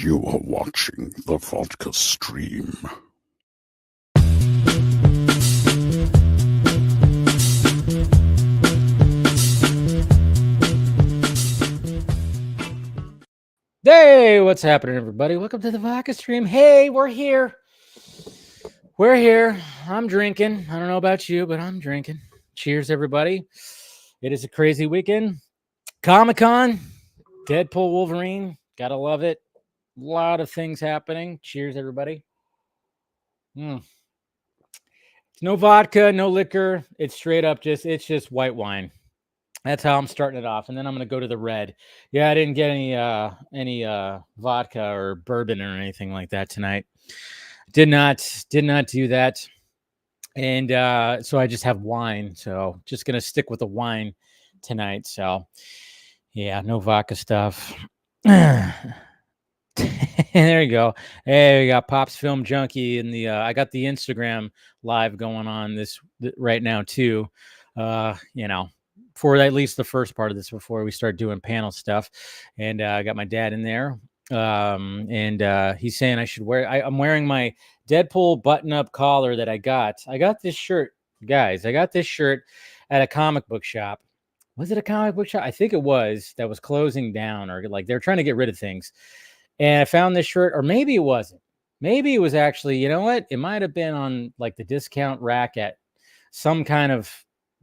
You are watching the Vodka stream. Hey, what's happening, everybody? Welcome to the Vodka stream. Hey, we're here. We're here. I'm drinking. I don't know about you, but I'm drinking. Cheers, everybody. It is a crazy weekend. Comic-Con, Deadpool Wolverine. Gotta love it. A lot of things happening. Cheers, everybody. It's no vodka, no liquor. It's straight up it's just white wine. That's how I'm starting it off, and then I'm gonna go to the red. Yeah, I didn't get any vodka or bourbon or anything like that tonight. Did not do that, and so I just have wine. So just gonna stick with the wine tonight. So yeah, no vodka stuff. There you go. Hey, we got Pop's Film Junkie in the. I got the Instagram live going on right now too. For at least the first part of this before we start doing panel stuff. And I got my dad in there. And he's saying I should wear, I'm wearing my Deadpool button-up collar that I got. I got this shirt, guys. I got this shirt at a comic book shop. Was it a comic book shop? I think it was, that was closing down, or like they're trying to get rid of things. And I found this shirt, or maybe it wasn't. Maybe it was actually, you know what? It might have been on like the discount rack at some kind of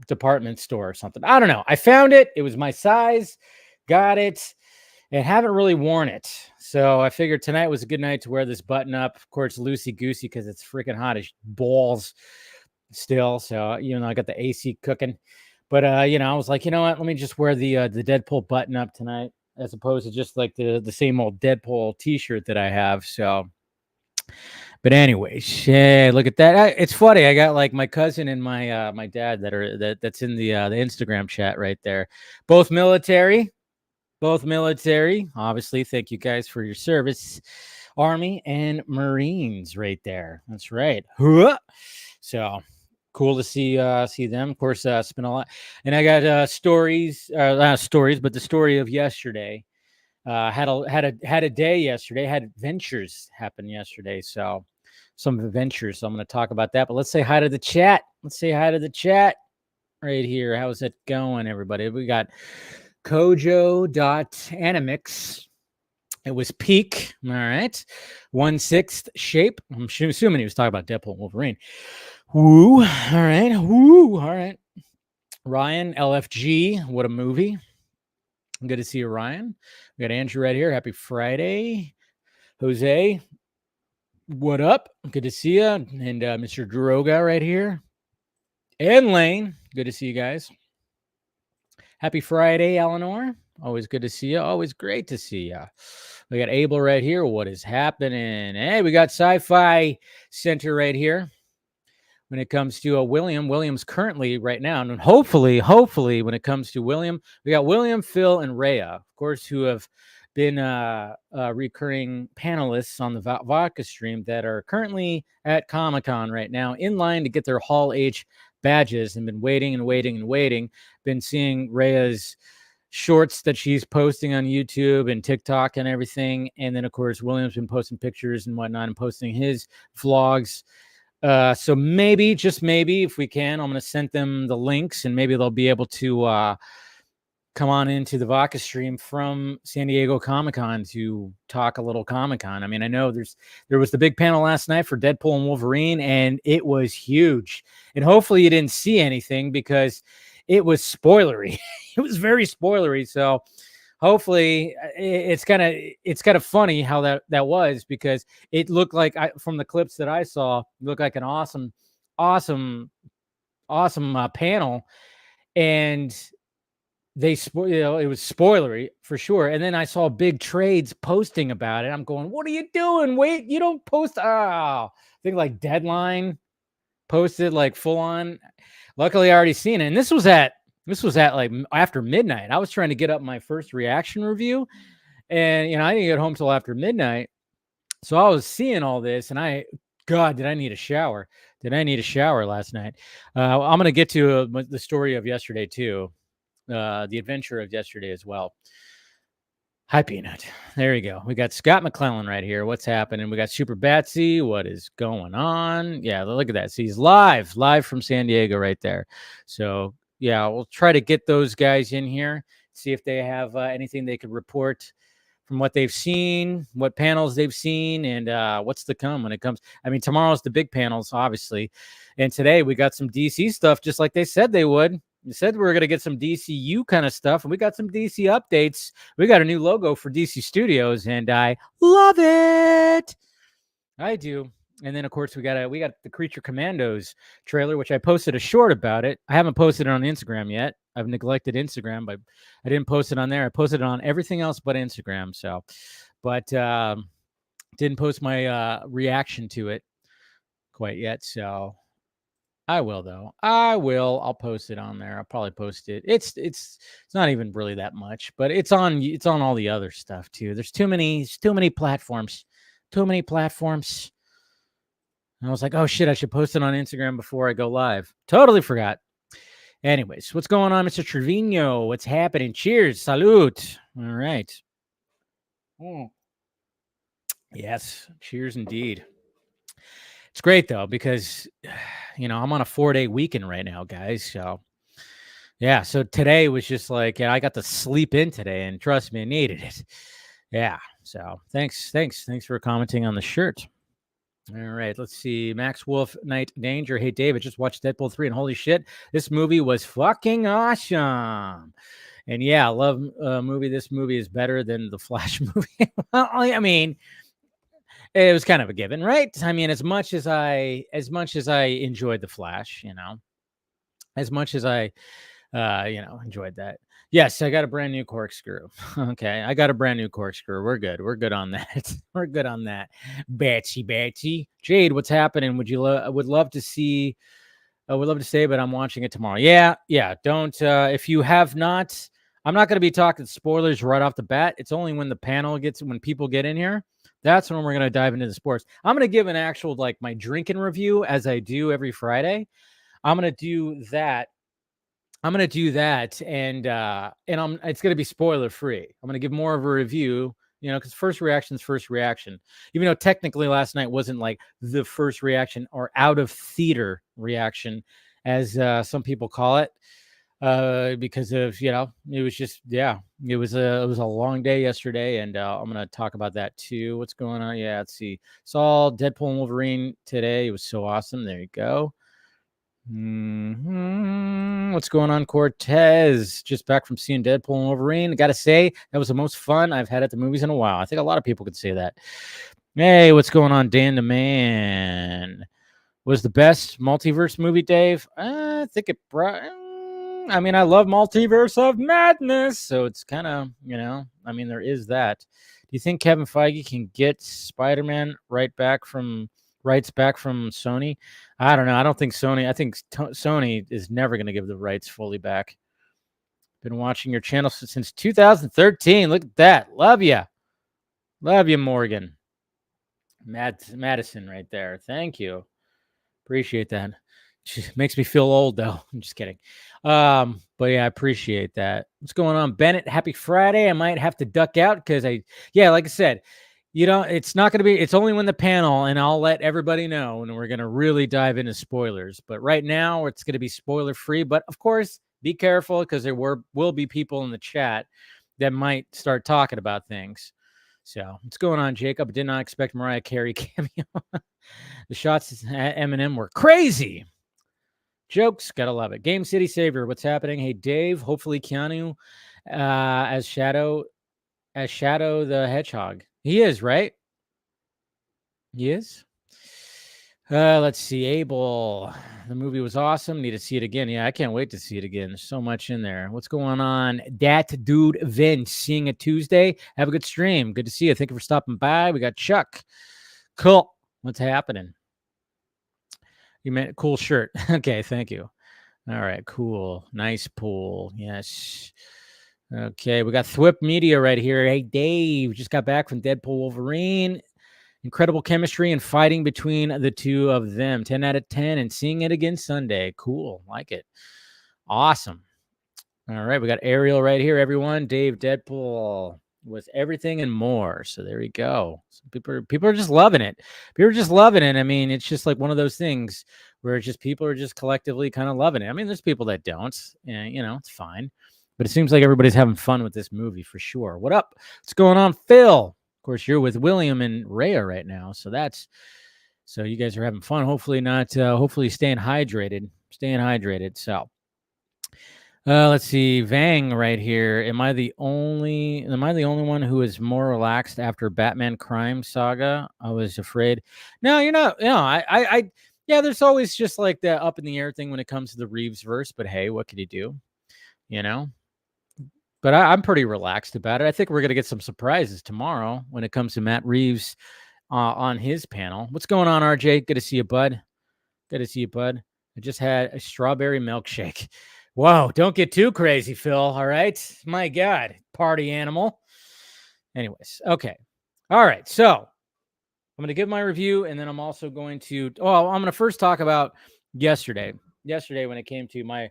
department store or something. I don't know. I found it. It was my size. Got it. And haven't really worn it. So I figured tonight was a good night to wear this button up. Of course, loosey-goosey because it's freaking hot as balls still. So, you know, I got the AC cooking. But, I was like, you know what? Let me just wear the Deadpool button up tonight as opposed to just like the same old Deadpool t-shirt that I have. So, but anyways, yeah, look at that. It's funny. I got like my cousin and my my dad that's in the Instagram chat right there. Both military. Obviously, thank you guys for your service. Army and Marines right there. That's right. So cool to see them. Of course, it's been a lot. And I got stories, but the story of yesterday. Had a day yesterday. Had adventures happen yesterday. So some adventures. So I'm going to talk about that. But let's say hi to the chat. Right here. How's it going, everybody? We got Kojo.animix. It was peak. All right. 1/6 shape. I'm assuming he was talking about Deadpool Wolverine. Woo. All right. Woo. All right. Ryan, LFG. What a movie. Good to see you, Ryan. We got Andrew right here. Happy Friday. Jose, what up? Good to see you. And Mr. Droga right here. And Lane. Good to see you guys. Happy Friday, Eleanor. Always good to see you. Always great to see you. We got Abel right here. What is happening? Hey, we got Sci-Fi Center right here. When it comes to William's currently right now, and hopefully, when it comes to William, we got William, Phil, and Rhea, of course, who have been recurring panelists on the Vodka stream that are currently at Comic-Con right now, in line to get their Hall H badges, and been waiting. Been seeing Rhea's shorts that she's posting on YouTube and TikTok and everything, and then of course William's been posting pictures and whatnot and posting his vlogs. So maybe, just maybe, if we can, I'm going to send them the links and maybe they'll be able to come on into the Vodka stream from San Diego Comic-Con to talk a little Comic-Con. I mean, I know there was the big panel last night for Deadpool and Wolverine, and it was huge. And hopefully you didn't see anything because it was spoilery. It was very spoilery. So hopefully it's kind of funny how that was, because it looked like, from the clips that I saw, it looked like an awesome panel, and it was spoilery for sure. And then I saw big trades posting about it. I'm going, what are you doing? Wait, you don't post. I think like Deadline posted like full on. Luckily I already seen it. And this was at like after midnight. I was trying to get up my first reaction review, and I didn't get home till after midnight. So I was seeing all this, and God, did I need a shower? Last night? I'm going to get to the story of yesterday too, the adventure of yesterday as well. Hi, Peanut. There you go. We got Scott McClellan right here. What's happening? We got Super Batsy. What is going on? Yeah, look at that. See, he's live from San Diego right there. So, yeah, we'll try to get those guys in here, see if they have anything they could report from what they've seen, what panels they've seen, and what's to come when it comes. I mean, tomorrow's the big panels, obviously. And today we got some DC stuff, just like they said they would. You said we were going to get some DCU kind of stuff, and we got some DC updates. We got a new logo for DC Studios, and I love it. I do. And then, of course, we got the Creature Commandos trailer, which I posted a short about it. I haven't posted it on Instagram yet. I've neglected Instagram, but I didn't post it on there. I posted it on everything else but Instagram. So, but didn't post my reaction to it quite yet. So I will, though. I'll post it on there. I'll probably post it. It's not even really that much, but it's on all the other stuff too. There's too many platforms. Too many platforms. And I was like, oh shit, I should post it on Instagram before I go live. Totally forgot. Anyways, what's going on, Mr. Trevino? What's happening? Cheers. Salute. All right. Yes. Cheers indeed. It's great though, because I'm on a 4-day weekend right now, guys. So yeah, so today was just like, I got to sleep in today, and trust me, I needed it. Yeah. So thanks for commenting on the shirt. All right, let's see. Max Wolf, Night Danger. Hey, David, just watched Deadpool 3, and holy shit, this movie was fucking awesome. And yeah, I love movie. This movie is better than the Flash movie. Well, I mean, it was kind of a given, right? I mean, as much as I enjoyed the Flash, as much as I enjoyed that. Yes, I got a brand new corkscrew. Okay, I got a brand new corkscrew. We're good. We're good on that. We're good on that. Batsy. Jade, what's happening? Would love to see. I would love to say, but I'm watching it tomorrow. Yeah. Don't. If you have not, I'm not going to be talking spoilers right off the bat. It's only when when people get in here. That's when we're going to dive into the sports. I'm going to give an actual my drinking review as I do every Friday. I'm going to do that. And it's going to be spoiler free. I'm going to give more of a review, because first reaction is first reaction. Even though technically last night wasn't like the first reaction or out of theater reaction, as some people call it, because of it was just it was a long day yesterday, and I'm going to talk about that too. What's going on? Yeah, let's see. Saw Deadpool and Wolverine today. It was so awesome. There you go. What's going on, Cortez? Just back from seeing Deadpool and Wolverine. I gotta say, that was the most fun I've had at the movies in a while. I think a lot of people could say that. Hey, what's going on, Dan the Man? Was the best multiverse movie, Dave? I think it brought. I mean, I love Multiverse of Madness, so it's kind of, I mean, there is that. Do you think Kevin Feige can get Spider-Man rights back from Sony? I don't know. I don't think Sony. I think Sony is never going to give the rights fully back. Been watching your channel since 2013. Look at that. Love you, Morgan. Madison, right there. Thank you. Appreciate that. Makes me feel old though. I'm just kidding. But yeah, I appreciate that. What's going on, Bennett? Happy Friday. I might have to duck out because like I said. It's not going to be, it's only when the panel, and I'll let everybody know when we're going to really dive into spoilers. But right now it's going to be spoiler free. But of course, be careful because there will be people in the chat that might start talking about things. So what's going on, Jacob? I did not expect Mariah Carey cameo. The shots at Eminem were crazy. Jokes, gotta love it. Game City Savior, what's happening? Hey, Dave, hopefully Keanu as Shadow the Hedgehog. He is, right? He is. Let's see. Abel. The movie was awesome. Need to see it again. Yeah, I can't wait to see it again. There's so much in there. What's going on? Dat Dude Vince. Seeing it Tuesday. Have a good stream. Good to see you. Thank you for stopping by. We got Chuck. Cool. What's happening? You meant cool shirt. Okay, thank you. All right, cool. Nice pool. Yes. Okay, we got Thwip Media right here. Hey, Dave, just got back from Deadpool Wolverine. Incredible chemistry and fighting between the two of them. 10 out of 10, and seeing it again Sunday. Cool, like it. Awesome. All right, we got Ariel right here, everyone. Dave, Deadpool was everything and more. So there you go. So people are just loving it. People are just loving it. I mean, it's just like one of those things where it's just people are just collectively kind of loving it. I mean, there's people that don't, and it's fine. But it seems like everybody's having fun with this movie for sure. What up? What's going on, Phil? Of course, you're with William and Rhea right now, so you guys are having fun. Hopefully not. Hopefully staying hydrated. So. Let's see, Vang right here. Am I the only one who is more relaxed after Batman Crime Saga? I was afraid. No, you're not. Yeah, there's always just like the up in the air thing when it comes to the Reeves verse. But hey, what can you do? But I'm pretty relaxed about it. I think we're gonna get some surprises tomorrow when it comes to Matt Reeves on his panel. What's going on, RJ? Good to see you, bud. I just had a strawberry milkshake. Whoa, don't get too crazy, Phil. All right. My God, party animal. Anyways, okay. All right. So I'm going to give my review, and then I'm also going to, I'm going to first talk about yesterday. Yesterday, when it came to my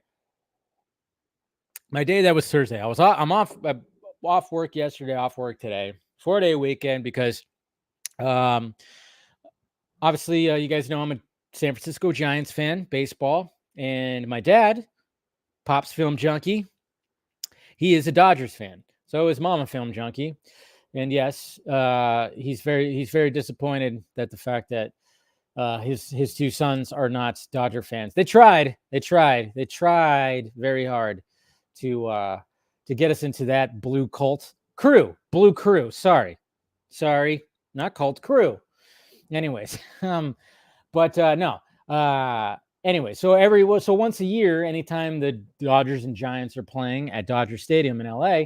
day, that was Thursday. I'm off work yesterday, off work today, 4-day weekend because obviously you guys know I'm a San Francisco Giants fan, baseball, and my dad, Pop's film junkie, he is a Dodgers fan. So is Mama film junkie. And yes, he's very disappointed that the fact that his two sons are not Dodger fans. They tried very hard to get us into that blue crew. Sorry, not cult, crew. Anyways, no. Anyway, so once a year, anytime the Dodgers and Giants are playing at Dodger Stadium in LA,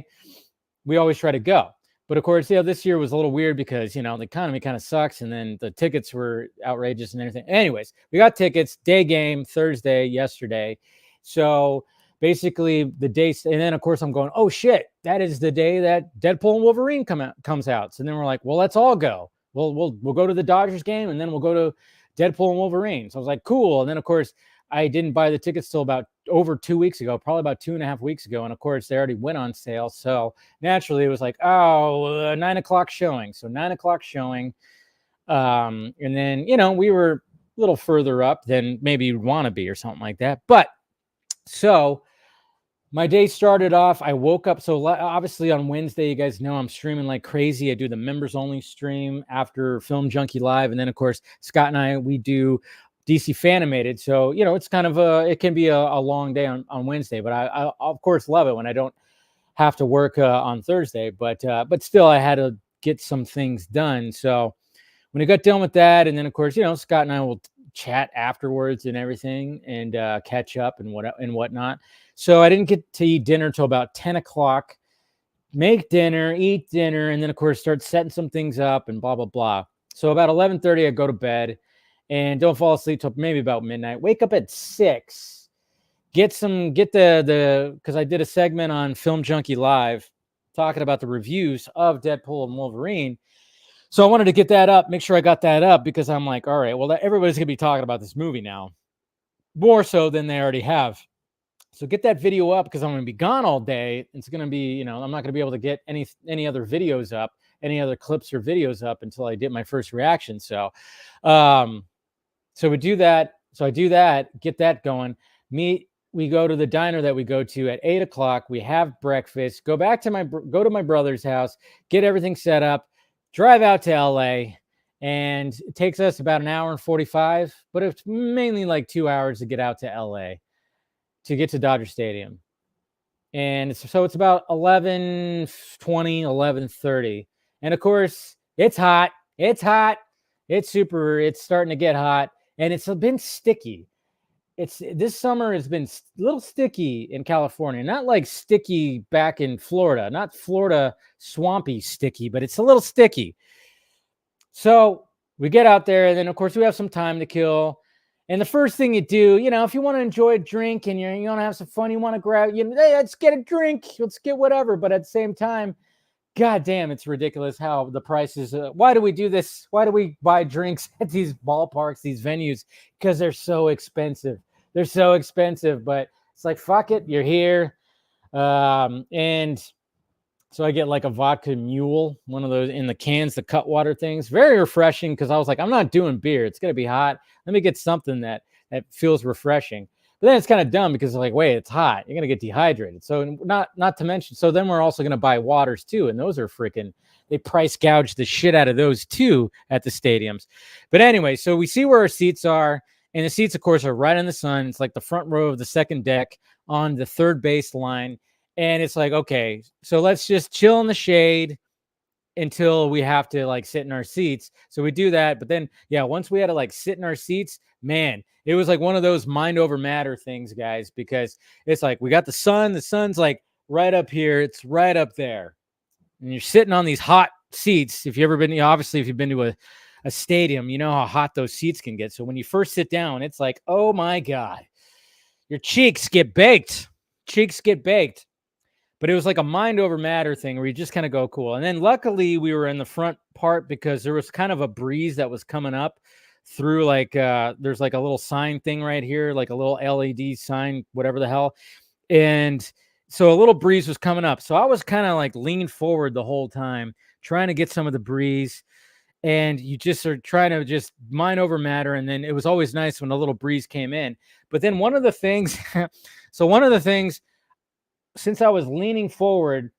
we always try to go. But of course, this year was a little weird because, the economy kind of sucks. And then the tickets were outrageous and everything. Anyways, we got tickets, day game, Thursday, yesterday. So basically the day, and then of course I'm going, oh shit, that is the day that Deadpool and Wolverine comes out. So then we're like, well, let's all go. We'll go to the Dodgers game, and then we'll go to Deadpool and Wolverine. So I was like, cool. And then of course I didn't buy the tickets till about over 2 weeks ago, probably about 2.5 weeks ago. And of course they already went on sale. So naturally it was like, 9 o'clock showing. So 9 o'clock showing. And then, we were a little further up than maybe you'd want to be or something like that. But so my day started off, I woke up. So obviously on Wednesday, you guys know I'm streaming like crazy. I do the members only stream after Film Junkie Live. And then of course, Scott and I, we do DC Fanimated. So, it's kind of it can be a long day on Wednesday, but I of course love it when I don't have to work on Thursday, but still I had to get some things done. So when I got done with that, and then of course, Scott and I will chat afterwards and everything and catch up and whatnot. So I didn't get to eat dinner till about 10 o'clock, make dinner, eat dinner, and then of course start setting some things up and blah, blah, blah. So about 11:30, I go to bed and don't fall asleep till maybe about midnight. Wake up at 6, because I did a segment on Film Junkie Live talking about the reviews of Deadpool and Wolverine. So I wanted to get that up, make sure I got that up, because I'm like, all right, well, everybody's going to be talking about this movie now, more so than they already have. So get that video up, because I'm going to be gone all day. It's going to be, I'm not going to be able to get any other videos up, any other clips or videos up until I get my first reaction. So, we do that. So I do that, get that going. We go to the diner that we go to at 8 o'clock. We have breakfast, go to my brother's house, get everything set up, drive out to LA, and it takes us about an hour and 45, but it's mainly like 2 hours to get out to LA to get to Dodger Stadium. And it's about 11:20, 11:30. And of course, it's hot. It's starting to get hot, and it's been sticky. This summer has been a little sticky in California, not like sticky back in Florida, not Florida swampy sticky, but it's a little sticky. So we get out there, and then of course we have some time to kill. And the first thing you do, if you want to enjoy a drink and you want to have some fun, you want to grab, hey, let's get a drink, let's get whatever. But at the same time, God damn, it's ridiculous how the prices. Why do we do this? Why do we buy drinks at these ballparks, these venues? Because they're so expensive. But it's like, fuck it, you're here. And So I get like a vodka mule, one of those in the cans, the Cutwater things. Very refreshing because I was like, I'm not doing beer. It's gonna be hot. Let me get something that feels refreshing. But then it's kind of dumb because like, wait, it's hot. You're gonna get dehydrated. So not to mention. So then we're also gonna buy waters too, and those are freaking. They price gouge the shit out of those too at the stadiums. But anyway, so we see where our seats are, and the seats, of course, are right in the sun. It's like the front row of the second deck on the third base line. And it's like, okay, so let's just chill in the shade until we have to like sit in our seats. So we do that. But then, yeah, once we had to like sit in our seats, man, it was like one of those mind over matter things, guys, because it's like we got the sun's like right up here, it's right up there. And you're sitting on these hot seats. If you've ever been, obviously, if you've been to a stadium, you know how hot those seats can get. So when you first sit down, it's like, oh my God, your cheeks get baked. But it was like a mind over matter thing where you just kind of go cool. And then luckily we were in the front part because there was kind of a breeze that was coming up through like, there's like a little sign thing right here, like a little LED sign, whatever the hell. And so a little breeze was coming up. So I was kind of like leaning forward the whole time, trying to get some of the breeze. And you just are trying to just mind over matter. And then it was always nice when a little breeze came in. But then one of the things, since I was leaning forward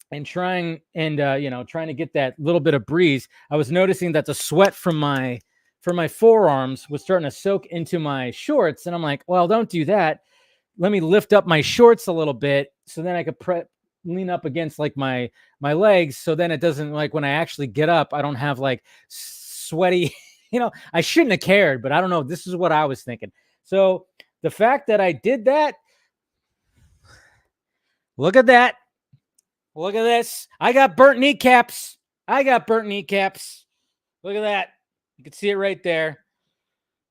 and trying to get that little bit of breeze, I was noticing that the sweat from my forearms was starting to soak into my shorts. And I'm like, well, don't do that. Let me lift up my shorts a little bit so then I could lean up against like my legs. So then it doesn't, like when I actually get up, I don't have like sweaty, I shouldn't have cared, but I don't know. This is what I was thinking. So the fact that I did that, look at that. Look at this. I got burnt kneecaps. Look at that. You can see it right there.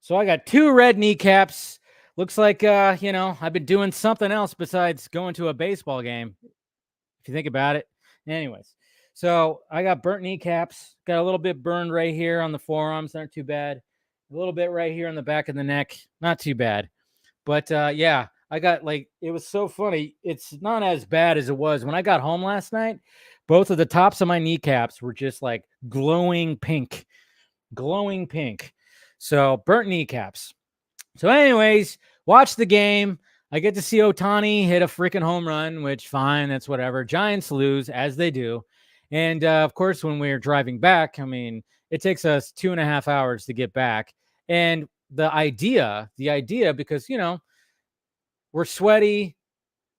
So I got 2 red kneecaps. Looks like, I've been doing something else besides going to a baseball game, if you think about it. Anyways, so I got burnt kneecaps. Got a little bit burned right here on the forearms. Not too bad. A little bit right here on the back of the neck. Not too bad. But, yeah. I got it was so funny. It's not as bad as it was when I got home last night. Both of the tops of my kneecaps were just like glowing pink. So burnt kneecaps. So anyways, watch the game. I get to see Ohtani hit a freaking home run, which fine. That's whatever. Giants lose as they do. And of course, when we're driving back, I mean, it takes us 2.5 hours to get back. And the idea, because, we're sweaty.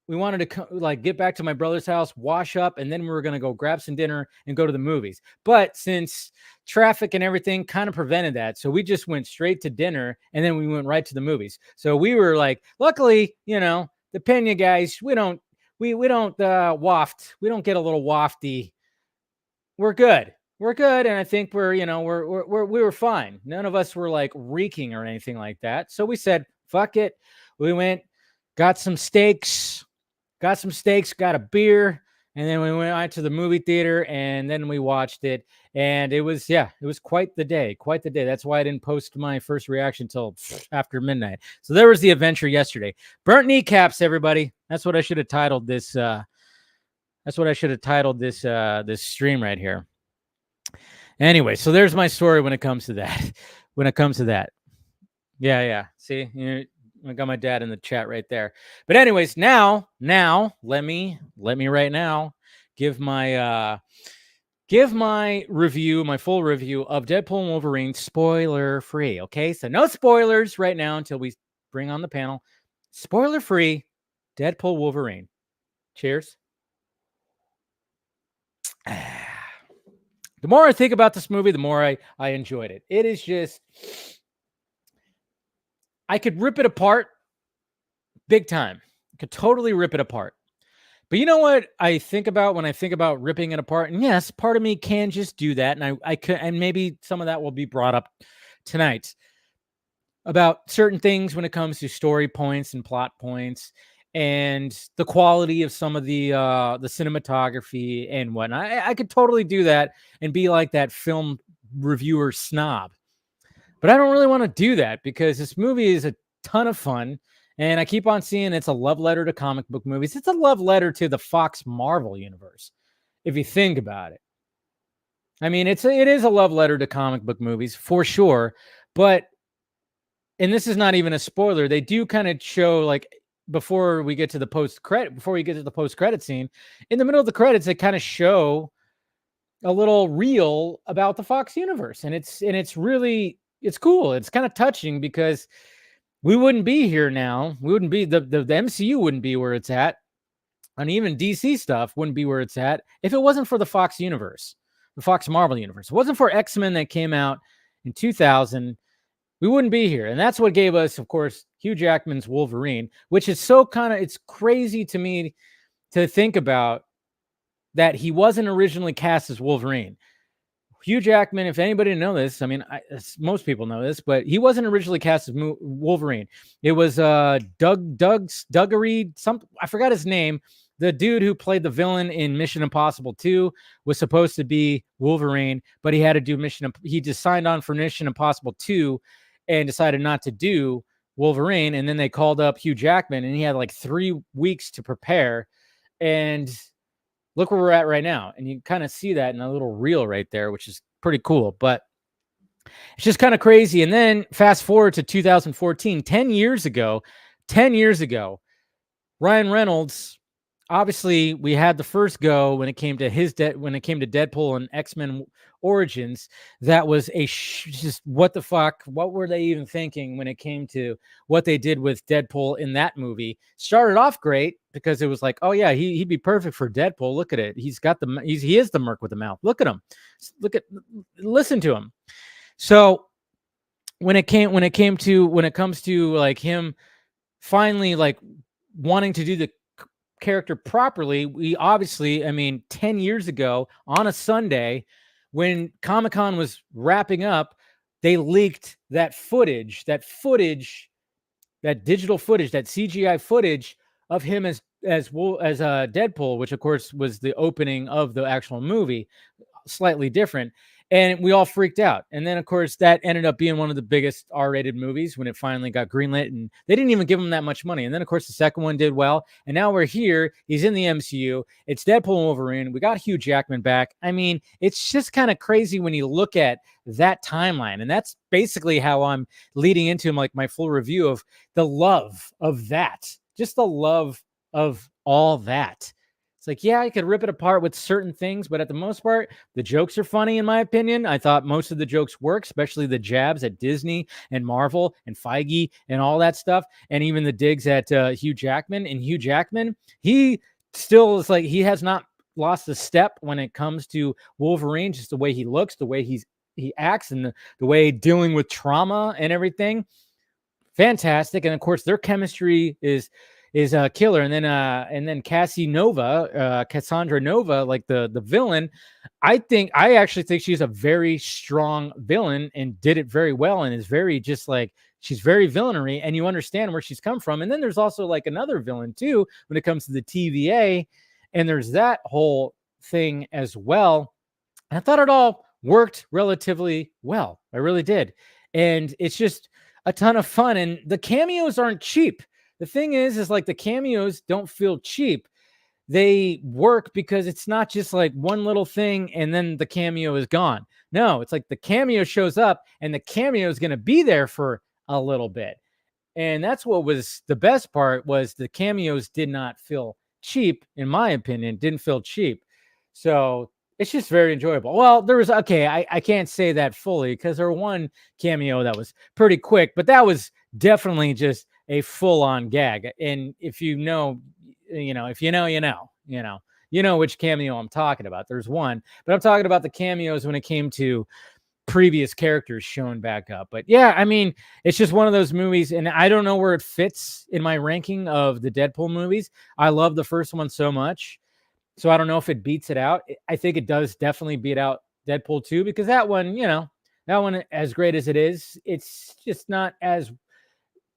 We wanted to get back to my brother's house, wash up, and then we were going to go grab some dinner and go to the movies. But since traffic and everything kind of prevented that, so we just went straight to dinner and then we went right to the movies. So we were like, luckily, the Pena guys, we don't waft. We don't get a little wafty. We're good. And I think we were fine. None of us were like reeking or anything like that. So we said, fuck it. We went. Got some steaks, got a beer, and then we went out to the movie theater, and then we watched it, and it was quite the day. That's why I didn't post my first reaction till after midnight. So there was the adventure yesterday. Burnt kneecaps, everybody. That's what I should have titled this. This stream right here. Anyway, so there's my story when it comes to that. Yeah. See, I got my dad in the chat right there. But anyways, now let me right now give my review, my full review of Deadpool and Wolverine spoiler free. Okay, so no spoilers right now until we bring on the panel. Spoiler free, Deadpool Wolverine. Cheers. The more I think about this movie, the more I enjoyed it. It is just, I could rip it apart big time. I could totally rip it apart. But you know what I think about when I think about ripping it apart? And yes, part of me can just do that. And I could, and maybe some of that will be brought up tonight about certain things when it comes to story points and plot points and the quality of some of the cinematography and whatnot. I could totally do that and be like that film reviewer snob. But I don't really want to do that because this movie is a ton of fun. And I keep on seeing it's a love letter to comic book movies. It's a love letter to the Fox Marvel universe. if you think about it. I mean, it is a love letter to comic book movies for sure, but and this is not even a spoiler. They do kind of show like before we get to the post credit scene, in the middle of the credits, they kind of show a little reel about the Fox universe, and it's really cool. It's kind of touching because we wouldn't be here now. We wouldn't be the MCU wouldn't be where it's at, and even DC stuff wouldn't be where it's at if it wasn't for the Fox universe, the Fox Marvel universe. It wasn't for X-Men that came out in 2000. We wouldn't be here. And that's what gave us, of course, Hugh Jackman's Wolverine, which is so it's crazy to me to think about that he wasn't originally cast as Wolverine. Hugh Jackman, if anybody didn't know this, I mean, most people know this, but he wasn't originally cast as Wolverine. It was Duggery, I forgot his name. The dude who played the villain in Mission Impossible 2 was supposed to be Wolverine, but he had to do he just signed on for Mission Impossible 2 and decided not to do Wolverine. And then they called up Hugh Jackman, and he had like 3 weeks to prepare. And look where we're at right now. And you kind of see that in a little reel right there, which is pretty cool. But it's just kind of crazy. And then fast forward to 2014, 10 years ago, Ryan Reynolds, obviously we had the first go when it came to Deadpool and X-Men Origins. That was just what the fuck? What were they even thinking when it came to what they did with Deadpool in that movie? Started off great because it was like, oh yeah, he'd be perfect for Deadpool. Look at it. He is the merc with the mouth. Look at him. Listen to him. So when it comes to like him finally like wanting to do the character properly, we obviously, 10 years ago on a Sunday when Comic-Con was wrapping up, they leaked that footage, that digital footage, that CGI footage of him as Deadpool, which of course was the opening of the actual movie, slightly different. And we all freaked out. And then, of course, that ended up being one of the biggest R-rated movies when it finally got greenlit. And they didn't even give him that much money. And then, of course, the second one did well. And now we're here. He's in the MCU. It's Deadpool and Wolverine. We got Hugh Jackman back. I mean, it's just kind of crazy when you look at that timeline. And that's basically how I'm leading into like my full review of the love of that. Just the love of all that. Like, yeah, I could rip it apart with certain things, but at the most part, the jokes are funny, in my opinion. I thought most of the jokes work, especially the jabs at Disney and Marvel and Feige and all that stuff, and even the digs at Hugh Jackman. And Hugh Jackman, he still is like, he has not lost a step when it comes to Wolverine, just the way he looks, the way he acts, and the way dealing with trauma and everything. Fantastic. And of course, their chemistry is a killer. And then Cassandra Nova, like the villain, I actually think she's a very strong villain and did it very well, and is very just like, she's very villainary, and you understand where she's come from. And then there's also like another villain too when it comes to the TVA, and there's that whole thing as well. And I thought it all worked relatively well. I really did. And it's just a ton of fun, and the cameos aren't cheap. The thing is like the cameos don't feel cheap. They work because it's not just like one little thing and then the cameo is gone. No, it's like the cameo shows up and the cameo is going to be there for a little bit. And that's what was the best part, was the cameos did not feel cheap, in my opinion, didn't feel cheap. So it's just very enjoyable. Well, I can't say that fully because there was one cameo that was pretty quick, but that was definitely just a full-on gag. And if you know, which cameo I'm talking about. There's one, but I'm talking about the cameos when it came to previous characters shown back up. But yeah, I mean, it's just one of those movies, and I don't know where it fits in my ranking of the Deadpool movies. I love the first one so much, so I don't know if it beats it out. I think it does definitely beat out Deadpool 2, because that one, as great as it is, it's just not as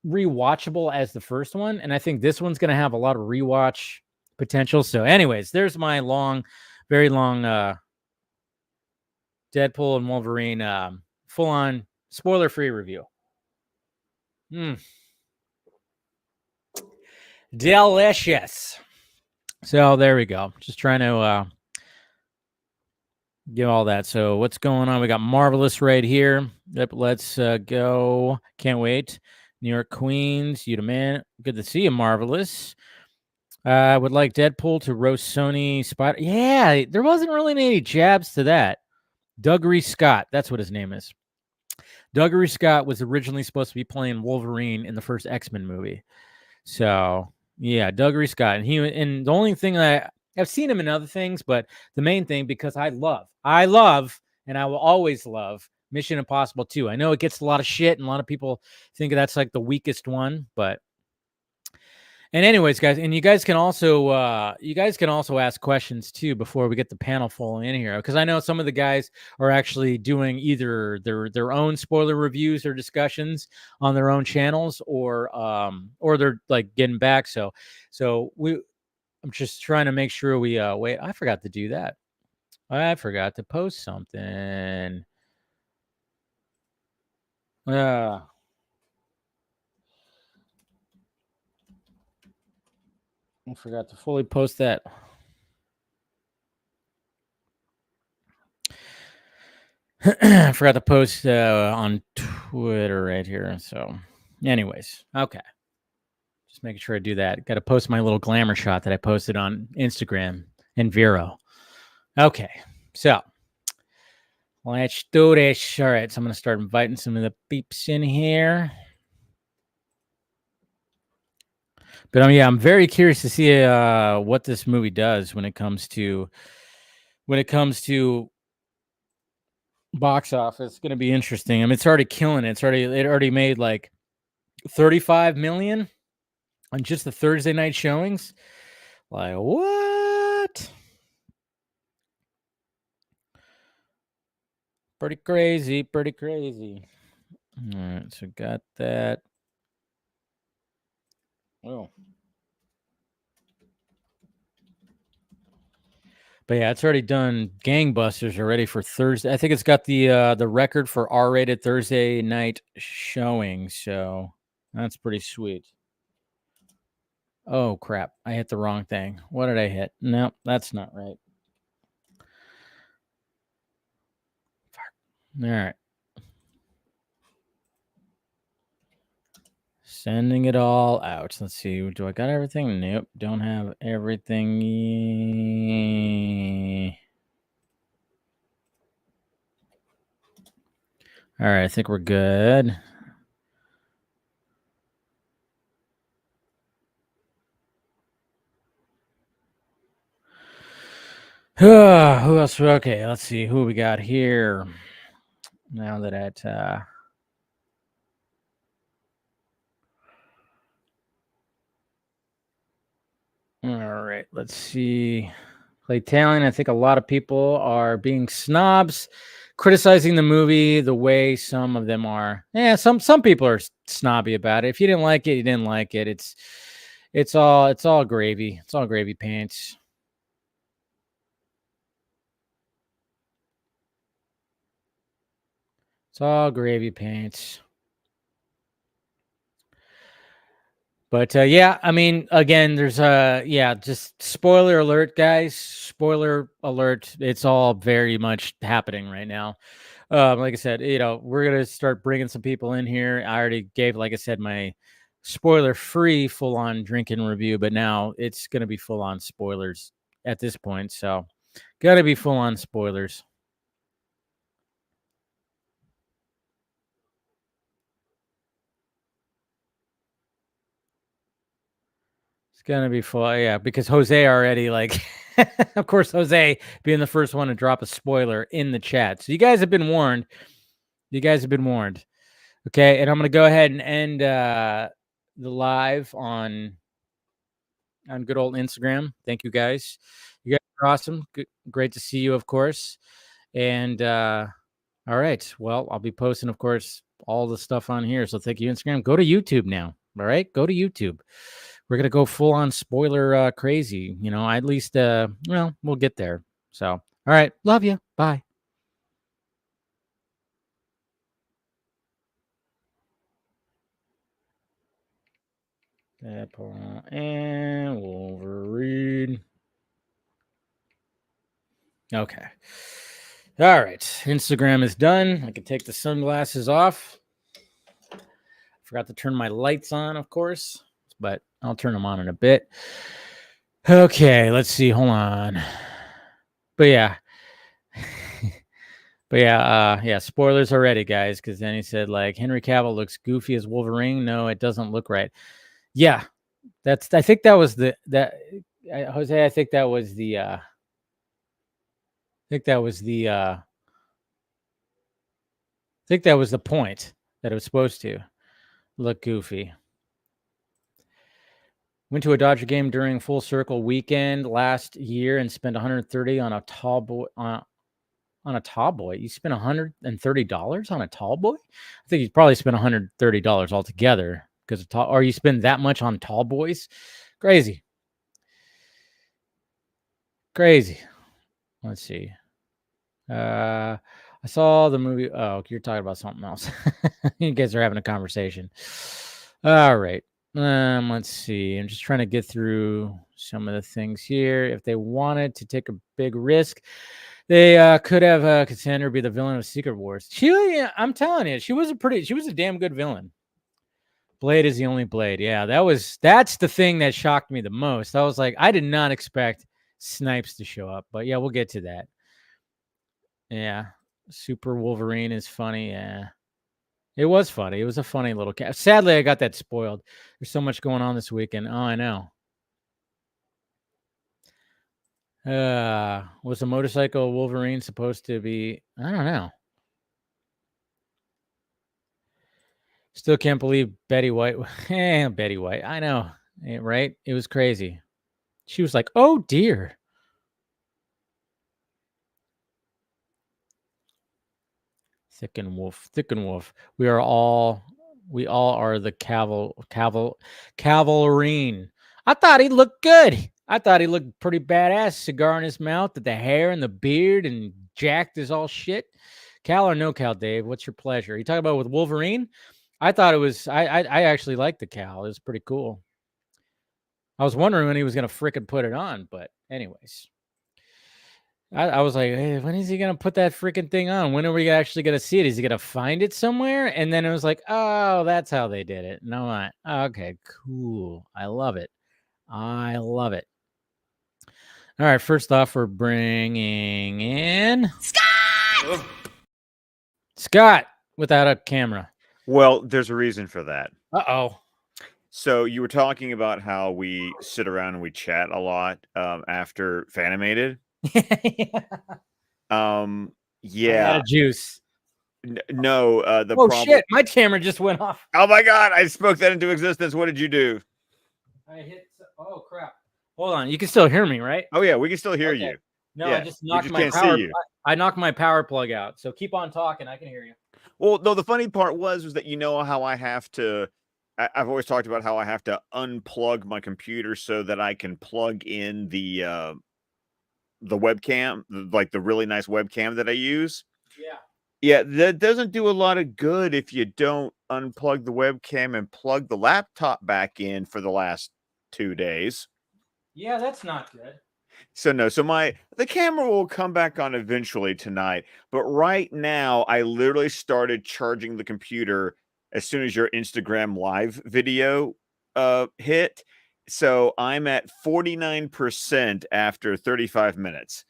rewatchable as the first one, and I think this one's going to have a lot of rewatch potential. So anyways, there's my very long Deadpool and Wolverine full-on spoiler-free review. Delicious. So there we go. Just trying to Get all that. So what's going on? We got Marvelous right here. Yep, let's go. Can't wait. New York Queens, you the man. Good to see you, Marvelous. I would like Deadpool to roast Sony Spider. Yeah, there wasn't really any jabs to that. Dougray Scott, that's what his name is. Dougray Scott was originally supposed to be playing Wolverine in the first X-Men movie. So yeah, Dougray Scott, and the only thing that I've seen him in other things, but the main thing because I love, and I will always love Mission Impossible 2. I know it gets a lot of shit, and a lot of people think that's like the weakest one, but. And anyways, guys, and you guys can also ask questions too before we get the panel full in here, because I know some of the guys are actually doing either their own spoiler reviews or discussions on their own channels, or they're like getting back. So I'm just trying to make sure we wait. I forgot to do that. I forgot to post something. I forgot to fully post that. I forgot to post on Twitter right here. So, anyways, okay. Just making sure I do that. Got to post my little glamour shot that I posted on Instagram and Vero. Okay. So, let's do this. All right. So, I'm going to start inviting some of the peeps in here. But yeah, I'm very curious to see what this movie does when it comes to box office. It's going to be interesting. I mean, it's already killing it. It already made like 35 million on just the Thursday night showings. Like, what? Pretty crazy. Pretty crazy. All right, so got that. Oh. But yeah, it's already done gangbusters already for Thursday. I think it's got the record for R-rated Thursday night showing, so that's pretty sweet. Oh crap, I hit the wrong thing. What did I hit? No, that's not right. All right. Sending it all out. Let's see. Do I got everything? Nope. Don't have everything. All right. I think we're good. Who else? Okay. Let's see who we got here. Now that all right. Let's see. Play Talent. I think a lot of people are being snobs, criticizing the movie the way some of them are. Yeah, some people are snobby about it. If you didn't like it, you didn't like it. It's all gravy. It's all gravy pants. It's all gravy pants. But yeah, I mean, again, there's just spoiler alert, guys. Spoiler alert. It's all very much happening right now. Like I said, we're gonna start bringing some people in here. I already gave, like I said, my spoiler-free full-on drinking review, but now it's gonna be full-on spoilers at this point. So, gotta be full-on spoilers. It's gonna be full, yeah, because Jose already like, of course, Jose being the first one to drop a spoiler in the chat. So you guys have been warned. You guys have been warned. Okay, and I'm gonna go ahead and end the live on good old Instagram. Thank you guys. You guys are awesome. Good, great to see you, of course. And all right, well, I'll be posting, of course, all the stuff on here. So thank you, Instagram. Go to YouTube now. All right, go to YouTube. We're gonna go full on spoiler crazy. At least we'll get there. So all right, love you. Bye. Deadpool and Wolverine. Okay. All right. Instagram is done. I can take the sunglasses off. Forgot to turn my lights on, of course, but I'll turn them on in a bit. Okay, let's see. Hold on. But yeah. Yeah, spoilers already, guys, because then he said, like, Henry Cavill looks goofy as Wolverine. No, it doesn't look right. Yeah, I think that was Jose, I think that was the point that it was supposed to look goofy. Went to a Dodger game during Full Circle weekend last year and spent $130 on a tall boy. On a tall boy, you spent $130 on a tall boy. I think you probably spent $130 altogether because of tall. Or you spend that much on tall boys? Crazy. Let's see. I saw the movie. Oh, you're talking about something else. You guys are having a conversation. All right. Let's see. I'm just trying to get through some of the things here. If they wanted to take a big risk, they could have Cassandra be the villain of Secret Wars. I'm telling you, she was a damn good villain. Blade is the only Blade. Yeah, that's the thing that shocked me the most. I was like, I did not expect Snipes to show up, but yeah, we'll get to that. Yeah, Super Wolverine is funny. Yeah, it was funny. It was a funny little cat. Sadly, I got that spoiled. There's so much going on this weekend. Oh, I know. Was a motorcycle Wolverine supposed to be? I don't know. Still can't believe Betty White. Betty White. I know, right? It was crazy. She was like, "Oh dear." Thick and Wolf. We all are the Cavalrine. I thought he looked good. I thought he looked pretty badass. Cigar in his mouth, with the hair and the beard, and jacked as all shit. Cal or no Cal, Dave? What's your pleasure? You talking about with Wolverine? I thought it was. I actually liked the Cal. It was pretty cool. I was wondering when he was gonna fricking put it on, but anyways. I was like, hey, when is he gonna put that freaking thing on? When are we actually gonna see it? Is he gonna find it somewhere? And then it was like, oh, that's how they did it. No, okay, cool. I love it. All right, first off, we're bringing in Scott without a camera. Well, there's a reason for that. Uh-oh. So you were talking about how we sit around and we chat a lot after Fanimated. Yeah. Out of juice. No, the problem. Shit, my camera just went off. Oh my god, I spoke that into existence. What did you do? I hit. Oh crap. Hold on. You can still hear me, right? Oh yeah, we can still hear you. No, yeah, I just knocked my power. I knocked my power plug out. So keep on talking. I can hear you. Well, no, the funny part was that you know how I have to. I've always talked about how I have to unplug my computer so that I can plug in the webcam, like the really nice webcam that I use. Yeah. Yeah, that doesn't do a lot of good if you don't unplug the webcam and plug the laptop back in for the last 2 days. Yeah, that's not good. So no, the camera will come back on eventually tonight, but right now I literally started charging the computer as soon as your Instagram live video hit. So I'm at 49% after 35 minutes.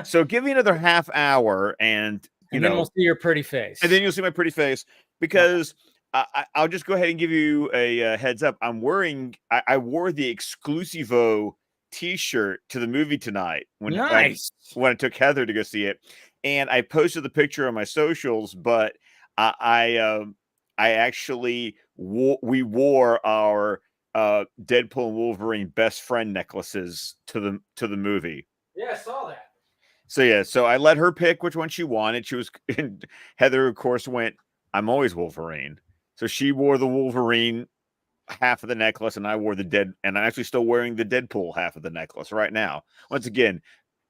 So give me another half hour and then we'll see your pretty face. And then you'll see my pretty face because I'll just go ahead and give you a heads up. I wore the Exclusivo t-shirt to the movie tonight when I took Heather to go see it. And I posted the picture on my socials, but we wore our Deadpool and Wolverine best friend necklaces to the movie. Yeah, I saw that. So I let her pick which one she wanted. Heather, of course, went, I'm always Wolverine. So she wore the Wolverine half of the necklace, and I wore and I'm actually still wearing the Deadpool half of the necklace right now. Once again,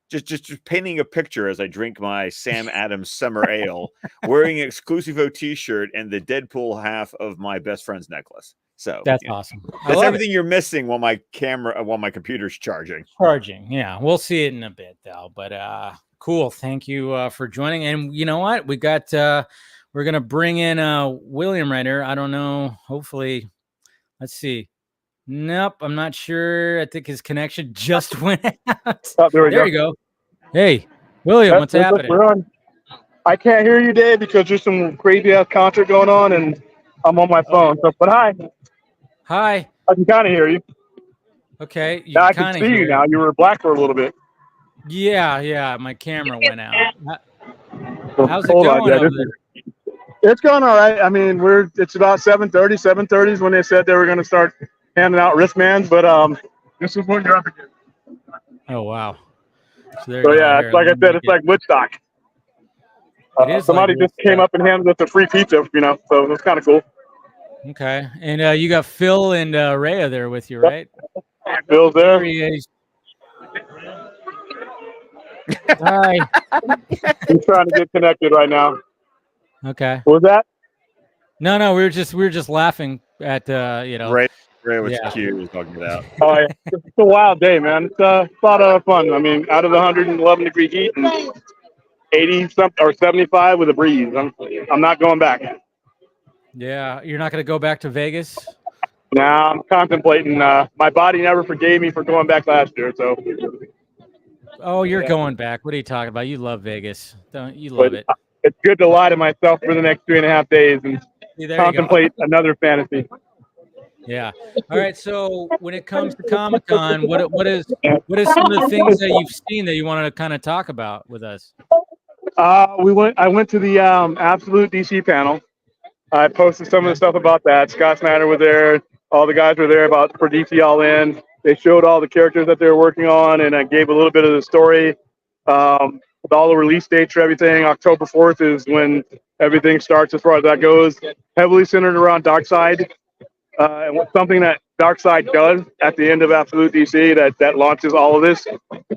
just painting a picture as I drink my Sam Adams Summer Ale, wearing an Exclusivo T-shirt and the Deadpool half of my best friend's necklace. So That's awesome. That's everything you're missing while my computer's charging. Yeah, we'll see it in a bit though. But cool. Thank you for joining. And you know what? We got we're gonna bring in William right here. I don't know. Hopefully, let's see. Nope, I'm not sure. I think his connection just went out. Oh, there you go. Hey, William, what's happening? We're on. I can't hear you, Dave, because there's some crazy ass concert going on, and I'm on my phone. So, but hi. Hi. I can kind of hear you. Okay. Now I can see you now. You were black for a little bit. Yeah. My camera went out. How's it Hold going on, over there? It's going all right. I mean, it's about 7:30. 7:30 is when they said they were going to start handing out wristbands, but this is when you're up again. Oh wow. So yeah, it's like I said, it's like Woodstock. Somebody just came up and handed us a free pizza, so it's kind of cool. Okay, and you got Phil and Rhea there with you, right? Phil's there. Hi. He's trying to get connected right now. Okay. What was that? No, we were just laughing at Ray was cute. He was talking about. Oh yeah, it's a wild day, man. It's a lot of fun. I mean, out of the 111-degree heat and 80 something or 75 with a breeze. I'm not going back. Yeah, you're not going to go back to Vegas? Nah, I'm contemplating. My body never forgave me for going back last year, so. Oh, you're going back. What are you talking about? You love Vegas. Don't you love it? It's good to lie to myself for the next 3.5 days and contemplate another fantasy. Yeah. All right. So when it comes to Comic-Con, what is some of the things that you've seen that you wanted to kind of talk about with us? I went to the Absolute DC panel. I posted some of the stuff about that. Scott Snyder was there. All the guys were there for DC All In. They showed all the characters that they were working on, and I gave a little bit of the story with all the release dates for everything. October 4th is when everything starts as far as that goes. Heavily centered around Darkseid. And something that Darkseid does at the end of Absolute DC that launches all of this,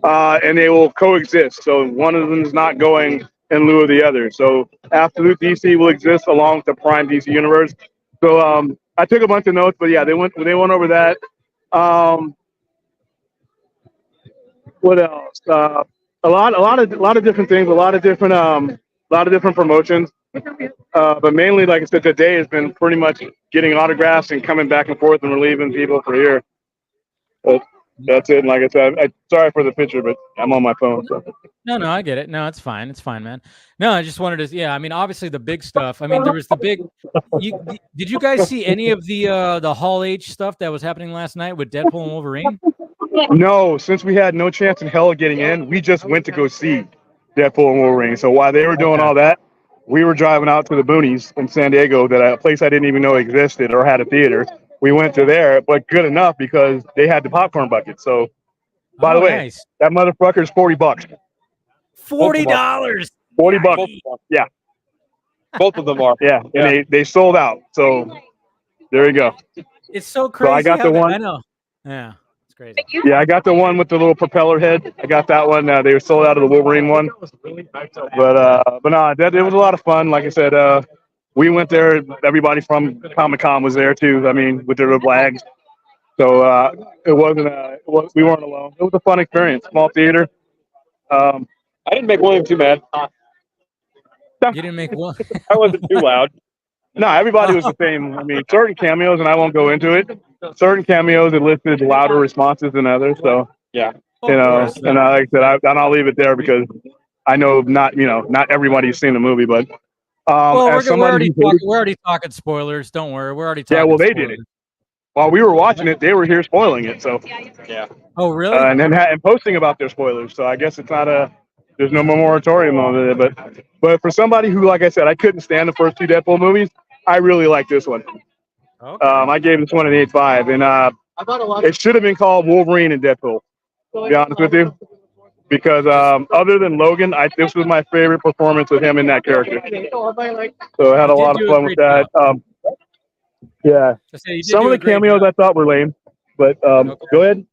and they will coexist. So one of them is not going in lieu of the other. So Absolute DC will exist along with the Prime DC universe. So I took a bunch of notes, but yeah, they went over that. What else? A lot of different things, a lot of different promotions. But mainly, like I said, today has been pretty much getting autographs and coming back and forth and relieving people for here. But that's it. And like I said, I'm sorry for the picture, but I'm on my phone. So. No, I get it. No, it's fine. It's fine, man. No, I just wanted to. Yeah, I mean, obviously the big stuff. I mean, there was the big. Did you guys see any of the Hall H stuff that was happening last night with Deadpool and Wolverine? No, since we had no chance in hell of getting in, we just went to go see Deadpool and Wolverine. So while they were doing all that, we were driving out to the boonies in San Diego, a place I didn't even know existed or had a theater. We went to there, but good enough because they had the popcorn bucket. So, by the way, that motherfucker's $40. $40. $40. Yeah. Both of them are. Yeah, and they sold out. So there you go. It's so crazy. So I got the one. I know. Yeah. Crazy. Yeah, I got the one with the little propeller head. I got that one. They were sold out of the Wolverine one. But no, it was a lot of fun. Like I said, we went there. Everybody from Comic-Con was there too. I mean, with their flags. So it wasn't. We weren't alone. It was a fun experience. Small theater. I didn't make William too mad. You didn't make one. I wasn't too loud. No, everybody was the same. I mean, certain cameos, and I won't go into it. Certain cameos elicited louder responses than others. So yeah, and like I said, I'll leave it there because I know not everybody's seen the movie, but we're already talking spoilers. Don't worry, we're already talking. Yeah, well, they did it while we were watching it. They were here spoiling it. So yeah. Oh, really? And posting about their spoilers. So I guess it's not there's no moratorium on it. But for somebody who, like I said, I couldn't stand the first two Deadpool movies, I really like this one. Okay. I gave this one an 8.5, and it should have been called Wolverine and Deadpool, to be honest with you. Because other than Logan, this was my favorite performance with him in that character. So I had a lot of fun with that. Yeah. Some of the cameos I thought were lame, but go ahead.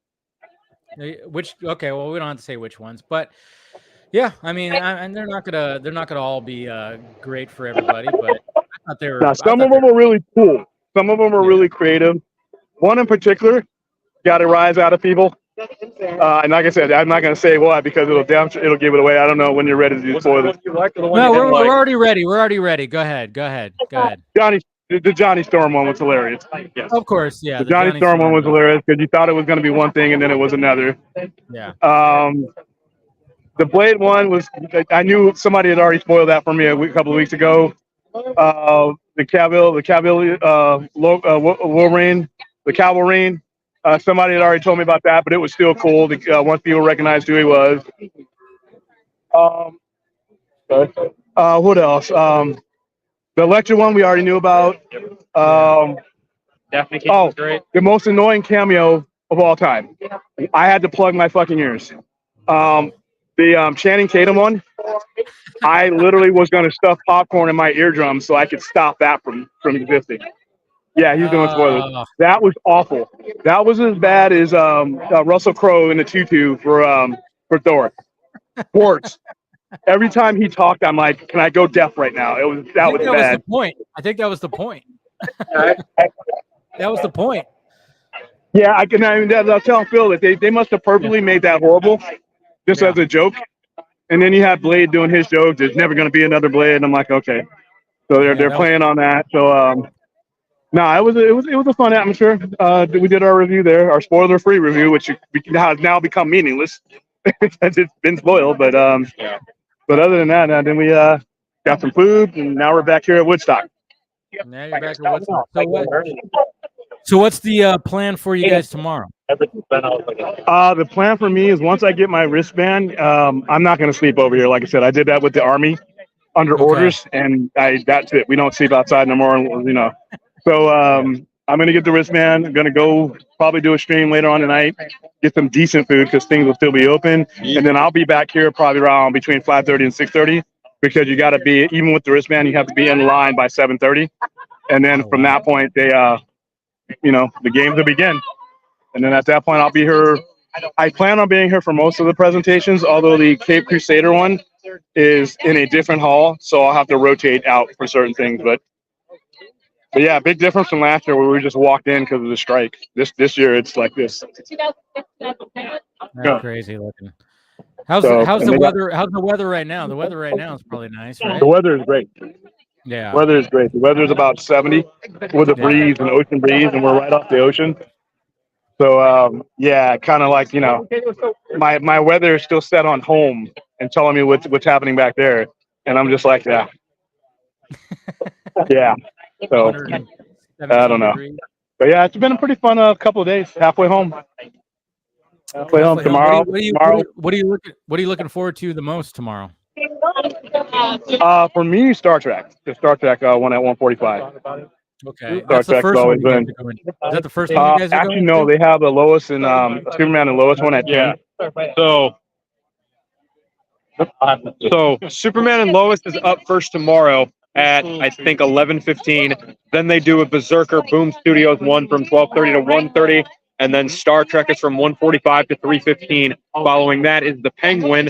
Which okay, well, we don't have to say which ones, but yeah, I mean, and they're not gonna all be great for everybody, but I thought they were. Now, some of them are really cool. Some of them are really creative. One in particular got a rise out of people. And like I said, I'm not going to say what because it'll give it away. I don't know when you're ready to do spoilers. No, we're already ready. We're already ready. Go ahead. The Johnny Storm one was hilarious. Yes. Of course, yeah. The Johnny Storm one was hilarious because you thought it was going to be one thing and then it was another. Yeah. The Blade one was, I knew somebody had already spoiled that for me a couple of weeks ago. The Cavill Wolverine, the Wolverine. Somebody had already told me about that, but it was still cool once people recognized who he was. What else? The Electra one we already knew about. Definitely great. The most annoying cameo of all time. I had to plug my fucking ears. The Channing Tatum one, I literally was going to stuff popcorn in my eardrums so I could stop that from existing. Yeah, he's doing spoilers. That was awful. That was as bad as Russell Crowe in the tutu for Thor. Sports. Every time he talked, I'm like, "Can I go deaf right now?" That was bad. Was the point. I think that was the point. That was the point. Yeah, I was telling Phil that they must have purposely made that horrible, just as a joke. And then you have Blade doing his joke. There's never going to be another Blade. And I'm like, okay. So they're playing on that. So no, it was a fun atmosphere. We did our review there, our spoiler-free review, which has now become meaningless because it's been spoiled. But other than that, then we got some food, and now we're back here at Woodstock. Now you're back at Woodstock. So what's the plan for you guys tomorrow? The plan for me is once I get my wristband, I'm not going to sleep over here. Like I said, I did that with the Army under orders, and that's it. We don't sleep outside no more, you know. So I'm going to get the wristband. I'm going to go probably do a stream later on tonight, get some decent food because things will still be open. And then I'll be back here probably around between 5:30 and 6:30 because you got to be, even with the wristband, you have to be in line by 7:30. And then from that point, the games will begin. And then at that point, I'll be here. I plan on being here for most of the presentations, although the Cape Crusader one is in a different hall. So I'll have to rotate out for certain things. But yeah, big difference from last year where we just walked in because of the strike. This year, it's like this. That's crazy looking. How's the weather? How's the weather right now? The weather right now is probably nice, right? The weather is great. Yeah. The weather is great. The weather is about 70 with a breeze, an ocean breeze, and we're right off the ocean. So, kind of like, my weather is still set on home and telling me what's happening back there. And I'm just like, yeah. Yeah. So, I don't know. But yeah, it's been a pretty fun couple of days. Halfway home. Halfway home tomorrow. What are you looking forward to the most tomorrow? For me, Star Trek. The Star Trek one at 1:45. Okay, that's the first one. Is that the first one you guys are actually, going no, they have the Lois and Superman and Lois one at 10. So Superman and Lois is up first tomorrow at I think 11:15. Then they do a Berserker Boom Studios one from 12:30 to 1:30, and then Star Trek is from 1:45 to 3:15. Following that is the Penguin.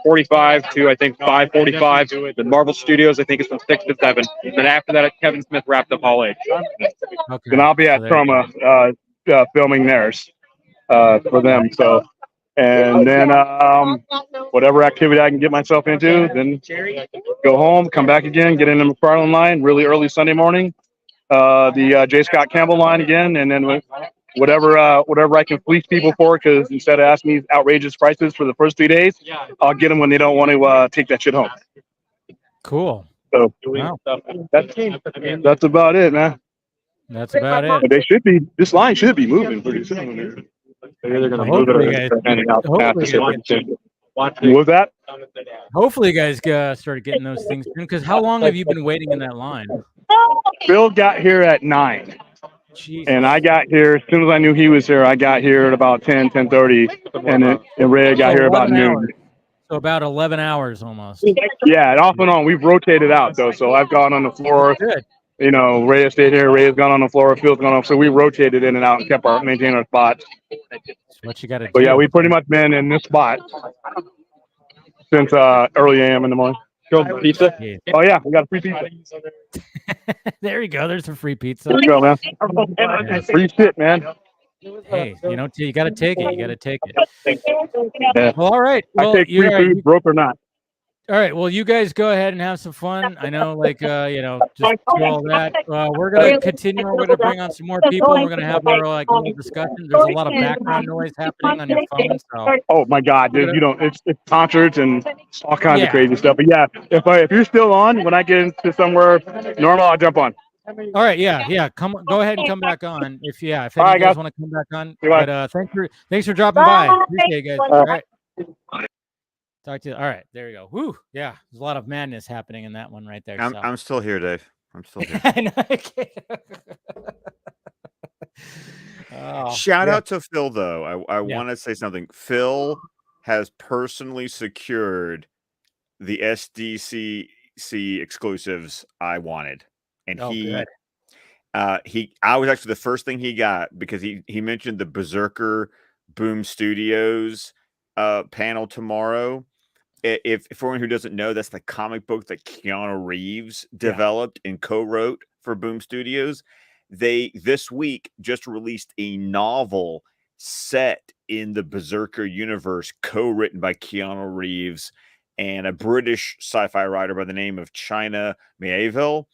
4:45 to I think 5:45. The Marvel Studios I think is from 6 to 7. And then after that, Kevin Smith wrapped up Hall H. Okay. Then I'll be at Trauma filming theirs for them. So, and then whatever activity I can get myself into, then go home, come back again, get in the McFarlane line really early Sunday morning, the J. Scott Campbell line again, and then whatever I can fleece people for, because instead of asking these outrageous prices for the first 3 days, I'll get them when they don't want to take that shit home. Cool. So that's about it, man. That's about it. But this line should be moving pretty soon. They're going to move it. What was that? Hopefully, you guys started getting those things in. Because how long have you been waiting in that line? Phil got here at 9. Jesus. And I got here as soon as I knew he was here. I got here at about 10:30, and Ray got here about noon. So about 11 hours almost. Yeah, and off and on. We've rotated out though, so I've gone on the floor. Good. You know, Ray stayed here. Ray has gone on the floor. Phil's gone off. So we rotated in and out and kept maintaining our spots. That's what you got to do. But yeah, we pretty much been in this spot since early a.m. in the morning. Pizza? Yeah. Oh yeah, we got a free pizza. There you go. There's some free pizza. There you go, man. Yeah. Free shit, man. Hey, you know, you got to take it. You got to take it. Yeah. Well, all right. I Well, take free food, broke or not. all right. Well, you guys go ahead and have some fun. I know, like, you know, just do all that. We're gonna continue. We're gonna bring on some more people. We're gonna have more like little discussion. There's a lot of background noise happening on your phone. So. Oh my God, dude! You don't. It's concerts and all kinds of crazy stuff. But yeah, if you're still on when I get into somewhere normal, I'll jump on. All right, yeah. Go ahead and come back on if any All of right, you guys guys. want to come back on. Goodbye. But thanks for dropping by. Appreciate it, guys. All right. Talk to you. All right, there you go. Woo, yeah. There's a lot of madness happening in that one right there. So. I'm still here, Dave. I'm still here. I know, I can't. Oh, Shout yeah. out to Phil, though. I want to say something. Phil has personally secured the SDCC exclusives I wanted, and good. I was actually the first thing he got because he mentioned the Berserker Boom Studios panel tomorrow. If for anyone who doesn't know, that's the comic book that Keanu Reeves developed and co-wrote for Boom Studios. They this week just released a novel set in the Berserker universe, co-written by Keanu Reeves and a British sci-fi writer by the name of China Miéville.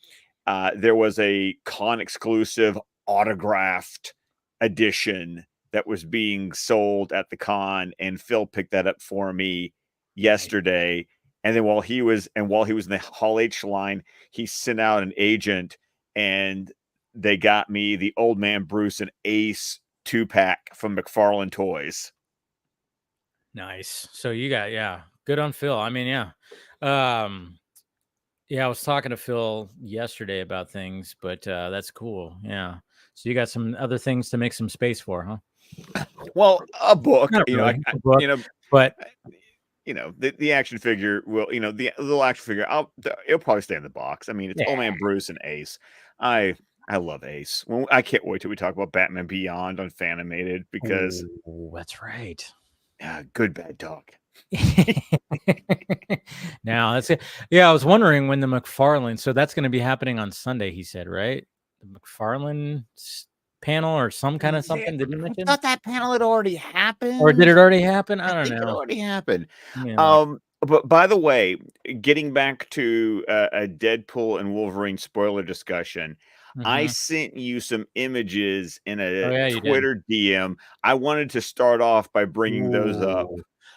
There was a con exclusive autographed edition that was being sold at the con, and Phil picked that up for me yesterday. And then while he was in the Hall H line, he sent out an agent, and they got me the Old Man Bruce and Ace 2-pack from McFarlane Toys. Nice. So you got good on Phil. I mean, I was talking to Phil yesterday about things, but that's cool. Yeah. So you got some other things to make some space for, huh? Well, a book, Not really, a book, but the action figure will, the little action figure, it'll probably stay in the box. I mean, it's Old Man Bruce and Ace. I love Ace. Well, I can't wait till we talk about Batman Beyond on Fanimated because that's right. Good bad dog. Now that's it. Yeah, I was wondering when the McFarlane. So that's going to be happening on Sunday. He said, right? The McFarlane panel or some kind of something. Did you mention? I thought that panel had already happened, or did it already happen? I don't know. It already happened. Yeah. But by the way, getting back to a Deadpool and Wolverine spoiler discussion. I sent you some images in a Twitter DM. I wanted to start off by bringing those up.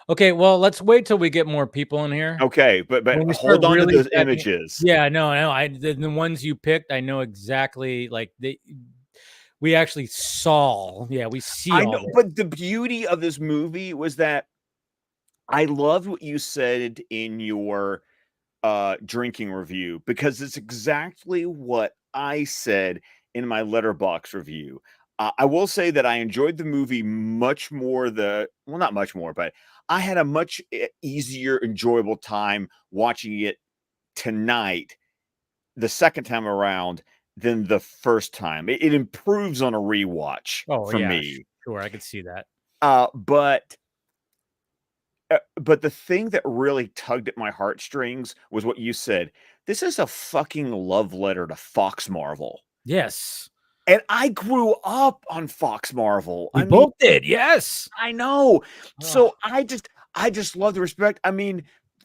Okay, well, let's wait till we get more people in here. Okay, but hold on to those images. Yeah, no, the ones you picked, I know exactly. Like we actually saw. Yeah, we see. I know, but the beauty of this movie was that I loved what you said in your drinking review, because it's exactly what I said in my Letterboxd review. I will say that I enjoyed the movie much more. Not much more, but I had a much easier, enjoyable time watching it tonight, the second time around, than the first time. It improves on a rewatch for me. Sure, I could see that. But the thing that really tugged at my heartstrings was what you said. This is a fucking love letter to Fox Marvel. Yes. And I grew up on Fox Marvel. We both did. Yes. I know. So I just love the respect. I mean,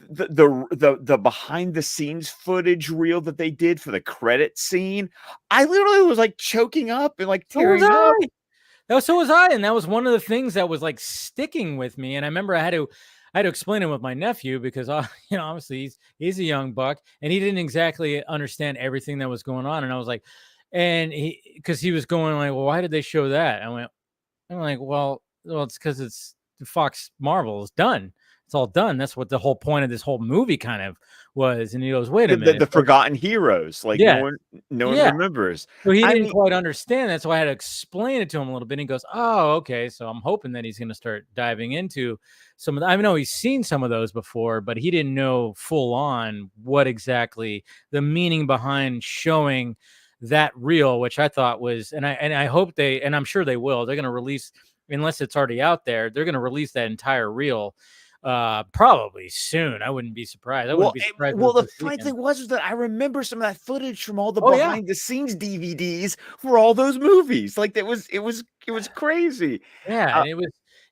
the behind the scenes footage reel that they did for the credit scene, I literally was like choking up and like tearing up. So was I. And that was one of the things that was like sticking with me. And I remember I had to explain it with my nephew because, obviously he's a young buck and he didn't exactly understand everything that was going on. And I was like, because he was going like, well, why did they show that? I'm like, well, it's because it's Fox Marvel is done. It's all done. That's what the whole point of this whole movie kind of was. And he goes, wait a minute. The forgotten heroes. Like no one remembers. So he didn't quite understand that. So I had to explain it to him a little bit. And he goes, oh, okay. So I'm hoping that he's going to start diving into some of I know he's seen some of those before, but he didn't know full on what exactly the meaning behind showing that reel, which I thought was, and I hope and I'm sure they will. They're going to release, unless it's already out there, they're going to release that entire reel probably soon. I wouldn't be surprised. I wouldn't be surprised. Well, the funny thing was that I remember some of that footage from all the Oh, yeah. behind the scenes DVDs for all those movies. Like it was crazy. Yeah, and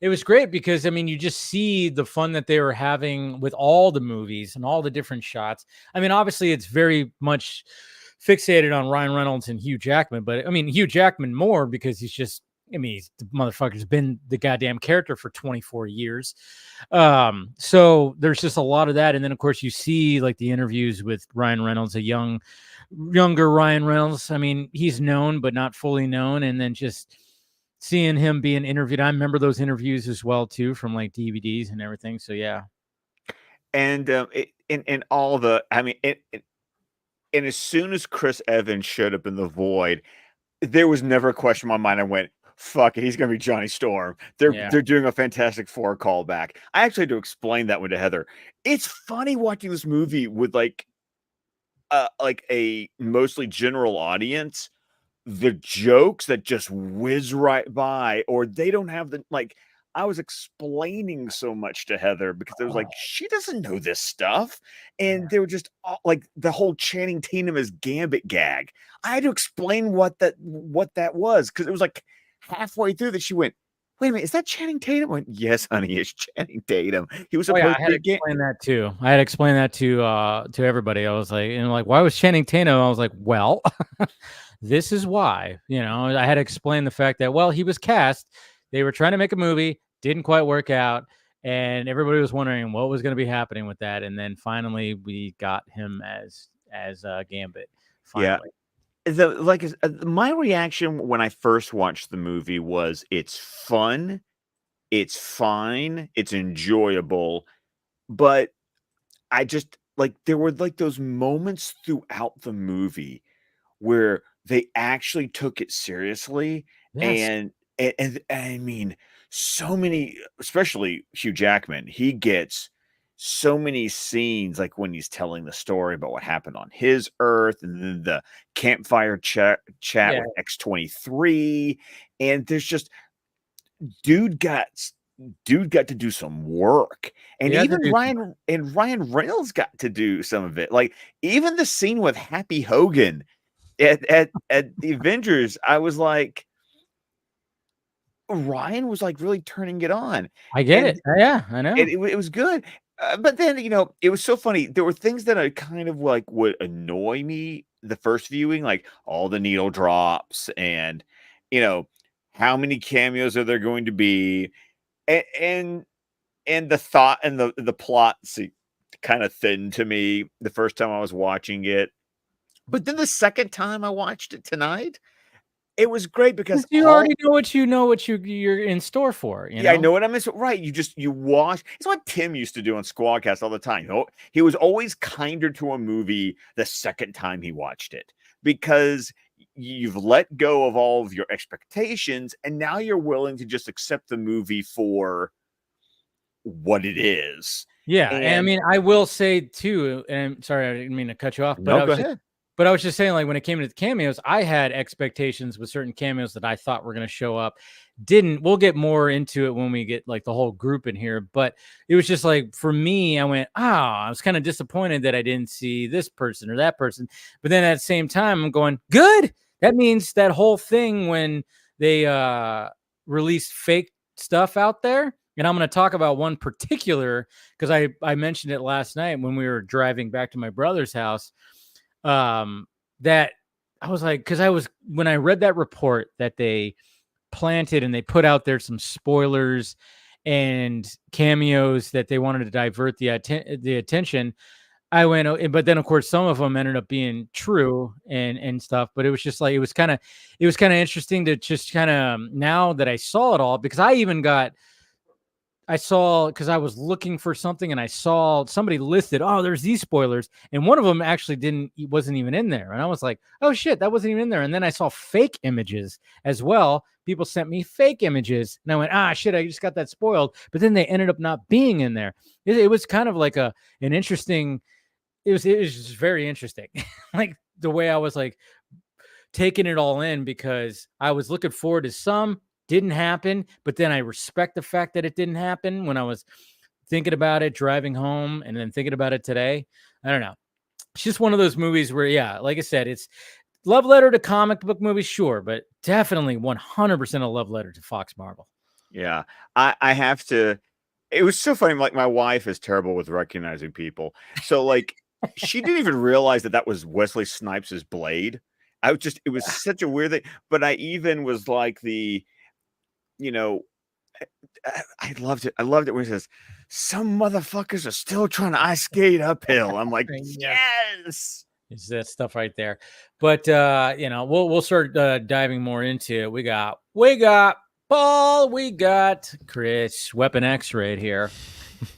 it was great because I mean, you just see the fun that they were having with all the movies and all the different shots. I mean, obviously, it's very much fixated on Ryan Reynolds and Hugh Jackman, but I mean, Hugh Jackman more because he's just, I mean, the motherfucker's been the goddamn character for 24 years. So there's just a lot of that. And then, of course, you see like the interviews with Ryan Reynolds, younger Ryan Reynolds. I mean, he's known, but not fully known. And then just seeing him being interviewed. I remember those interviews as well, too, from like DVDs and everything. So, yeah. And in all the, I mean, and as soon as Chris Evans showed up in The Void, there was never a question in my mind. I went, fuck it, he's gonna be Johnny Storm. They're doing a Fantastic Four callback. I actually had to explain that one to Heather. It's funny watching this movie with like a mostly general audience. The jokes that just whiz right by, or they don't have the like. I was explaining so much to Heather because it was like she doesn't know this stuff, and they were just like the whole Channing Tatum as Gambit gag. I had to explain what that was because it was like halfway through that she went, "Wait a minute, is that Channing Tatum?" I went, "Yes, honey, it's Channing Tatum." He was supposed I had to explain that too. I had to explain that to everybody. I was like, and like, why was Channing Tatum? I was like, well, this is why. You know, I had to explain the fact that he was cast. They were trying to make a movie. Didn't quite work out, and everybody was wondering what was going to be happening with that. And then finally, we got him as Gambit. Finally. Yeah, my reaction when I first watched the movie was it's fun, it's fine, it's enjoyable, but I just like there were like those moments throughout the movie where they actually took it seriously. Yes. And I mean, so many, especially Hugh Jackman, he gets so many scenes like when he's telling the story about what happened on his Earth, and then the campfire chat with X-23, and there's just dude got to do some work, and even Ryan Reynolds got to do some of it. Like even the scene with Happy Hogan at the Avengers, I was like, Ryan was like really turning it on. I get it. Yeah, I know. It was good. But then, it was so funny. There were things that I kind of like would annoy me the first viewing, like all the needle drops and, how many cameos are there going to be? And the thought and the plot kind of thin to me the first time I was watching it. But then the second time I watched it tonight, it was great because you already know what you're in store for. Yeah, I know what I'm in. Right. You watch. It's what Tim used to do on Squadcast all the time. He was always kinder to a movie the second time he watched it because you've let go of all of your expectations and now you're willing to just accept the movie for what it is. Yeah. And I mean, I will say too, and sorry, I didn't mean to cut you off, but go ahead. But I was just saying, like, when it came to the cameos, I had expectations with certain cameos that I thought were going to show up. We'll get more into it when we get like the whole group in here. But it was just like, for me, I went, I was kind of disappointed that I didn't see this person or that person. But then at the same time, I'm going, good. That means that whole thing when they released fake stuff out there. And I'm going to talk about one particular, because I mentioned it last night when we were driving back to my brother's house. That I was like, because when I read that report that they planted and they put out there some spoilers and cameos that they wanted to divert the attention, I went, but then of course some of them ended up being true and stuff. But it was just like it was kind of interesting to just kind of, now that I saw it all, because because I was looking for something and I saw somebody listed, there's these spoilers. And one of them actually wasn't even in there. And I was like, oh shit, that wasn't even in there. And then I saw fake images as well. People sent me fake images and I went, shit, I just got that spoiled. But then they ended up not being in there. It was kind of like an interesting, it was just very interesting. Like the way I was like, taking it all in because I was looking forward to some, didn't happen, but then I respect the fact that it didn't happen when I was thinking about it, driving home, and then thinking about it today. I don't know. It's just one of those movies where, yeah, like I said, it's love letter to comic book movies, sure, but definitely 100% a love letter to Fox Marvel. Yeah, I have to. It was so funny. Like, my wife is terrible with recognizing people, so like she didn't even realize that was Wesley Snipes' Blade. It was such a weird thing. But I even was like I loved it. I loved it when he says, "Some motherfuckers are still trying to ice skate uphill." I'm like, yes. It's that stuff right there. But we'll start diving more into it. We got Paul, we got Chris, Weapon X right here.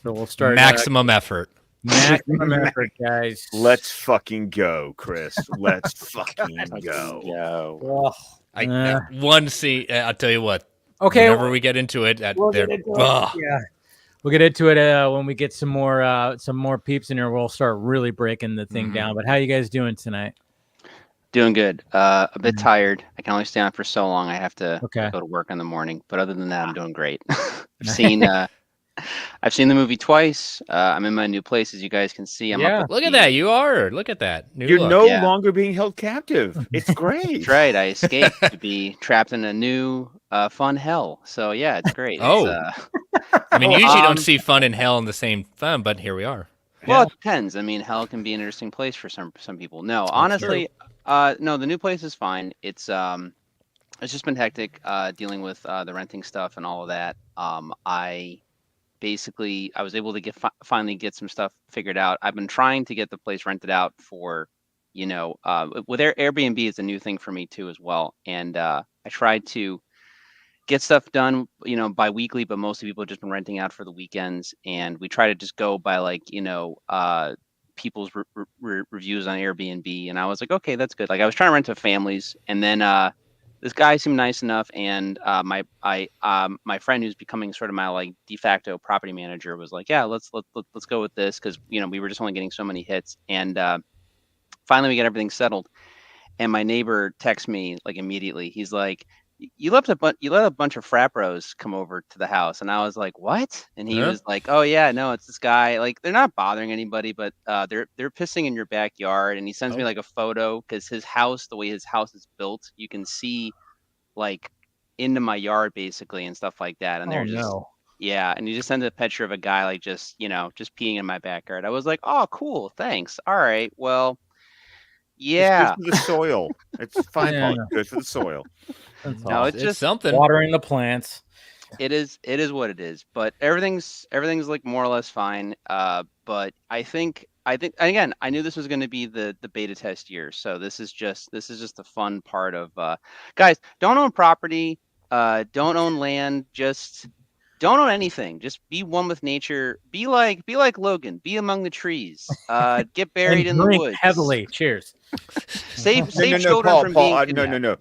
So we'll start maximum effort. Maximum effort, guys. Let's fucking go, Chris. Let's fucking go. One scene. I'll tell you what. Okay. Whenever we get into it, we'll get into it when we get some more peeps in here. We'll start really breaking the thing down. But how you guys doing tonight? Doing good. A bit tired. I can only stay on for so long. I have to go to work in the morning. But other than that, I'm doing great. I've seen the movie twice. I'm in my new place, as you guys can see. Look at that. You are. Look at that. You're no longer being held captive. It's great. That's right. I escaped to be trapped in a new fun hell. So yeah, it's great. I mean, usually don't see fun and hell in the same fun, but here we are. Well, it depends. I mean, hell can be an interesting place for some people. No, honestly, no, the new place is fine. It's just been hectic dealing with the renting stuff and all of that. I was able to finally get some stuff figured out. I've been trying to get the place rented out for, with Airbnb is a new thing for me too as well. And I tried to get stuff done, bi-weekly, but most people have just been renting out for the weekends. And we try to just go by people's reviews on Airbnb. And I was like, okay, that's good. Like, I was trying to rent to families, and then this guy seemed nice enough, and my friend who's becoming sort of my de facto property manager was like, yeah, let's go with this, because we were just only getting so many hits. And finally we get everything settled, and my neighbor texts me immediately. He's like, you let a bunch of frat bros come over to the house. And I was like, what? And he was like, oh yeah, no, it's this guy. Like, they're not bothering anybody, but they're pissing in your backyard. And he sends me a photo, because his house, the way his house is built, you can see into my yard basically and stuff like that. And they're and he just sends a picture of a guy just peeing in my backyard. I was like, oh cool, thanks. All right, well, yeah, it's good for the soil. It's fine. Good for the soil. No, it's just something. Watering the plants. It is what it is. But everything's more or less fine. But I think again, I knew this was going to be the beta test year. So this is just the fun part of guys, don't own property, don't own land, just don't own anything. Just be one with nature. Be like Logan. Be among the trees. Get buried in the woods. Heavily. Cheers. Save children from being kidnapped. No.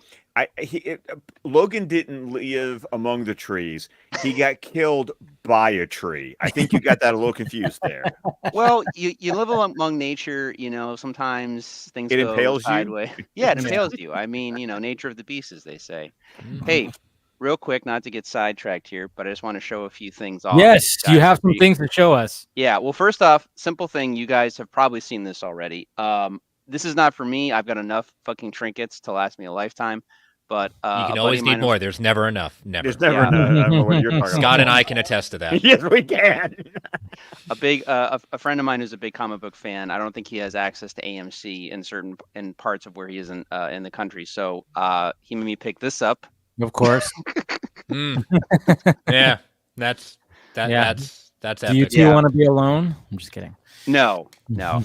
Logan didn't live among the trees. He got killed by a tree. I think you got that a little confused there. Well, you live among nature. Sometimes things go sideways. Yeah, it impales you. I mean, nature of the beast, as they say. Hey, real quick, not to get sidetracked here, but I just want to show a few things off. Yes, you have some things to show us. Yeah, well, first off, simple thing. You guys have probably seen this already. This is not for me. I've got enough fucking trinkets to last me a lifetime. But you can always need more. There's never enough. Never. There's never enough. I don't know what you're talking Scott and I can attest to that. Yes, we can. A friend of mine who's a big comic book fan. I don't think he has access to AMC in parts of where he is in the country. So he made me pick this up. Of course. Yeah, that's epic. Do you two want to be alone? I'm just kidding. No. No,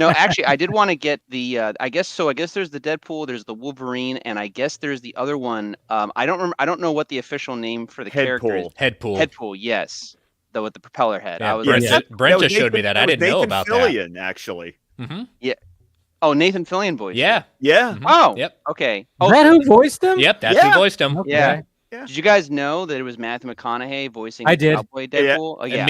actually, I did want to get the. I guess there's the Deadpool, there's the Wolverine, and I guess there's the other one. I don't remember. I don't know what the official name for the character is. Headpool. Yes, with the propeller head. Yeah, I was Brent just showed me that. I didn't know about Fillion, actually. Mm-hmm. Yeah. Oh, Nathan Fillion voiced. Yeah. Yeah. Mm-hmm. Oh. Yep. Okay. Is that who voiced him? Yep. That's who voiced him. Okay. Yeah. Yeah. Did you guys know that it was Matthew McConaughey voicing Cowboy Deadpool? Yeah. Oh, yeah.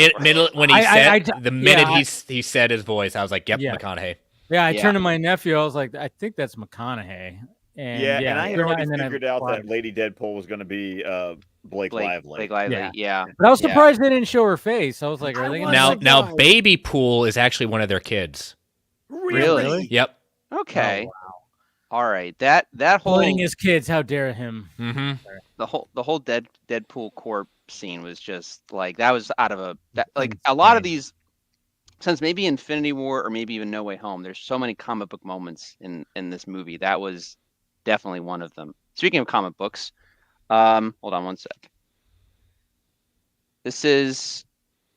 When he said the minute he said his voice, I was like, "Yep, McConaughey." Yeah, I Yeah. turned to my nephew. I was like, I think that's McConaughey. And And I had turned out- already and then I figured out that applied. Lady Deadpool was going to be Blake Lively. Blake Lively. Yeah. Yeah. But I was Yeah. surprised they didn't show her face. I was like, are they gonna was. Now, God. Baby Pool is actually one of their kids. Really? Yep. Okay. Oh, All right. That whole playing his kids? How dare him? Mm-hmm. the whole Deadpool Corp scene was just like that was out of a lot of these, since maybe Infinity War or maybe even No Way Home, there's so many comic book moments in this movie. That was definitely one of them. Speaking of comic books, hold on one sec. This is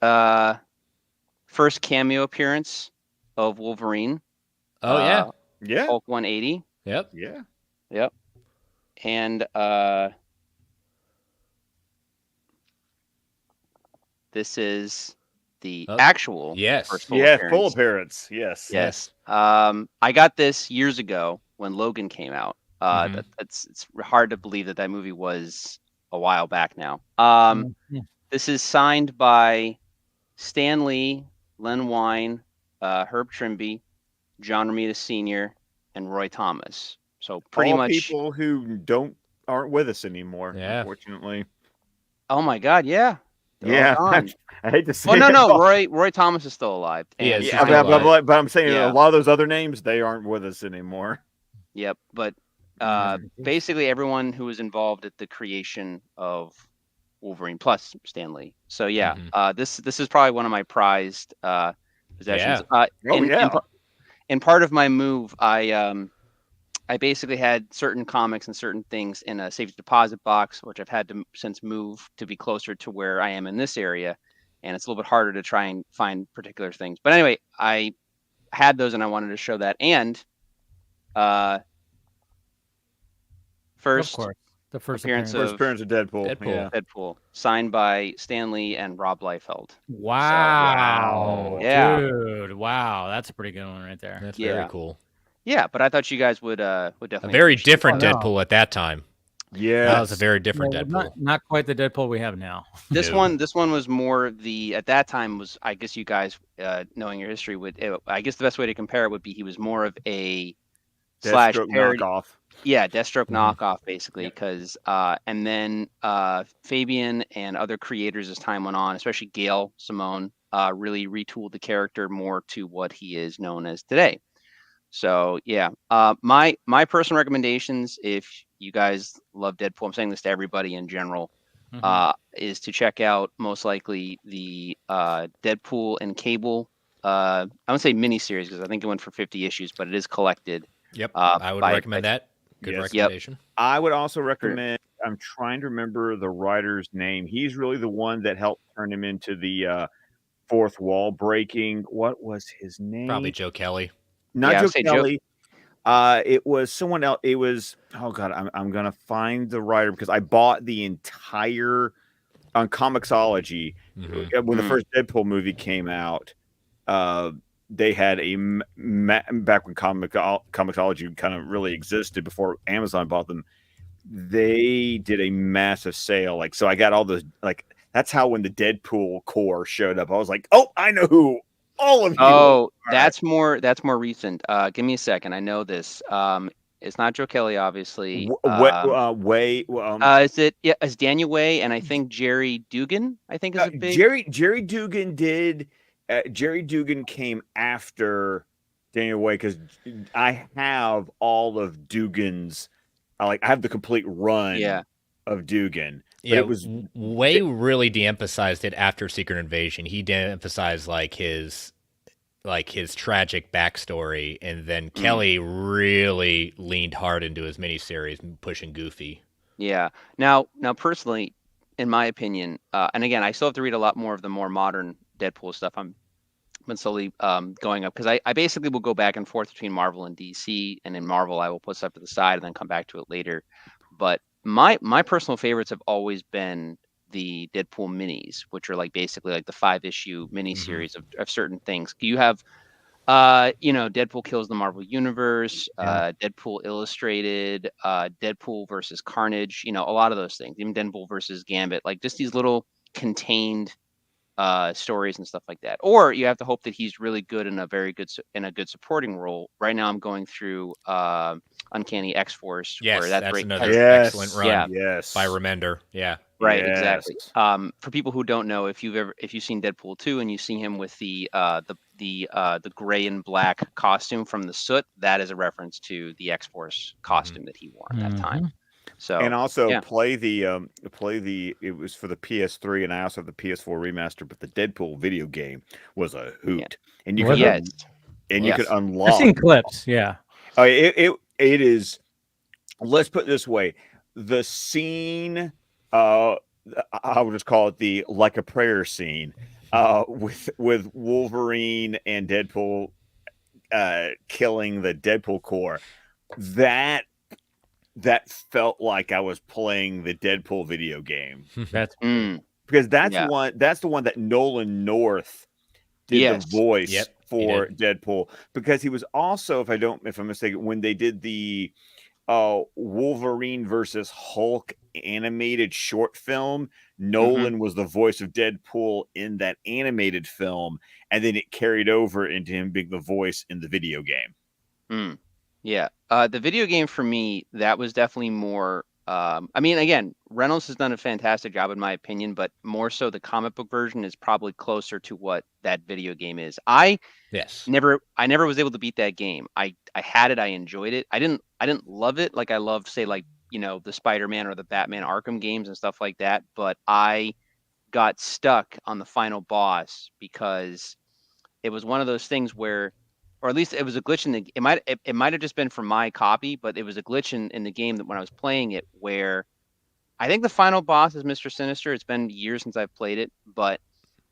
first cameo appearance of Wolverine. Oh yeah. Yeah. Hulk 180. Yep. Yeah. Yep. And this is the actual Yes. first full Yeah. appearance. Full appearance. Yes. Yes. I got this years ago when Logan came out. Mhm. It's hard to believe that movie was a while back now. This is signed by Stan Lee, Len Wein, Herb Trimby, John Romita Sr., and Roy Thomas. So pretty All much people who aren't with us anymore. Yeah. Unfortunately. Oh my God! Yeah. They're all Yeah. gone. I hate to say. Well, no. it. Roy Thomas is still alive. He And, is. Yeah, still alive. but I'm saying Yeah. a lot of those other names, they aren't with us anymore. Yep. But basically everyone who was involved at the creation of Wolverine plus Stan Lee. So yeah, this is probably one of my prized possessions. In part of my move, I basically had certain comics and certain things in a safety deposit box, which I've had to since move to be closer to where I am in this area, and it's a little bit harder to try and find particular things. But anyway, I had those and I wanted to show that. And first, Of course, the first appearance appearance. First appearance of Deadpool. Deadpool. Yeah. Deadpool, signed by Stan Lee and Rob Liefeld. Wow. Yeah. Dude. Wow. That's a pretty good one right there. That's Yeah. very cool. Yeah, but I thought you guys would A definitely very appreciate different that. Deadpool at that time. Yeah. That was a very different No, Deadpool. not quite the Deadpool we have now. This No. one was more at that time was, I guess you guys knowing your history I guess the best way to compare it would be he was more of a slash Deathstroke parody. knockoff. Yeah, Deathstroke knockoff basically, because and then Fabian and other creators as time went on, especially Gail Simone, really retooled the character more to what he is known as today. So yeah, my personal recommendations, if you guys love Deadpool, I'm saying this to everybody in general, is to check out most likely the Deadpool and Cable. I won't say miniseries because I think it went for 50 issues, but it is collected. Yep. I would by- recommend that. Good Yes. recommendation. I would also recommend. I'm trying to remember the writer's name. He's really the one that helped turn him into the fourth wall breaking. What was his name? Probably Joe Kelly. Not Yeah, I Joe would say Joe- Kelly. It was someone else. It was, oh God, I'm gonna find the writer because I bought the entire on Comixology when the first Deadpool movie came out. They had back when Comixology kind of really existed before Amazon bought them. They did a massive sale, so I got all those. That's how when the Deadpool core showed up, I was like, oh, I know who all of you. Oh, that's more recent. Give me a second. I know this. It's not Joe Kelly, obviously. Is it? Yeah, it's Daniel Way, and I think Jerry Dugan. I think is a big. Jerry Dugan did. Jerry Dugan came after Daniel Way because I have all of Dugan's. I have the complete run. Of Dugan. Yeah, it was Way really de-emphasized it after Secret Invasion. He de-emphasized his tragic backstory, and then Kelly really leaned hard into his miniseries, pushing Goofy. Yeah. Now, personally, in my opinion, and again, I still have to read a lot more of the more modern Deadpool stuff. I'm been slowly going up because I basically will go back and forth between Marvel and DC, and in Marvel I will put stuff to the side and then come back to it later. But my personal favorites have always been the Deadpool minis, which are basically the 5-issue miniseries of certain things. You have Deadpool Kills the Marvel Universe, Deadpool Illustrated, Deadpool versus Carnage, a lot of those things, even Deadpool versus Gambit, just these little contained stories and stuff like that, or you have to hope that he's really good in a good supporting role. Right now, I'm going through Uncanny X-Force. Yes, where that's great. another Yes. excellent run Yeah. Yes. by Remender. Yeah. Right, Yes. exactly. For people who don't know, if you've seen Deadpool 2 and you see him with the gray and black costume from the Soot, that is a reference to the X-Force costume that he wore at that time. So And also yeah. play the it was for the PS3 and I also have the PS4 remaster, but the Deadpool video game was a hoot. And you Was could it? you Yes. could I've unlock seen clips. Yeah. it is, let's put it this way, the scene I would just call it the like a prayer scene with Wolverine and Deadpool killing the Deadpool core. That felt like I was playing the Deadpool video game. That's Because that's Yeah. the one that Nolan North did Yes. the voice Yep, he for did. Deadpool. Because he was also, if I'm mistaken, when they did the Wolverine versus Hulk animated short film, Nolan was the voice of Deadpool in that animated film, and then it carried over into him being the voice in the video game. Yeah. The video game for me, that was definitely more. I mean, again, Reynolds has done a fantastic job in my opinion, but more so the comic book version is probably closer to what that video game is. I never was able to beat that game. I had it, I enjoyed it. I didn't love it like I love, say, like, you know, the Spider-Man or the Batman Arkham games and stuff like that, but I got stuck on the final boss because it was one of those things where, or at least it was a glitch in the, it might have just been from my copy, but it was a glitch in the game that when I was playing it, where I think the final boss is Mr. Sinister. It's been years since I've played it, but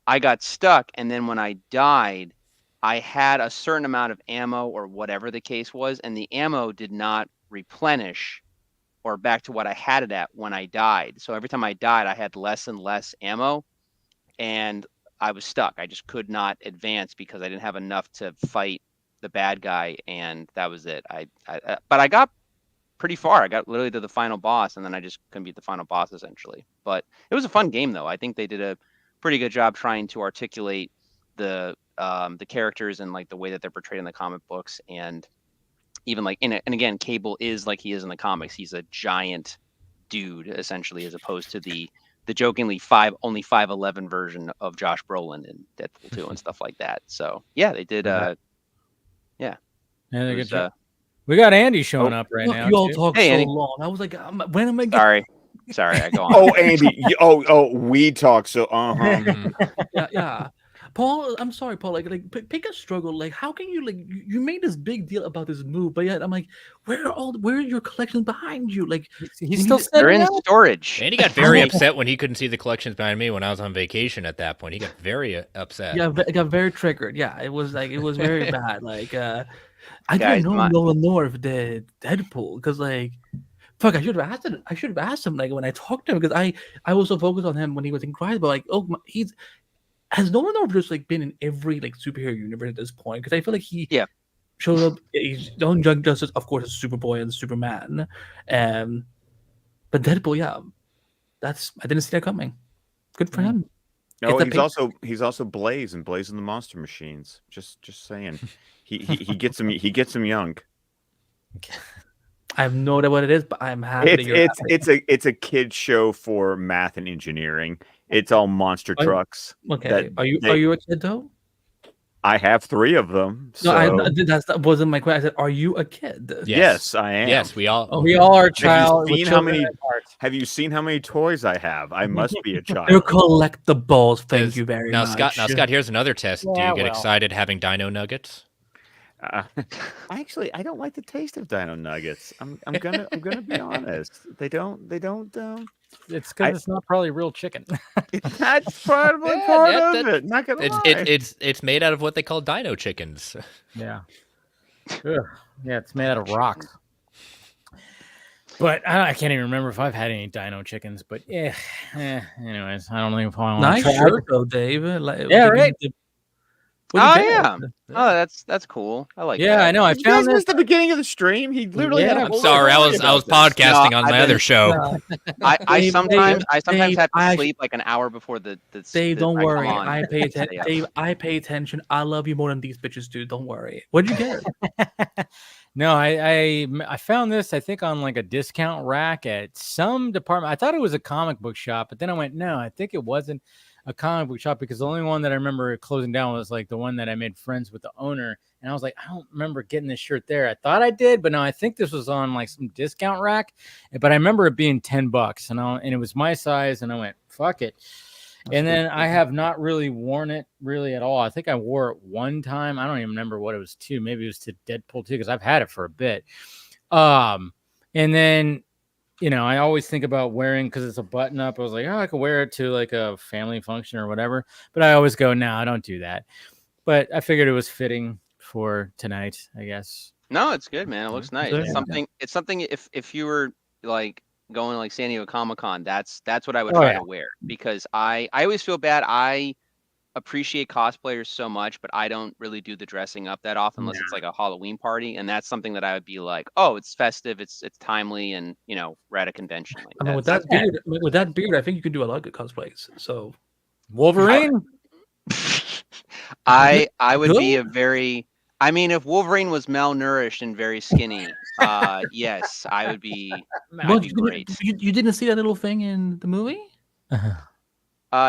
I got stuck. And then when I died, I had a certain amount of ammo or whatever the case was, and the ammo did not replenish or back to what I had it at when I died. So every time I died, I had less and less ammo, and I was stuck. I just could not advance because I didn't have enough to fight the bad guy, and that was it. But I got pretty far. I got literally to the final boss, and then I just couldn't beat the final boss essentially. But it was a fun game, though. I think they did a pretty good job trying to articulate the characters and like the way that they're portrayed in the comic books, and even like and again, Cable is like he is in the comics. He's a giant dude essentially, as opposed to the jokingly only 5'11" version of Josh Brolin in Deadpool 2 and stuff like that. So yeah, they did. Yeah, a good job. We got Andy showing up right now. You all talk so Andy. long. I was like, when am I getting? Sorry, I go on. Oh, Andy. We talk so. Yeah. Paul, I'm sorry, Paul. Like, pick a struggle. Like, how can you you made this big deal about this move, but yet I'm like, where are your collections behind you? Like, he's still they're in setting up. storage. And he got very upset when he couldn't see the collections behind me when I was on vacation at that point. He got very upset. Yeah, I got very triggered. Yeah, it was very bad. Like, I Guys, didn't know Nolan North did Deadpool because like. Fuck! I should have asked him like when I talked to him, because I was so focused on him when he was in Cry, but like, has Nolan North just like been in every like superhero universe at this point? Because I feel like he showed up. He's done Young Justice, of course, as Superboy and Superman, but Deadpool, yeah, I didn't see that coming. Good for him. No, he's also Blaze and Blaze and the Monster Machines. Just saying, he gets him young. I have no idea what it is, but I'm happy. It's a kid show for math and engineering. It's all monster trucks. Okay, are you a kid though? I have 3 of them. So. No, that wasn't my question. I said, are you a kid? Yes, I am. Yes, we all. We all are child. Have you seen how many toys I have? I must be a child. They're collectibles. Thank you very much. Scott, here's another test. Do you get excited having Dino Nuggets? Actually, I don't like the taste of Dino Nuggets. I'm gonna be honest. They don't. It's because it's not probably real chicken. That's probably part of it. Not gonna lie. It's made out of what they call dino chickens. Yeah. Yeah, it's made out of rocks. But I can't even remember if I've had any dino chickens. But anyways, I don't think if I want to try. Shirt though, Dave. Yeah, right. Oh yeah. Oh, that's cool. I like Yeah, that. I know. I Did you guys found this. miss the beginning of the stream? He literally had a Yeah. I'm whole sorry, I story was about this. podcasting No, on I've my been- other show. I Dave, sometimes have to Dave, sleep like an hour before the Dave, don't I come worry. on. I pay attention. Stay up. Dave, I pay attention. I love you more than these bitches do. Don't worry. What'd you get? No, I found this, I think, on like a discount rack at some department. I thought it was a comic book shop, but then I went, no, I think it wasn't a comic book shop, because the only one that I remember closing down was like the one that I made friends with the owner. And I was like, I don't remember getting this shirt there. I thought I did, but no, I think this was on like some discount rack. But I remember it being $10, and it was my size, and I went, fuck it. And then I have not really worn it really at all. I think I wore it one time. I don't even remember what it was to. Maybe it was to Deadpool 2, because I've had it for a bit. And then, I always think about wearing, because it's a button up. I was like, oh, I could wear it to like a family function or whatever. But I always go, no, I don't do that. But I figured it was fitting for tonight, I guess. No, it's good, man. It looks nice. Yeah. It's something. If you were like going to like San Diego Comic-Con, that's what I would try to wear, because I always feel bad. I appreciate cosplayers so much, but I don't really do the dressing up that often unless it's like a Halloween party, and that's something that I would be like, oh, it's festive, it's timely, and we're at a convention. Like I mean, with that beard, I think you can do a lot of good cosplays. So Wolverine? I would be a very. I mean, if Wolverine was malnourished and very skinny, yes, I would be. I'd be great. You didn't see that little thing in the movie?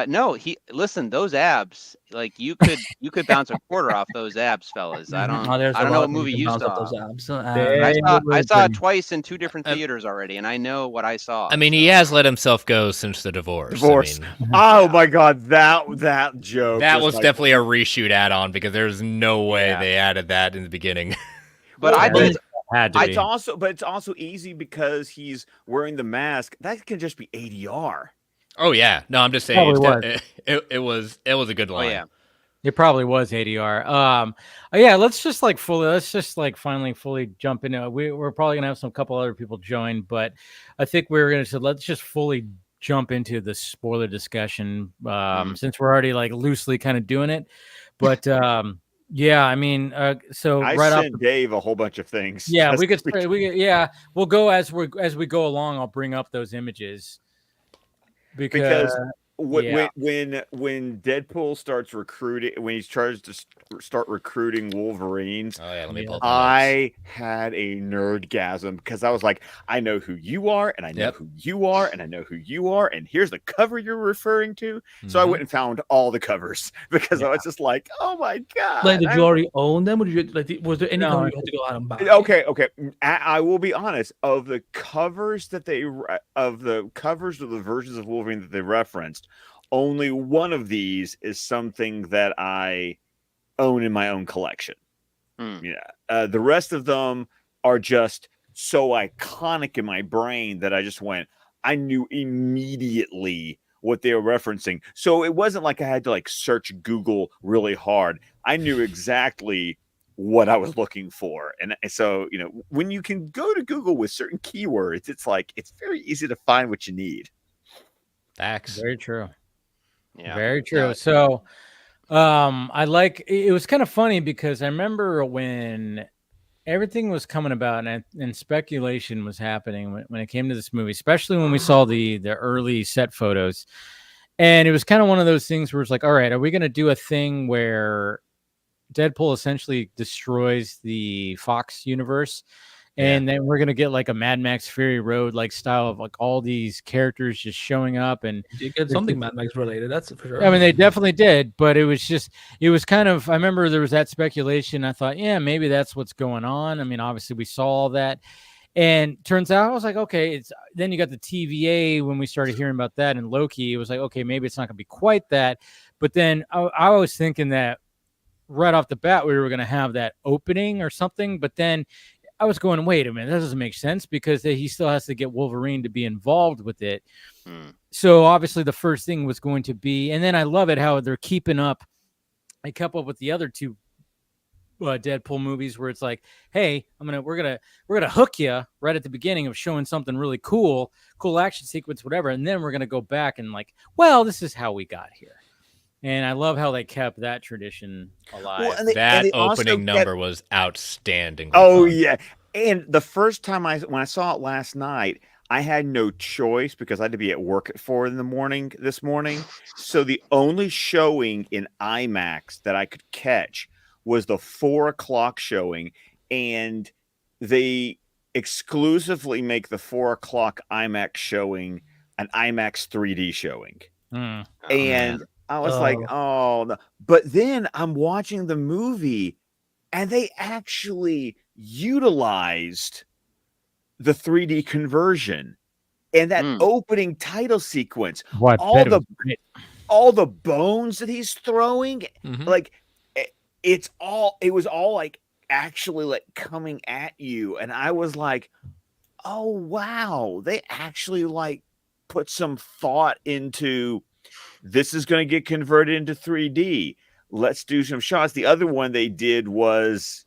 No, listen, those abs, like you could bounce a quarter off those abs, fellas. I don't know what movie you saw. Those abs. I saw it twice in 2 different theaters already, and I know what I saw. I mean, he has let himself go since the divorce. I mean, Oh my god, that joke. that was like, definitely a reshoot add-on, because there's no way they added that in the beginning. But I think Had to be. it's also easy because he's wearing the mask. That can just be ADR. Oh yeah, no, I'm just saying it was a good line. Oh yeah. It probably was ADR. Yeah, let's just finally fully jump into it. We're probably gonna have some couple other people join, but I think let's just fully jump into the spoiler discussion, since we're already like loosely kind of doing it. But yeah, I mean, so I right sent Dave a whole bunch of things. Yeah, we'll go as we go along. I'll bring up those images because when Deadpool starts recruiting, when he's charged to start recruiting Wolverines, Let me pull up I had a nerdgasm, because I was like, I know who you are, and I know who you are, and I know who you are, and here's the cover you're referring to. So I went and found all the covers, because I was just like, oh my god! Like, did you already own them, or did you was there any cover you had to go out and buy? Okay. I will be honest. Of the covers of the versions of Wolverine that they referenced, only one of these is something that I own in my own collection. Yeah. The rest of them are just so iconic in my brain that I knew immediately what they were referencing. So it wasn't like I had to like search Google really hard. I knew exactly what I was looking for. And so, when you can go to Google with certain keywords, it's very easy to find what you need. Facts. very true. Yeah. Very true. So, it was kind of funny, because I remember when everything was coming about and speculation was happening when it came to this movie, especially when we saw the early set photos. And it was kind of one of those things where it's like, all right, are we going to do a thing where Deadpool essentially destroys the Fox universe? And then we're gonna get like a Mad Max Fury Road like style of like all these characters just showing up, and You get something Mad Max related, that's for sure. I mean, they definitely did, but it was kind of, I remember there was that speculation. I thought, yeah, maybe that's what's going on. I mean, obviously we saw all that, and turns out I was like, okay, then you got the TVA when we started hearing about that, and Loki. It was like, okay, maybe it's not gonna be quite that, but then I was thinking that right off the bat we were gonna have that opening or something, but then I was going, wait a minute, that doesn't make sense, because he still has to get Wolverine to be involved with it. So obviously the first thing was going to be, and then I love it how they're keeping up. I kept up with the other two Deadpool movies where it's like, hey, we're gonna hook you right at the beginning of showing something really cool action sequence, whatever, and then we're gonna go back and like, well, this is how we got here. And I love how they kept that tradition alive. and That they also opening kept- number was outstanding. Oh yeah, and the first time when I saw it last night, I had no choice because I had to be at work at 4 a.m. this morning. So the only showing in IMAX that I could catch was the 4 o'clock showing, and they exclusively make the 4 o'clock IMAX showing an IMAX 3D showing. Mm. And I was like, oh no. But then I'm watching the movie and they actually utilized the 3D conversion and that opening title sequence. What all the bones that he's throwing, like it was all like actually like coming at you. And I was like, oh wow, they actually like put some thought into this is going to get converted into 3D. Let's do some shots. The other one they did was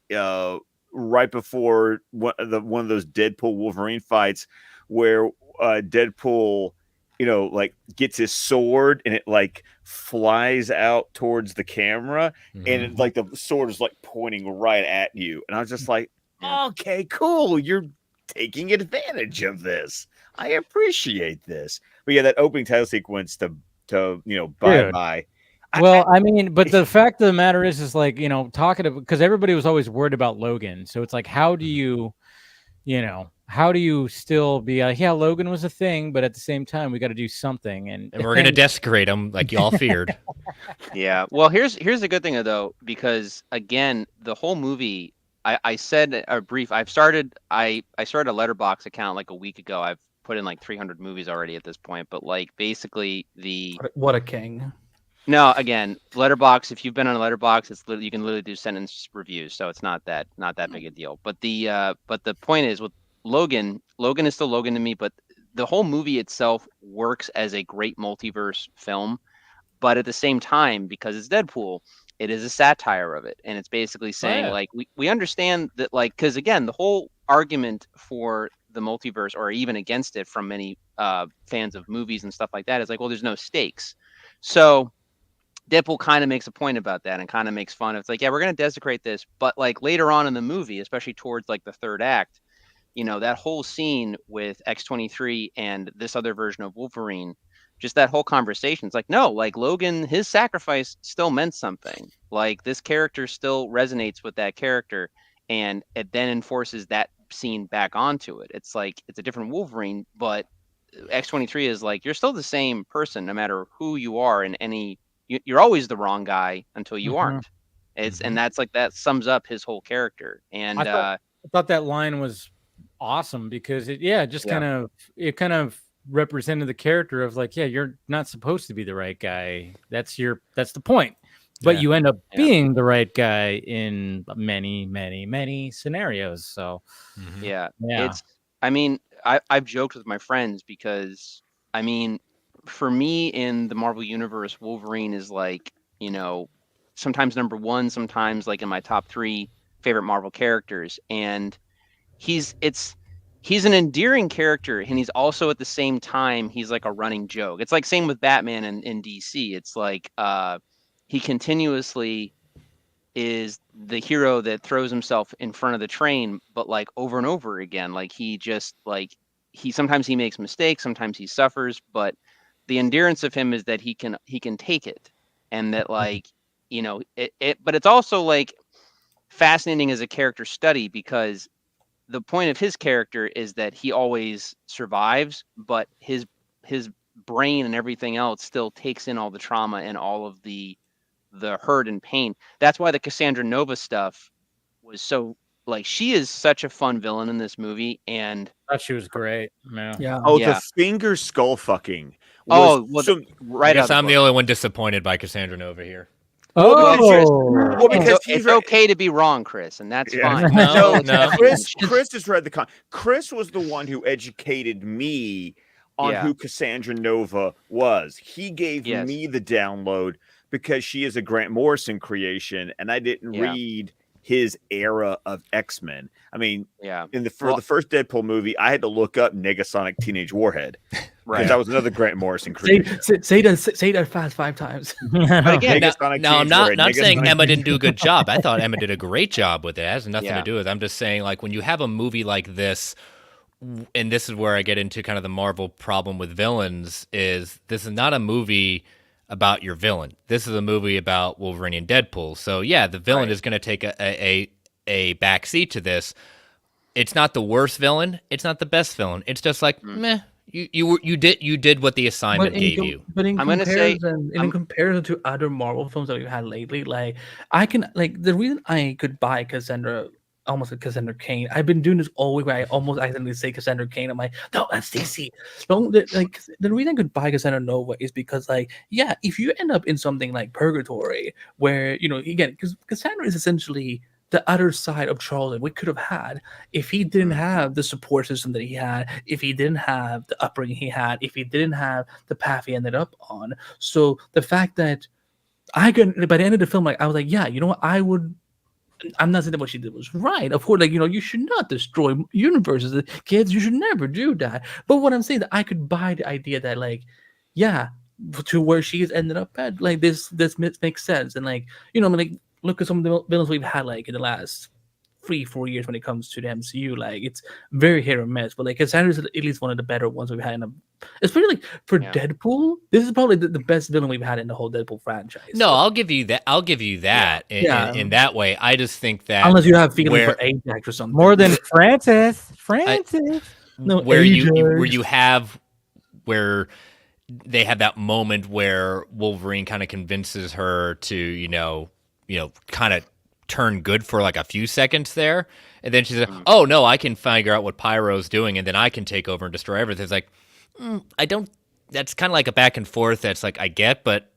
right before one of those Deadpool Wolverine fights where Deadpool, like gets his sword and it like flies out towards the camera and it, like the sword is like pointing right at you. And I was just like, okay, cool. You're taking advantage of this. I appreciate this. But yeah, that opening title sequence to bye-bye. Well, I mean, but the fact of the matter is like, talking to, because everybody was always worried about Logan. So it's like, how do you still be like, yeah, Logan was a thing, but at the same time, we got to do something. And we're going to desecrate him like y'all feared. Yeah. Well, here's the good thing though, because again, the whole movie, I said a brief, I started a Letterboxd account like a week ago. I've put in like 300 movies already at this point, but like basically what a king. No, again, Letterboxd. If you've been on a Letterboxd, you can literally do sentence reviews, so it's not that big a deal. But the point is with Logan is still Logan to me, but the whole movie itself works as a great multiverse film. But at the same time, because it's Deadpool, it is a satire of it, and it's basically saying like we understand that, like, because again, the whole argument for the multiverse or even against it from many fans of movies and stuff like that is like, well, there's no stakes. So Deadpool kind of makes a point about that and kind of makes fun of it's like, yeah, we're going to desecrate this, but like later on in the movie, especially towards like the third act, that whole scene with X-23 and this other version of Wolverine, just that whole conversation, it's like, no, like Logan, his sacrifice still meant something. Like this character still resonates with that character, and it then enforces that scene back onto it. It's like it's a different Wolverine, but X-23 is like, you're still the same person no matter who you are in any. You're always the wrong guy until you aren't. And that's like, that sums up his whole character. And I thought that line was awesome because it kind of represented the character of like, yeah, you're not supposed to be the right guy. That's the point. But you end up being the right guy in many, many, many scenarios. So it's, I mean, I've joked with my friends because I mean, for me in the Marvel Universe, Wolverine is like, sometimes number one, sometimes like in my top 3 favorite Marvel characters. And he's an endearing character, and he's also at the same time, he's like a running joke. It's like same with Batman in DC. It's like he continuously is the hero that throws himself in front of the train, but like over and over again. Like he just like sometimes he makes mistakes, sometimes he suffers, but the endurance of him is that he can take it, and that like but it's also like fascinating as a character study because the point of his character is that he always survives, but his brain and everything else still takes in all the trauma and all of the hurt and pain. That's why the Cassandra Nova stuff was so like, she is such a fun villain in this movie, and I thought she was great. Yeah. Oh, the finger skull fucking. Right. I guess I'm the only one disappointed by Cassandra Nova here. Well, because it's okay to be wrong, Chris, and that's fine. No. Chris has read the Chris was the one who educated me on who Cassandra Nova was. He gave me the download because she is a Grant Morrison creation, and I didn't read his era of X-Men. I mean, for the first Deadpool movie, I had to look up Negasonic Teenage Warhead. Because that was another Grant Morrison Say, creation. say that fast 5 times. But again, Niggas on a now I'm cage not word, not niggas saying on a Emma cage didn't do a good job. I thought Emma did a great job with it. It has nothing Yeah. to do with it. I'm just saying, like, when you have a movie like this, and this is where I get into kind of the Marvel problem with villains, is this is not a movie about your villain. This is a movie about Wolverine and Deadpool. So yeah, the villain is going to take a backseat to this. It's not the worst villain. It's not the best villain. It's just like, meh. You did what the assignment gave you. But in I'm gonna say- comparison, in comparison to other Marvel films that we've had lately, like I can like the reason I could buy Cassandra, almost like Cassandra Cain. I've been doing this all week where I almost accidentally say Cassandra Cain. I'm like, no, that's DC. No, like the reason I could buy Cassandra Nova is because, like, yeah, if you end up in something like Purgatory, where again, because Cassandra is essentially the other side of Charles that we could have had if he didn't have the support system that he had, if he didn't have the upbringing he had, if he didn't have the path he ended up on. So the fact that I could, by the end of the film, like I was like, yeah, you know what, I'm not saying that what she did was right. Of course, like, you should not destroy universes. Kids, you should never do that. But what I'm saying, that I could buy the idea that, like, yeah, to where she's ended up at, like, this makes sense. And, like, like, look at some of the villains we've had, like, in the last 3-4 years when it comes to the MCU. Like, it's very hit or miss. But, like, Cassandra's at least one of the better ones we've had especially, like, for Deadpool. This is probably the best villain we've had in the whole Deadpool franchise. No, I'll give you that. In that way, I just think that unless you have feeling for Ajax or something more than Francis. No, where Ajax. where they have that moment where Wolverine kind of convinces her to kind of turn good for like a few seconds there, and then she's like, oh no, I can figure out what Pyro's doing, and then I can take over and destroy everything. It's like, that's kind of like a back and forth that's like, I get, but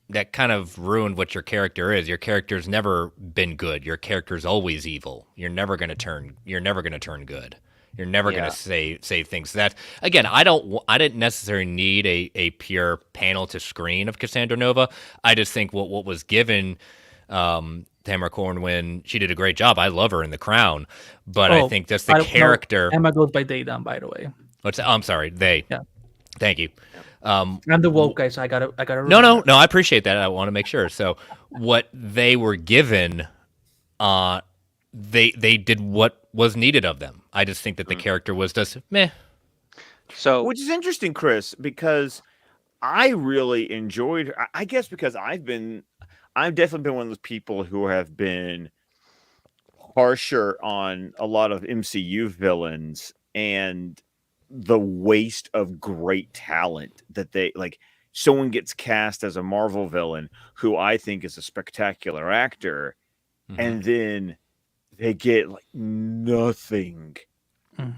that kind of ruined what your character is. Your character's never been good. Your character's always evil. You're never going to turn good. You're never going to say things. That, again, I didn't necessarily need a pure panel to screen of Cassandra Nova. I just think what was given Tamara Corwin, she did a great job. I love her in The Crown, but I think just the character. No, Emma goes by they down, by the way. I'm sorry, they. Yeah. Thank you. I'm the woke guy, so I gotta. No, I appreciate that. I want to make sure. So, what they were given, they did what was needed of them. I just think that the character was just meh. So, which is interesting, Chris, because I really enjoyed. I guess because I've definitely been one of those people who have been harsher on a lot of MCU villains and the waste of great talent that they like. Someone gets cast as a Marvel villain who I think is a spectacular actor, and then they get like nothing.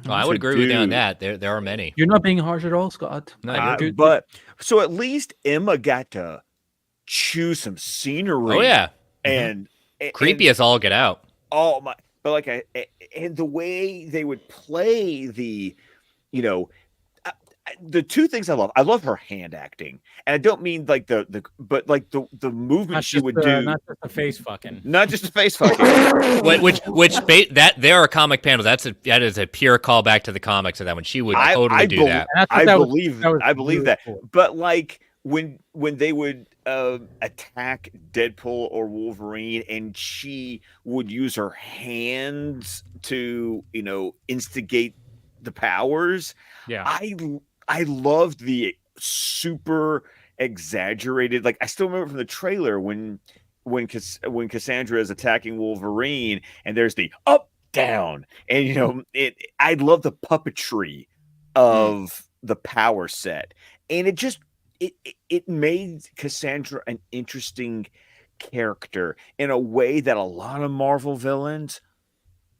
I would agree with you on that. There are many. You're not being harsh at all, Scott. No, but so at least Emma got to choose some scenery. Oh yeah, and creepy as all get out. Oh my! But like and the way they would play the, the two things I love her hand acting, and I don't mean like but like the movement she would do, not just the face fucking, not just the face fucking, that there are comic panels. That is a pure callback to the comics of that when she would totally do that. I believe that. Cool. But like when they would attack Deadpool or Wolverine, and she would use her hands to instigate the powers. Yeah, I loved the super exaggerated. Like I still remember from the trailer when Cassandra is attacking Wolverine, and there's the up down, and I love the puppetry of the power set, and it just it made Cassandra an interesting character in a way that a lot of Marvel villains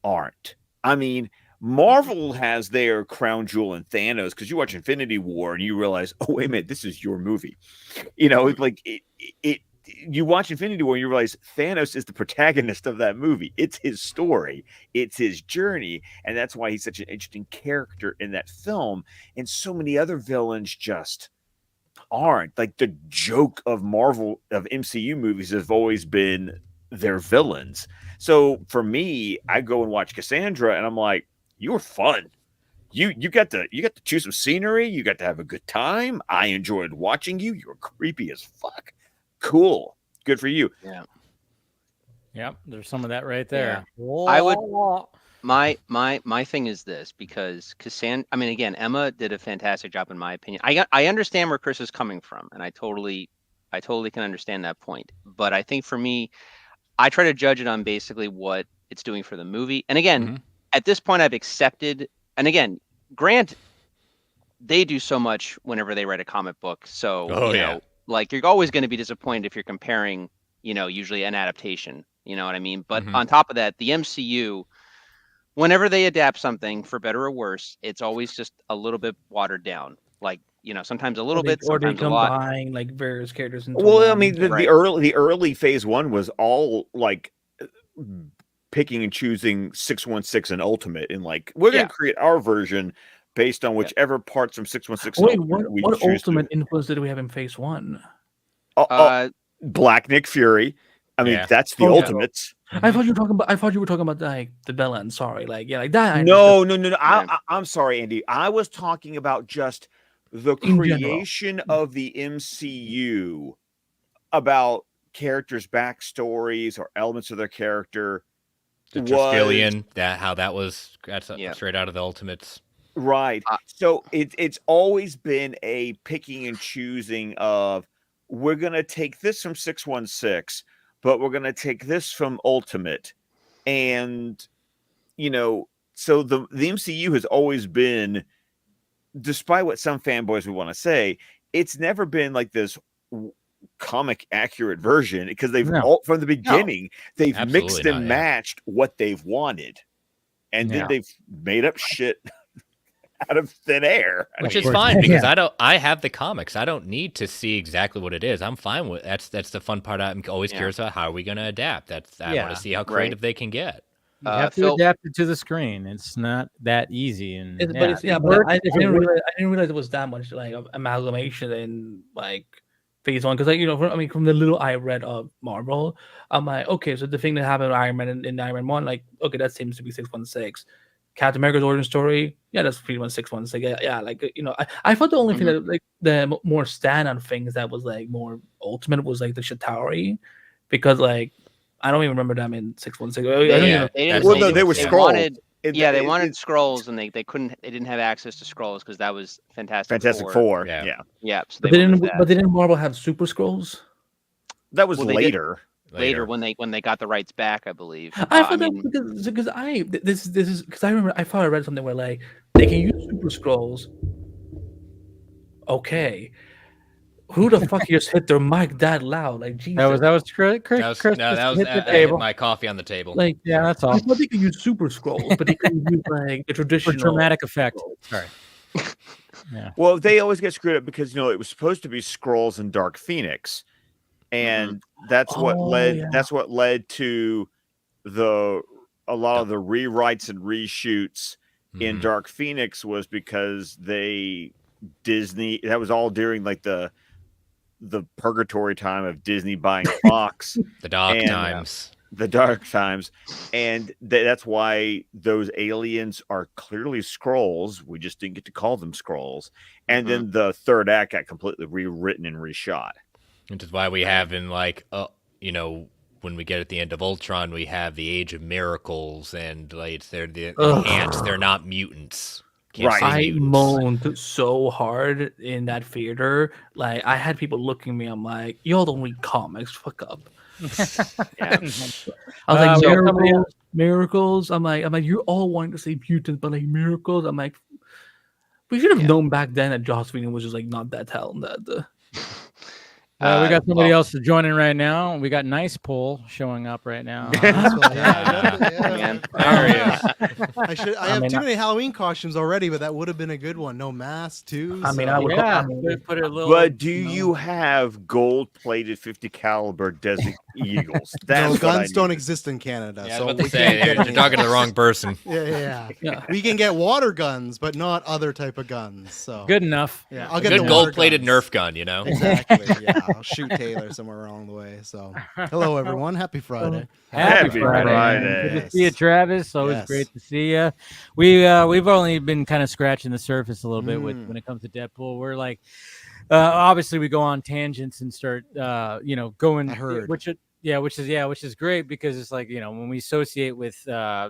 aren't. I mean, Marvel has their crown jewel in Thanos, because you watch Infinity War and you realize, oh wait a minute, this is your movie. Like you watch Infinity War and you realize Thanos is the protagonist of that movie. It's his story, it's his journey, and that's why he's such an interesting character in that film. And so many other villains just aren't. Like the joke of Marvel, of MCU movies, have always been their villains. So for me, I go and watch Cassandra and I'm like, you were fun. you got to choose some scenery. You got to have a good time. I enjoyed watching you. You were creepy as fuck. Cool. Good for you. Yeah. Yep, there's some of that right there. I would. My thing is this, because Cassandra. I mean, again, Emma did a fantastic job in my opinion. I understand where Chris is coming from, and I totally can understand that point. But I think for me, I try to judge it on basically what it's doing for the movie. And again, at this point, I've accepted. And again, Grant, they do so much whenever they write a comic book. So you know, like you're always going to be disappointed if you're comparing, you know, usually an adaptation. You know what I mean? But on top of that, the MCU, whenever they adapt something for better or worse, it's always just a little bit watered down. Like, you know, sometimes a little bit, sometimes a lot. Combine like various characters into Well, I one. mean, the early phase one was all like picking and choosing 616 and Ultimate, and like we're gonna create our version based on whichever parts from 616. Wait, what Ultimate influence did we have in phase one? Black Nick Fury. I mean, that's the Ultimates. I thought you were talking about like the villain. Sorry, like like that. No. I'm sorry, Andy. I was talking about just the creation of the MCU, about characters' backstories or elements of their character. The Triskelion, how that was straight out of the Ultimates. Right. So it's always been a picking and choosing of, we're going to take this from 616, but we're going to take this from Ultimate. And, you know, so the MCU has always been, despite what some fanboys would want to say, it's never been like this comic accurate version, because they've all from the beginning, they've mixed and matched what they've wanted. And then they've made up shit out of thin air, which is fine, because I have the comics. I don't need to see exactly what it is. I'm fine with that's the fun part. I'm always curious about, how are we going to adapt. I want to see how creative they can get. You have to adapt it to the screen. It's not that easy, and but I didn't realize it was that much like amalgamation in like phase one, because like, you know, from the little I read of Marvel, I'm like, okay, so the thing that happened with Iron Man in Iron Man 1, like, okay, that seems to be 616. Captain America's origin story, that's pretty much 616. Yeah, like, you know, I thought the only thing that like the more standout things that was like more Ultimate was like the Chitauri, because like I don't even remember them in 616. They were scrolls. They wanted scrolls, and they didn't have access to scrolls because that was Fantastic Four. Yeah. So but didn't Marvel have Super Scrolls? That was later when they got the rights back, I believe. I thought because I remember I thought I read something where like they can use Super Scrolls. Okay. Who the fuck just hit their mic that loud? Like, Jesus. That was Chris. That was my coffee on the table. Like, that's all. I thought they could use Super Scrolls, but they couldn't use like a traditional dramatic effect. Sorry. Well, they always get screwed up because, you know, it was supposed to be Skrulls and Dark Phoenix, and that's what led to a lot of the rewrites and reshoots in Dark Phoenix, was because Disney, that was all during like the purgatory time of Disney buying Fox. The dark times. The dark times. And that's why those aliens are clearly Skrulls. We just didn't get to call them Skrulls. And then the third act got completely rewritten and reshot. Which is why we have in like, you know, when we get at the end of Ultron, we have the Age of Miracles, and like they're the ants. They're not mutants. I moaned so hard in that theater. Like, I had people looking at me. I'm like, y'all don't read comics. Fuck up. I was like, miracles. I'm like, you're all wanting to say mutants, but like miracles. I'm like, we should have known back then that Joss Whedon was just like not that talented. We got somebody else joining right now. We got Nice Pull showing up right now. There he is. I have too many Halloween costumes already, but that would have been a good one. No mask too. I mean, I would put it a little. But do you have gold-plated 50 caliber Desert Eagles? No, guns don't exist in Canada. Yeah, so they're talking to the wrong person. Yeah. We can get water guns, but not other type of guns. So good enough. Yeah, I'll get a good gold-plated Nerf gun. You know, exactly. Yeah. I'll shoot Taylor somewhere along the way. So, hello everyone, happy Friday. Happy Friday. Friday. Good to see you, Travis. Always Yes. great to see you. We've only been kind of scratching the surface a little bit when it comes to Deadpool. We're like, obviously we go on tangents and start, going. I heard. Which is great because it's like, when we associate with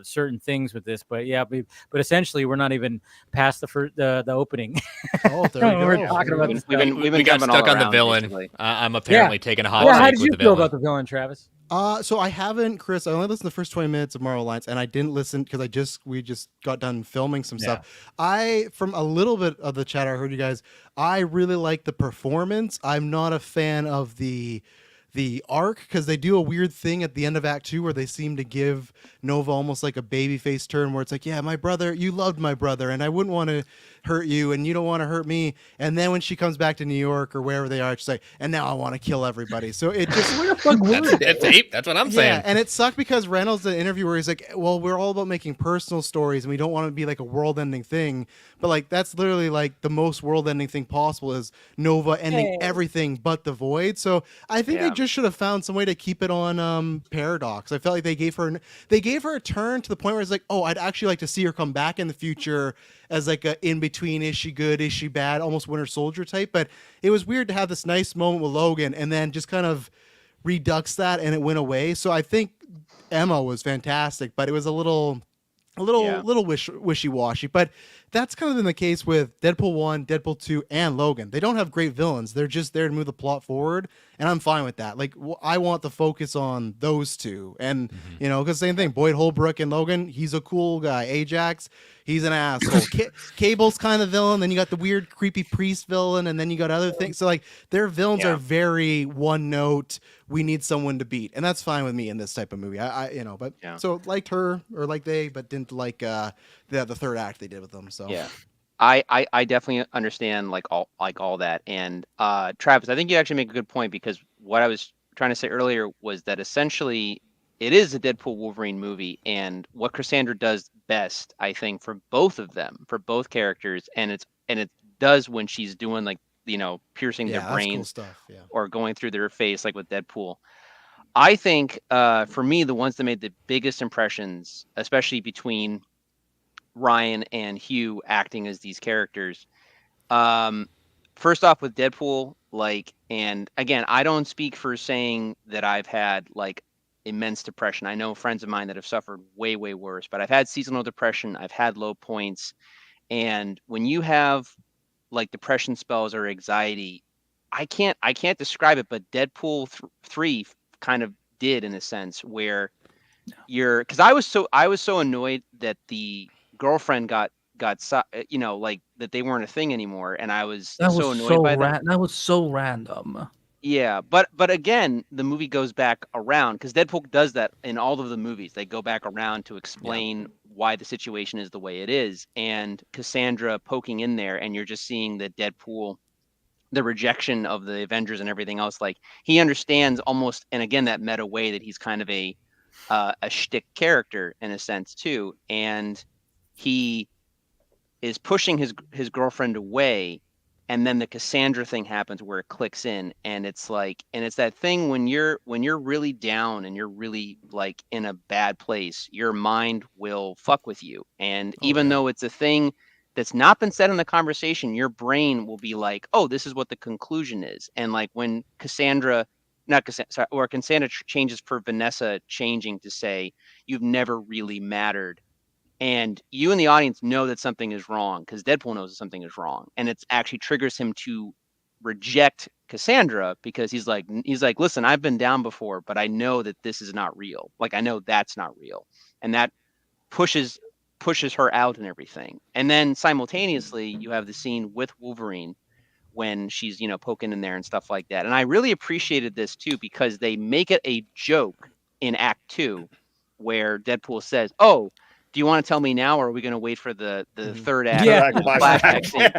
certain things with this, but essentially we're not even past the opening. Oh, there we go. We're talking about this stuff. We've been got jumping stuck all on the around, villain. basically. I'm apparently taking a hot How take did with you the feel villain. about the villain, Travis? So I haven't, Chris. I only listened to the first 20 minutes of Marvel Alliance, and I didn't listen because we just got done filming some stuff. From a little bit of the chat I heard you guys, I really like the performance. I'm not a fan of the arc because they do a weird thing at the end of Act 2 where they seem to give Nova almost like a babyface turn where it's like, yeah, my brother, you loved my brother, and I wouldn't want to hurt you, and you don't want to hurt me. And then when she comes back to New York or wherever they are, she's like, and now I want to kill everybody. So it just That's what I'm saying. Yeah, and it sucked because Reynolds did an interview where he's like, well, we're all about making personal stories and we don't want to be like a world-ending thing. But like that's literally like the most world-ending thing possible is Nova ending everything but the Void. So I think they just should have found some way to keep it on Paradox. I felt like they gave her a turn to the point where it's like, oh, I'd actually like to see her come back in the future as like a in-between, is she good, is she bad, almost Winter Soldier type. But it was weird to have this nice moment with Logan and then just kind of redux that and it went away. So I think Emma was fantastic, but it was a little wishy-washy. But that's kind of been the case with Deadpool 1, Deadpool 2, and Logan. They don't have great villains. They're just there to move the plot forward, and I'm fine with that. Like, I want the focus on those two. And, because same thing, Boyd Holbrook and Logan, he's a cool guy. Ajax, he's an asshole. Cable's kind of villain. Then you got the weird, creepy priest villain, and then you got other things. So, like, their villains are very one-note. We need someone to beat, and that's fine with me in this type of movie. So liked her or like they, but didn't like the third act they did with them. So I definitely understand like all that. And Travis, I think you actually make a good point because what I was trying to say earlier was that essentially it is a Deadpool Wolverine movie, and what Cassandra does best, I think, for both of them, for both characters, and it does when she's doing like piercing their brains or going through their face like with Deadpool. I think for me, the ones that made the biggest impressions, especially between Ryan and Hugh acting as these characters, first off with Deadpool, and again, I don't speak for saying that I've had like immense depression. I know friends of mine that have suffered way, way worse, but I've had seasonal depression. I've had low points. And when you have like depression spells or anxiety, I can't describe it, but Deadpool 3 kind of did in a sense where because I was so annoyed that the girlfriend got like that they weren't a thing anymore, and I was so annoyed by that. That was so random. Yeah, but again, the movie goes back around because Deadpool does that in all of the movies. They go back around to explain why the situation is the way it is, and Cassandra poking in there, and you're just seeing the Deadpool, the rejection of the Avengers and everything else. Like he understands almost, and again, that meta way that he's kind of a shtick character in a sense too, and he is pushing his girlfriend away. And then the Cassandra thing happens where it clicks in, and it's like, and it's that thing when you're really down and you're really like in a bad place, your mind will fuck with you. And even though it's a thing that's not been said in the conversation, your brain will be like, oh, this is what the conclusion is. And like when Cassandra changes for Vanessa changing to say, you've never really mattered. And you in the audience know that something is wrong because Deadpool knows that something is wrong, and it actually triggers him to reject Cassandra because he's like, listen, I've been down before, but I know that this is not real. Like I know that's not real, and that pushes her out and everything. And then simultaneously, you have the scene with Wolverine when she's poking in there and stuff like that. And I really appreciated this too because they make it a joke in Act 2 where Deadpool says, "Oh, do you want to tell me now, or are we going to wait for the third act flashback scene?"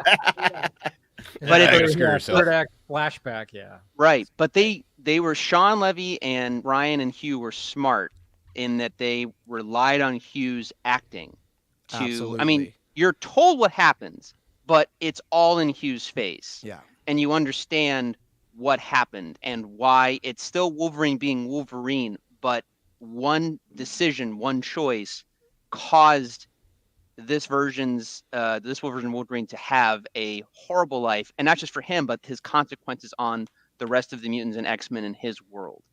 But it's third act flashback, right. But they were Sean Levy and Ryan and Hugh were smart in that they relied on Hugh's acting. I mean, you're told what happens, but it's all in Hugh's face. Yeah, and you understand what happened and why it's still Wolverine being Wolverine, but one decision, one choice caused this Wolverine Wolverine to have a horrible life, and not just for him, but his consequences on the rest of the mutants and X-Men in his world.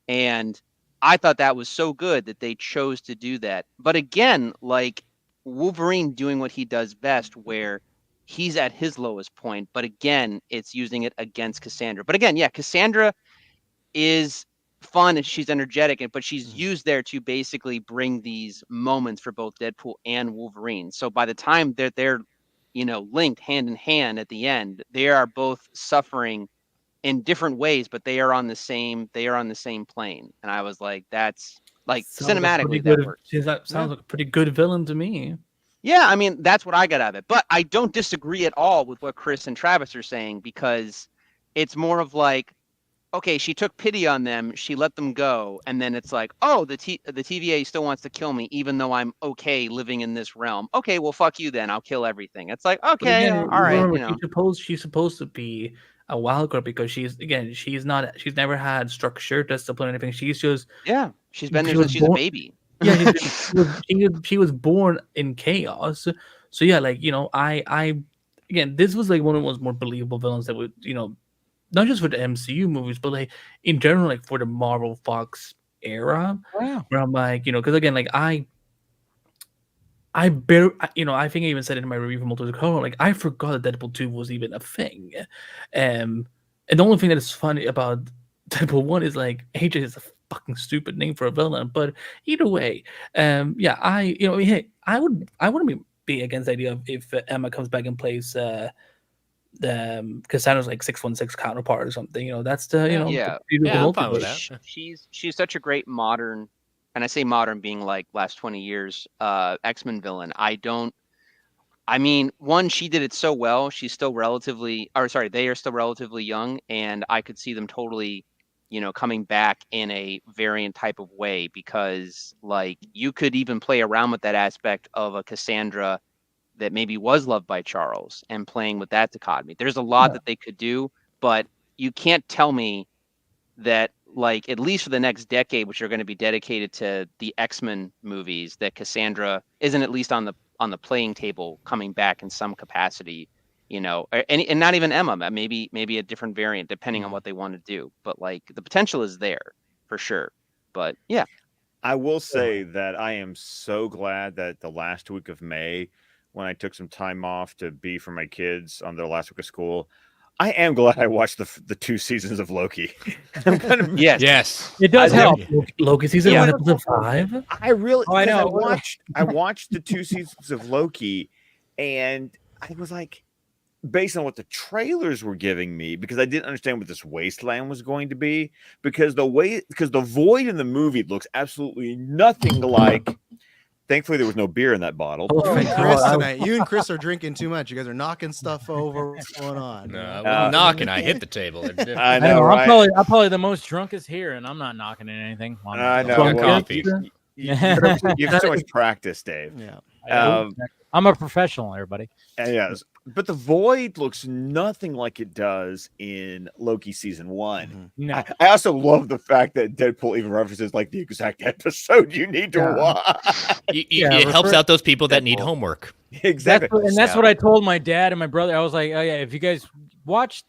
And I thought that was so good that they chose to do that. But again, like Wolverine doing what he does best, where he's at his lowest point, but again, it's using it against Cassandra. But again, yeah, Cassandra is fun and she's energetic, but she's used there to basically bring these moments for both Deadpool and Wolverine. So by the time they're linked hand in hand at the end, they are both suffering in different ways, but they are on the same plane. And I was like, that's like cinematically that works. That sounds like a pretty good villain to me. Yeah, I mean, that's what I got out of it. But I don't disagree at all with what Chris and Travis are saying, because it's more of like, okay, she took pity on them, she let them go, and then it's like, oh, the TVA still wants to kill me, even though I'm okay living in this realm. Okay, well, fuck you then. I'll kill everything. It's like, okay, again, all right. Remember, she's supposed to be a wild card because she's never had structure, discipline, anything. She's just she's been there since she's a baby. Yeah, she was born in chaos. So yeah, like I again, this was like one of the most more believable villains that would not just for the MCU movies, but like in general, like for the Marvel Fox era. Wow. Where I'm like, because again, like I think I even said it in my review for Multiverse Color, like I forgot that Deadpool 2 was even a thing. And the only thing that is funny about Deadpool 1 is like AJ is a fucking stupid name for a villain, but either way, I wouldn't be against the idea of if Emma comes back and plays the Cassandra's like 616 counterpart or something. That's the I'm fine with that. She's such a great modern, and I say modern being like last 20 years X-Men villain. One, she did it so well. She's still they are still relatively young, and I could see them totally coming back in a variant type of way, because like you could even play around with that aspect of a Cassandra that maybe was loved by Charles and playing with that dichotomy. There's a lot that they could do, but you can't tell me that, like, at least for the next decade, which are going to be dedicated to the X-Men movies, that Cassandra isn't at least on the playing table coming back in some capacity, and not even Emma, maybe a different variant depending on what they want to do. But like the potential is there for sure. But yeah, I will say that I am so glad that the last week of May, when I took some time off to be for my kids on their last week of school, I am glad I watched the 2 seasons of Loki. Yes, it does help. Loki season 1, episode 5. I know. I watched the 2 seasons of Loki, and I was like, based on what the trailers were giving me, because I didn't understand what this wasteland was going to be, because the void in the movie looks absolutely nothing like. Thankfully, there was no beer in that bottle. Chris tonight. You and Chris are drinking too much. You guys are knocking stuff over. What's going on? No, I wasn't knocking. I hit the table. I know, right? I'm probably the most drunkest here, and I'm not knocking at anything. I know. Coffee. You have so much practice, Dave. Yeah. I'm a professional, everybody. Yes. But the void looks nothing like it does in Loki season 1. Mm-hmm. No. I also love the fact that Deadpool even references like the exact episode you need to watch. It helps out those people that need homework. Exactly. That's what I told my dad and my brother. I was like, oh yeah, if you guys watch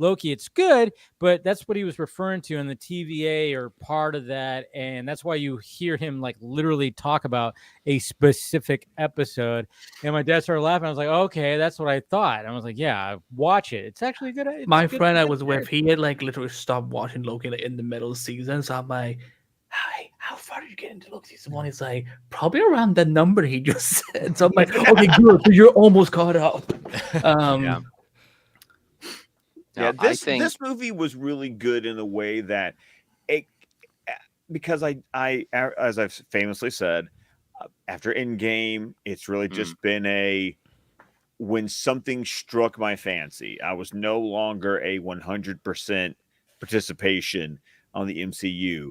Loki, it's good, but that's what he was referring to in the TVA or part of that, and that's why you hear him like literally talk about a specific episode. And my dad started laughing. I was like, okay, that's what I thought. I was like, yeah, watch it. It's actually good. My friend I was with, he had like literally stopped watching Loki like in the middle season. So I'm like, hi, how far did you get into Loki season 1? He's like, probably around the number he just said. So I'm like, okay, good. So you're almost caught up. Yeah, this movie was really good in a way that because I as I've famously said, after Endgame, it's really just been when something struck my fancy, I was no longer a 100% participation on the MCU.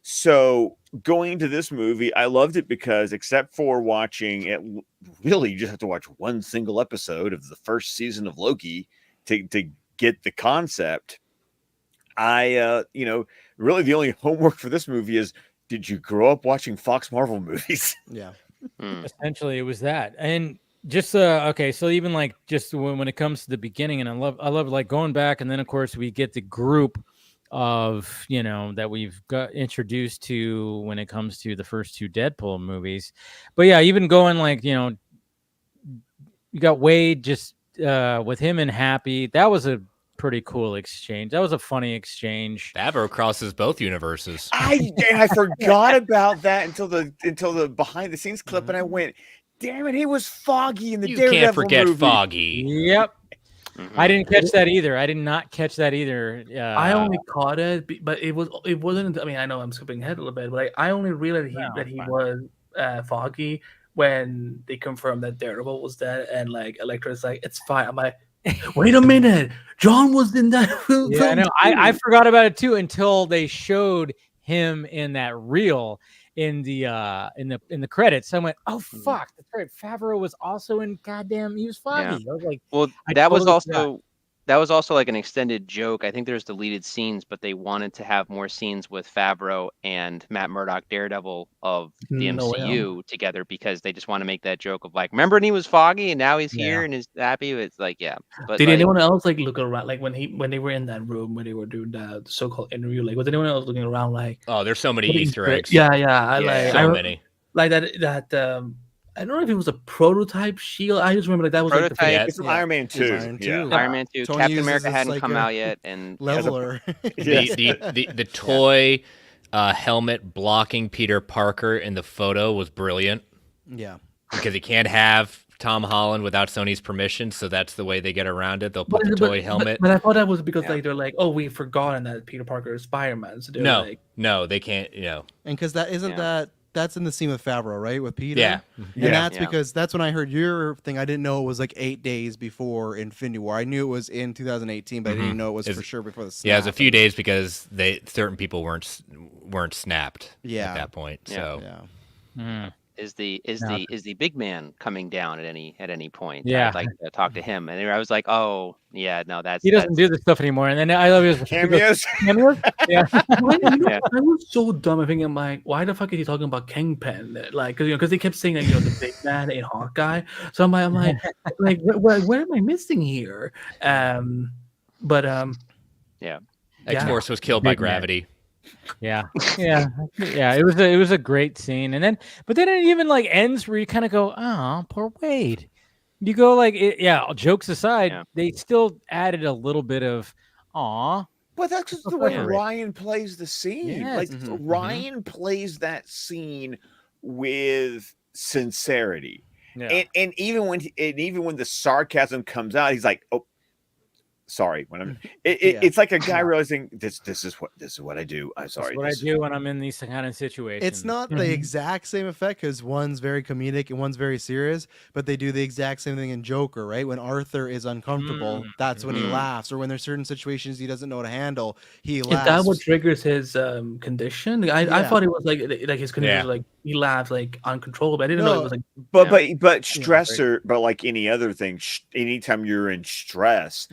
So going into this movie, I loved it because except for watching it, really you just have to watch one single episode of the first season of Loki to get the concept. really the only homework for this movie is, did you grow up watching Fox Marvel movies? Yeah. Essentially, it was that. And just okay, so even like just when it comes to the beginning, and I love like going back, and then of course we get the group of that we've got introduced to when it comes to the first two Deadpool movies. But yeah, even going like you got Wade just with him and Happy. That was a pretty cool exchange. That was a funny exchange. Favreau crosses both universes. I forgot about that until the behind the scenes clip, and I went, damn it, he was Foggy in the You Daredevil can't forget movie. Foggy. Yep. I didn't catch that either. I did not catch that either. I only caught it, but it wasn't. I mean, I know I'm skipping ahead a little bit, but I only realized that he was Foggy when they confirmed that Daredevil was dead, and like Elektra's like, it's fine. I'm like, wait a minute, John was in that film. Yeah, I know. I forgot about it too until they showed him in that reel in the credits. I went, oh fuck, that's right. Favreau was also in goddamn. He was Foggy. Yeah. I was like, well, that was also like an extended joke. I think there's deleted scenes, but they wanted to have more scenes with Favreau and Matt Murdock, Daredevil of the MCU together, because they just want to make that joke of like, remember when he was Foggy and now he's here and he's happy. It's like, yeah. But did anyone else like look around, like when they were in that room when they were doing the so-called interview? Like, was anyone else looking around like? Oh, there's so many Easter eggs. Yeah. So many. Like that. I don't know if it was a prototype shield. I just remember like that was prototype. Like it's from Iron Man 2. Iron Man 2. Tony Captain America hadn't like come out yet, and leveler. The toy helmet blocking Peter Parker in the photo was brilliant. Yeah, because he can't have Tom Holland without Sony's permission, so that's the way they get around it. They'll put the toy helmet. But I thought that was because like they're like, oh, we've forgotten that Peter Parker is Spider-Man. So no, they can't. And because that isn't that's in the scene with Favreau, right? With Peter. Yeah. And that's because that's when I heard your thing. I didn't know it was like 8 days before Infinity War. I knew it was in 2018, but I didn't know it was for sure before the snap. Yeah, it was a few days because certain people weren't snapped at that point. Yeah. So is the big man coming down at any point? Yeah. I'd like to talk to him. And I was like, oh yeah, no, he doesn't do this stuff anymore. And then I love his cameos. Yeah. I was so dumb. I think I'm like, why the fuck is he talking about Kingpin? Like, because they kept saying that the big man in Hawkeye. So I'm like, what am I missing here? Yeah. X-Force was killed by gravity. Yeah. It was a great scene, but then it even like ends where you kind of go, oh, poor Wade. You go like, jokes aside, they still added a little bit of, aw. But that's just the way Ryan plays the scene. Yes. Like Ryan plays that scene with sincerity, and even when the sarcasm comes out, he's like, oh. Sorry, when it's like a guy realizing this is what I do. I'm sorry. That's what I do when I'm in these kind of situations. It's not the exact same effect because one's very comedic and one's very serious, but they do the exact same thing in Joker, right? When Arthur is uncomfortable, that's when he laughs, or when there's certain situations he doesn't know to handle, he laughs. Is that what triggers his condition? I thought it was like his condition was like he laughs like uncontrollable. I didn't know it was like. But stressor, but like any other thing, anytime you're in stress.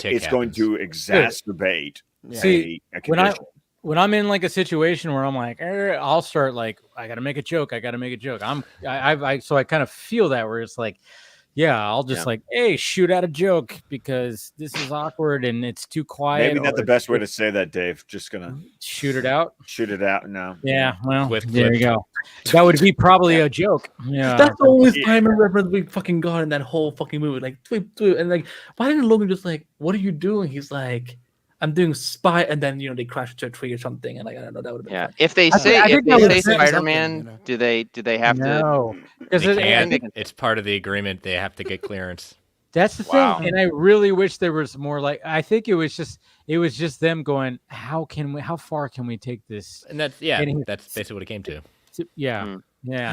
It's going to exacerbate. See, when I'm in like a situation where I'm like, I'll start like, I gotta make a joke. I so I kind of feel that where it's like, I'll just like, hey, shoot out a joke because this is awkward and it's too quiet. Maybe not the best way to say that, Dave. Just gonna shoot it out. Shoot it out. No. Yeah. Well, there you go. That would be probably a joke. Yeah. That's the only time and reference we fucking got in that whole fucking movie. Like, and like, why didn't Logan just like, what are you doing? He's like, I'm doing spy, and then they crash into a tree or something, and like I don't know, that would have been fun. If they say Spider-Man, do they have to? Because it's part of the agreement. They have to get clearance. That's the thing, and I really wish there was more. Like, I think it was just them going, how far can we take this? And that's basically what it came to. Yeah.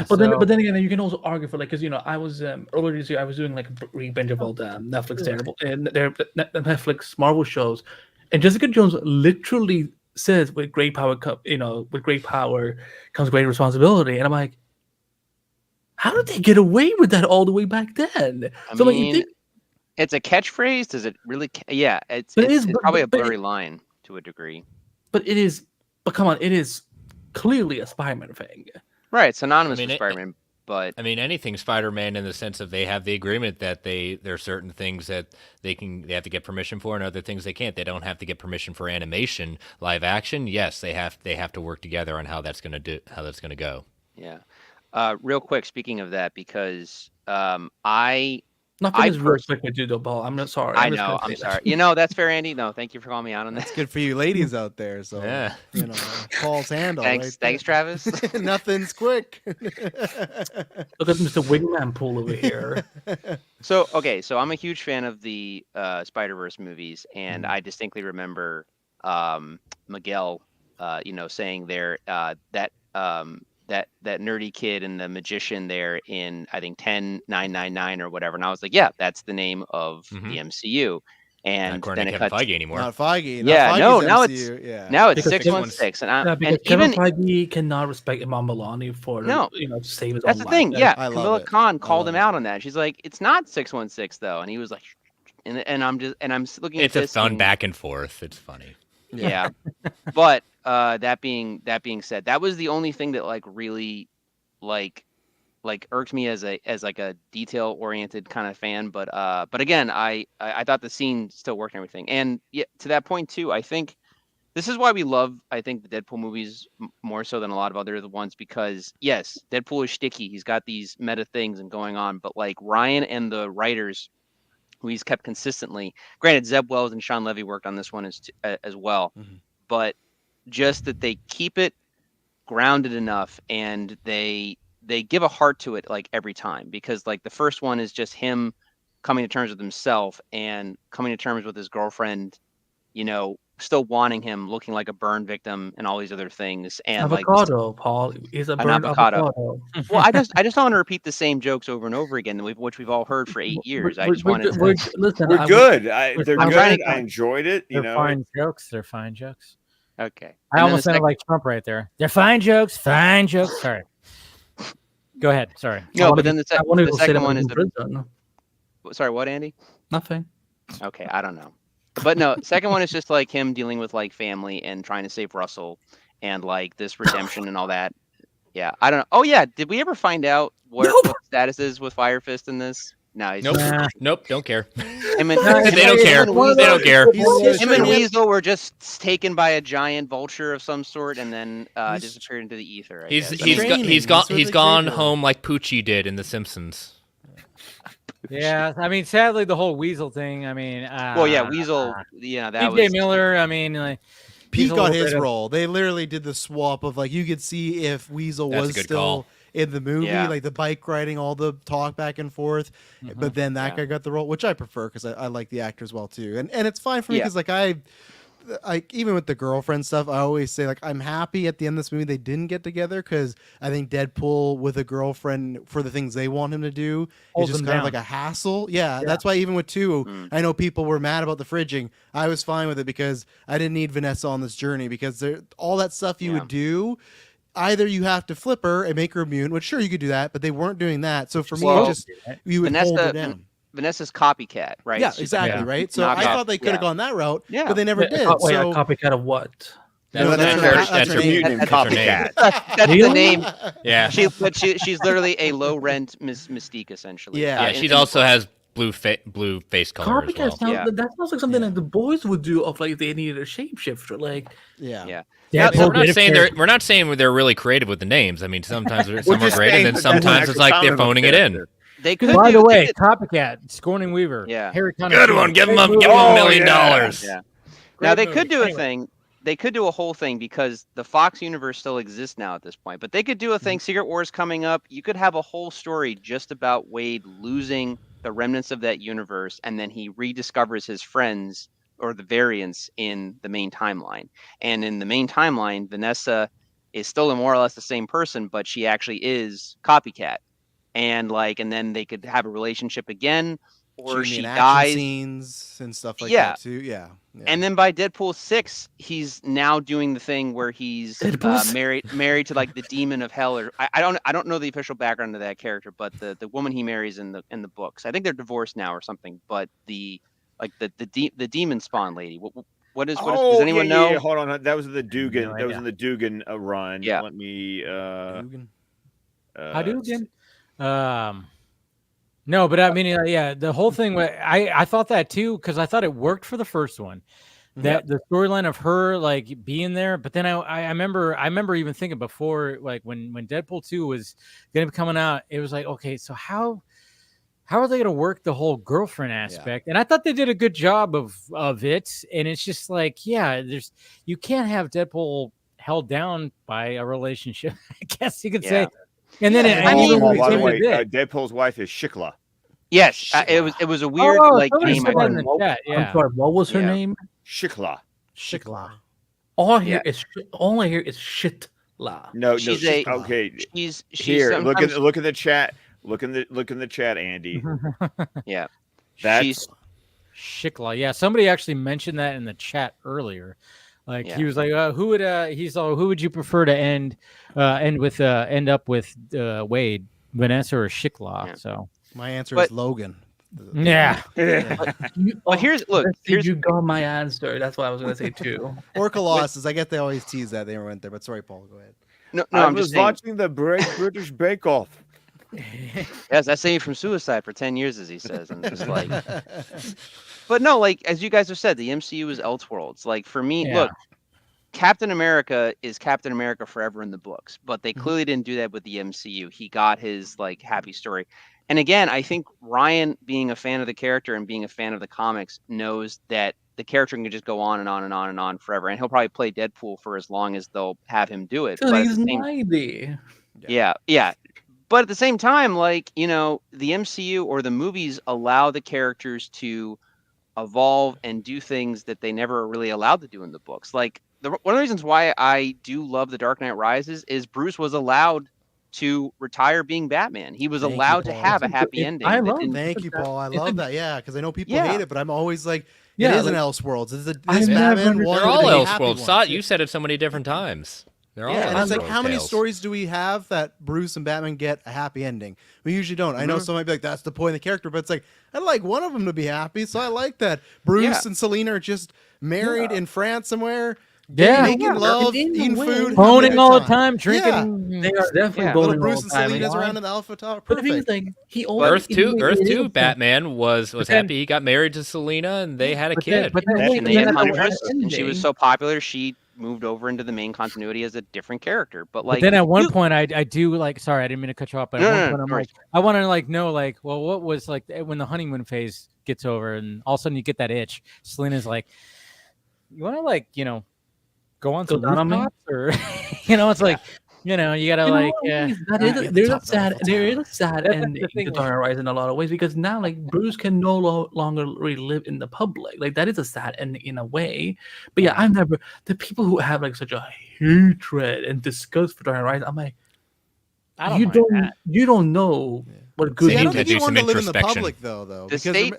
But then again, you can also argue for like, because I was earlier this year I was doing like a binge of all the Netflix Netflix Marvel shows, and Jessica Jones literally says, "With great power comes great responsibility," and I'm like, how did they get away with that all the way back then? It's a catchphrase. Does it really? Yeah, it's probably a blurry line. to a degree. But it is. But come on, it is clearly a Spider-Man thing. Right, it's synonymous I mean, with Spider-Man. But I mean, anything Spider-Man in the sense of they have the agreement that there are certain things that they have to get permission for, and other things they can't. They don't have to get permission for animation, live action. Yes, they have to work together on how that's going to go. Yeah. Real quick, speaking of that, because Nothing is real quick with you, though, Paul. I'm not sorry. I know. I'm sorry. You know, that's fair, Andy. No, thank you for calling me out on that. That's good for you ladies out there. So, Yeah. you know, Paul's handle. Thanks, right Travis. Nothing's quick. Look at Mr. Wingman pool over here. So I'm a huge fan of the Spider-Verse movies, and I distinctly remember Miguel, saying there that nerdy kid and the magician there in, I think, 10999 or whatever, and I was like, yeah, that's the name of the MCU. And then it Kevin cuts. Feige anymore. Not Feige. Yeah, not now MCU, it's now it's Because 616, and because even Kevin Feige cannot respect Imam Milani for to save his that's own the thing. life. Yeah, I love Camilla it. Khan called him out on that. She's like, it's not 616 though, and he was like, and I'm looking It's at a this fun and- back and forth. It's funny. Yeah. But that being said, that was the only thing that really like irked me as a detail oriented kind of fan. But again, I thought the scene still worked and everything. And yeah, to that point too, I think this is why we love, I think, the Deadpool movies more so than a lot of other ones, because yes, Deadpool is shticky. He's got these meta things and going on, but like Ryan and the writers who he's kept consistently, granted, Zeb Wells and Sean Levy worked on this one as well, but just that they keep it grounded enough and they give a heart to it like every time, because like the first one is just him coming to terms with himself and coming to terms with his girlfriend, still wanting him, looking like a burn victim and all these other things. And avocado, Paul is a an burned avocado. Well, I just don't want to repeat the same jokes over and over again, which we've all heard for 8 years. I just wanted to. Listen, We're good. They're I'm good. trying to- I enjoyed it. They're fine jokes. They're fine jokes. Okay. I almost sounded like Trump right there. They're fine jokes. Fine jokes. Sorry. Go ahead. Sorry. No, but then the I want to go sit second him one in is prison. sorry, what, Andy? Nothing. Okay, I don't know. But no, second one is just like him dealing with like family and trying to save Russell and like this redemption and all that. Yeah, I don't know. Oh yeah, did we ever find out what the status is with Fire Fist in this? No, he's Nope, don't care. Him They and, don't care. They don't care. Him and Weasel were just taken by a giant vulture of some sort and then disappeared into the ether. I guess. He's gone home like Poochie did in The Simpsons. Yeah, I mean, sadly, the whole Weasel thing. I mean, well, yeah, Weasel. That T.J. was Miller. I mean, like, Pete got his role. They literally did the swap of like you could see if Weasel That's a was good still call. in the movie, Yeah. like the bike riding, all the talk back and forth. But then that guy got the role, which I prefer because I like the actor as well too. And it's fine for me because like I even with the girlfriend stuff, I always say like I'm happy at the end of this movie they didn't get together because I think Deadpool with a girlfriend for the things they want him to do is just kind of like a hassle. Yeah, that's why even with 2, I know people were mad about the fridging. I was fine with it because I didn't need Vanessa on this journey because all that stuff you would do. Either you have to flip her and make her immune, which sure you could do that, but they weren't doing that. So for me, it just you would hold her down. Vanessa's copycat, right? Yeah, exactly, right? So I thought they could have gone that route, but they never did. Wait, So a copycat of what? that's her name. Mutant copycat. That's the name. Yeah. She's literally a low rent Mystique essentially. Yeah. She also has blue face color as Copycat well. sounds, that sounds like something like the boys would do of like they needed a shapeshifter. Like Yeah. We're not saying they're really creative with the names. I mean, sometimes some are great, and then sometimes it's like they're phoning it in. They could. By the way, Copycat, Scorning Weaver. Yeah. Harry Good one. Give them $1 million. Yeah. Now they could do a thing. They could do a whole thing because the Fox universe still exists now at this point. But they could do a thing. Secret Wars coming up. You could have a whole story just about Wade losing the remnants of that universe, and then he rediscovers his friends or the variants in the main timeline. And in the main timeline, Vanessa is still more or less the same person, but she actually is Copycat. And then they could have a relationship again, or she dies. Scenes and stuff like that too. Yeah. And then by Deadpool 6, he's now doing the thing where he's married to like the demon of hell, or I don't know the official background of that character, but the woman he marries in the books. I think they're divorced now or something. But the demon spawn lady, What is? Does anyone know? Yeah, hold on. That was in the Dugan. No that was idea. in the Dugan run. Yeah. Let me. Dugan? Hadouken? No, but I mean, yeah, the whole thing. I thought that too because I thought it worked for the first one. That the storyline of her like being there, but then I remember even thinking before, like when Deadpool 2 was gonna be coming out, it was like, okay, so how are they gonna work the whole girlfriend aspect? And I thought they did a good job of it. And it's just like, yeah, you can't have Deadpool held down by a relationship, I guess you could say. And then by the way, Deadpool's wife is Shikla. Yes, it was a weird name. In the chat. Yeah. I'm sorry, what was her name? Shikla. All I hear is Shitla. No, She's okay. She's here. sometimes... Look in the chat. Look in the chat, Andy. Yeah, that's Shikla. Yeah, somebody actually mentioned that in the chat earlier. Like he was like, who would you prefer to end up with Wade, Vanessa or Shikla? Yeah. So my answer is Logan. Yeah. But here's you got my answer. That's what I was gonna say too. Or Colossus. I guess they always tease that they went there. But sorry, Paul. Go ahead. No, I was watching the British Bake Off. Yes, I saved from suicide for 10 years, as he says, and just like. But no, like as you guys have said, the MCU is Elseworlds. Like for me, look, Captain America is Captain America forever in the books, but they clearly didn't do that with the MCU. He got his like happy story. And again, I think Ryan, being a fan of the character and being a fan of the comics, knows that the character can just go on and on and on and on forever. And he'll probably play Deadpool for as long as they'll have him do it. So he's 90. Yeah. But at the same time, like, you know, the MCU or the movies allow the characters to evolve and do things that they never really allowed to do in the books. Like, one of the reasons why I do love The Dark Knight Rises is Bruce was allowed to retire being Batman. He was allowed to have a happy ending. Thank you, Paul. I love that. Yeah, because I know people hate it, but I'm always like, it is an Elseworlds. This Batman one. They're all Elseworlds. You said it so many different times. They're all and it's like, how many stories do we have that Bruce and Batman get a happy ending? We usually don't. I know some might be like, that's the point of the character, but it's like, I'd like one of them to be happy, so I like that. Bruce and Selena are just married in France somewhere. Making love, eating food, boning all the time, drinking. They are definitely boning Bruce all and the time. Selena's around in the Alpha Tower. But the thing is, like, Earth 2, Batman was happy. He got married to Selena, and they had a kid. And they had Huntress, and she was so popular, she moved over into the main continuity as a different character. But like, then at one point, I do like. Sorry, I didn't mean to cut you off. But at one point, I'm like, I want to like know like, well, what was like when the honeymoon phase gets over, and all of a sudden you get that itch. Selena's like, you want to like, you know, go on some rooftops, or you know, it's like, you know, you gotta like. There's a sad ending to Dark Knight Rises in a lot of ways, because now like Bruce can no longer really live in the public. Like that is a sad ending in a way. But yeah, I've never the people who have like such a hatred and disgust for Dark Knight Rises. I'm like, you don't know what good. I don't think you want to live in the public though. The state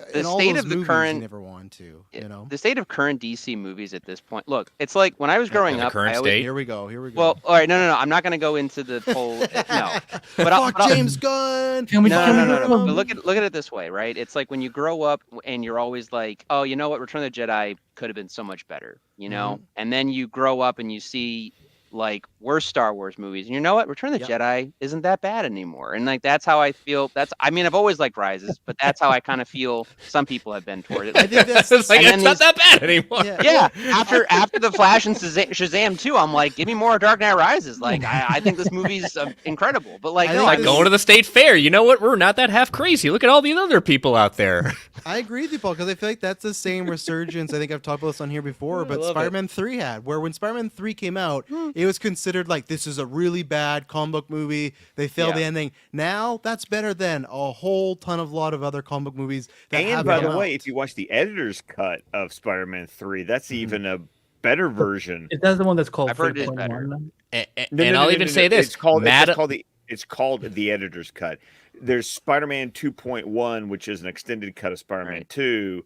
of the current, you never want to. You know, the state of current DC movies at this point. Look, it's like when I was growing up. Here we go. Well, all right, no. I'm not going to go into the whole. No, but James Gunn. No. But look at it this way, right? It's like when you grow up and you're always like, oh, you know what, Return of the Jedi could have been so much better, you know. And then you grow up and you see like worse Star Wars movies, and you know what, Return of the Jedi isn't that bad anymore. And like that's how I feel. I mean, I've always liked Rises, but that's how I kind of feel some people have been toward it. I think that's it's not that bad anymore. Yeah. After the Flash and Shazam 2, I'm like, give me more Dark Knight Rises. Like I think this movie's incredible. But like, it's like going to the state fair. You know what? We're not that half crazy. Look at all the other people out there. I agree with you, Paul, because I feel like that's the same resurgence. I think I've talked about this on here before, but Spider-Man 3 had, where when Spider-Man 3 came out, it was considered like this is a really bad comic book movie. They failed the ending. Now that's better than a whole lot of other comic book movies. And by the way, if you watch the editor's cut of Spider-Man 3 , that's even a better version. Is that the one that's called? I've heard it better. And I'll even say this: it's called the editor's cut. There's Spider-Man 2.1, which is an extended cut of Spider-Man 2,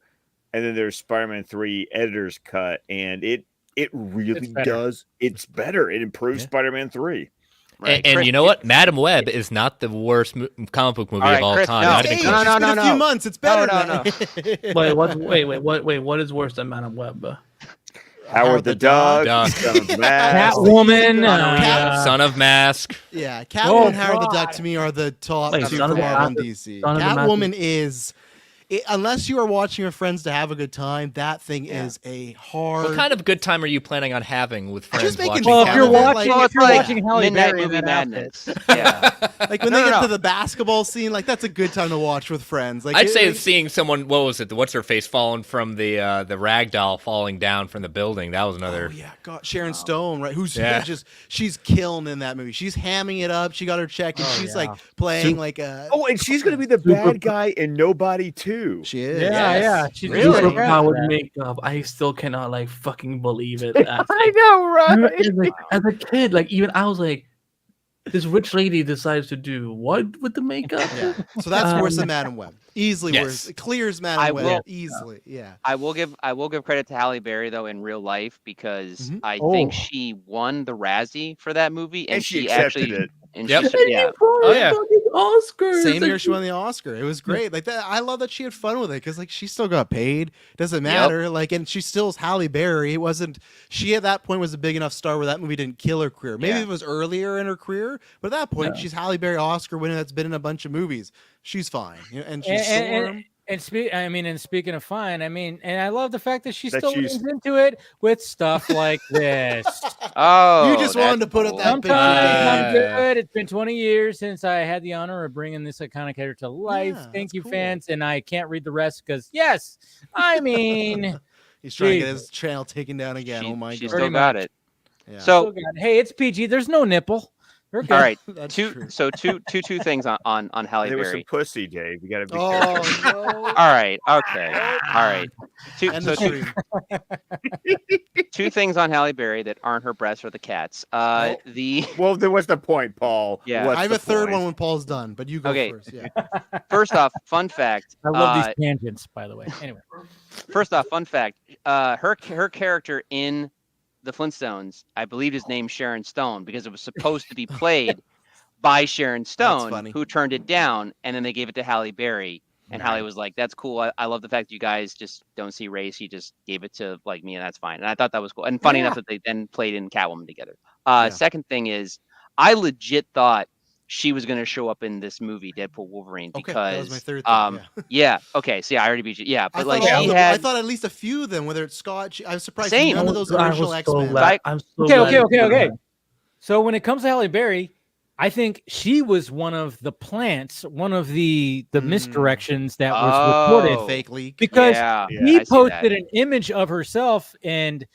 and then there's Spider-Man 3 editor's cut, and it really does. It's better. It improves Spider-Man 3. Right. And you know what? Madam Web is not the worst comic book movie of all time. No. It's been a few months. It's better. No. Wait, what is worse than Madam Web? Howard the Duck, Duck. Son of Mask. Catwoman. Son of Mask. Yeah, Catwoman and Howard the God. Duck to me are the top Wait, two Son for of the Marvel and Mask- DC. Son of the Mask Catwoman is, unless you are watching with friends to have a good time, that thing is a hard. What kind of good time are you planning on having with friends? Just making watching Well, if fun you're of it, watching, like- if you're like watching Halle Midnight Berry in Movie that Madness. outfit. Yeah. Like when they get to the basketball scene, like that's a good time to watch with friends. Like I'd say like, seeing someone, what was it? What's her face falling from the rag doll falling down from the building. That was another. Oh yeah, God, Sharon Stone, right? Who's Yeah. she's killing in that movie. She's hamming it up. She got her check, and she's like playing like a. Oh, and she's gonna be the bad guy in Nobody too. She is. Yeah. She's Really? really Super proud powered of that. makeup. I still cannot like fucking believe it. That's, I know, right? like, as a kid, like even I was like, this rich lady decides to do what with the makeup? Yeah. So that's worse than Madam Web. Easily Yes. worse. It clears I Madam Web will- easily. Yeah. I will give credit to Halle Berry though in real life because Mhm. I Oh. think she won the Razzie for that movie and, And she accepted actually it. and Yep. she, yeah. Oh, yeah. Oscars. Same like, year she won the Oscar. It was great. Like that. I love that she had fun with it because like she still got paid. Doesn't matter. Like, and she still is Halle Berry. It wasn't. She at that point was a big enough star where that movie didn't kill her career. Maybe Yeah. it was earlier in her career, but at that point she's Halle Berry Oscar winner that's been in a bunch of movies. She's fine. You know, and she's Storm. And speaking of fine, and I love the fact that she That still she's- leans into it with stuff like this. Oh, You just wanted that's to put up cool. that Sometimes I'm Yeah. good. It's been 20 years since I had the honor of bringing this iconic character to life. Yeah, Thank that's you, cool. fans. And I can't read the rest because, yes, I mean, He's trying to get Jesus. his channel taken down again. Oh my She god. still got it. Yeah. So so good. Hey, it's PG. There's no nipple. We're good. all right, That's two true. things on Halle There was some Berry. pussy, Dave. You gotta be careful. Oh no. All right, okay, all right. And the stream. Two things on Halle Berry that aren't her breasts or the cats. The Well, then what's the point, Paul? Yeah. What's I have the a third point? one when Paul's done, but you go Okay. first. Yeah. first off, fun fact. I love these tangents, by the way. Anyway, First off, fun fact. Her character in the Flintstones, I believe, is named Sharon Stone because it was supposed to be played by Sharon Stone, funny. who turned it down, and then they gave it to Halle Berry. And Halle was like, "That's cool. I love the fact that you guys just don't see race. He just gave it to like me, and that's fine." And I thought that was cool. And funny enough that they then played in Catwoman together. Second thing is, I legit thought she was going to show up in this movie, Deadpool Wolverine, Okay, because that was my third thing. Yeah. yeah, okay, so yeah, I already beat you. Yeah, but I like thought, she I had thought at least a few of them, whether it's Scott. I was surprised Same. none of those I original was X so Men. glad. I'm so Okay, glad okay. So when it comes to Halle Berry, I think she was one of the plants, one of the misdirections that was reported Oh. Fake leak. because Yeah, he I see that. posted an image of herself, and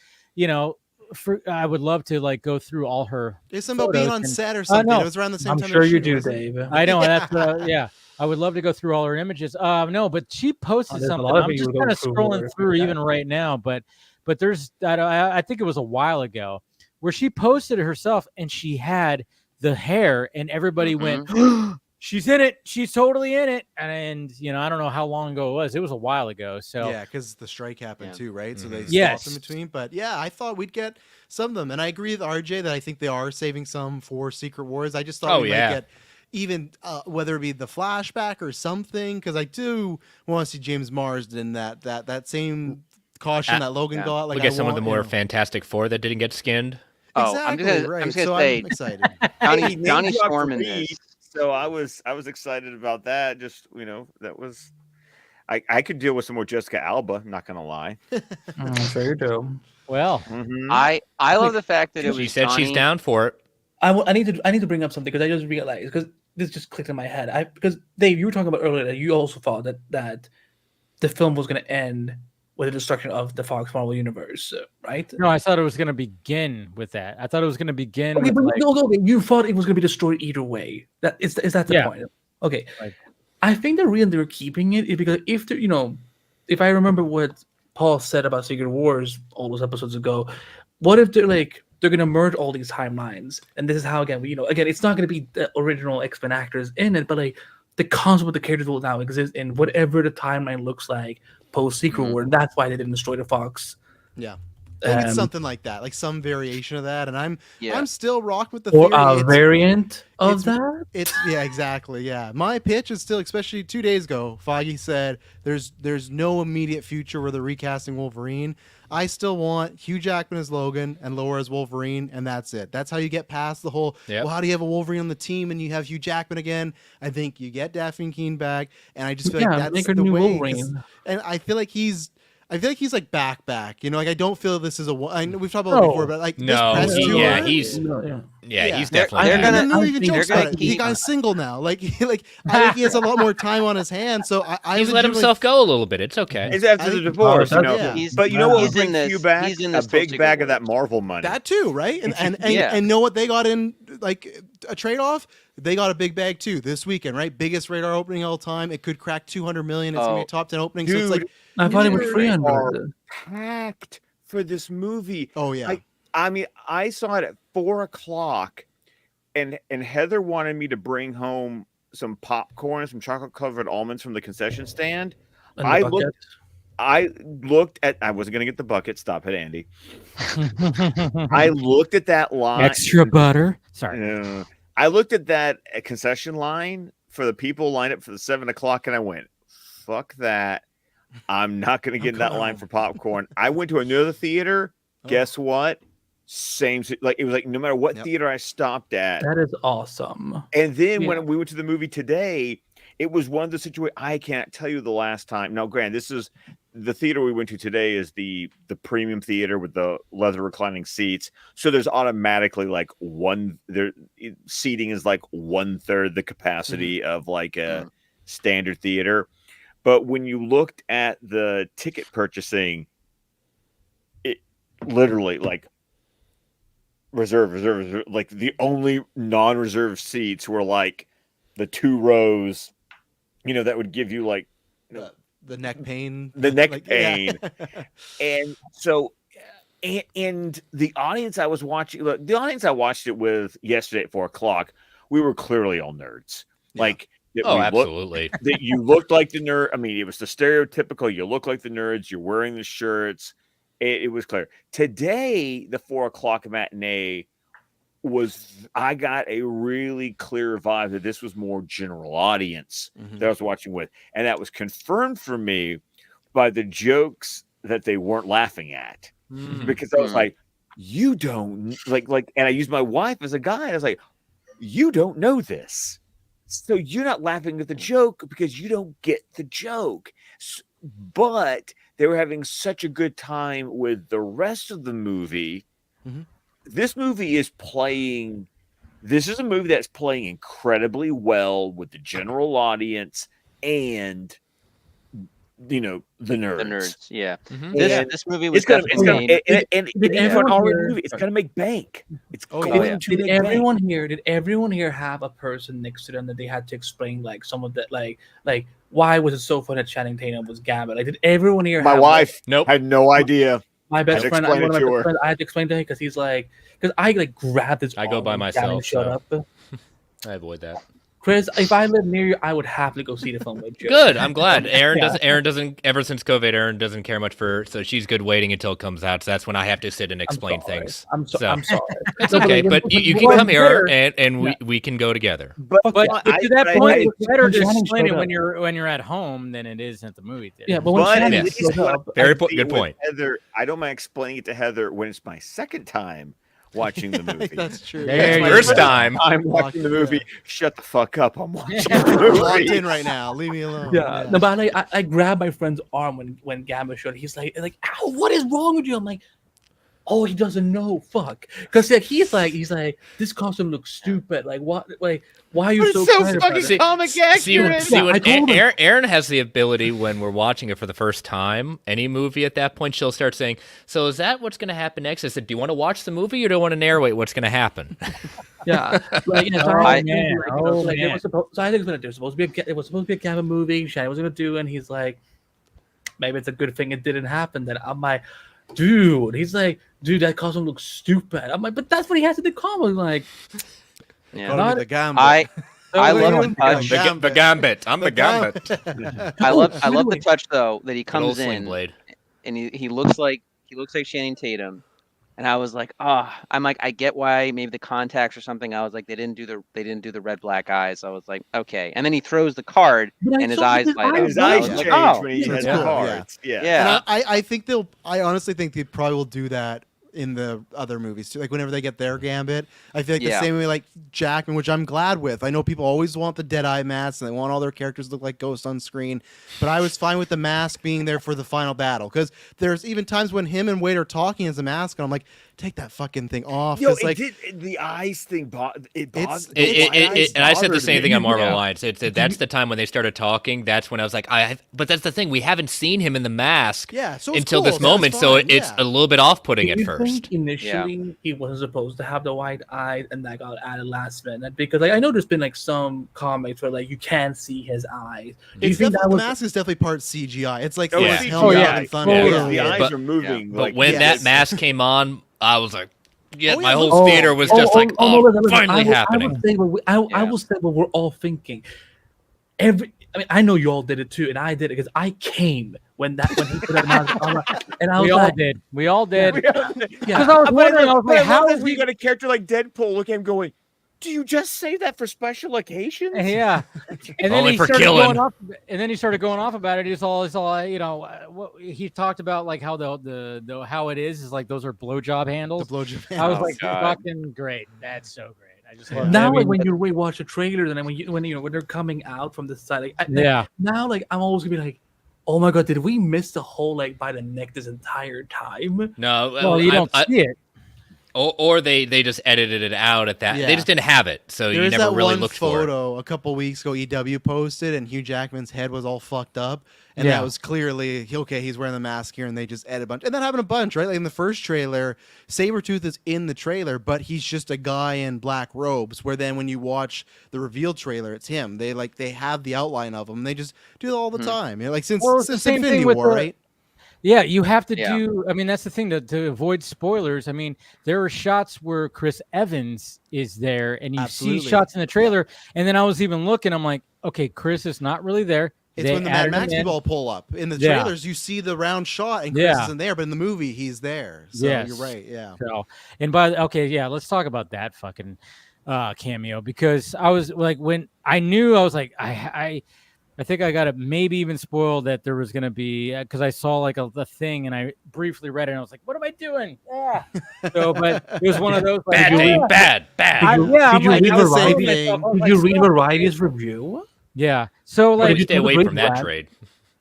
I would love to like go through all her. There's something about being photos on and- set or something. no. It was around the same I'm time. sure they were you shooting, do, wasn't it? Dave. I know Yeah. that's yeah. I would love to go through all her images. No, but she posted there's a something. lot of I'm things just we kind go of through scrolling where- through yeah. even right now, but there's I think it was a while ago where she posted it herself and she had the hair and everybody went, she's in it. She's totally in it. And I don't know how long ago it was. It was a while ago. So Yeah, because the strike happened Yeah. too, right? So they stopped Yes. in between. But yeah, I thought we'd get some of them, and I agree with RJ that I think they are saving some for Secret Wars. I just thought Oh, we yeah. might get even whether it be the flashback or something, because I do want to see James Marsden that same caution that Logan yeah. got. Like we get I some of the want, more Fantastic Four that didn't get skinned. Oh, Exactly, I'm just right. gonna so say I'm excited. Hey, name Johnny drop Storm for in me, this. So I was excited about that. Just that was. I could deal with some more Jessica Alba. Not gonna lie. Sure you do. well, Mhm. I love the fact that it was. She said she's Johnny- down for it. I need to bring up something because I just realized because this just clicked in my head. Because Dave, you were talking about earlier that you also thought that the film was going to end with the destruction of the Fox Marvel universe, right? no, I thought it was going to begin with that. I thought it was going to begin Okay, with but like, okay, you thought it was going to be destroyed either way. Is that the Yeah. point? Okay, Right. I think the reason they're keeping it is because if I remember what Paul said about Secret Wars all those episodes ago, what if they're going to merge all these timelines, and this is how again it's not going to be the original X-Men actors in it, but the concept of the characters will now exist in whatever the timeline looks like post Secret War, and that's why they didn't destroy the Fox. Yeah. think it's something like that, like some variation of that. And I'm still rocked with the or theory. a variant of that. It's exactly. Yeah. My pitch is still, especially 2 days ago, Foggy said there's no immediate future where they're recasting Wolverine. I still want Hugh Jackman as Logan and Laura as Wolverine, and that's it. That's how you get past the whole, well, how do you have a Wolverine on the team and you have Hugh Jackman again? I think you get Daphne Keane back, and I just feel like that's make a the new way. Wolverine. And I feel like he's like back. You know, like I don't feel this is I know we've talked about it before, but like this press tour, he's definitely. And then even jokes about it. He got single now. Like I think he has a lot more time on his hands. So he's let himself go a little bit. It's okay. It's after the divorce, you know. Yeah. But you know what would bring you back? A big bag of that Marvel money. That too, right? And know what they got in like a trade off? They got a big bag too this weekend, right? Biggest radar opening all time. It could crack 200 million. It's gonna be a top 10 opening. Dude, so it's like I thought it was 300. Packed for this movie. Oh yeah. I mean, I saw it at 4:00, and Heather wanted me to bring home some popcorn, some chocolate covered almonds from the concession stand. I looked at. I wasn't gonna get the bucket. Stop it, Andy. I looked at that line. Extra butter. Sorry. I looked at that concession line for the people lined up for the 7:00, and I went, "Fuck that! I'm not going to get in that line for popcorn." I went to another theater. Guess what? Same. Like it was like no matter what theater I stopped at. That is awesome. And then when we went to the movie today, it was one of the situations. I can't tell you the last time. Now, granted, this is the theater we went to today is the premium theater with the leather reclining seats. So there's automatically like seating is like 1/3 the capacity of like a standard theater. But when you looked at the ticket purchasing, it literally like reserve. Like the only non-reserved seats were like the 2 rows, you know, that would give you like the neck pain. The neck pain. Yeah. And so, and the audience I was watching, look, the audience I watched it with yesterday at 4:00, we were clearly all nerds. Yeah. Like, absolutely. That you looked like the nerd. I mean, it was the stereotypical, you look like the nerds, you're wearing the shirts. It was clear. Today, the 4:00 matinee I got a really clear vibe that this was more general audience that I was watching with. And that was confirmed for me by the jokes that they weren't laughing at. Because I was like, you don't like, and I used my wife as a guide. I was like, you don't know this. So you're not laughing at the joke because you don't get the joke. But they were having such a good time with the rest of the movie. This movie is playing. This is a movie that's playing incredibly well with the general audience and, you know, the nerds. The nerds, yeah. This movie was gonna make bank. It's going to Did everyone here have a person next to them that they had to explain like some of that, like why was it so fun that Channing Tatum was Gambit? Like, did everyone here? My wife, nope, had no idea. My best friend, I had to explain to him because he's like, because I like grabbed his. I go by myself. Shut up. I avoid that. Chris, if I lived near you, I would happily go see the film with you. Good. I'm glad. Aaron doesn't. Ever since COVID, Aaron doesn't care much for. So she's good waiting until it comes out. So that's when I have to sit and explain things. I'm sorry. It's okay, but you can come here and we can go together. But to that point, it's better to explain it when you're at home than it is at the movie theater. Yeah, but when good point. Heather, I don't mind explaining it to Heather when it's my second time watching the movie. That's true. First time I'm watching the movie. Shut the fuck up! I'm watching the movie. Locked in right now. Leave me alone. Yeah. No, but I grabbed my friend's arm when Gambit showed. He's like, ow, what is wrong with you? I'm like, oh, he doesn't know. Fuck. Because like he's like, this costume looks stupid. Like what? Like why are you so fucking comic accurate? See when Aaron has the ability when we're watching it for the first time, any movie at that point, she'll start saying, "So is that what's going to happen next?" I said, "Do you want to watch the movie or do you want to narrate what's going to happen?" Yeah, like so I think it was supposed to be a Gambit movie. Shane was going to do, and he's like, maybe it's a good thing it didn't happen. Then I'm like, dude, he's like, dude, that costume looks stupid. I'm like, but that's what he has to do. Comic like. Yeah, the Gambit. I love the touch. The Gambit. I'm the Gambit. I love the touch though that he comes in and he looks like He looks like Channing Tatum. And I was like, I'm like, I get why maybe the contacts or something. I was like, they didn't do the red black eyes. I was like, okay. And then he throws the card and his eyes light up. And his And I eyes was like, change when he So has it's the cool, cards. Yeah. yeah. And I think I honestly think they probably will do that in the other movies too. Like whenever they get their gambit, I feel like the same way like Jackman, which I'm glad with. I know people always want the Deadeye mask and they want all their characters to look like ghosts on screen, but I was fine with the mask being there for the final battle because there's even times when him and Wade are talking as a mask, and I'm like, take that fucking thing off. Yo, like the eyes thing. It and I said the same thing on Marvel Alliance. That's the time when they started talking. That's when I was like, but that's the thing. We haven't seen him in the mask so it's until cool. this moment, so it's a little bit off-putting at Do you first. think initially he wasn't supposed to have the white eyes, and that got added last minute? Because like I know there's been like some comics where like you can't see his eyes. Do you think that the was mask is definitely part CGI. It's like Yeah. his helmet Yeah. and thunder. The eyes are moving. But like, when that mask came on, I was like, my whole Oh, theater was just like, listen, finally I happening. I will say what we're all thinking. I mean, I know you all did it too, and I did it because I came when he put that mask on, and I was We all did. Yeah. Because I was wondering, I was like, how is we he? got a character like Deadpool look at him going, do you just save that for special occasions? Yeah, and then Only he for started killing. going off. And then he started going off about it. He's all, what he talked about, like how the how it is like those are blowjob handles. The blowjob I was handles. like, God. fucking great. That's so great. I just love now, that. like when you rewatch the trailers, and then when they're coming out from the side, like, now like I'm always gonna be like, oh my god, did we miss the whole like by the neck this entire time? No, well, you don't see it. Or they just edited it out at that. Yeah. They just didn't have it, so There you is never that really one looked for it. photo a couple weeks ago EW posted, and Hugh Jackman's head was all fucked up, and Yeah. that was clearly he's wearing the mask here, and they just edit a bunch, and that happened a bunch, right? Like in the first trailer, Sabretooth is in the trailer, but he's just a guy in black robes. Where then when you watch the reveal trailer, it's him. They have the outline of him. They just do it all the time. You know, like since Well, it's the same Infinity thing with War, the- right? Yeah, you have to Yeah. do. I mean, that's the thing to avoid spoilers. I mean, there are shots where Chris Evans is there, and you Absolutely. see shots in the trailer. And then I was even looking. I'm like, okay, Chris is not really there. It's They when the Mad added him Max in. people all pull up. In the Yeah. trailers, you see the round shot, and Chris Yeah. isn't there, but in the movie, he's there. So Yes. you're right. Yeah. So, and let's talk about that fucking cameo, because I was like, when I knew, I was like, I think I got it maybe even spoiled that there was going to be, because I saw like a thing and I briefly read it and I was like, what am I doing? Yeah. So, but it was one of those like, Bad, Dave, bad. Did you read Variety's review? Yeah. So Like, like, stay away from that trade.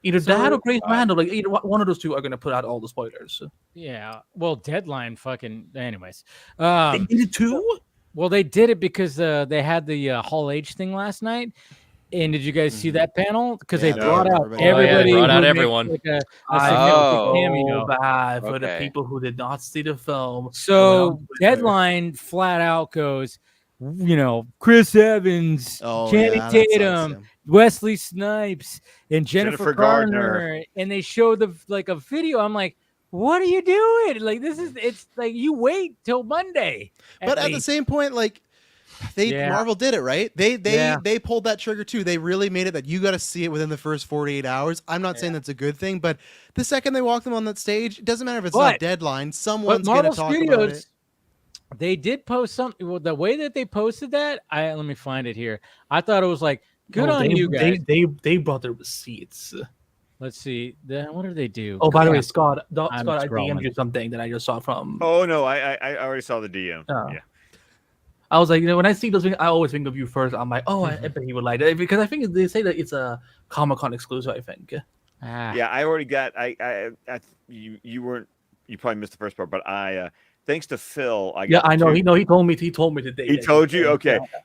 Either So, that or Grace Randall, like either one of those two are going to put out all the spoilers. yeah. Well, Deadline fucking. Anyways. They did it too? Well, they did it because they had the Hall H thing last night. And did you guys see that panel? Because Yeah, they brought out everybody. everybody. brought out who makes, everyone. Like a I significant feel cameo. bad for the Okay. people who did not see the film. So Deadline flat out goes, Chris Evans, Oh, Channing yeah, that sucks, Tatum, yeah. Wesley Snipes, and Jennifer Jennifer Garner. Gardner. And they show a video. I'm like, what are you doing? Like, it's like you wait till Monday. But at the same point, like Marvel did it, right? They pulled that trigger too. They really made it that you got to see it within the first 48 hours. I'm not saying that's a good thing, but the second they walk them on that stage, it doesn't matter if it's not Deadline. Someone's going to talk about it. They did post something. Well, the way that they posted that, let me find it here. I thought it was like, good on you guys. They brought their receipts. Let's see. What did they do? Oh, by the way, Crap. Scott, I'm I scrolling. DM'd you something that I just saw from. Oh no, I already saw the DM. Oh. Yeah. I was like, when I see those things, I always think of you first. I'm like, oh, I bet he would like it, because I think they say that it's a Comic-Con exclusive. I think. Yeah, I already got. You weren't. You probably missed the first part, but thanks to Phil, I got. Yeah, I know. two- He told me today. He that told you? Okay. Yeah.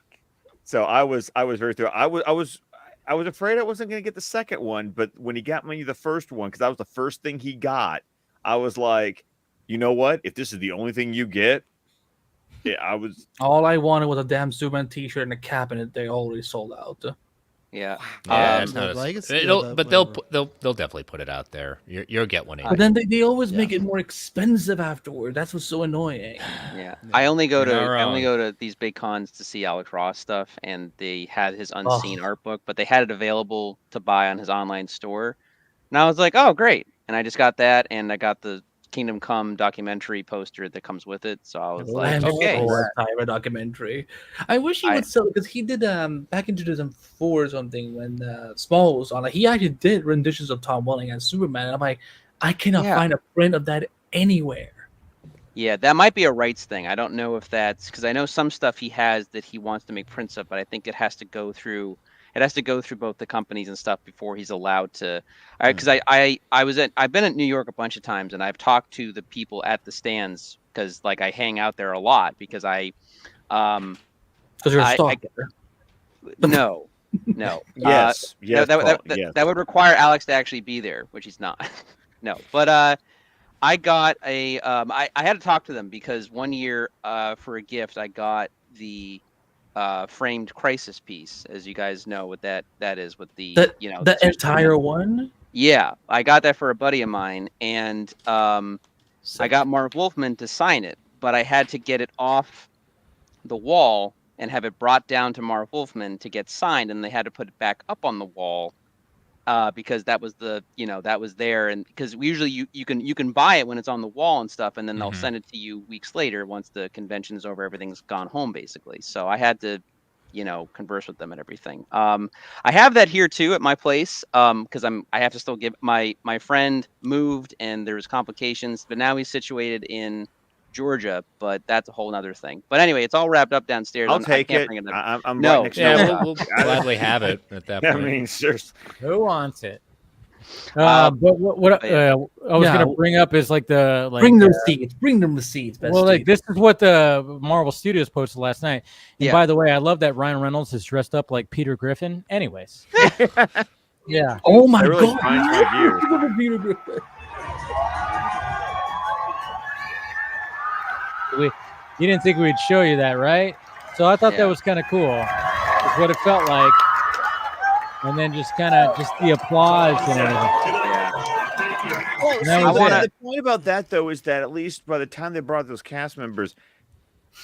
So I was very through. I was afraid I wasn't going to get the second one, but when he got me the first one, because that was the first thing he got, I was like, you know what? If this is the only thing you get, yeah, I was. All I wanted was a damn Superman T-shirt and a cap, and they already sold out. Yeah. Yeah, it's the not legacy it'll, of but that, they'll definitely put it out there. You'll get one. But then they always make it more expensive afterward. That's what's so annoying. Yeah. I only go You're not to wrong. these big cons to see Alex Ross stuff, and they had his unseen art book, but they had it available to buy on his online store. And I was like, oh great. And I just got that, and I got the Kingdom Come documentary poster that comes with it. So I was I like, have okay. a Tyra documentary. I wish he would sell because he did back in 2004 or something when Small was on. Like, he actually did renditions of Tom Welling as Superman. And I'm like, I cannot find a print of that anywhere. Yeah, that might be a rights thing. I don't know if that's because I know some stuff he has that he wants to make prints of, but I think it has to go through. It has to go through both the companies and stuff before he's allowed to. Because I've been at New York a bunch of times and I've talked to the people at the stands because like I hang out there a lot because because you're a stalker. No. Yes. That would require Alex to actually be there, which he's not. No, but I got a I had to talk to them because one year for a gift I got the framed Crisis piece, as you guys know what that is with the the entire one. Yeah, I got that for a buddy of mine, and I got Mark Wolfman to sign it, but I had to get it off the wall and have it brought down to Mark Wolfman to get signed, and they had to put it back up on the wall. Because that was that was there, and because usually you can buy it when it's on the wall and stuff, and then they'll send it to you weeks later once the convention's over, everything's gone home basically. So I had to, converse with them and everything. I have that here too at my place, because I have to still give my friend moved and there's complications, but now he's situated in Georgia, but that's a whole nother thing. But anyway, it's all wrapped up downstairs. I'll take it. I'm right next to it. We'll gladly have it at that point. I mean, seriously. Who wants it? But what I was going to bring up is like bring the receipts. Bring them receipts. Well, like this is what the Marvel Studios posted last night. And by the way, I love that Ryan Reynolds is dressed up like Peter Griffin. Anyways, yeah. Oh my really god. You didn't think we'd show you that, right? So I thought that was kind of cool. It's what it felt like. And then just the applause and everything. Well, the point about that, though, is that at least by the time they brought those cast members,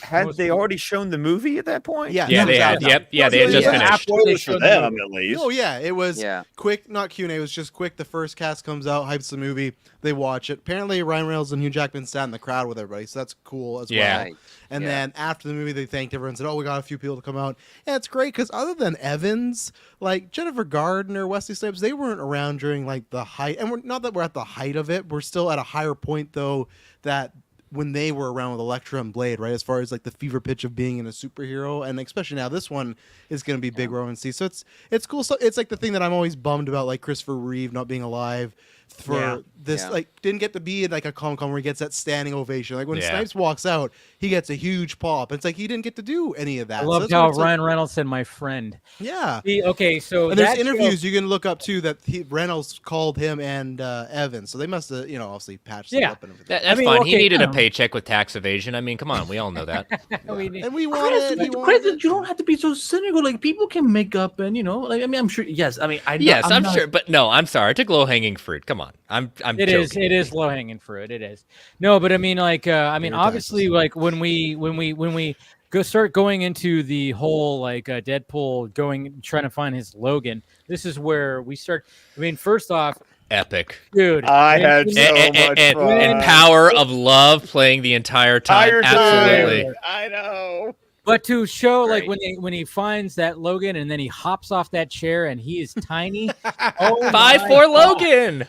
had they already shown the movie at that point? Yeah, they had. Yep. Yeah, they had just finished. Spoilers for them, at least. Oh, yeah. It was quick, not Q&A. It was just quick. The first cast comes out, hypes the movie. They watch it. Apparently, Ryan Reynolds and Hugh Jackman sat in the crowd with everybody, so that's cool as well. And then after the movie, they thanked everyone and said, we got a few people to come out. And it's great because other than Evans, like Jennifer Gardner, Wesley Snipes, they weren't around during like the height. And we're not that we're at the height of it. We're still at a higher point, though, that when they were around with Elektra and Blade, right? As far as like the fever pitch of being in a superhero, and especially now this one is going to be big Roman C. So it's cool. So it's like the thing that I'm always bummed about, like Christopher Reeve not being alive for this, like didn't get to be in like a Comic-Con where he gets that standing ovation. Like when Snipes walks out, he gets a huge pop. It's like he didn't get to do any of that. I love how Ryan Reynolds said, "My friend." Yeah. Okay, so and there's interviews you can look up too that Reynolds called him and Evans, so they must have obviously patched it up and everything. That's fine. He needed a paycheck with tax evasion. I mean, come on, we all know that. And we want it. Chris, you don't have to be so cynical. Like people can make up, and like I mean, I'm sure. Yes, I mean, I'm sure, but no, I'm sorry. I took low hanging fruit. Come on, I'm joking. It is low hanging fruit. It is. No, but I mean, like, obviously, like when we start going into the whole like Deadpool trying to find his Logan, this is where we start. I mean, first off, epic, dude. I had so much fun. And Power of Love playing the entire time. Absolutely, I know. But to show like when he finds that Logan and then he hops off that chair and he is tiny. 5'4" Logan.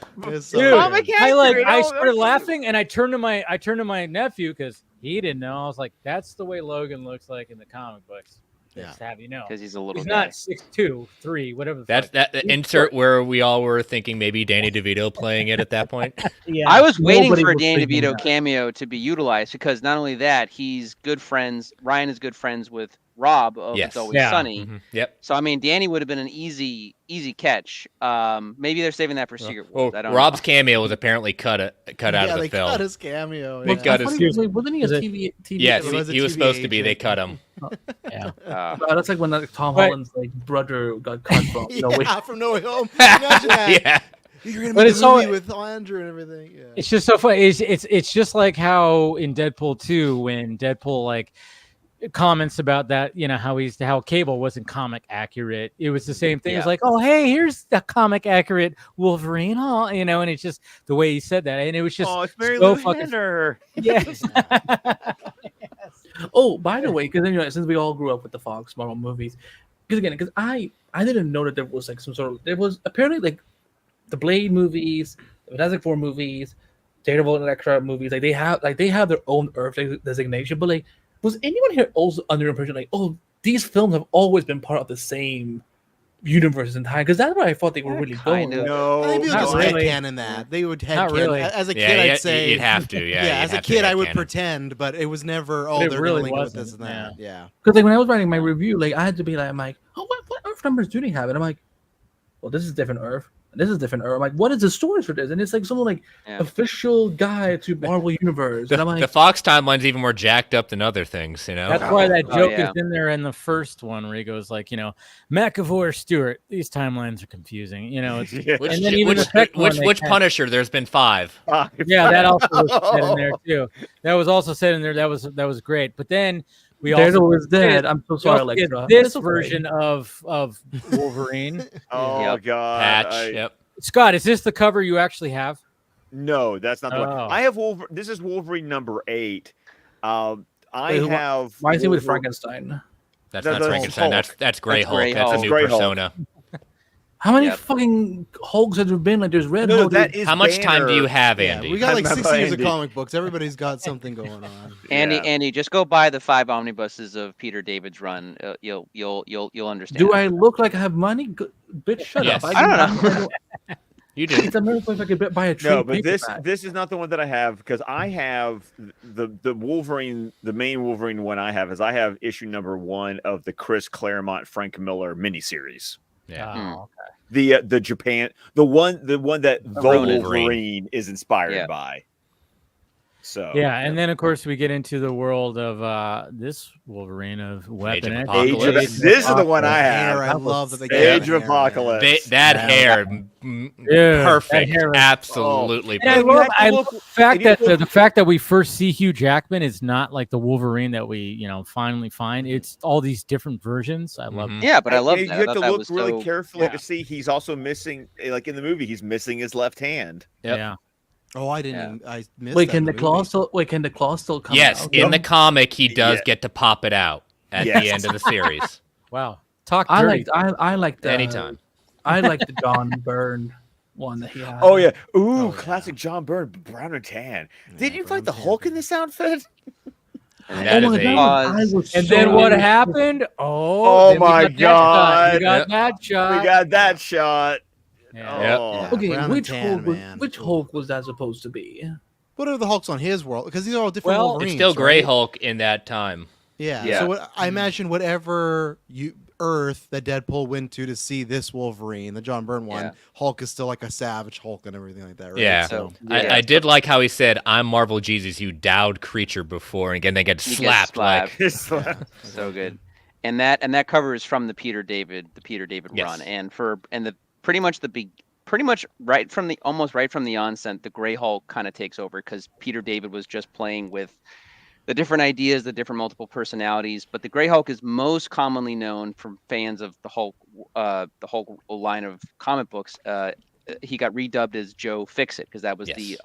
Dude, I started laughing and I turned to my nephew because he didn't know. I was like, that's the way Logan looks like in the comic books. Just to have you know, because he's a little. He's not 6'2", 3", whatever. That's that insert where we all were thinking maybe Danny DeVito playing it at that point. I was waiting for a Danny DeVito cameo to be utilized because not only that, he's good friends. Ryan is good friends with Rob of It's Always Sunny. Mm-hmm. Yep. So I mean, Danny would have been an easy catch. Maybe they're saving that for Secret Wars. I don't Rob's know. cameo was apparently cut out of the film. Cut his cameo. Wasn't he a TV? Yes, he was supposed to be. They cut him. That's like when Tom Holland's like brother got cut from. From No Way Home. Imagine that. You're gonna make a movie with Andrew and everything. Yeah. It's just so funny. It's just like how in Deadpool 2 when Deadpool like comments about that, how Cable wasn't comic accurate. It was the same thing. It's Yeah. like, oh, hey, here's the comic accurate Wolverine, and it's just the way he said that, and it was just Oh, it's Mary so Lou fucking Henner. yes. Oh, by the way, because since we all grew up with the Fox Marvel movies, because I didn't know that there was like there was apparently like the Blade movies, the Fantastic Four movies, Daredevil and Elektra movies, like they have their own Earth designation, but like, was anyone here also under the impression like, oh, these films have always been part of the same universe in time? Because that's what I thought they were really going. Kind of. No, I think people not just really. headcanon that. They would Not headcanon. really. As a Yeah, kid, I'd say you'd have to. Yeah, yeah, you'd as a have to kid, I would headcanon. pretend, but it was never. Oh, It they're really dealing with this wasn't, and that. Yeah. Because like when I was writing my review, like I had to be like, I'm like, oh, what Earth numbers do they have? And I'm like, well, this is different Earth. This is different Earth. I'm like, what is the story for this? And it's like someone like Yeah. official guide to Marvel Universe. And I'm like, The Fox timeline's even more jacked up than other things, That's why that Oh, joke yeah. is in there in the first one where he goes like, McAvoy, Stewart, these timelines are confusing. It's Yeah. Which, And then even the second one they which had- Punisher? There's been 5. yeah, that also was said in there too. That was also said in there. That was great. But then we also Daredevil is dead. did- I'm so we sorry, also did Elektra. this It's okay. version of Wolverine. Oh Yep. God. Patch. Yep. Scott, is this the cover you actually have? No, that's not the one. Oh. I have This is Wolverine number 8. I Wait, have. Why is he with Wolver- Frankenstein? That's No, not that's Frankenstein. Hulk. That's Grey That's Hulk. Grey That's a Hulk. new Grey Hulk. persona. How many Yep. fucking Hulks have there been? Like there's Red No, Hulk. that is How much time do you Banner. have, Yeah, Andy? we got like I'm 60 years of Andy. comic books. Everybody's got something going on. Andy, Yeah. Andy, just go buy the 5 omnibuses of Peter David's run. You'll understand. Do I look like I have money? Bitch, shut Yes. up. I don't know. You do. It's a miracle if I could buy a trade No, but paperback. this is not the one that I have, because I have the Wolverine. The main Wolverine one I have is issue number 1 of the Chris Claremont Frank Miller miniseries. Yeah. Oh, okay. The Japan, the one that the Ronin. Wolverine is inspired Yeah. by. So Yeah, and then of course we get into the world of this Wolverine of Weapon of X. Apocalypse. This is the one I Hair, have. I love that they gave Age him of hair, man. Apocalypse. That Yeah. hair, that perfect, hair is- absolutely And I you perfect. love, have to I look- love the fact and you that look- the fact that we first see Hugh Jackman is not like the Wolverine that we finally find. It's all these different versions. I love. Mhm. Yeah, but I love And that. You I have thought to that look was really so- carefully yeah. to see he's also missing, like in the movie, he's missing his left hand. Yep. Yeah. Oh, I didn't. Yeah. Even, I missed Wait, that can in the movie. claw still? Wait, can the claw still come Yes, out? in the comic, he does Yeah. get to pop it out at Yes. the end of the series. Wow. Talk I dirty. I like the Anytime. I like the John Byrne one that he had. Oh yeah, ooh, Oh, yeah. classic John Byrne, brown and tan. Yeah, Did you fight brown the tan. Hulk in this outfit? And that is my a God, I was And so then what angry. happened? Oh then we my got that shot. We God. got Yep. that shot. We got that shot. Yeah. Yep. Oh. Yeah. Okay, brown and which tan, Hulk was, man. which Hulk was that supposed to be? What are the Hulks on his world? Because these are all different Well, it's Wolverines. It's still Grey right? Hulk in that time. Yeah. Yeah. So what, I imagine whatever Earth that Deadpool went to see this Wolverine, the John Byrne one, Yeah. Hulk is still like a savage Hulk and everything like that, right? Yeah. So Yeah. I did like how he said, "I'm Marvel Jesus, you dowed creature," before, and again they get He gets slapped. Like, slapped. So good. And that cover is from the Peter David Yes. run, and the pretty much right from the onset, the Grey Hulk kind of takes over, because Peter David was just playing with the different ideas, the different multiple personalities. But the Grey Hulk is most commonly known from fans of the Hulk line of comic books. He got redubbed as Joe Fixit, because that was Yes.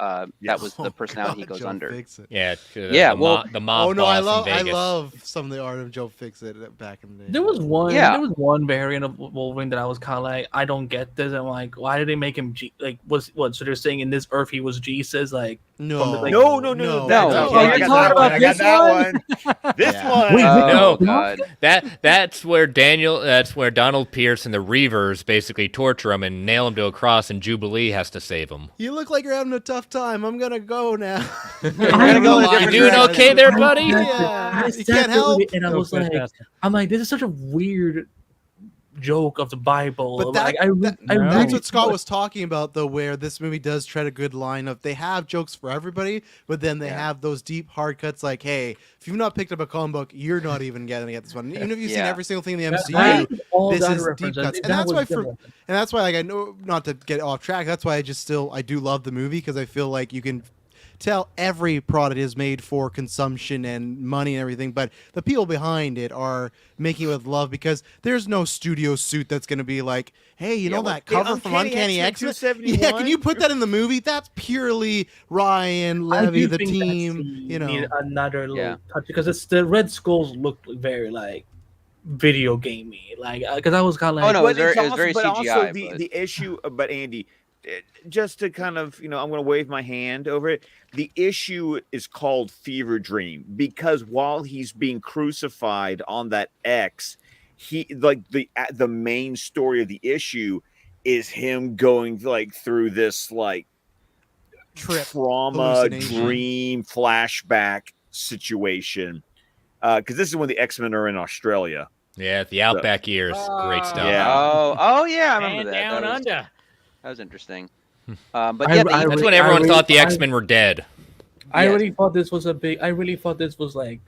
that was the Oh, personality God, he goes Joe under. Fixit. yeah, Yeah, the mob Oh no, I boss in love Vegas. some of the art of Joe Fixit back in the day. There was one. Yeah. There was one variant of Wolverine that I was kind of like, I don't get this. I'm like, why did they make him like? So they're saying in this Earth he was Jesus? Like, No, from the, like- No. No. that's- Oh, I you're got talking that about one. I got this that one. This Yeah. one. Wait, No. God. That's where Donald Pierce and the Reavers basically torture him and nail him to a cross, and Jubilee has to save him. You look like you're having a tough time. I'm gonna go now. I Gotta know, go You doing okay there, buddy? Yeah, I you sat can't there help. with it and I So was like, fantastic. I'm like, this is such a weird joke of the Bible. But Like, I that's really- what Scott was talking about, though, where this movie does tread a good line of they have jokes for everybody, but then they have those deep hard cuts like, hey, if you've not picked up a comic book, you're not even getting at this one. Even if you've seen Yeah. every single thing in the That- MCU, all this that is reference, deep cuts. And that that's was why good. like I know, not to get off track, that's why I do love the movie, because I feel like you can tell every product is made for consumption and money and everything, but the people behind it are making it with love because there's no studio suit that's going to be like, hey, you know that cover from Uncanny X-Men? Yeah, can you put that in the movie? That's purely Ryan, Levy, the team. You know, need another little touch because it's the Red Skulls looked very like video gamey, like because I was kind of like, it was very but CGI. Also the issue, but Andy, just to kind of, I'm going to wave my hand over it. The issue is called Fever Dream because while he's being crucified on that X, he like the main story of the issue is him going like through this like trauma dream flashback situation. Because this is when the X-Men are in Australia. Yeah, the Outback years, great stuff. Yeah. Oh yeah, I remember that. Down under. That was interesting. But yeah, that's when everyone thought the X-Men were dead. I really thought this was like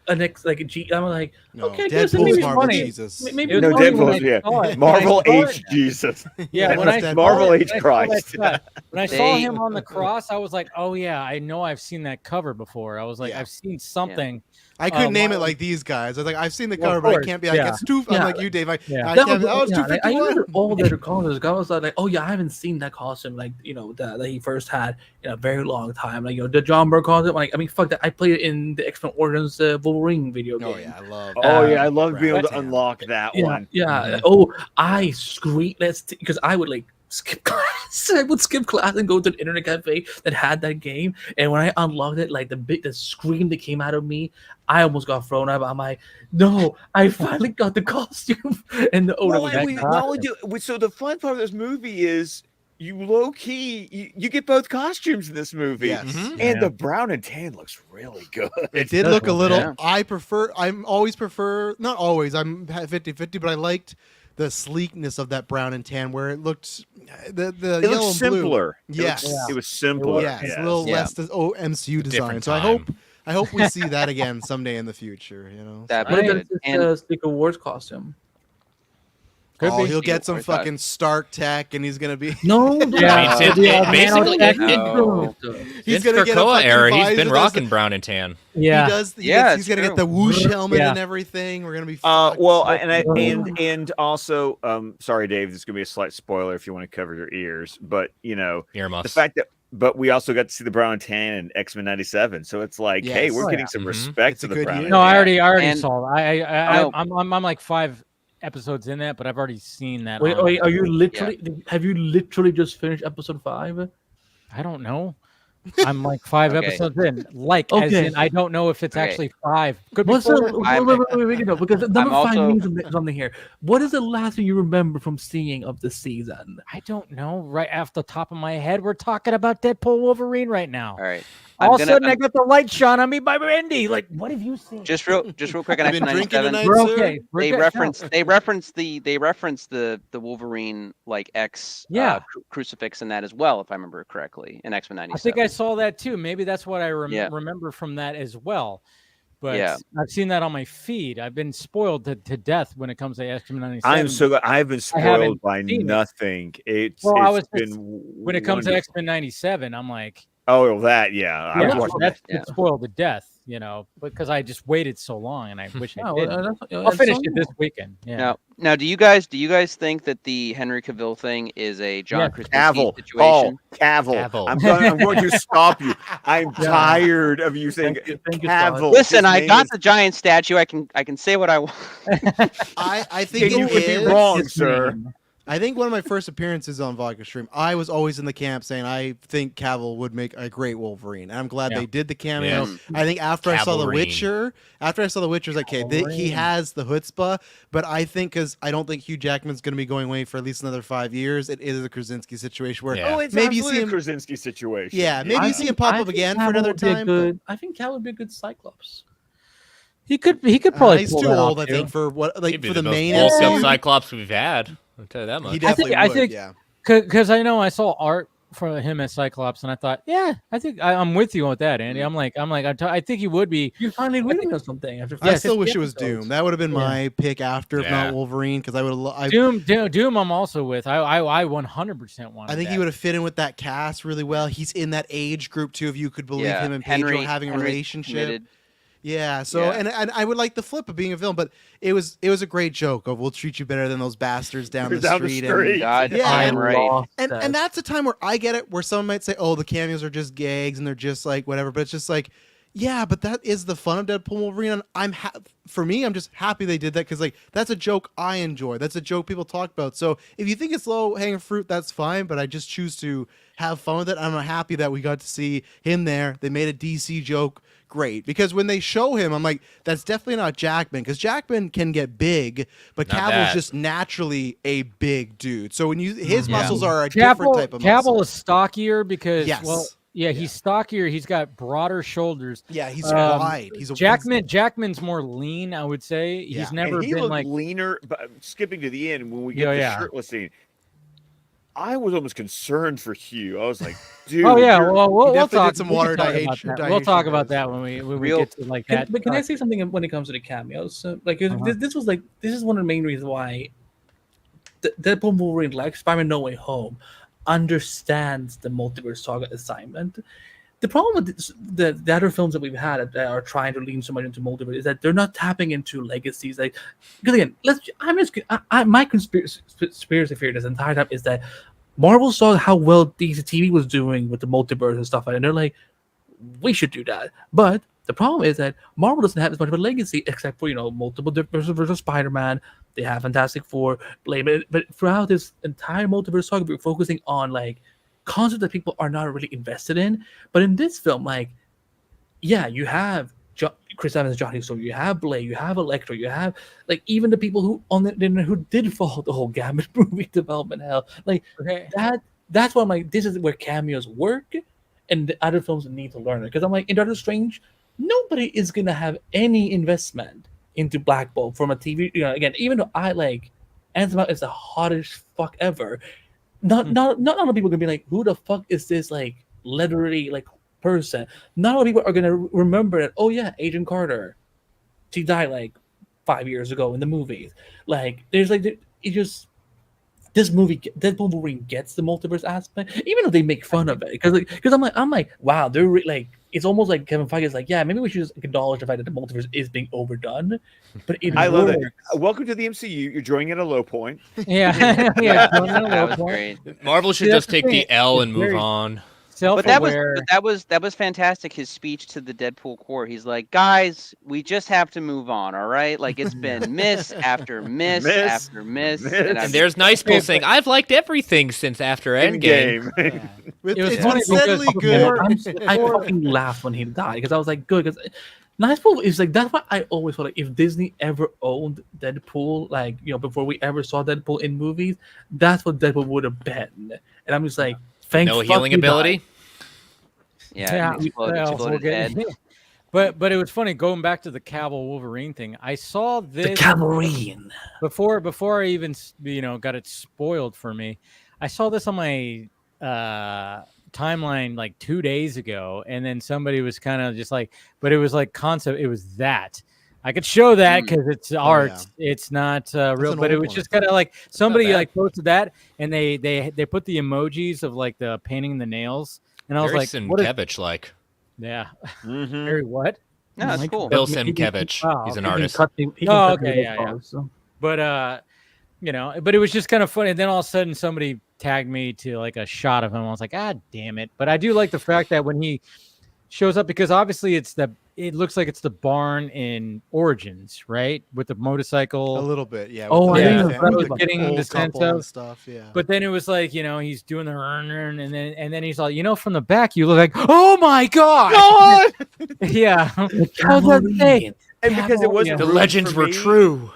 an X like a G. I'm like, okay, Deadpool's Marvel Jesus. Maybe No, Deadpool's Marvel H Jesus. Yeah, when I Marvel H Christ. When I saw him on the cross, I was like, oh yeah, I know I've seen that cover before. I was like, I've seen something. I couldn't name it like these guys. I was like, I've seen the cover, but I can't be like, it's too. I'm like you, Dave. I can't. That was 251. I remember all their costumes. I was like, oh yeah, I haven't seen that costume like that he first had in a very long time. Like the John Byrne costume. Like I mean, fuck that. I played it in the X-Men Origins Wolverine video game. Oh yeah, I love. I love being able to unlock that one. Yeah. Oh, I screamed because I would like skip class. I would skip class and go to the internet cafe that had that game. And when I unlocked it, like the scream that came out of me, I almost got thrown up. I'm like, no, I finally got the costume. And so the fun part of this movie is you low key you get both costumes in this movie. Yes. And the brown and tan looks really good. It did look a little. I'm always not always. I'm 50-50, but I liked the sleekness of that brown and tan where it looked the it yellow looked simpler. And blue. Yes, it was simpler. Yeah, it's a little less MCU design. So I hope we see that again someday in the future. That it's Secret Wars costume. He'll get some fucking Stark tech, and he's gonna be no. Basically, he's gonna get a era. He's been rocking brown and tan. Yeah, he does. He's gonna get the whoosh helmet and everything. We're gonna be. And also, sorry, Dave. This is gonna be a slight spoiler if you want to cover your ears, but earmuffs. The fact that. But we also got to see the brown and tan in X-Men '97, so it's like, hey, we're getting some respect to the brown. No, I already saw that. I'm like 5 episodes in that, but I've already seen that. Wait, are you literally? Have you literally just finished episode 5? I don't know. I'm like 5 episodes in. As in, I don't know if it's actually 5. Could be 4. Wait, no, because number 5 means something here. What is the last thing you remember from seeing of the season? I don't know. Right off the top of my head, we're talking about Deadpool Wolverine right now. All right. All of a sudden, I got the light shone on me by Randy. Like, what have you seen? Just real quick. On X-Men 97, we're okay. They reference the Wolverine like X crucifix in that as well, if I remember correctly, in X-Men 97. I think I saw that too. Maybe that's what I remember from that as well. But I've seen that on my feed. I've been spoiled to death when it comes to X-Men 97. I've been spoiled by nothing. When it comes to X-Men 97, I'm like, oh, that that's been spoiled to death, because I just waited so long, and I wish I did. I'll finish it this weekend. Yeah. Now, do you guys think that the Henry Cavill thing is a John Krasinski situation? Cavill. I'm going to stop you. I'm tired of you saying Cavill. Listen, I got the giant statue. I can say what I want. I think you would be wrong, sir. I think one of my first appearances on Vodka Stream, I was always in the camp saying I think Cavill would make a great Wolverine. And I'm glad they did the cameo. Yeah. I think after I saw The Witcher, I was like, okay, he has the chutzpah. But I think because I don't think Hugh Jackman's going to be going away for at least another 5 years, it is a Krasinski situation where it's maybe you see him, a Krasinski situation. Yeah, maybe you see him pop up again for another time. I think Cavill would be a good Cyclops. He could probably. He's too old, I think, for what for the main MCU Cyclops we've had. I'll tell you that much. He definitely would, because I know I saw art for him as Cyclops, and I thought, yeah, I think I'm with you with that, Andy. I think he would be. You finally agreeing on something after. I still wish it 50 was episodes. Doom. That would have been my pick after, if not Wolverine, because I would have. Doom. I'm also with. I 100% want. I think he would have fit in with that cast really well. He's in that age group too. If you could believe him and Pedro having a relationship. Committed. Yeah. So and I would like the flip of being a villain, but it was a great joke of we'll treat you better than those bastards down the street. And, God, yeah, right. And that's a time where I get it, where someone might say, "Oh, the cameos are just gags and they're just like whatever," but it's just like. Yeah, but that is the fun of Deadpool Wolverine. And for me, I'm just happy they did that because like that's a joke I enjoy. That's a joke people talk about. So if you think it's low hanging fruit, that's fine. But I just choose to have fun with it. I'm happy that we got to see him there. They made a DC joke. Great, because when they show him, I'm like, that's definitely not Jackman, because Jackman can get big, but Cavill's just naturally a big dude. So when his muscles are a different type of muscle. Cavill is stockier because he's stockier. He's got broader shoulders. Yeah, he's wide. He's Jackman's more lean, I would say. Yeah. He's never he been looked like leaner. But skipping to the end when we get the shirtless scene, I was almost concerned for Hugh. I was like, dude. Oh yeah, well we'll talk some water dihydration. We'll talk about that when we get to like that. But can I say something when it comes to the cameos? So, like this is one of the main reasons why Deadpool Wolverine, like Spider-Man No Way Home, understands the multiverse saga assignment. The problem with the other films that we've had that are trying to lean so much into multiverse is that they're not tapping into legacies. Like, because again, my conspiracy theory this entire time is that Marvel saw how well DC TV was doing with the multiverse and stuff like that, and they're like, we should do that. But the problem is that Marvel doesn't have as much of a legacy, except for multiple versus Spider-Man. They have Fantastic Four, Blade, but throughout this entire multiverse saga, we're focusing on like concepts that people are not really invested in. But in this film, like, yeah, you have Chris Evans, Johnny Storm, you have Blade, you have Electro, you have like even the people who did follow the whole gamut movie development hell. Like that's why I'm like, this is where cameos work, and the other films need to learn it. Because I'm like, in Doctor Strange, nobody is gonna have any investment into Black Bolt from a TV. Again, even though I like Anthony is the hottest fuck ever, not a lot of people are gonna be like, who the fuck is this like leathery like person? Not a lot of people are gonna remember that. Oh yeah, Agent Carter, she died like 5 years ago in the movies. Like there's like it just this movie Deadpool Wolverine gets the multiverse aspect, even though they make fun of it because I'm like wow, they're like it's almost like Kevin Feige is like, yeah, maybe we should just acknowledge the fact that the multiverse is being overdone. But I love it. Welcome to the MCU. You're joining at a low point. Yeah, that was great. Marvel should just take the L and move on. But that was fantastic. His speech to the Deadpool Corps. He's like, guys, we just have to move on. All right, like it's been miss after miss after miss. And there's nice people saying, I've liked everything since after Endgame. It's been steadily good. I fucking laughed when he died because I was like, good. Because Nice Pool is like that's why I always felt like if Disney ever owned Deadpool, like before we ever saw Deadpool in movies, that's what Deadpool would have been. And I'm just like, thank no healing ability. Exploded head. But it was funny going back to the Cavill Wolverine thing. I saw this the Wolverine before I even got it spoiled for me. I saw this on my timeline like 2 days ago, and then somebody was kind of just like, but it was like concept. It was that I could show that because it's art. Yeah. It's not real, but it was just kind of like somebody like posted that, and they put the emojis of like the painting the nails, and I was like, what is like? Yeah. Very what? No, that's cool. Bill Sienkiewicz. He's an artist. Okay, yeah. But but it was just kind of funny. And then all of a sudden somebody tagged me to like a shot of him. I was like, damn it. But I do like the fact that when he shows up, because obviously it looks like it's the barn in Origins, right? With the motorcycle. A little bit, yeah. Oh, I was getting the sense of stuff, yeah. But then it was like, he's doing the and then he's like, from the back you look like, oh my god! Yeah. How's that say? And because it wasn't the legends were true.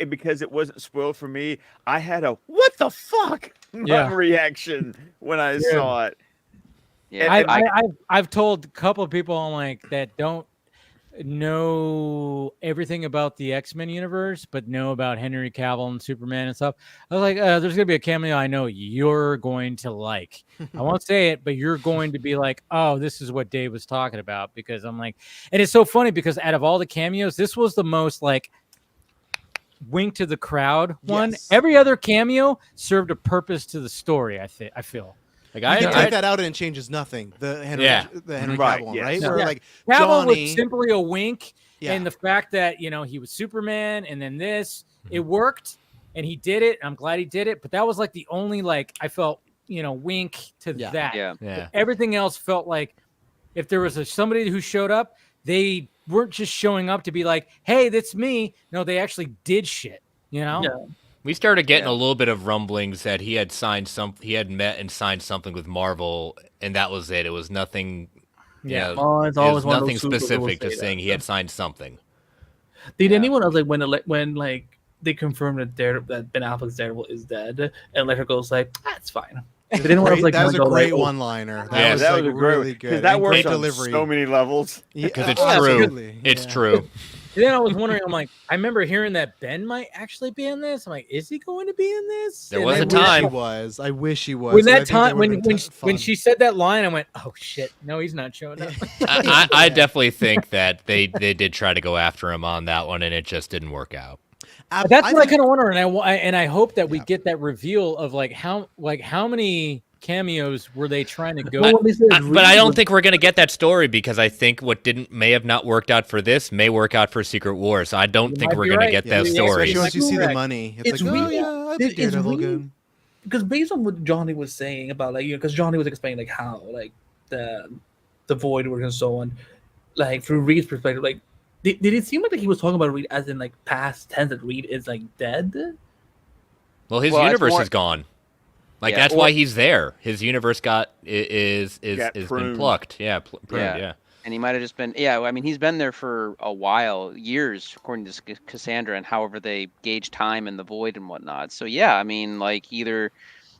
Because it wasn't spoiled for me, I had a what the fuck reaction when I saw it. Yeah, I've told a couple of people I'm like that don't know everything about the X-Men universe, but know about Henry Cavill and Superman and stuff. I was like, there's gonna be a cameo I know you're going to like. I won't say it, but you're going to be like, oh, this is what Dave was talking about, because I'm like, and it's so funny because out of all the cameos, this was the most like wink to the crowd one. Yes. Every other cameo served a purpose to the story. I feel. Like You can take that out and it changes nothing. The Henry Right, Cavill one, yes. right? Yeah. Where like Cavill Johnny, was simply a wink, yeah. and the fact that he was Superman, and then it worked, and he did it. I'm glad he did it, but that was like the only I felt wink to that. Yeah. Everything else felt like if there was somebody who showed up, they weren't just showing up to be like, "Hey, that's me." No, they actually did shit. Yeah. We started getting a little bit of rumblings that he had met and signed something with Marvel, and that was it. It was nothing. Yeah. Oh, it's it always was one of nothing those super specific, people just say saying that, he had signed something. Did anyone else when they confirmed that that Ben Affleck's Daredevil is dead, and Electric goes like, that's fine. Did anyone else that was a great oh, one-liner. Yeah, was that like was a great really good. That and works great on delivery. so many levels. Because it's absolutely. true. It's Yeah. true. And then I was wondering, I'm like, I remember hearing that Ben might actually be in this. I'm like, is he going to be in this? There And was I a wish- time. I wish he was. When I that think time, would've been when fun. she said that line, I went, oh shit, no, he's not showing up. I definitely think that they did try to go after him on that one, and it just didn't work out. That's what I kind of wonder, and I hope that we get that reveal of how many cameos were they trying to go? But I don't think we're gonna get that story, because I think what may have not worked out for this may work out for Secret War. So I don't think we're gonna get those stories. Especially once you see the money, it's like, oh yeah, I think Daredevil good. Because based on what Johnny was saying about because Johnny was explaining how the Void works and so on, through Reed's perspective, did it seem like he was talking about Reed as in past tense, that Reed is dead? Well, his universe is gone. That's why he's there. His universe is been plucked. Yeah, pruned. Yeah. And he might have just been, I mean, he's been there for a while, years, according to Cassandra, and however they gauge time in the Void and whatnot. So yeah, I mean, either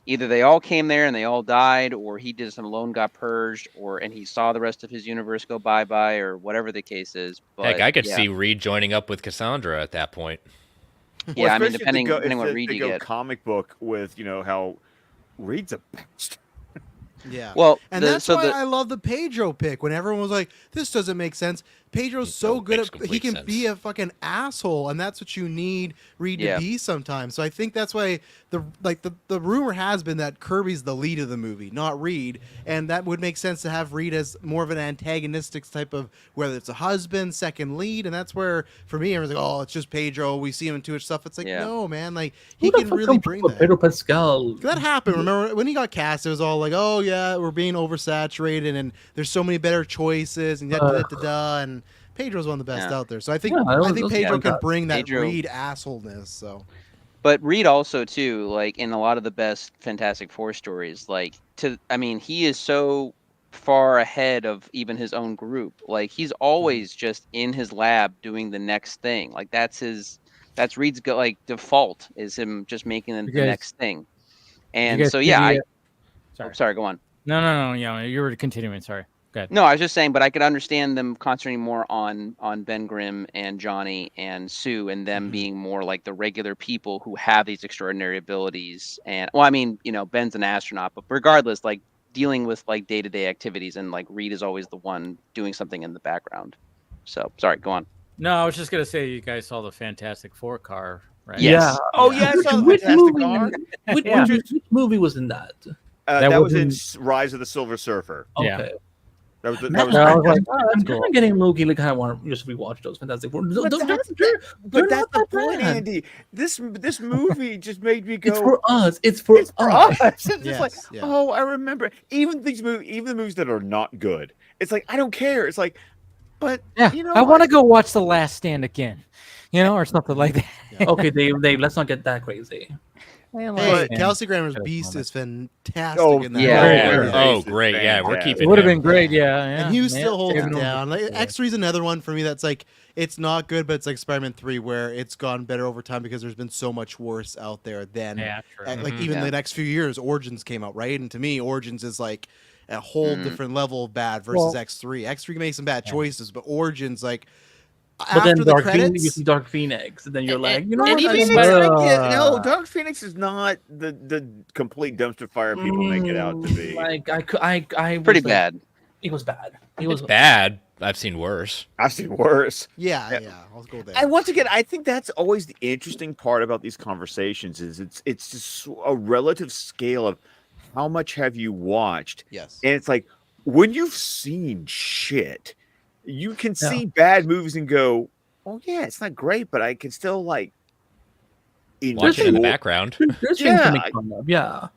they all came there and they all died, or he did some alone, got purged, and he saw the rest of his universe go bye-bye, or whatever the case is. But, heck, I could see Reed joining up with Cassandra at that point. Yeah, I mean, depending what Reed you get. Comic book with how Reed's a bastard. Yeah. Well, and that's why I love the Pedro pick. When everyone was like, "This doesn't make sense," Pedro's so good at he can be a fucking asshole, and that's what you need Reed to be sometimes. So I think that's why the rumor has been that Kirby's the lead of the movie, not Reed, and that would make sense to have Reed as more of an antagonistic type of, whether it's a husband, second lead, and that's where for me everyone's like, "Oh, it's just Pedro. We see him in too much stuff." It's like, no, man, he can really bring that. Pedro Pascal. That happened. Remember when he got cast? It was all like, "Oh yeah, we're being oversaturated, and there's so many better choices," and and Pedro's one of the best out there. So I think Pedro can bring that Reed assholeness. So, but Reed also too, in a lot of the best Fantastic Four stories, he is so far ahead of even his own group. He's always just in his lab doing the next thing. That's Reed's default, is him just making the next thing. And so sorry, go on. No. Yeah, you were continuing. Sorry. No, I was just saying, but I could understand them concentrating more on Ben Grimm and Johnny and Sue, and them being more like the regular people who have these extraordinary abilities. And Ben's an astronaut, but regardless, dealing with day-to-day activities, and Reed is always the one doing something in the background. So sorry, go on. No, I was just gonna say, you guys saw the Fantastic Four car, right? Yes. Yeah. Oh yeah, I saw the Fantastic car. Which movie was in that? That was in Rise of the Silver Surfer. Okay. Yeah. That was. I'm kind of getting low-key, kind of want to just rewatch those Fantastic Four. But that's the point, Andy. This movie just made me go. It's for us. It's for us. It's just oh, I remember. Even the movies that are not good. It's I don't care. It's but I want to go watch The Last Stand again, or something like that. Okay, Dave, let's not get that crazy. Hey, Kelsey Grammer's Beast is fantastic in that. Yeah. Oh, great. Yeah, we're keeping It would have been great. Yeah. And he still holds it down. X3 is another one for me that's it's not good, but it's Spider-Man 3 where it's gone better over time because there's been so much worse out there than even the next few years. Origins came out, right? And to me, Origins is a whole different level of bad versus Well- X3. X3 makes some bad choices, but Origins, like, But then after the Dark Phoenix, you credits, see Dark Phoenix, and then you're like, you know and what? even I Phoenix, don't- no, Dark Phoenix is not the complete dumpster fire people make it out to be. Like I was Pretty like, bad. It was bad. It It's was bad. I've seen worse. I've seen worse. yeah, I'll go there. And once again, I think that's always the interesting part about these conversations is it's just a relative scale of how much have you watched. Yes. And it's like when you've seen shit, you can see bad movies and go, "Oh yeah, it's not great, but I can still like Watch it in the enjoy- background. There's things Yeah, to make fun of. Yeah.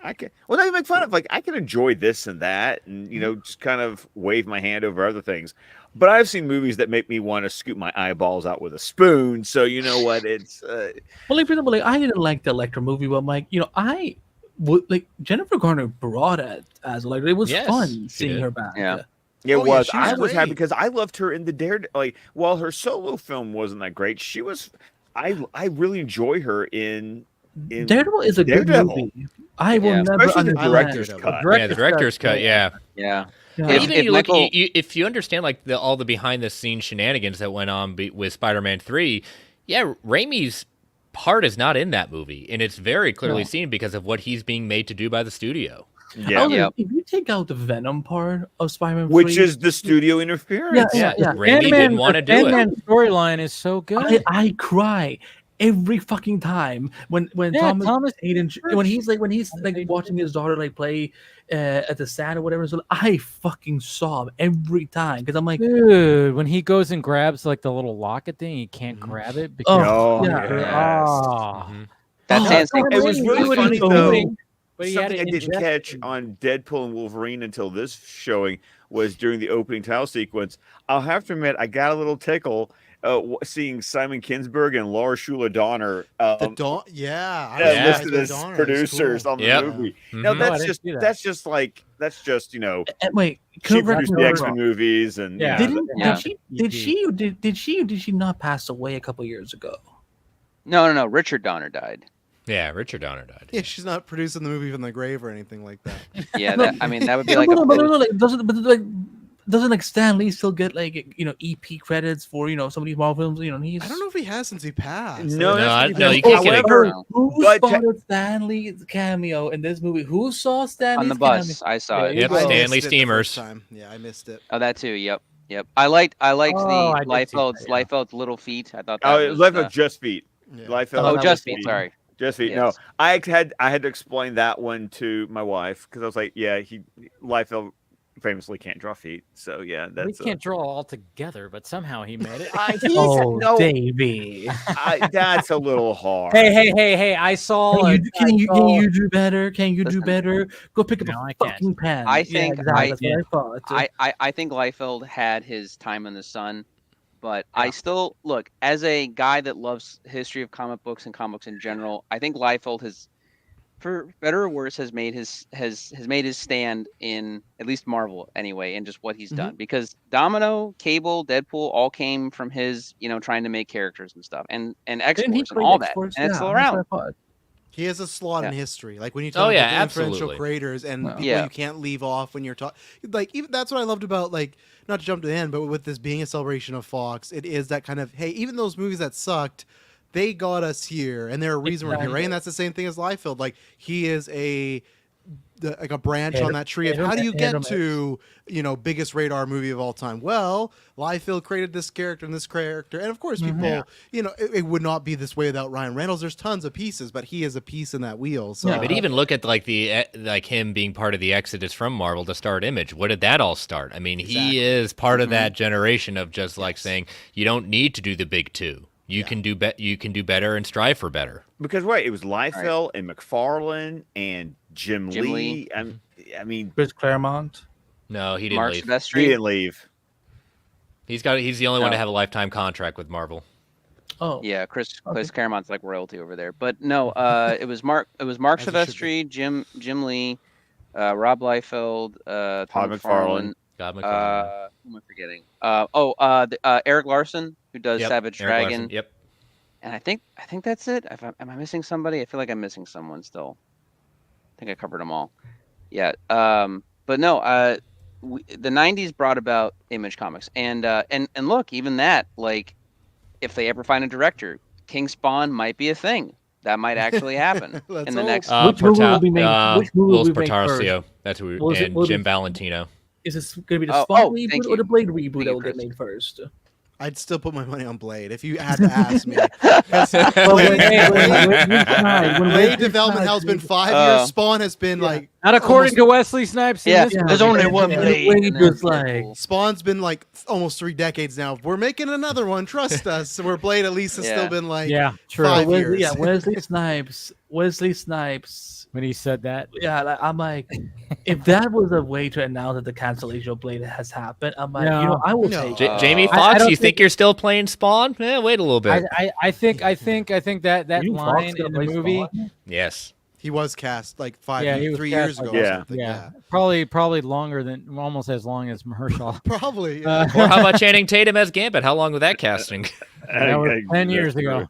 I can. Well, not even make fun of. Like I can enjoy this and that, and just kind of wave my hand over other things. But I've seen movies that make me want to scoop my eyeballs out with a spoon. So you know what? It's Well, like for example, like I didn't like the Electra movie, but like I would like Jennifer Garner brought it as Electra. It was Yes, fun she seeing did. her back. Yeah. It Oh, yeah, was. she was I was happy great. because I loved her in the Daredevil. Like, while her solo film wasn't that great, she was. I really enjoy her in Daredevil is a Daredevil. good movie. I will Yeah. never Especially the understand. director's Daredevil. cut. Yeah, the director's cut. Yeah. Yeah. Yeah. If- Even if you look, Michael- if you understand like all the behind the scenes shenanigans that went on with Spider-Man 3, yeah, Raimi's part is not in that movie, and it's very clearly No. seen because of what he's being made to do by the studio. Yeah, Also, Yep. if you take out the Venom part of Spider-Man, which 3, is the studio interference. Yeah. Raimi didn't want to do it. Sandman storyline is so good. I cry every fucking time when Yeah, Thomas Hayden when he's like Thomas watching his daughter like play at the stand or whatever. So I fucking sob every time because I'm like, Dude, when he goes and grabs like the little locket thing, he can't grab it because Oh, yeah. yes. That Oh, Sans- Tom It was Brady really would funny, be though. doing- But he had Something it I didn't injected. catch on Deadpool and Wolverine until this showing was during the opening title sequence. I'll have to admit, I got a little tickle seeing Simon Kinberg and Laura Shula Donner The Dawn, yeah, I was Yeah. surprised listed by as Donner. It was producers cool. on the Yep. movie. Mhm. Now No, I that's didn't see that. that's just And wait, she correct produced me the if I'm X-Men wrong. movies and Yeah. Didn't Yeah. did she not pass away a couple years ago? No. Richard Donner died. Yeah, Richard Donner died. Yeah, she's not producing the movie from the grave or anything like that. Yeah, that would be No, like no, a but no, post- like doesn't like Stan Lee still get like EP credits for some of these Marvel films? He's I don't know if he has since he passed. No, No, that's no, because- you can't get a- however, Who But spotted Stan Lee's cameo in this movie? Who saw Stan on Lee's the bus. cameo? I saw There it. you Yep, go. I Stanley missed it the first Steamers. time. Yeah, I missed it. Oh, that too. Yep. I liked Oh, I the did see Liefeld's that, yeah. Liefeld's little feet. I thought that was Life of Just Feet. Yeah. Life Oh, of oh, that just was feet. cool. Sorry. Just Feet. Yes. No, I had to explain that one to my wife because I was like, yeah, Liefeld famously can't draw feet, so yeah, We that's can't draw all together, but somehow he made it. Oh, Davey. that's a little hard. Hey! I saw. Can you do better? Can you do Listen. better? Go pick up No, I a can't. fucking pen. I think exactly. I- That's what I thought. I think Liefeld had his time in the sun, but I still look as a guy that loves history of comic books and comics in general. I think Liefeld has, for better or worse, has made his stand in at least Marvel anyway, and just what he's done. Because Domino, Cable, Deadpool all came from his trying to make characters and stuff, and X-Force and all that, and it's still around. He has a slot in Yeah. history. Like when you talk Oh, yeah, about the influential absolutely. creators and people Yeah. you can't leave off when you're talking. Like even that's what I loved about not to jump to the end, but with this being a celebration of Fox, it is that kind of hey, even those movies that sucked, they got us here, and they're a reason we're here, right? And that's the same thing as Liefeld. Like he is like a branch on that tree of how do you get to biggest radar movie of all time? Well, Liefeld created this character and this character, and of course people it would not be this way without Ryan Reynolds. There's tons of pieces, but he is a piece in that wheel. So Yeah, but even look at like him being part of the exodus from Marvel to start Image. What did that all start? I mean, he is part of that generation of just like saying you don't need to do the big two. You can do better and strive for better. Because it was Liefeld and McFarlane and Jim Lee. I mean, Chris Claremont. No, he didn't Mark leave. he Silvestri. didn't leave. He's the only one No. to have a lifetime contract with Marvel. Oh, Yeah, Chris Claremont's like royalty over there. But no, it was Mark As it should Silvestri, Jim Lee, Rob Liefeld, Tom McFarlane. McFarlane. God, McFarlane. Who am I forgetting? Eric Larson, who does Yep, Savage Eric Dragon. Larson. Yep. And I think that's it. Am I missing somebody? I feel like I'm missing someone still. I think I covered them all. Yeah. But no, the '90s brought about Image Comics, and look, even that, like, if they ever find a director, King Spawn might be a thing. That might actually happen Let's in the hope. next. Which movie will be made? Which movie will Louis be made first? Portarcio. That's who. What was it- And what was Jim it? Valentino. Is this going to be the Oh, Spawn oh, thank reboot or the you. Blade reboot Thank that you, will get Chris. made first? I'd still put my money on Blade if you had to ask me. 'Cause But Blade, when Blade development hell's been 5 years. Spawn has been like Not according to Wesley Snipes. in Yeah, this there's movie. only one Blade. Blade and was that's like- Deadpool. Spawn's been like almost 3 decades now. We're making another one. Trust us. So where Blade at least has Yeah. still been like Yeah, true. 5 Wesley, years. yeah, Wesley Snipes. When he said that, Yeah, like, I'm like, if that was a way to announce that the cancellation of Blade has happened, I'm like, No. I will No. take it. Jamie I Foxx, don't you think you're still playing Spawn? Wait a little bit. I think that You line Fox gonna in the play movie, Spawn? Yes. He was cast like Yeah, he was 3 cast years like ago. Or that. something. yeah, probably longer than almost as long as Mahershala. Probably. Uh, Or how about Channing Tatum as Gambit? How long was that casting? That was 10 years ago.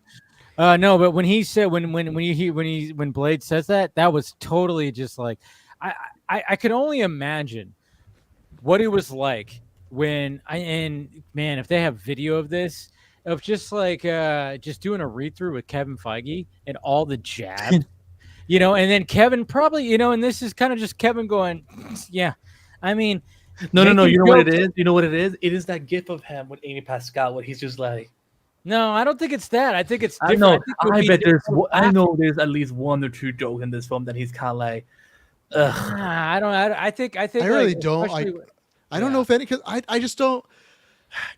No, but when he said when Blade says that was totally just like I could only imagine what it was like when man, if they have video of this, of just like just doing a read through with Kevin Feige and all the jab, and then Kevin probably, and this is kind of just Kevin going, yeah, I mean, No. making You know what it jokes- is? You know what it is? It is that gif of him with Amy Pascal where he's just like, No, I don't think it's that. I think it's I different. know. think it would I be bet there's. different I know there's at least 1 or 2 jokes in this film that he's kind of like, ugh. Nah, I don't. I think. I really like, don't. especially- I don't know if any, because I just don't.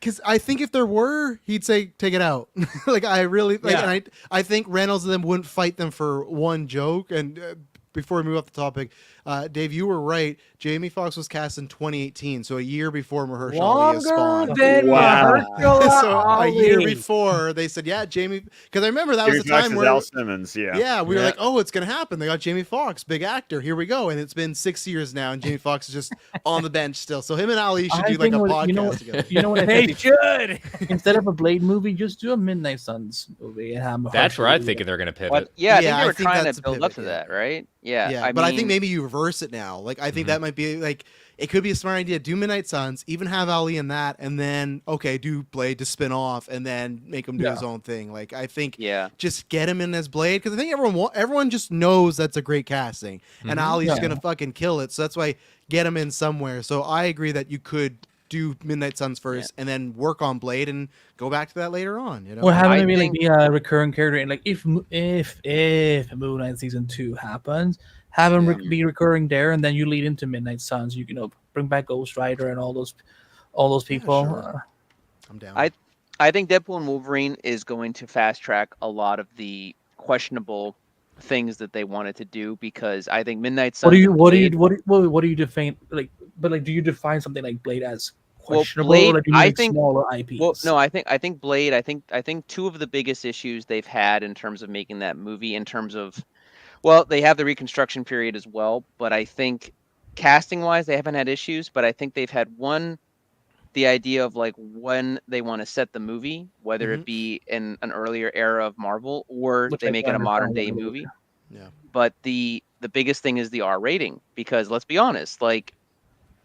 Because I think if there were, he'd say take it out. Like I really like, Yeah. and I think Reynolds and them wouldn't fight them for one joke. And before we move off the topic, Dave, you were right. Jamie Foxx was cast in 2018, so a year before Mahershala Ali as Spawn. Longer than Wow. Mahershala So a year Ali. before they said, yeah, Jamie. Because I remember that was Jamie the Foxx time is where Al Simmons. Yeah. we were like, oh, it's gonna happen. They got Jamie Foxx, big actor. Here we go. And it's been 6 years now, and Jamie Foxx is just on the bench still. So him and Ali should I do like a think what- podcast together. You know what I They think? should. Instead of a Blade movie, just do a Midnight Suns movie and have That's where I Mahershala think they're going to pivot. What? Yeah, I Yeah, think I they were think trying that's to a build up pivot, to yeah. that, right? Yeah. Yeah, but I think maybe you reverse it now. Like I think that might be like it could be a smart idea. Do Midnight Suns, even have Ali in that, and then do Blade to spin off, and then make him do his own thing. Like I think, just get him in as Blade because I think everyone just knows that's a great casting, and Ali's gonna fucking kill it. So that's why get him in somewhere. So I agree that you could do Midnight Suns first, and then work on Blade and go back to that later on. You know, Or have I him maybe like think- be a recurring character, and like if Moon Knight season 2 happens, have him be recurring there, and then you lead into Midnight Suns. You bring back Ghost Rider and all those people. sure. I'm down. I think Deadpool and Wolverine is going to fast track a lot of the questionable things that they wanted to do because I think Midnight Suns. What do you define like? But like, do you define something like Blade as questionable? Blade, or do you I make think- smaller IPs. Well, no, I think Blade. I think two of the biggest issues they've had in terms of making that movie, in terms of, well, they have the reconstruction period as well, but I think casting wise they haven't had issues. But I think they've had the idea of like when they want to set the movie, whether it be in an earlier era of Marvel or Which they I make it a understand modern day what it is. movie. Yeah. But the biggest thing is the R rating because let's be honest, like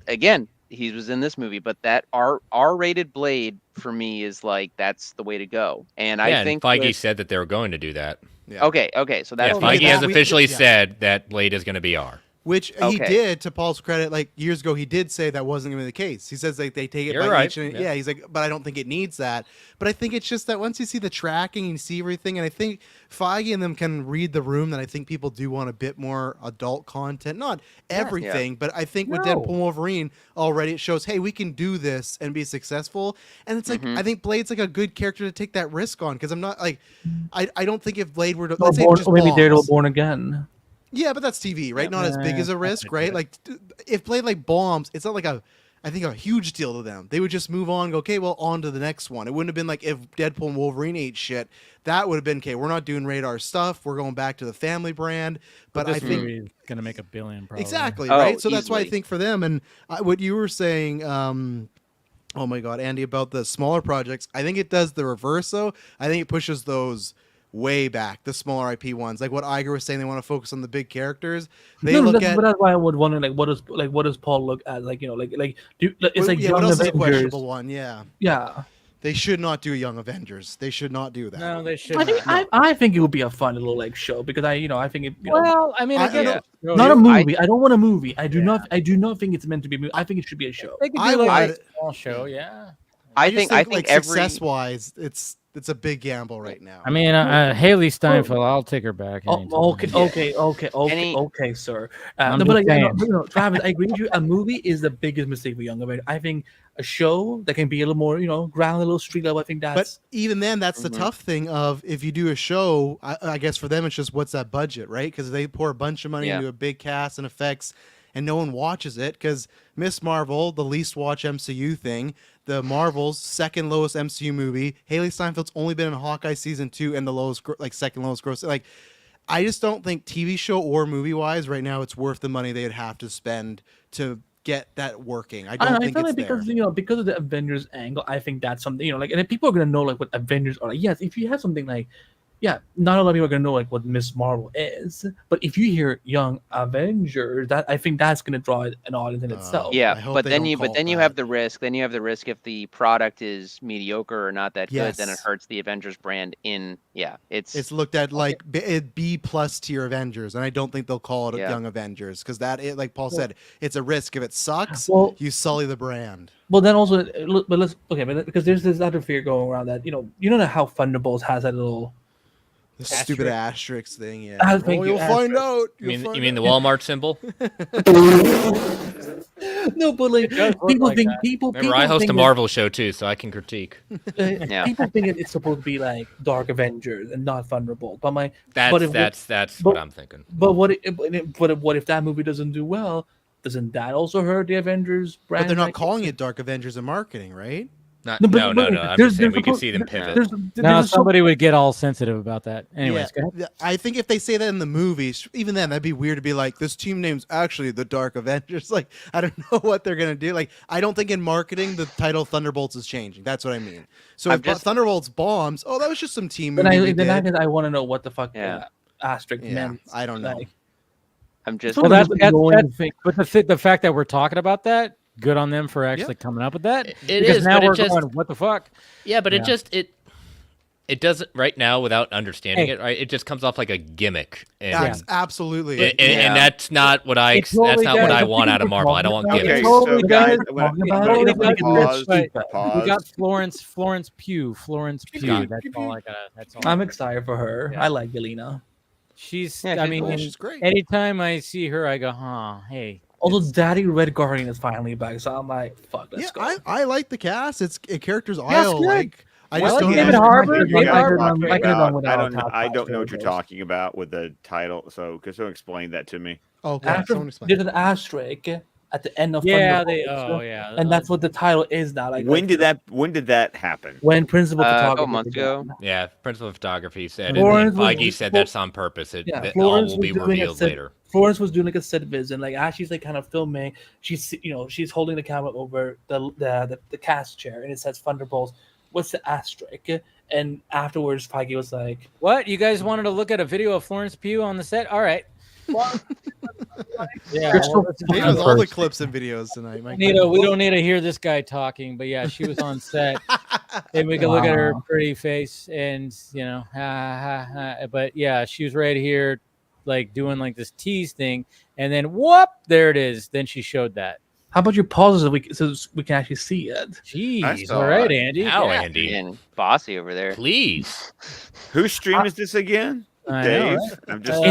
again, he was in this movie, but that R-rated Blade for me is like that's the way to go. And I think Feige said that they were going to do that. Yeah. Okay, so that's Feige has we- officially yeah. said that Blade is going to be R. Which he Okay. did, to Paul's credit, like years ago, he did say that wasn't going to be the case. He says like they take it You're by right, each, and yeah. he's like, but I don't think it needs that. But I think it's just that once you see the tracking and you see everything, and I think Feige and them can read the room. That I think people do want a bit more adult content, not everything, but I think with Deadpool and Wolverine already it shows, hey, we can do this and be successful. And it's like I think Blade's like a good character to take that risk on because I'm not like I don't think if Blade were to let's say it just or maybe Daredevil bombs. Born Again. Yeah, but that's TV, right? Not as big as a risk, right? Like, if Blade like bombs, it's not like I think a huge deal to them. They would just move on and go, okay, well, on to the next one. It wouldn't have been like if Deadpool and Wolverine ate shit. That would have been, okay, we're not doing radar stuff. We're going back to the family brand. But I think movie is gonna make $1 billion probably. exactly, Oh, right? So that's why I easily. think for them, and what you were saying, oh my God, Andy, about the smaller projects, I think it does the reverse, though. I think it pushes those way back, the smaller IP ones, like what Iger was saying. They want to focus on the big characters. They No, look that's, at but that's why I would wonder, like, what does Paul look at? Like, it's like yeah, Young what else is a Avengers. questionable one? Yeah, Yeah, they should not do Young Avengers. They should not do that. No, they should. I think it would be a fun little like show because I think it. Well, I mean, I I- guess not a movie. I don't want a movie. I do not think it's meant to be a movie. I think it should be a show. they could I do like would- a small show. Yeah. I just think like every success-wise, it's a big gamble right now. I mean, Haley Steinfeld, I'll take her back. anytime. Okay, sir. I'm No, just but like, saying. Travis, I agree with you. A movie is the biggest mistake for Young Avengers. I think a show that can be a little more, ground, a little street level. I think But that's. even then, that's the tough thing of if you do a show, I guess for them, it's just what's that budget, right? Because they pour a bunch of money Yeah. into a big cast and effects, and no one watches it. Because Miss Marvel, the least watched MCU thing, the Marvels, second lowest MCU movie. Haley Steinfeld's only been in Hawkeye season 2 and the lowest, second lowest gross. Like, I just don't think TV show or movie wise right now it's worth the money they'd have to spend to get that working. I don't think feel it's like there. because because of the Avengers angle, I think that's something and then people are gonna know like what Avengers are like. Yes, if you have something like, not a lot of people are gonna know like what Miss Marvel is, but if you hear Young Avengers, that I think that's gonna draw an audience in itself. I Yeah, hope but they then don't you call it have that. the risk. Then you have the risk if the product is mediocre or not that good, then it Yes. hurts the Avengers brand. It's looked at like B plus tier Avengers, and I don't think they'll call it a Yeah. Young Avengers because like Paul said, it's a risk. If it sucks, Well- you sully the brand. Well, then also, because there's this other fear going around that you know how Thunderbolts has that little. The stupid asterisk thing, yeah. Thank you, You'll find asterisk. out. You mean the Walmart symbol? No, but like does look people like think that. people. Remember, people I host think a Marvel show too, so I can critique. Yeah. People think it's supposed to be like Dark Avengers and not Thunderbolt. But That's what I'm thinking. But what if that movie doesn't do well? Doesn't that also hurt the Avengers brand? But they're not like- calling it Dark Avengers in marketing, right? No. I'm there's- just saying we there's can a- see them pivot. There's Now a- somebody would get all sensitive about that. Anyways, go ahead. Yeah, I think if they say that in the movies, even then, that'd be weird to be like, this team name's actually the Dark Avengers. Like, I don't know what they're gonna do. Like, I don't think in marketing the title Thunderbolts is changing. That's what I mean. So I'm if just- Thunderbolts bombs, oh, that was just some team Then movie. I we then did. I want to know what the fuck Yeah. asterisk Yeah, meant. I don't know. Like, I'm just Well, That's that's an annoying that's thing. but the fact that we're talking about that, good on them for actually coming up with that. It because is, now but it we're just- going, what the fuck? Yeah, but Yeah. it doesn't right now without understanding it. Right, it just comes off like a gimmick, and Absolutely. and that's not what It totally that's not what does. I want out of Marvel. I don't want Okay, gimmicks. Okay, totally so guys, does. I'm gonna- Talking I'm about gonna it, it's pause. like We Pause. got Florence Pugh. Scott. That's all I got. That's all. I'm excited for her. Yeah. I like Yelena. She's. Yeah, I she's mean, cool. She's great. anytime I see her, I go, huh? Hey. Also, Daddy Red Guardian is finally back, so I'm like, fuck, let's go. I like the cast. It's a character's Yeah, it's I'll good. like. I I just like don't David know. Harbour. You David guys Harbour. are talking I could've about- done without I don't top know what you're shows. talking about with the title. So, could someone explain that to me? Okay, After, someone explain. there's an asterisk at the end of Yeah. Thunderbolts, Yeah. and that's what the title is now. Like When did that happen? When principal a photographer couple months ago. Yeah, principal photography said, Florence and was- Feige said that's on purpose. Yeah, That Florence all will was be doing a revealed set- later. Florence was doing like a set visit, like as she's like kind of filming, she's she's holding the camera over the cast chair, and it says Thunderbolts. What's the asterisk? And afterwards, Feige was like, What? You guys wanted to look at a video of Florence Pugh on the set? All right. Yeah. You're so He fucking was all the first. clips and videos tonight. My Nito, we don't need to hear this guy talking, but yeah, she was on set, and we can look at her Wow. pretty face, and ha ha ha. But yeah, she was right here, like doing like this tease thing, and then whoop, there it is. Then she showed that. "How about you pause so we can actually see it?" Jeez, saw all right, it. Andy. Now, Yeah. Andy, Being bossy over there. please. Whose stream is this again? I know, Dave? right? I'm just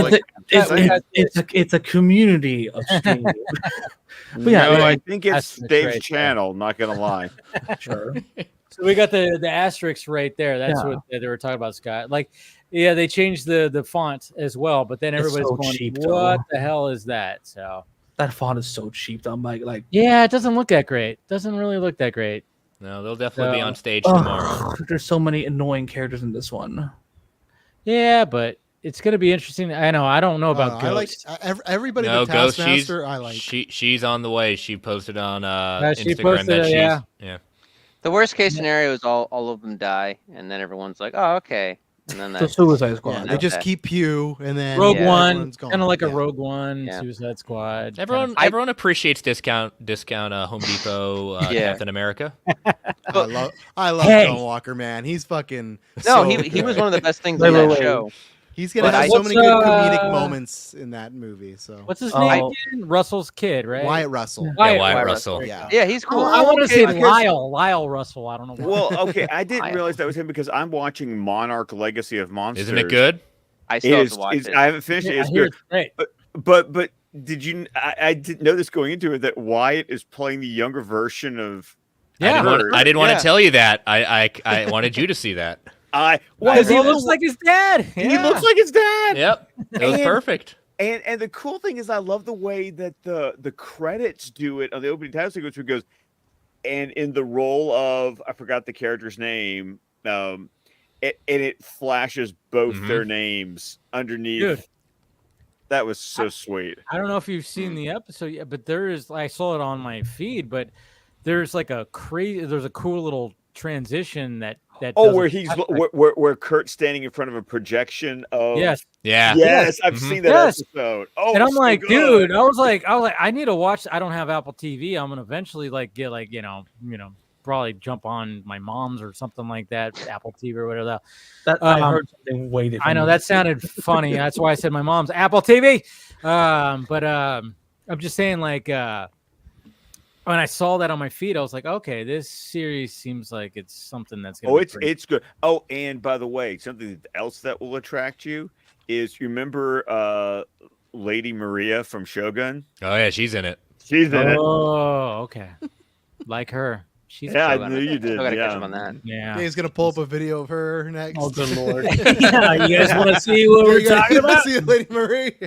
It's like, It's a community of streaming. But yeah, no, yeah, I think it's that's the Dave's trade, channel. Not gonna lie. sure. So we got the asterisk right there. That's Yeah. what they were talking about, Scott. Like, yeah, they changed the font as well, but then It's everybody's so going, cheap, "What though. the hell is that?" So That font is so cheap. I'm like, yeah, it doesn't look that great. Doesn't really look that great. No, they'll definitely be So- on stage tomorrow. ugh, there's so many annoying characters in this one. Yeah, but it's gonna be interesting. I know. I don't know about I like Ghost. everybody. No, but Ghost. Taskmaster, I like. She's on the way. She posted on she Instagram posted that it, she's yeah. yeah. The worst case scenario is all of them die, and then everyone's like, "Oh, okay." and then So that's Suicide Squad. Yeah, they just Okay. keep Pew, and then Rogue Yeah. One, everyone's gone. kind of like a Yeah. Rogue One, Yeah. Suicide Squad. Everyone appreciates discount Home Depot Yeah. Captain America. I love Hey. John Walker, man. He's fucking. no, so he was good. one of the best things Wait, in that wait, wait. show. He's gonna But have I- so many good comedic What's, moments in that movie. So What's his Oh. name again? Russell's kid, right? Wyatt Russell. Wyatt Wyatt Russell. Russell. Yeah. Yeah, he's cool. I want to say because- Lyle Russell. I don't know. Why. Well, okay, I didn't I- realize that was him because I'm watching Monarch: Legacy of Monsters. Isn't it good? I It still have is, to watch it. I haven't finished it. Yeah, I It's hear good. it's great. But did you? I didn't know this going into it that Wyatt is playing the younger version of. Yeah. I didn't want Yeah. to tell you that. I wanted you to see that. Well, Because he love looks the- like his dad. he Yeah. looks like his dad. Yep, it was And- perfect. And the cool thing is, I love the way that the credits do it on the opening title sequence. Where it goes, and in the role of I forgot the character's name, it flashes both Mhm. their names underneath. Dude. That was so sweet. I don't know if you've seen the episode yet, but I saw it on my feed, but there's like there's a cool little transition that Oh, does where a he's flashback. where Kurt's standing in front of a projection of Yes. Yeah. Yes, I've Mhm. seen that Yes. episode. Oh, And I'm so like, good. dude, I was like, I need to watch. I don't have Apple TV. I'm gonna eventually get probably jump on my mom's or something like that, Apple TV or whatever. That I Um, heard something way different. I know that sounded funny. That's why I said my mom's Apple TV. But I'm just saying, like, when I saw that on my feed, I was like, okay, this series seems like it's something that's gonna. Oh, be pretty- it's good. Oh, and by the way, something else that will attract you is you remember Lady Maria from Shogun? Oh yeah, she's in it. She's in it. Oh, okay. Like her. She's Yeah, I Still knew you did. Still gotta catch Yeah. up on that. yeah. He's gonna pull up a video of her next. Oh, good lord. Yeah, you guys want to see what we're talking about? See Lady Marie. So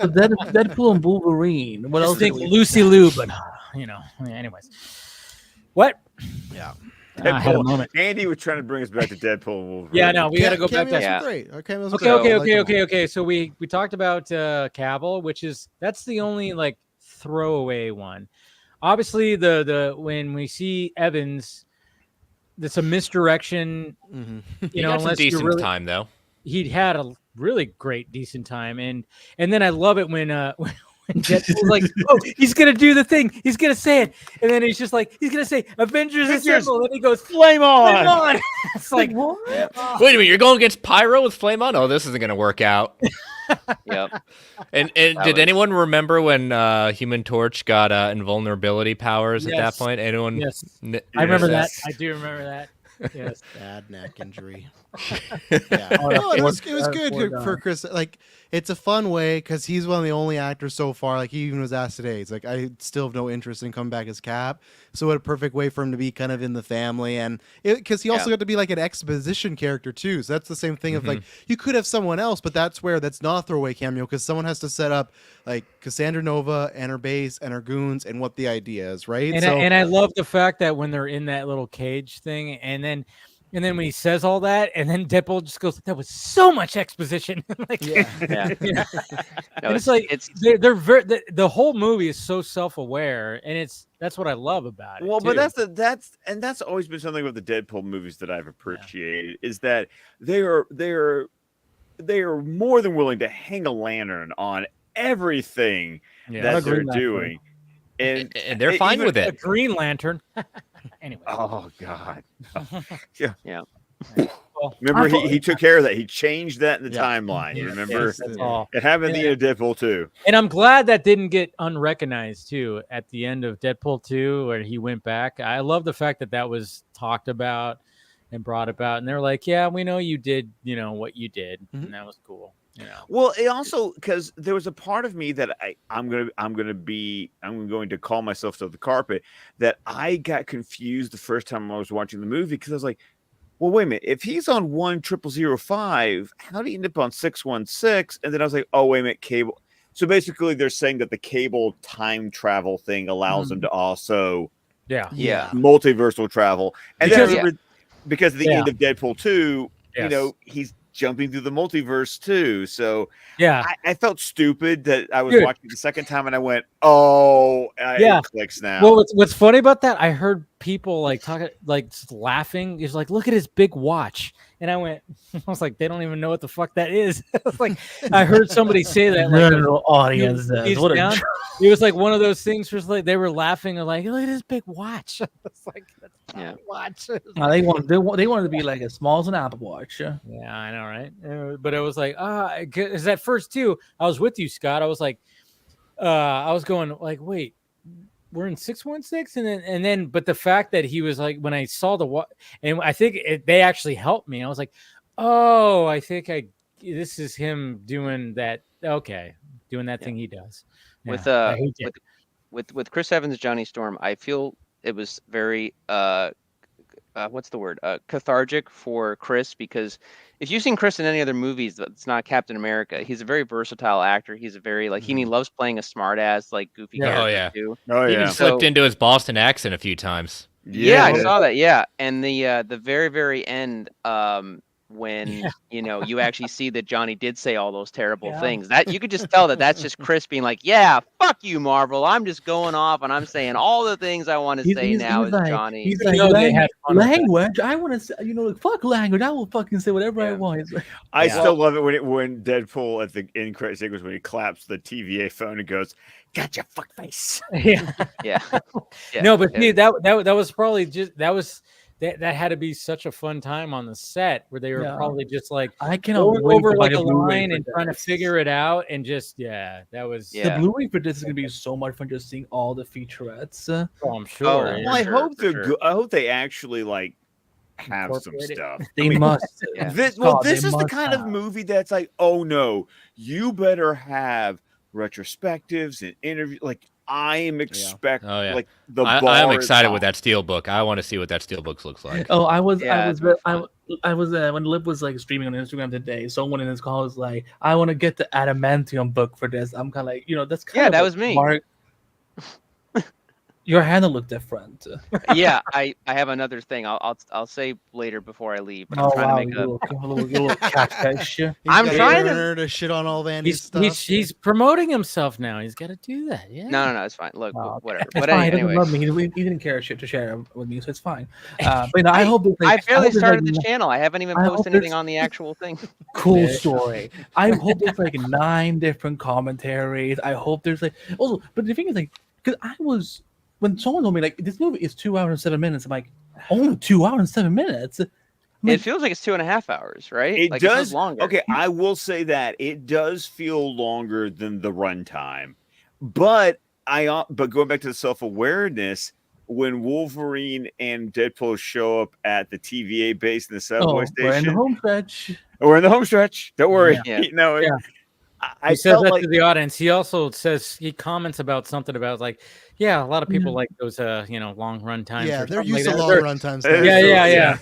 Deadpool and Wolverine. What Just else? think did we- Lucy Liu, but anyways. What? Yeah. I had a Deadpool. moment. Andy was trying to bring us back to Deadpool and Wolverine. Yeah, no, we got to go back Cameos to Yeah. were great. Our cameos were Okay, great. I okay, liked okay, them okay, all. okay. So we talked about Cavill, which is that's the only like throwaway one. Obviously, the when we see Evans, that's a misdirection. Mhm. He You know, got some unless you're decent really, time though. he had a really great decent time, and then I love it when when Deadpool's like, oh, he's gonna do the thing, he's gonna say it, and then he's just like, he's gonna say Avengers Assemble, and he goes Flame on. Flame on. It's like what? oh. Wait a minute, you're going against Pyro with Flame on? Oh, this isn't gonna work out. Yep. And That did was- anyone remember when Human Torch got invulnerability powers at that Yes. point? Anyone? Yes, N- I remember that. Yes. I do remember that. Yes. Bad neck injury. Oh, No, it was poor good guy. for Chris. Like, it's a fun way because he's one of the only actors so far. Like, he even was asked today. It's like, I still have no interest in coming back as Cap. So, what a perfect way for him to be kind of in the family. And because he also Yeah. got to be like an exposition character too. So, that's the same thing of like, Mm-hmm. you could have someone else, but that's not a throwaway cameo because someone has to set up like Cassandra Nova and her base and her goons and what the idea is, right? And I love the fact that when they're in that little cage thing, and then when he says all that, and then Deadpool just goes, "That was so much exposition." Like, Yeah. Yeah. yeah. No, And it's like it's they're very the whole movie is so self-aware, and that's what I love about it. Well, but too. that's always been something with the Deadpool movies that I've appreciated is that they are more than willing to hang a lantern on everything Yeah. that Agree they're with that, doing, and And they're fine even- with A it. Green Lantern. Anyway. Oh God! yeah. Well, Remember, I thought- he took care of that. He changed that in the Yeah. timeline. You Yeah. remember? yes, that's all. It happened at the end of Deadpool too. And I'm glad that didn't get unrecognized too at the end of Deadpool 2 where he went back. I love the fact that was talked about and brought about, and they're like, "Yeah, we know you did, what you did," Mhm. and that was cool. Well, it also because there was a part of me that I'm going to call myself to the carpet that I got confused the first time I was watching the movie because I was like, well, wait a minute, if he's on 10005, how did he end up on 616? And then I was like, oh, wait a minute, Cable. So basically, they're saying that the Cable time travel thing allows them to also Yeah. Yeah. multiversal travel, and Because- then I remember, because at the Yeah. end of Deadpool 2, Yes. he's jumping through the multiverse too. So Yeah. I felt stupid that I was Dude. watching the second time and I went, oh, Yeah. it clicks now. Well, what's funny about that? I heard people like talking, like just laughing. He's like, "Look at his big watch," And I went, I was like, they don't even know what the fuck that is. I was like, I heard somebody say that. Like, General audience. he's What a down. It was like one of those things where it's like they were laughing and like, look at this big watch. It's like, that's not a watch. No, they wanted to be like as small as an Apple Watch. Yeah, I know, right? But it was like, because at first too, I was with you, Scott. I was like, I was going like, wait, we're in 616, and then, but the fact that he was like, when I saw the and I think they actually helped me. I was like, oh, I think this is him doing that. Okay, doing that thing he does. Yeah, with Chris Evans, Johnny Storm, I feel it was very what's the word? Cathartic for Chris, because if you've seen Chris in any other movies that's not Captain America, he's a very versatile actor. He's a very he loves playing a smart ass, like goofy character too. He even slipped into his Boston accent a few times. Yeah, I saw that. Yeah, and the very, very end, when you actually see that Johnny did say all those terrible things, that you could just tell that that's just Chris being like, yeah, fuck you, Marvel, I'm just going off and I'm saying all the things I want to say now as like, Johnny. He's like, language, I want to say, fuck language, I will fucking say whatever I want. I still love it when Deadpool at the end credit sequence, when he claps the TVA phone and goes, "Gotcha, fuckface." Yeah. No, but see, that was probably just that had to be such a fun time on the set where they were probably just like, I cannot wait over to like buy a a Blu-ray line for and trying to this. figure it out, and just that was The Blu-ray for this is gonna be so much fun, just seeing all the featurettes. Oh, I'm sure. Well, I hope they're good. I hope they actually like have some stuff. They must. This is the kind of movie that's like, oh no, you better have retrospectives and interviews. Like, I am expecting like the I am excited with that steelbook. I want to see what that steelbook looks like. Oh, I was when Lib was like streaming on Instagram today. Someone in his call was like, "I want to get the adamantium book for this." I'm kind of like, that's kind of that was me. Mark, your handle looked different. Yeah, I have another thing. I'll say later before I leave. But I'm trying to make a little catfish. I'm trying to shit on all Vandy's stuff. He's promoting himself now. He's got to do that. Yeah. No, it's fine. Look, whatever. But Anyway, he doesn't love me. He didn't care shit to share with me, so it's fine. But I hope I barely started the channel. I haven't even posted anything on the actual thing. Cool story. I hope there's like 9 different commentaries. I hope there's like also, but the thing is like, because when someone told me like this movie is 2 hours and 7 minutes, I'm like, only 2 hours and 7 minutes. It feels like it's 2.5 hours, right? It like does. It feels longer. Okay, I will say that it does feel longer than the runtime, but going back to the self-awareness, when Wolverine and Deadpool show up at the TVA base in the subway station, we're in the home stretch. We're in the home stretch. Don't worry. Yeah. He says that to the audience. He also says, he comments about something about like, a lot of people like those long run times. Yeah, they're like used to that. long run times. Yeah.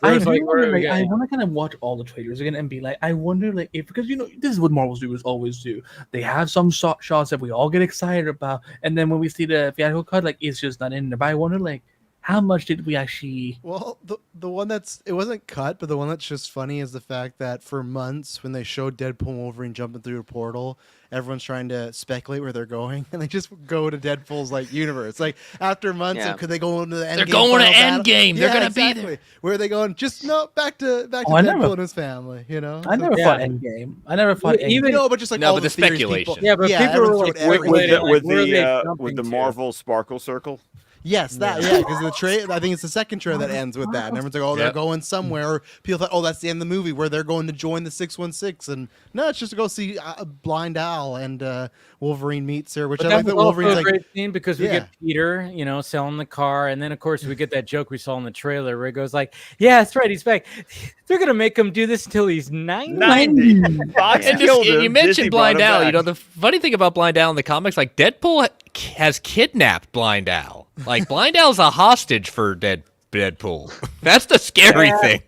I want to kind of watch all the trailers again and be like, I wonder like if, because this is what Marvel's doers always do. They have some shots that we all get excited about, and then when we see the theatrical cut, like it's just not in there. But I wonder like, how much did we actually? Well, the one it wasn't cut, but the one that's just funny is the fact that for months when they showed Deadpool and Wolverine jumping through a portal, everyone's trying to speculate where they're going, and they just go to Deadpool's like universe. Like after months, could they go into the end? They're going to Endgame. They're gonna be there. Where are they going? Just back to Deadpool and his family. I never fought Endgame. I never fought even but just like all but the speculation. People, but people were like with the Marvel Sparkle Circle. Yes, because the trailer. I think it's the second trailer that ends with that, and everyone's like, "Oh, they're going somewhere." People thought, "Oh, that's the end of the movie where they're going to join the 616," and no, it's just to go see Blind Owl and Wolverine meets her. Which I like that Wolverine's a great scene because we get Peter, selling the car, and then of course we get that joke we saw in the trailer where he goes like, "Yeah, that's right, he's back. They're gonna make him do this until he's 90." And you mentioned Blind Owl. The funny thing about Blind Owl in the comics, like Deadpool has kidnapped Blind Owl. Like Blind Owl's a hostage for Deadpool. That's the scary thing.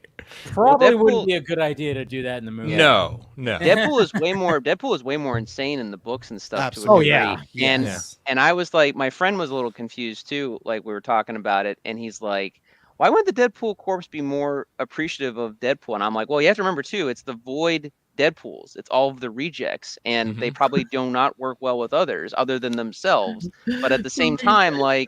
Probably wouldn't be a good idea to do that in the movie. No. Deadpool is way more insane in the books and stuff. Absolutely. And I was like, my friend was a little confused too. Like we were talking about it, and he's like, "Why wouldn't the Deadpool corpse be more appreciative of Deadpool?" And I'm like, "Well, you have to remember too, it's the void Deadpools. It's all of the rejects, and they probably do not work well with others other than themselves. But at the same time, like."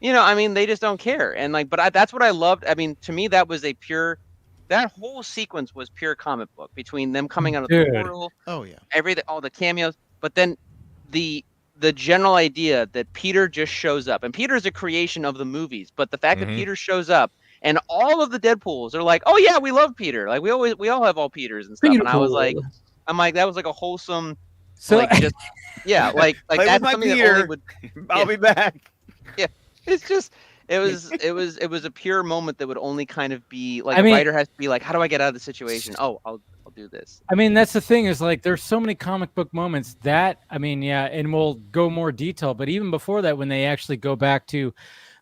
They just don't care. And like, but that's what I loved. I mean, to me, that was a pure that whole sequence was pure comic book between them coming out of Dude. the portal, Oh yeah. all the cameos, but then the general idea that Peter just shows up, and Peter's a creation of the movies, but the fact that Peter shows up and all of the Deadpools are like, oh yeah, we love Peter, like we all have all Peters and stuff, and I was like, that was like a wholesome, So like just like Play with that's my something that Peter. only would, I'll be back. it's just it was a pure moment that would only kind of be like I mean- a writer has to be like, how do I get out of the situation? Oh, I'll do this. I mean, that's the thing is like there's so many comic book moments that I mean, yeah, and we'll go more detail. But even before that, when they actually go back to,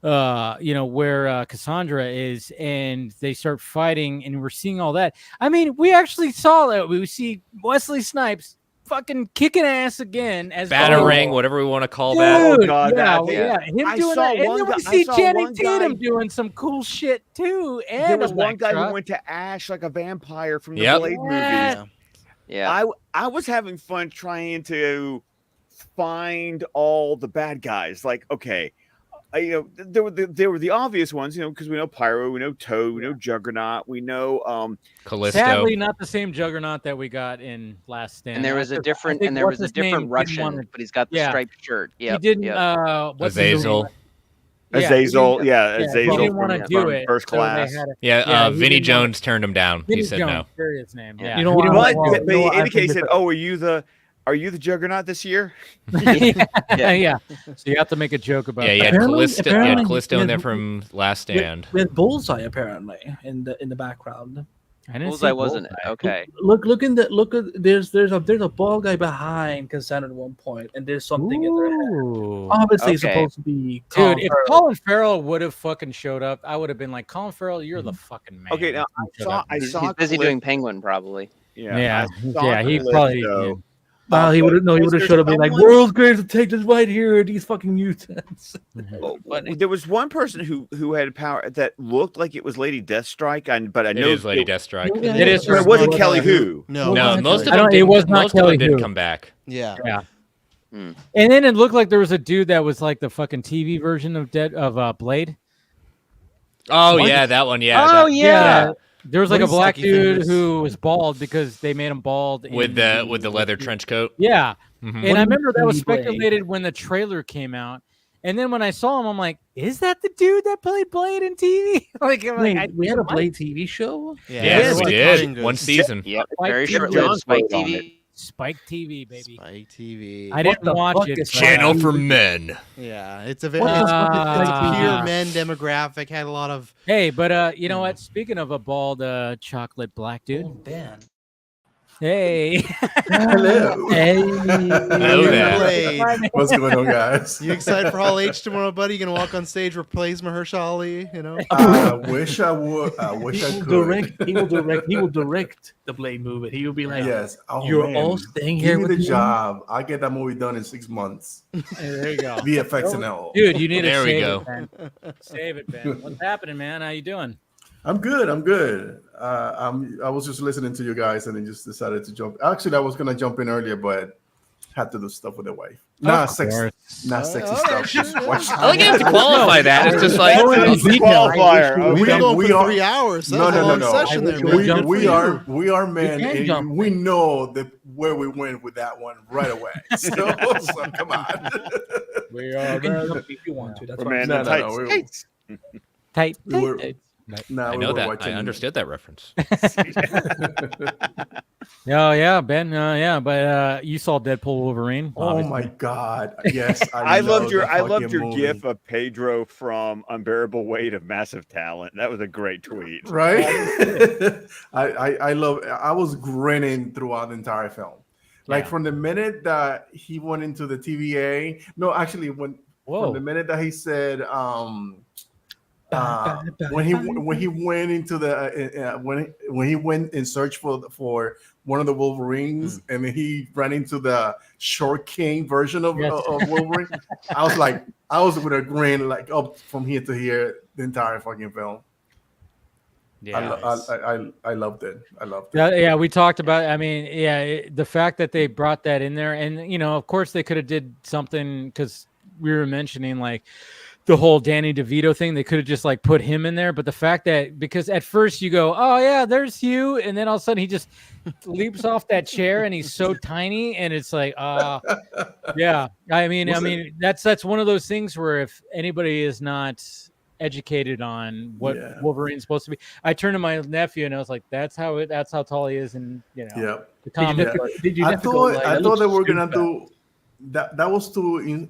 where Cassandra is, and they start fighting, and we're seeing all that. I mean, we actually saw that. We see Wesley Snipes fucking kicking ass again as Batarang, whatever we want to call Dude, that. Oh, God, yeah, him I doing saw that, and one then we guy- see I saw Channing one guy- Tatum doing some cool shit too. And There was one guy Elektra. who went to Ash like a vampire from the Yep. Blade Yeah. movies. Yeah. I was having fun trying to find all the bad guys. Like, okay, there were the obvious ones, because we know Pyro, we know Toad, we know Juggernaut, we know Callisto. Sadly, not the same Juggernaut that we got in Last Stand. And there was a Because I different think and what's his name didn't Russian, wanna- but he's got the Yeah. striped shirt. Yeah. He didn't. What's his name? Azazel. Yeah, he Azazel. didn't- Yeah, he Azazel didn't want to from, do from it. First so they Class. had to- Yeah, he Vinnie didn't wanna- Jones turned him down. He Vinnie said Jones, no. there his name. Yeah. Yeah, You know he what? didn't But, wanna- but he I think indicated, that- "Oh, are you the Juggernaut this year?" yeah. So you have to make a joke about. Yeah, you had Apparently- Callisto, you had apparently Callisto in he there had- from Last Stand. We had Bullseye apparently in the background. I didn't Bullseye see wasn't Bullseye. okay. Look at there's a bald guy behind Cassandra at one point, and there's something in their head. Ooh. Obviously, it's Okay. supposed to be Dude, Colin if Farrell. Colin Farrell would have fucking showed up, I would have been like, Colin Farrell, you're the fucking man. Okay, now You showed up. I He's saw busy Callisto- doing Penguin probably. Yeah, I saw yeah, he Callisto. probably. He but would have there's showed up and been like, someone- "World's greatest detectives right here, these fucking mutants." Oh, there was one person who had power that looked like it was Lady Deathstrike, but I It know is Lady Deathstrike. Yeah, It is But it wasn't Kelly Who. No. No, most of I don't- them it didn't, was not most of Kelly them didn't Hu. come back. Yeah. Yeah. Hmm. And then it looked like there was a dude that was like the fucking TV version of Blade. Oh What? yeah, that one. Yeah, Oh, that- yeah. There was like a What is black Sticky dude Fingers? who was bald because they made him bald with the leather trench coat. Yeah. Mhm. And I remember that was Blade? speculated when the trailer came out. And then when I saw him, I'm like, is that the dude that played Blade in TV? like, I'm Wait, like, we had a Blade TV show. Yes, we Spike did. Fingers. One season. Yep. Spike Very TV. short-lived. John's Spike vote on TV. Spike TV, baby. Spike TV. I didn't the watch fuck it. is but- Channel for men. Yeah, it's a very What it's, the- it's a pure Ah. men demographic. Had a lot of Hey, but you know what? Speaking of a bald chocolate black dude. Dan. Hey. Hello. Hey. Hello there. Blade. What's going on, guys? You excited for Hall H tomorrow, buddy? You gonna walk on stage, replace Mahershala Ali? You know. I wish I would. I wish I He will could. direct. He will direct. He will direct the Blade movie. He will be like, Yes. Oh, "You're man. all staying Give here me with the me?" job. I get that movie done in 6 months. There you go. VFX and all. Dude, you need to There we save go. it, Ben. Save it, Ben. What's happening, man? How you doing? I'm good. I'm good. I was just listening to you guys and then just decided to jump. Actually, I was gonna jump in earlier, but had to do stuff with the wife. Not sexy. course. Not sexy all stuff. right, Just sure, watch. I like you have to qualify that. It's just like That's the qualifier. We've been going we for are- 3 hours. That No, was a no, long no. session there, I man. wish Good for We you. are men, can and jump. we know where we went with that one right away. So come on. We You are can jump if you want to. That's We're fine. man No, in no, tight no, we- skates. tight. We were- tight. Nah, I we know were that. I watching- understood that reference. Oh yeah, Ben. Yeah, but you saw Deadpool Wolverine. Oh obviously. my God! Yes, I loved your that I loved fucking your movie. gif of Pedro from Unbearable Weight of Massive Talent. That was a great tweet. Right? I love. I was grinning throughout the entire film. Like Yeah. from the minute that he went into the TVA. No, actually, from Whoa. the minute that he said, when he went into the when he went in search for one of the Wolverines, and then he ran into the Short King version of, Yes. of Wolverine. I was with a grin like up from here to here the entire fucking film. Yeah. I loved it. I loved it. Yeah, we talked about. I mean, the fact that they brought that in there, and of course they could have did something because we were mentioning like the whole Danny DeVito thing. They could have just like put him in there, but the fact that because at first you go, oh yeah, there's Hugh, and then all of a sudden he just leaps off that chair and he's so tiny, and it's like, yeah. I mean, that's one of those things where if anybody is not educated on what Wolverine's supposed to be, I turned to my nephew and I was like, that's how tall he is, and you know, the comic. I thought they were gonna do that. That was too.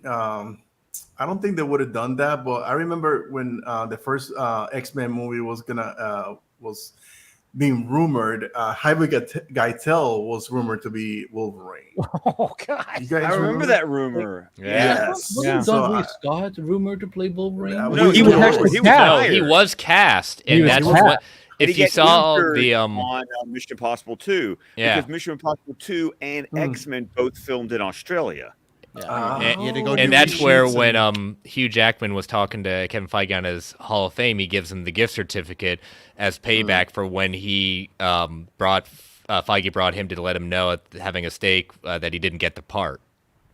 I don't think they would have done that, but I remember when the first X-Men movie was being rumored. Harvey Keitel was rumored to be Wolverine. Oh God, I remember that rumor. Yes. Wasn't Douglas Scott rumored to play Wolverine? No, he was cast, and that's what. If you saw the on Mission Impossible 2, because Mission Impossible 2 and X-Men both filmed in Australia. And that's where when Hugh Jackman was talking to Kevin Feige on his Hall of Fame, he gives him the gift certificate as payback for when he Feige brought him to let him know, having a stake, that he didn't get the part.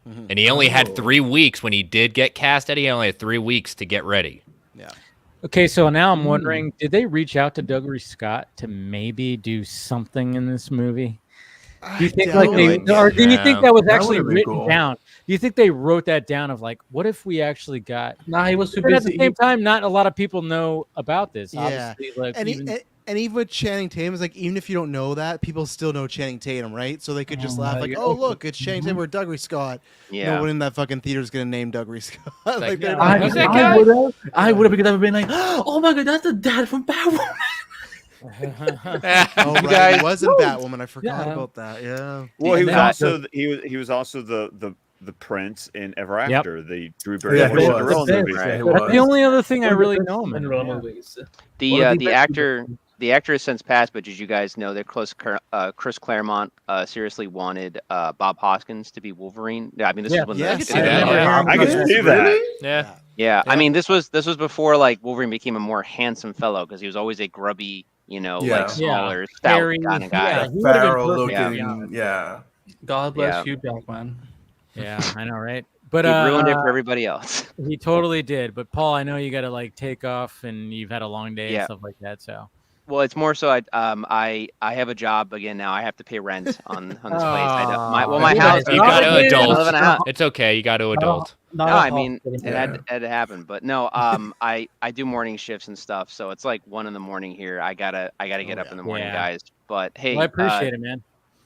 And he only had 3 weeks when he did get cast. Eddie only had 3 weeks to get ready. Yeah. Okay, so now I'm wondering, did they reach out to Douglas Scott to maybe do something in this movie? Do you think or do you think that was actually written down? Do you think they wrote that down of like, what if we actually got? Nah, he was too busy. busy. At the same time, not a lot of people know about this. Yeah, obviously, like, and even with Channing Tatum, it's like even if you don't know that, people still know Channing Tatum, right? So they could just laugh like, "Oh, look, it's Channing Tatum or Douglas Scott." Yeah, no one in that fucking theater is gonna name Douglas Scott. Like, I would have because I've been like, "Oh my God, that's the dad from Batwoman." Oh, right. Guys, he was in Batwoman. I forgot about that. Yeah. Well, he was also the prince in Ever After, the Drew Barrymore movie. That's the only other thing I really know him in. The actor has since passed, but did you guys know that Chris Claremont seriously wanted Bob Hoskins to be Wolverine? Yeah, I mean, this is when I can see that. Yeah. Yeah, I mean, this was before like Wolverine became a more handsome fellow, because he was always a grubby, like smaller, stout kind of guy. Pharaoh looking, God bless Hugh Jackman. Yeah, I know, right? But he ruined it for everybody else. He totally did. But Paul, I know you got to like take off, and you've had a long day and stuff like that. So. Well, it's more so I have a job again now. I have to pay rent on this place. My house. You got to adult. It's okay. You got to adult. No, I mean it had to happen, but no. I do morning shifts and stuff, so it's like 1 a.m. here. I gotta get up in the morning, guys. But hey, I appreciate it, man.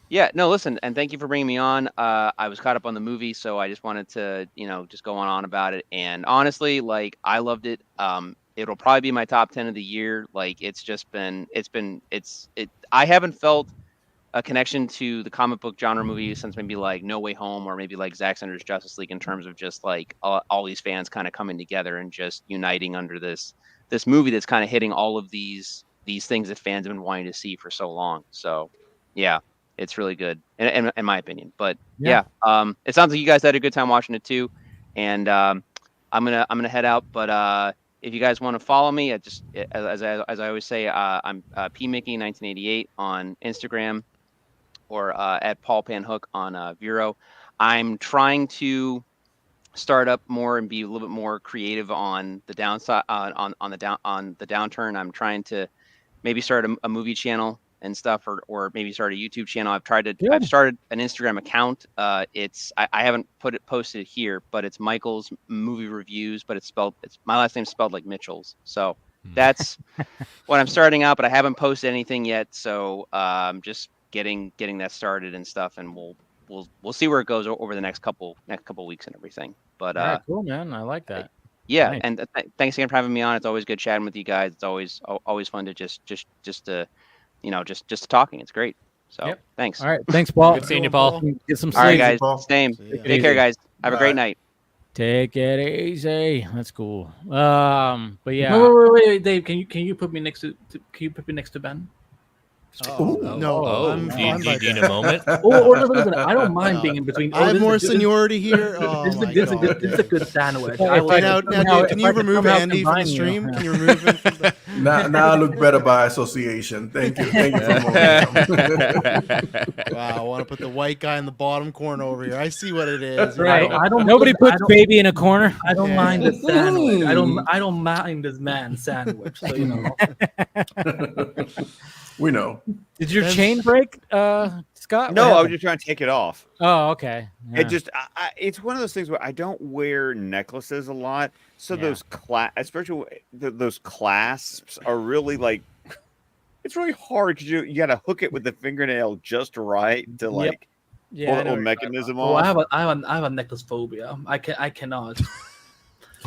Yeah, no, listen, and thank you for bringing me on. I was caught up on the movie, so I just wanted to, just go on about it. And honestly, like, I loved it. It'll probably be my top 10 of the year. Like, I haven't felt a connection to the comic book genre movie since maybe like No Way Home, or maybe like Zack Snyder's Justice League, in terms of just like all these fans kind of coming together and just uniting under this movie that's kind of hitting all of these things that fans have been wanting to see for so long. So, yeah. It's really good, in my opinion. But it sounds like you guys had a good time watching it too. And I'm gonna head out. But if you guys want to follow me, as I always say, I'm PMickey1988 on Instagram, or at Paul Panhook on Vero. I'm trying to start up more and be a little bit more creative on the downside, on the downturn. I'm trying to maybe start a movie channel and stuff, or maybe start a YouTube channel. I've started an Instagram account. I haven't posted it here, but it's Michael's Movie Reviews, but it's my last name's spelled like Mitchell's. So that's what I'm starting out, but I haven't posted anything yet. So just getting that started and stuff, and we'll see where it goes over the next couple weeks and everything. But all right, cool, man. I like that. Yeah, nice. And thanks again for having me on. It's always good chatting with you guys. It's always fun to just talking. It's great. So thanks. All right. Thanks, Paul. Good seeing you, Paul. Get some sleep. All right, guys. Same. Take care, guys. Have a great night. Take it easy. That's cool. But yeah. Wait, Dave. Can you put me next to Ben? No, I'm do you fine by need that. a moment? Or listen, I don't mind being in between. I have more seniority here. Oh This is my this is God, this is a Dave. good sandwich. If I will I Now, take it. somehow- Dave, can if you I could remove somehow Andy from the combine you, stream? yeah. Can you remove him from the... Now I look better by association. Thank you for moving him. Wow, I want to put the white guy in the bottom corner over here. I see what it is. Right. I don't. Nobody I puts don't- baby in a corner. I don't Yeah. mind the sandwich. I don't mind this man sandwich. So you know. We know. Did your That's- chain break, Scott? No, What I was happened? just trying to take it off. Oh, okay. Yeah. It just, it's one of those things where I don't wear necklaces a lot, so Yeah. those especially those clasps, are really like, it's really hard because you got to hook it with the fingernail just right to like yeah, pull I the know whole what mechanism Oh, I off. have a necklace phobia. I cannot.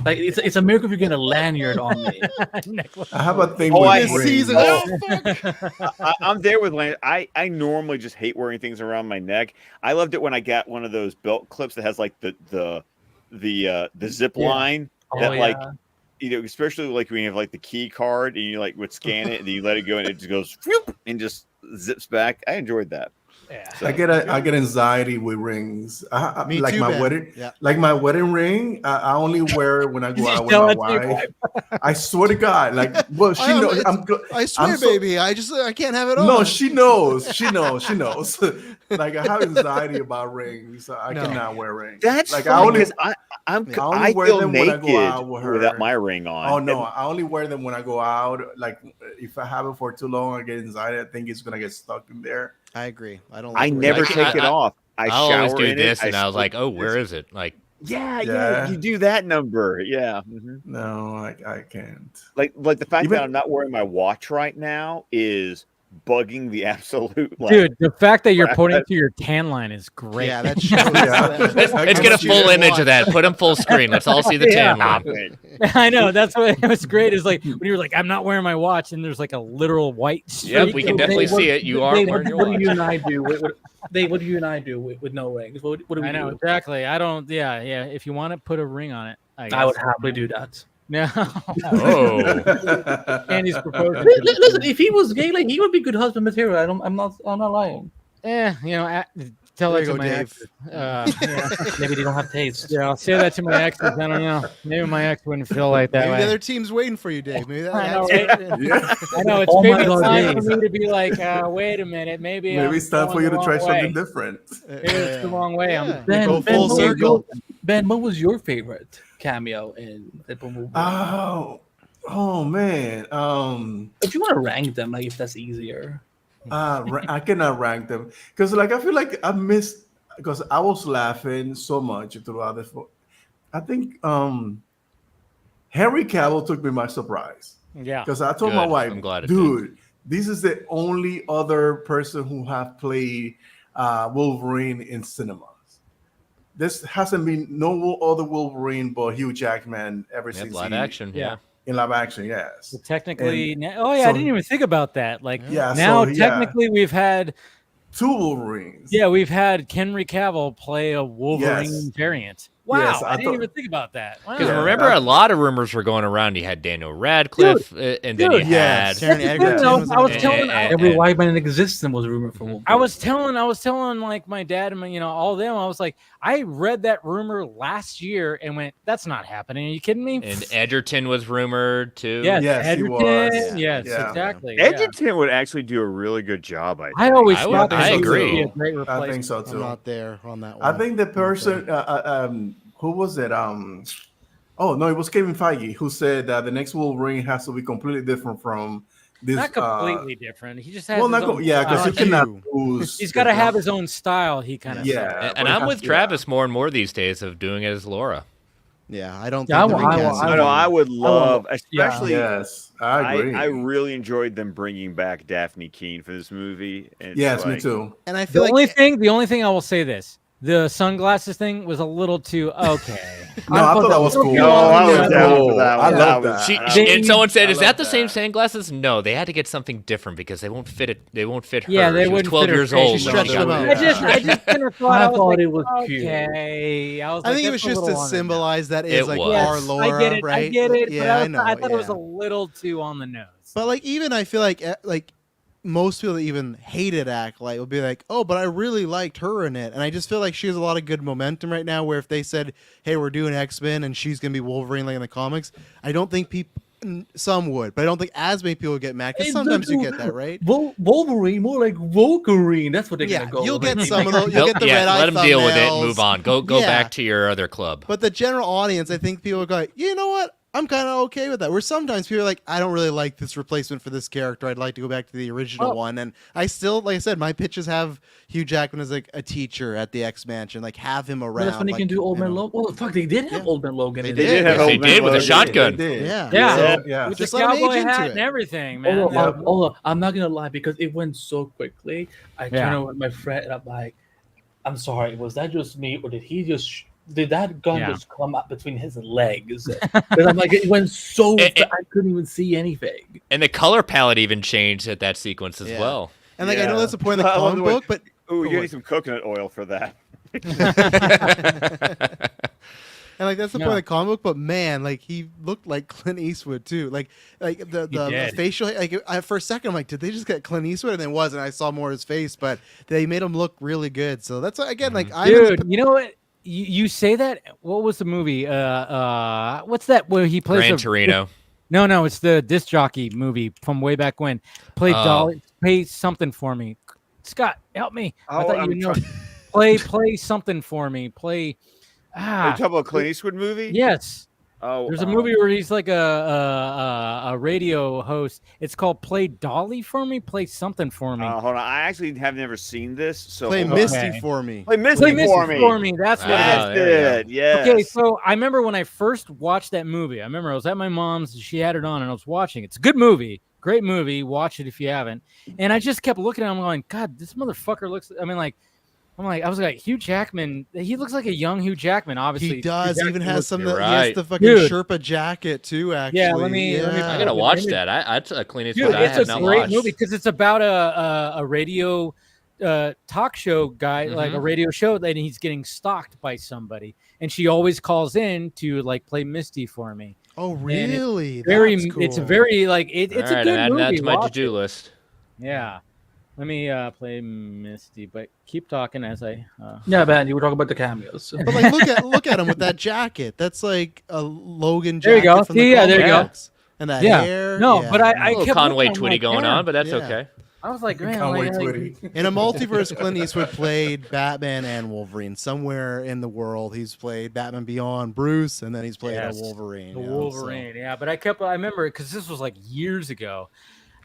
Like it's a miracle if you get a lanyard on me. Necklace. I have a thing Oh, with I- This rings. season. Oh. Oh, fuck. I'm there with Lance. I normally just hate wearing things around my neck. I loved it when I got one of those belt clips that has like the zip Yeah. line Oh, that like yeah. you know, especially like when you have like the key card and you like would scan it and then you let it go and it just goes whoop, and just zips back. I enjoyed that. Yeah. So, I get anxiety with rings. Me like too, my man. wedding, Yeah. like my wedding ring. I only wear it when I go You out with tell my it to your wife. I swear to God, like, well, she I- knows. it's- I swear, so- baby. I can't have it on. No, she knows. She knows. Like I have anxiety about rings. I No. cannot wear rings. that's like like I only. because I only I wear feel them when I naked go out with her. without my ring on. Oh no, I only wear them when I go out. Like if I have it for too long, I get anxiety. I think it's gonna get stuck in there. I agree. I don't. I like never wearing- take it off. I always shower do in this, it. and I was slip like, "Oh, this. where is it?" Like, Yeah, Yeah. you do that number. Yeah. Mhm. No, I can't. Like the fact Even- that I'm not wearing my watch right now is bugging the absolute like, Dude, the fact that you're crap. pointing to your tan line is great. Yeah, that shows. let's get a full image of that. Put them full screen. Let's all see the tan Yeah. line. I know. That's what it was great. Is like when you're like, I'm not wearing my watch, and there's like a literal white streak. Yep, we can definitely see it. You are Dave, wearing your what do watch. you and I do? Dave, what do you and I do with no rings? What do we I know do? exactly. I don't. Yeah. If you want to put a ring on it, I would happily do that. No. Oh, Andy's proposing. Listen, if he was gay, like he would be good husband material. I'm not lying. Tell There that you to go, my Dave. exes. Yeah. Maybe they don't have taste. Yeah, I'll say that to my exes. I don't know. Maybe my ex wouldn't feel like that Maybe way. the other team's waiting for you, Dave. Maybe that. I know, that's- Yeah. I know it's Oh my maybe God, time for Dave. me to be like, wait a minute, maybe Maybe it's time for going you the to try wrong way. something different. Maybe it's the wrong way. I'm Ben, Go Ben, full what was circle. Ben, what was your favorite cameo in Deadpool Wolverine? Oh man. If you want to rank them, like if that's easier. I cannot rank them because like I feel like I missed because I was laughing so much throughout this. I think Henry Cavill took me by surprise yeah. because I told my Good. wife, I'm glad it dude, this is the only other person who have played Wolverine in cinemas. This hasn't been no other Wolverine but Hugh Jackman ever yeah, since live he- action. Yeah. in live action. Yes. So technically, And I so- didn't even think about that. Like Yeah. now, so, yeah, technically, we've had two Wolverines. we've had Henry Cavill play a Wolverine Yes. variant. Wow, Yes, I I didn't thought- even think about that. Wow. Because Yeah. remember, a lot of rumors were going around. You had Daniel Radcliffe, and then you dude, yes. had. Taron That's the Egerton thing, though. was I was in it. telling- Every white man in existence was rumored for Wolverine. I was telling like my dad and all of them. I was like, I read that rumor last year and went, "That's not happening. Are you kidding me?" And Edgerton was rumored too. Yes, Yes, he Edgerton, was. Yes, Yeah. exactly. yeah. Edgerton would actually do a really good job. I think. I always I would- thought that I he would agree. be a great I replacement. think so I'm too. not there on that I one. think the person, who was it? Oh no, it was Kevin Feige who said that the next Wolverine has to be completely different from this. Not completely different. He just has. Well, his not own yeah, because style. you cannot Hugh. lose. He's got to have his own style. He kind of. Yeah, And but it I'm has- with Travis more and more these days of doing it as Laura. Yeah, I don't. Yeah, think I the will- I will- recasting- I know. I would love, yeah. especially. Yes, I agree. I really enjoyed them bringing back Daphne Keane for this movie. It's yes, me like- too. And I The feel like the only thing I will say this: the sunglasses thing was a little too okay. No, I thought that was cool. No, I was down Oh, for that I one. love That that. was- And someone said, I "Is that love the same that. sunglasses?" No, they had to get something different because they won't fit it. They won't fit her. Yeah, they she was wouldn't 12 fit her years face. old. She when stretched got them rid out. of I it. just kind of thought I I was thought like, it was cute. okay. I was I like, think it that's was a just little to on the nose. symbolize that is It like was. our Yes, Laura, I get it. right? I get it. Yeah, I but know. I thought it was yeah. a little too on the nose. But like even I feel like most people that even hated Acolyte would be like, oh, but I really liked her in it. And I just feel like she has a lot of good momentum right now where if they said, hey, we're doing X-Men and she's going to be Wolverine like in the comics, I don't think people, some would, but I don't think as many people would get mad because sometimes you get that, right? Wolverine, more like Wolverine. That's what they're Yeah, gonna go. you'll with. get some of those. You'll get the red eye let them deal with it and thumbnails. move on. Go Yeah. back to your other club. But the general audience, I think people go, you know what? I'm kind of okay with that. Where sometimes people are like, I don't really like this replacement for this character. I'd like to go back to the original one. And I still, like I said, my pitches have Hugh Jackman as like a teacher at the X Mansion, like have him around. That's when they like, can do Old you Man know. Logan. Well, fuck, they did have Old Man Logan. They in did there. have Yes, he Old Man did with a Logan. shotgun. They did. Yeah. Yeah. Yeah. With Just the let 'em age cowboy into hat it. and everything, man. Hold on. I'm not gonna lie because it went so quickly. I Yeah. turned over to my friend and I'm like, I'm sorry, was that just me or did he just did that gun Yeah. just come up between his legs? Because I'm like, it went so It- fast, I couldn't even see anything. And the color palette even changed at that sequence as Yeah. well. And like I know that's the point of the I love comic the way- book, but Ooh, you what? need some coconut oil for that. and like that's the point of the comic book, but man, like he looked like Clint Eastwood too. Like the did. facial, like for a second, I'm like, did they just get Clint Eastwood? And it wasn't. I saw more of his face, but they made him look really good. So that's again, like I'm Dude, you know what? You say that. What was the movie? What's that where he plays Gran a- Torino. No, it's the disc jockey movie from way back when. Play Oh. Dolly, play something for me. Scott, help me. I Oh, thought I'm you know. trying- Play something for me. Play. Are you talking about Clint Eastwood movie? Yes. Oh, There's a movie where he's like a radio host. It's called Play Dolly for me. Play something for me. Hold on. I actually have never seen this. So play hold on. Misty Okay. for me. Play Misty Play Misty for me. That's what Ah, it is. That's there you go. it. Yes. Okay, so I remember when I first watched that movie. I remember I was at my mom's and she had it on and I was watching. It's a good movie, great movie. Watch it if you haven't. And I just kept looking at him going, God, this motherfucker looks. I mean, I was like, Hugh Jackman. He looks like a young Hugh Jackman. Obviously, He does. Hugh Even Jackman has some. You're He has right. the fucking Dude. Sherpa jacket too. Actually, Yeah, let me- I gotta the watch image- that. I Clint Eastwood. Dude, I it's have a not great watched. movie because it's about a radio talk show guy, like a radio show, that he's getting stalked by somebody, and she always calls in to like play Misty for me. Oh, And really? Very, That's cool. it's very like it's All a right, good I'm adding that movie. to my Watch to-do it. list. Yeah, let me play Misty, but keep talking as I. Yeah, man, you were talking about the cameos. But like, look at him with that jacket. That's like a Logan There you jacket go. from the See, yeah, there you go. comics. And that Yeah. hair. No, yeah. but I A little kept Conway looking, I'm Twitty like, going damn. on, but that's Yeah. okay. I was like, man, Can't wait, like, Twitty. In a multiverse, Clint Eastwood played Batman and Wolverine. Somewhere in the world, he's played Batman Beyond, Bruce, and then he's played Yes, a Wolverine. the you know, so- Wolverine, yeah. But I remember because this was like years ago.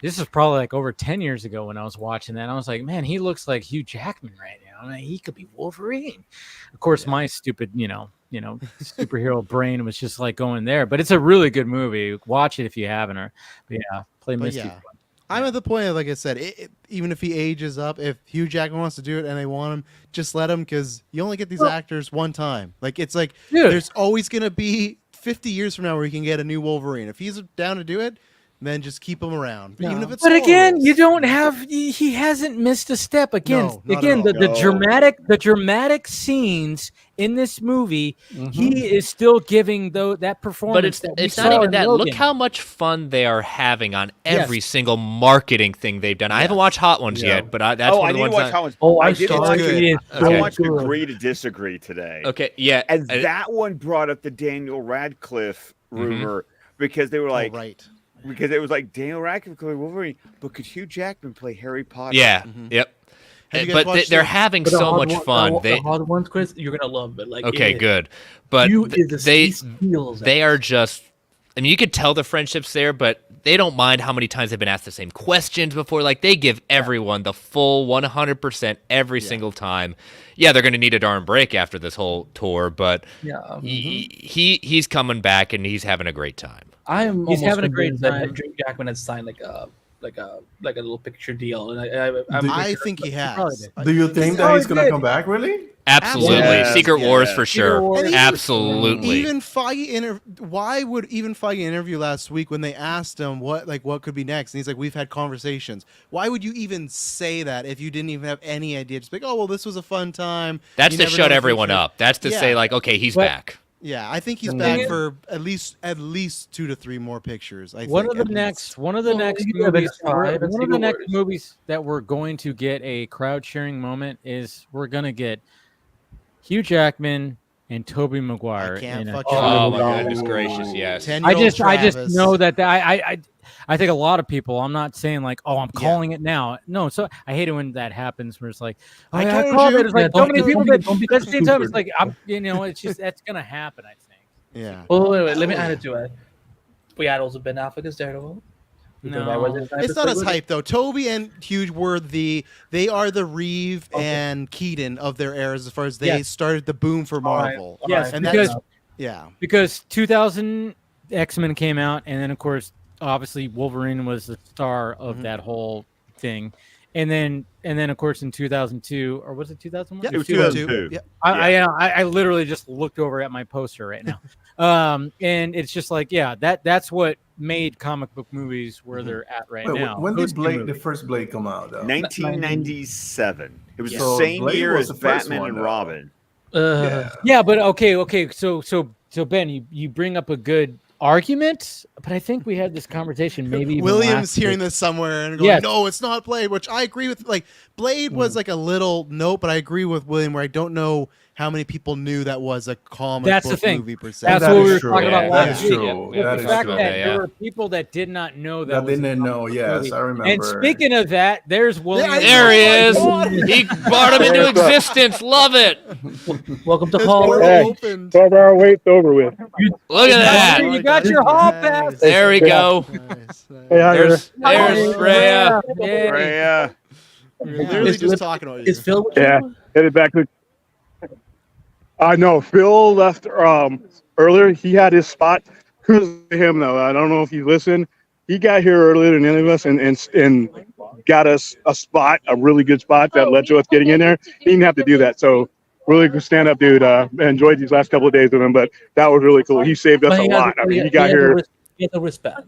This is probably like over 10 years ago when I was watching that. I was like, man, he looks like Hugh Jackman right now. I mean, he could be Wolverine. Of course, my stupid, superhero brain was just like going there. But it's a really good movie. Watch it if you haven't. Or yeah, play But Misty. yeah, I'm at the point of, like I said, even if he ages up, if Hugh Jackman wants to do it and they want him, just let him, because you only get these actors one time. Like, it's like Dude. there's always going to be 50 years from now where you can get a new Wolverine. If he's down to do it, then just keep him around. But even if it's But solo again, roles. you don't have. He hasn't missed a step. Again, No, not at again, all. the No. dramatic scenes in this movie, he is still giving that performance. But it's that we not saw even in that. Logan. Look how much fun they are having on every single marketing thing they've done. I haven't watched Hot Ones yet, but that's Oh, one I of the need to ones. watch that- Hot Ones. Oh, I did started watch good. it. Okay. I watched Good. Agree to Disagree today. Okay, yeah, And that one brought up the Daniel Radcliffe rumor because they were Oh, like, right. because it was like Daniel Radcliffe could play Wolverine, but could Hugh Jackman play Harry Potter? yeah, yep. Have you guys But watched they're the- having But the so hard much one- fun. The hard ones, Chris, you're gonna love it. Like, Okay, it- good. But You is the they steals they it. are just. I mean, you could tell the friendship's there, but they don't mind how many times they've been asked the same questions before. Like, they give everyone the full 100% every single time. Yeah, they're going to need a darn break after this whole tour, but Yeah. he's coming back and he's having a great time. I am He's almost having a great convinced that time. Hugh Jackman has signed like a little picture deal, and I think he probably has. did. Do you think that he's gonna come back? Really? Absolutely. Yes, Secret Wars yes. for sure. Wars. And even- Absolutely. Even Feige why would even Feige interview last week when they asked him what could be next? And he's like, we've had conversations. Why would you even say that if you didn't even have any idea? Just like, oh well, this was a fun time. That's You to never know shut the everyone future. up. That's to say, Yeah. like, okay, he's But- back. Yeah, I think he's The back thing is- for at least 2 to 3 more pictures. I One think, of the at next, least. one of the Well, next you have movies, X5 and one of the Secret next Wars. movies that we're going to get a crowd sharing moment is we're gonna get Hugh Jackman and Tobey Maguire. can't in a fucking- Oh my Oh. goodness gracious, yes. 10-year-old I just Travis. know that I think a lot of people. I'm not saying like, oh, I'm Yeah. calling it now. No, so I hate it when that happens. Where it's like, oh, I yeah, I told called you. it. It's like Yeah, so many people that don't be at the same time. It's stupid. like it's just that's gonna happen. I think. Yeah. Well, wait, let me add it to it. We had also Ben Affleck as Daredevil. No. It's not as hype though. Toby and Hugh were they are the Reeve and Keaton of their eras as far as they Yes. started the boom for Marvel. Yes, and because that's yeah. because 2000 X-Men came out, and then of course, obviously Wolverine was the star of that whole thing, and then of course in 2002 or was it 2001? Yeah, It was 2002. 2002. Yeah. I literally just looked over at my poster right now, and it's just like that's what made comic book movies where they're at right Wait, now. when Those did two Blade, the movies. first Blade, come out? Though? 1997. It was the So same Blade year was as the first Batman one, and though. Robin. Yeah, but okay. So Ben, you bring up a good argument, but I think we had this conversation maybe even Williams last hearing week. this somewhere and going, Yes. no, it's not Blade, which I agree with. Like Blade was like a little note, but I agree with William where I don't know how many people knew that was a comic That's the book thing. movie per se. That's That what is we were true. talking about Yeah, last that is week. true. Yeah, That The is fact true. that Yeah. there were people that did not know that That was a didn't know. comic Yes, movie. I remember. And speaking of that, there's William. There he is. He brought him into existence. Love it. Welcome to This Hall. portal Hey. opened. 12-hour wait's over with. Look at that. You got your hall pass. There we go. Nice, nice. Hey, hi there. There's Rhea. Yay. Rhea. We're literally Is just Lip- talking about Is you. Phil with Yeah. you? Headed back to. No, Phil left earlier. He had his spot. Kudos to him though. I don't know if you listened. He got here earlier than any of us and got us a spot, a really good spot that led to us getting in there. He didn't have to do that. So really good stand up dude. I enjoyed these last couple of days with him, but that was really cool. He saved us But a he has- lot. I mean, he he got has a here. He has a wristband.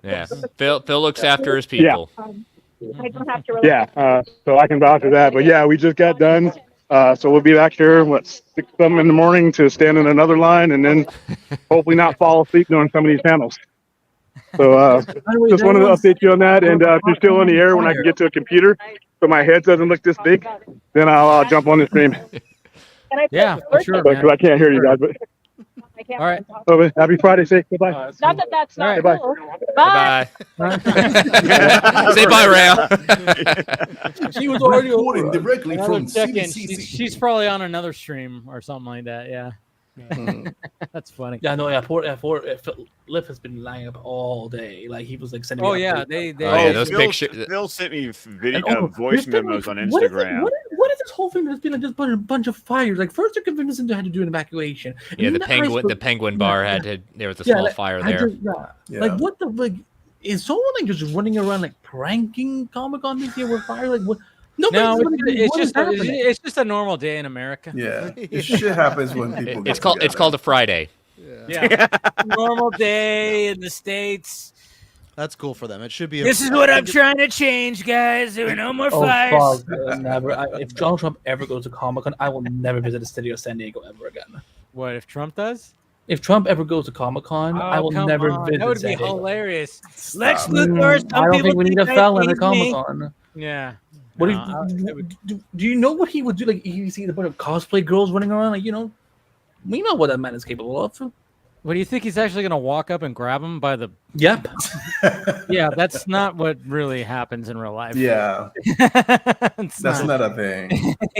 Yeah. Phil looks after his people. I don't have to really. Yeah, so I can vouch for that. But yeah, we just got done. So we'll be back here, 6-7 in the morning to stand in another line and then hopefully not fall asleep during some of these panels. So just wanted to update you on that. And if you're still in the air when I can get to a computer so my head doesn't look this big, then I'll jump on the stream. Yeah, for sure, Because man. I can't hear you guys. But All right. so, happy Friday. Say goodbye. Not that that's All not right. cool. Bye. Say bye, Rhea. She was already Reporting over. directly Another from check-in. CDCC. She's probably on another stream or something like that. Yeah. That's funny. Yeah, no, Lip has been lying up all day. Like he was like sending. Oh me yeah, updates. they Oh, yeah, those Phil, pictures. Phil sent me video, And, voice there's been, memos on what is it- Instagram. what is this whole thing that's been like just a bunch of fires? Like first they're convincing them to do an evacuation. And Yeah, then the ice penguin. was- The penguin bar there was a Yeah, small like, fire I there. just- yeah. Yeah. Like what the like? Is someone like just running around like pranking Comic-Con this year with fire? Like what? No, Nobody's it's just a normal day in America. Yeah, this shit happens when people. It's get called together. a Friday. Yeah, normal day in the States. That's cool for them. It should be. This is what I'm trying to change, guys. There are no more Oh fires. fuck! Never. If Donald Trump ever goes to Comic-Con, I will never visit the city of San Diego ever again. What if Trump does? If Trump ever goes to Comic-Con, I will come never on. visit. That would be San Diego. hilarious. Stop. Lex Luthor. Some I don't people think we need a that felon at he's me. Comic-Con. Yeah. What No, do you know what he would do? Like, if you see a bunch of cosplay girls running around, like, we know what that man is capable of. What do you think he's actually gonna walk up and grab him by the? Yep. Yeah, that's not what really happens in real life. Yeah, It's that's not a thing.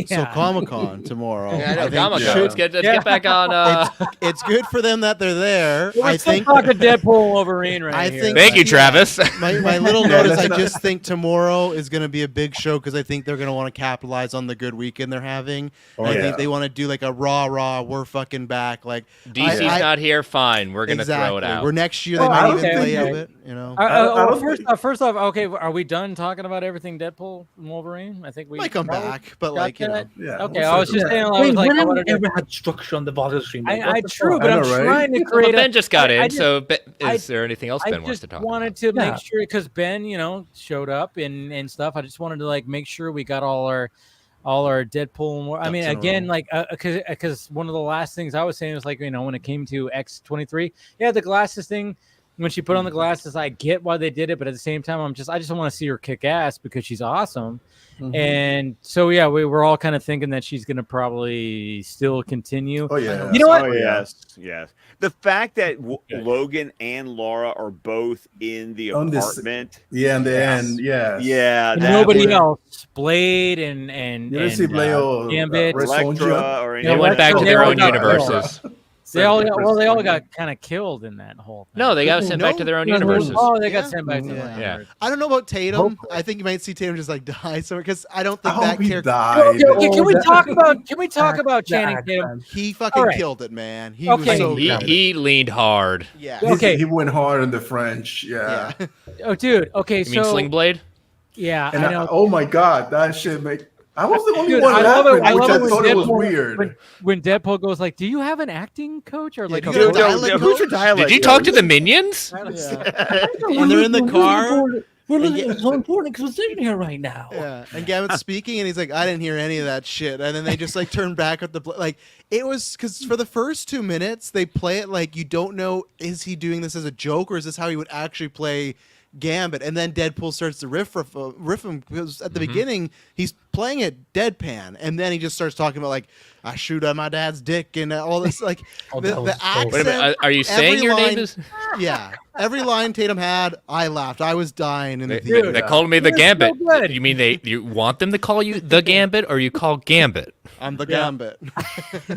So Yeah. Comic-Con tomorrow. Yeah, I know. think Comic-Con. yeah. Let's get Yeah. back on. it's good for them that they're there. We're I still think. talking Deadpool Wolverine right I here. think- Thank you, Travis. My little Yeah, note is let's I not- just think tomorrow is going to be a big show because I think they're going to want to capitalize on the good weekend they're having. Oh, I yeah. think they want to do like a rah, we're fucking back. Like DC's I- not here. Fine, we're gonna throw it out. We're next year. They Oh, might I even don't play think- of it. You know, I don't First off, okay, are we done talking about everything Deadpool and Wolverine? I think we might come probably back, but got like you know, that. Yeah. Okay, I was just saying, I was Wait, like, when I have wanted we to- ever had structure on the Vodka stream? Like, I what the true, fuck? but I I'm know, right? trying to Well, create. Ben just got I in, just- so I is there anything else I Ben wants just to talk wanted about? to Yeah. make sure because Ben, showed up and stuff. I just wanted to like make sure we got all our all our Deadpool and more. I mean, Ducks in a again, row. like because one of the last things I was saying was like, when it came to X-23, yeah, the glasses thing. When she put on the glasses, I get why they did it, but at the same time, I just want to see her kick ass because she's awesome. And so yeah, we were all kind of thinking that she's gonna probably still continue. Oh yeah. You know what? Oh yes. The fact that Logan and Laura are both in the On this- apartment. Yeah, in the end, yes. Yeah, And that nobody was- else, Blade and You didn't see Blade or Gambit, Red Sonja? Electra or They went back to They their all own got universes. they all got kind of killed in that whole thing. No, they got sent back to their own universes. Oh, they got Yeah. sent back to their Yeah. own Yeah. universe. I don't know about Tatum. Hopefully. I think you might see Tatum just like die somewhere because I don't I think hope that he character. died. Okay, can we that- talk about Channing That Tatum? accent. He fucking All right. killed it, man. He Okay. was so He, good. he leaned hard. Yeah. Okay. He went hard in the French. Yeah. Yeah. Oh, dude. Okay, You mean so Sling Blade? yeah, And I know. oh my god, that shit make. I was the only Dude, one I love laughing, it- I which love I it when thought it was Deadpool- weird. when Deadpool goes like, "Do you have an acting coach or like do a you have a voice-" dialect who's your coach? dialect? Did you talk to the minions? Yeah. And they're in the car. We're And looking at so important exposition here right now. Yeah, and Gambit's speaking, and he's like, "I didn't hear any of that shit." And then they just like turn back at the like. It was because for the first 2 minutes they play it like you don't know, is he doing this as a joke or is this how he would actually play Gambit? And then Deadpool starts to riff him because at the beginning he's playing it deadpan, and then he just starts talking about like, "I shoot at my dad's dick" and all this like Oh, the that was so accent. Wait a minute, are you saying every your line- name is? Yeah, every line Tatum had, I laughed. I was dying in the They, theater. they called me the You're so Gambit. good. You mean you want them to call you the Gambit, or you call Gambit? I'm the Gambit.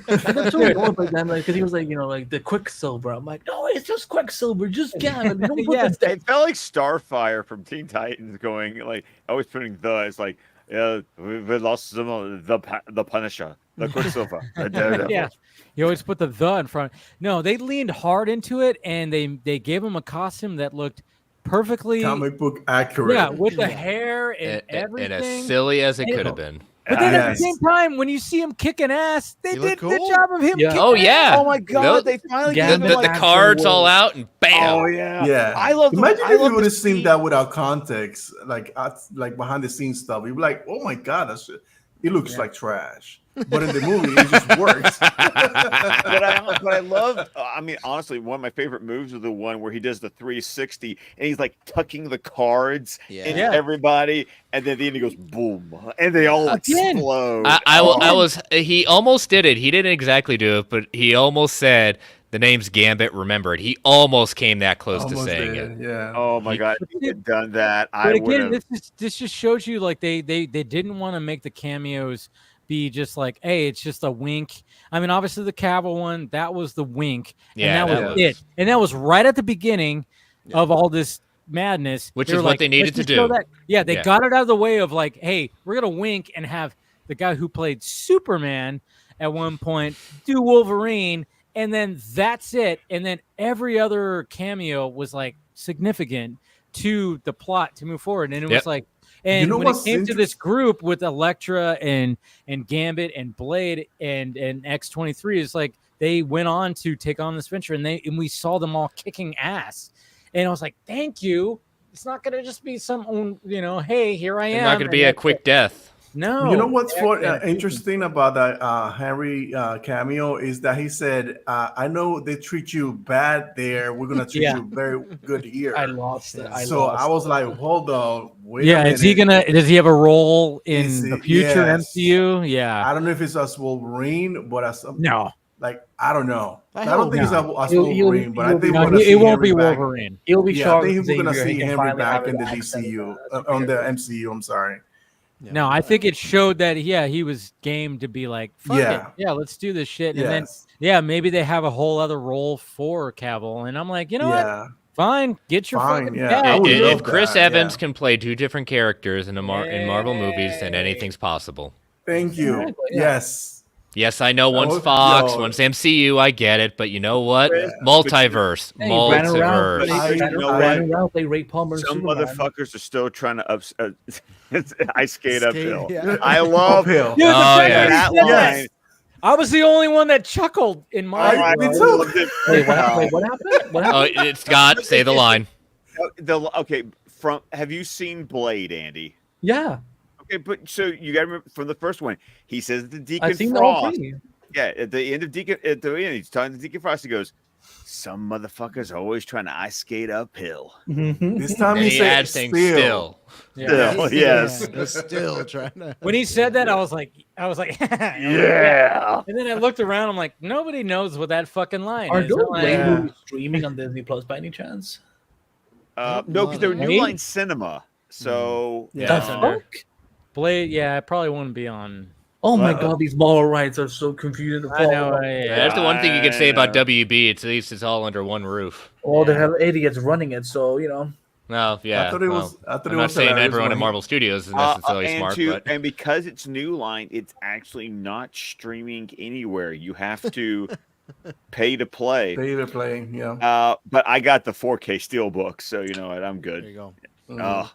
I got so annoyed by them because he was like, like the Quicksilver. I'm like, no, it's just Quicksilver, just Gambit. Don't put Yeah, this It felt like Starfire from Teen Titans going like always putting the. It's like we lost the Punisher, the Quicksilver, the Daredevil. Yeah, you always put the in front. No, they leaned hard into it, and they gave him a costume that looked perfectly, Comic book accurate. yeah, with the hair and everything. And as silly as it And- could have been. But then at Yes. the same time, when you see him kicking ass, they He looked did a good cool. job of him. Yeah. Kicking Oh yeah. Oh my god, The- they finally Yeah, gave The, him the, like, the cards all out and bam. Oh yeah, Yeah, I love. Imagine I if love you would the have seen scene- that without context, like behind the scenes stuff. You'd be like, "Oh my god, it looks like trash." But in the movie, it just works. but I love. I mean, honestly, one of my favorite moves is the one where he does the 360 and he's like tucking the cards into Yeah. everybody, and then at the end he goes boom, and they all Again. explode. I was. He almost did it. He didn't exactly do it, but he almost said the name's Gambit. Remember it. He almost came that close to Almost saying there, it. yeah. Oh my god, if he had done that, I But would again, have. this just shows you like they didn't want to make the cameos be just like, hey, it's just a wink. I mean, obviously the Cavill one, that was the wink, Yeah, and that that was was- it, and that was right at the beginning of all this madness, Which They is were what like, they needed "Let's to just show do." that." Yeah, they Yeah. got it out of the way of like, hey, we're gonna wink and have the guy who played Superman at one point do Wolverine, and then that's it, and then every other cameo was like significant to the plot to move forward, and it Yep. was like. And know when it what's came to this group with Elektra and Gambit and Blade and X-23, it's like they went on to take on this venture, and we saw them all kicking ass. And I was like, thank you. It's not gonna just be some, hey, here I am. It's not going to and be a that's quick it. death. No. You know what's Yeah. interesting about that Henry cameo is that he said, "I know they treat you bad there. We're gonna treat Yeah. you very good here." I lost it. So I was like, "Hold on, wait a Yeah, minute." is he does he have a role in Is the he- future yes. MCU? Yeah. I don't know if it's as Wolverine, but as No. like I don't know. I hope don't think it's as He'll- Wolverine, but I he'll- think No, we're gonna it see won't be Henry back. Wolverine. He'll be Yeah, I sharp. think we're gonna Xavier, see he can Henry finally back have in the his accent. DCU, on the MCU. I'm sorry. No, I think it showed that he was game to be like, fuck Yeah. it. Yeah, let's do this shit. And then Yes. maybe they have a whole other role for Cavill. And I'm like, you know what? Yeah. Fine, get your Fine, fucking yeah. bag. I would If love Chris that, Evans yeah. can play two different characters in in Marvel movies, then anything's possible. Thank you. Exactly, yeah. Yes. Yes, I know one's Oh, Fox, yo. one's MCU. I get it, but you know what? Yeah. Multiverse, Hey, ran around, multiverse. I- ran know around like Ray Palmer. Some Superman. motherfuckers are still trying to ice skate uphill. yeah. I love Uphill. Dude, the Oh, fact yeah. that that he said line. that, I was the only one that chuckled in my I I me too. loved it. Wait, what happened? What happened? What Oh, happened? it's Scott. Say the line. Okay, have you seen Blade, Andy? Yeah. Okay, but so you got to remember from the first one, he says to Deacon I've seen the whole Frost. thing. Yeah, at the end, he's talking to Deacon Frost. He goes, "Some motherfuckers are always trying to ice skate uphill." This time And he he said adds saying still. Still, yes. They're still trying to. When he said that, I was like, Yeah. And then I looked around. I'm like, nobody knows what that fucking line Are is. those I'm like, Blade movies streaming on Disney Plus by any chance? No, because they were New Wait. Line Cinema. So Yeah. That's The under fuck? Blade. Yeah, it probably wouldn't be on. Oh my Wow. god, these mall rights are so confusing. To I know. follow. Yeah, that's the one thing you can say about I know. WB. At least it's all under one roof. All the hell idiots running it, so you know. No, yeah. I thought it was. I thought I'm it not was saying hilarious everyone when at he- Marvel Studios is necessarily and smart, to- but and because it's New Line, it's actually not streaming anywhere. You have to pay to play. They were playing. Yeah. But I got the 4K Steelbook, so you know what? I'm There good. you go.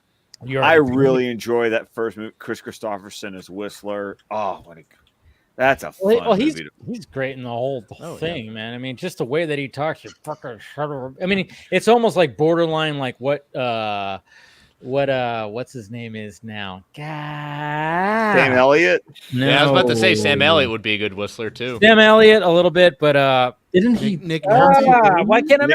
You're I really enjoy that first movie. Chris Christopherson as Whistler. Oh, that's a fun Well, he's movie. he's great in the whole Oh, yeah. thing, man. I mean, just the way that he talks, you fucker shut up. I mean, it's almost like borderline, like what's his name is now? God, Sam Elliott. yeah, I was about to say Sam No. Elliott would be a good whistler too. Sam Elliott a little bit, but Didn't he? Nick Nolte. why can't I?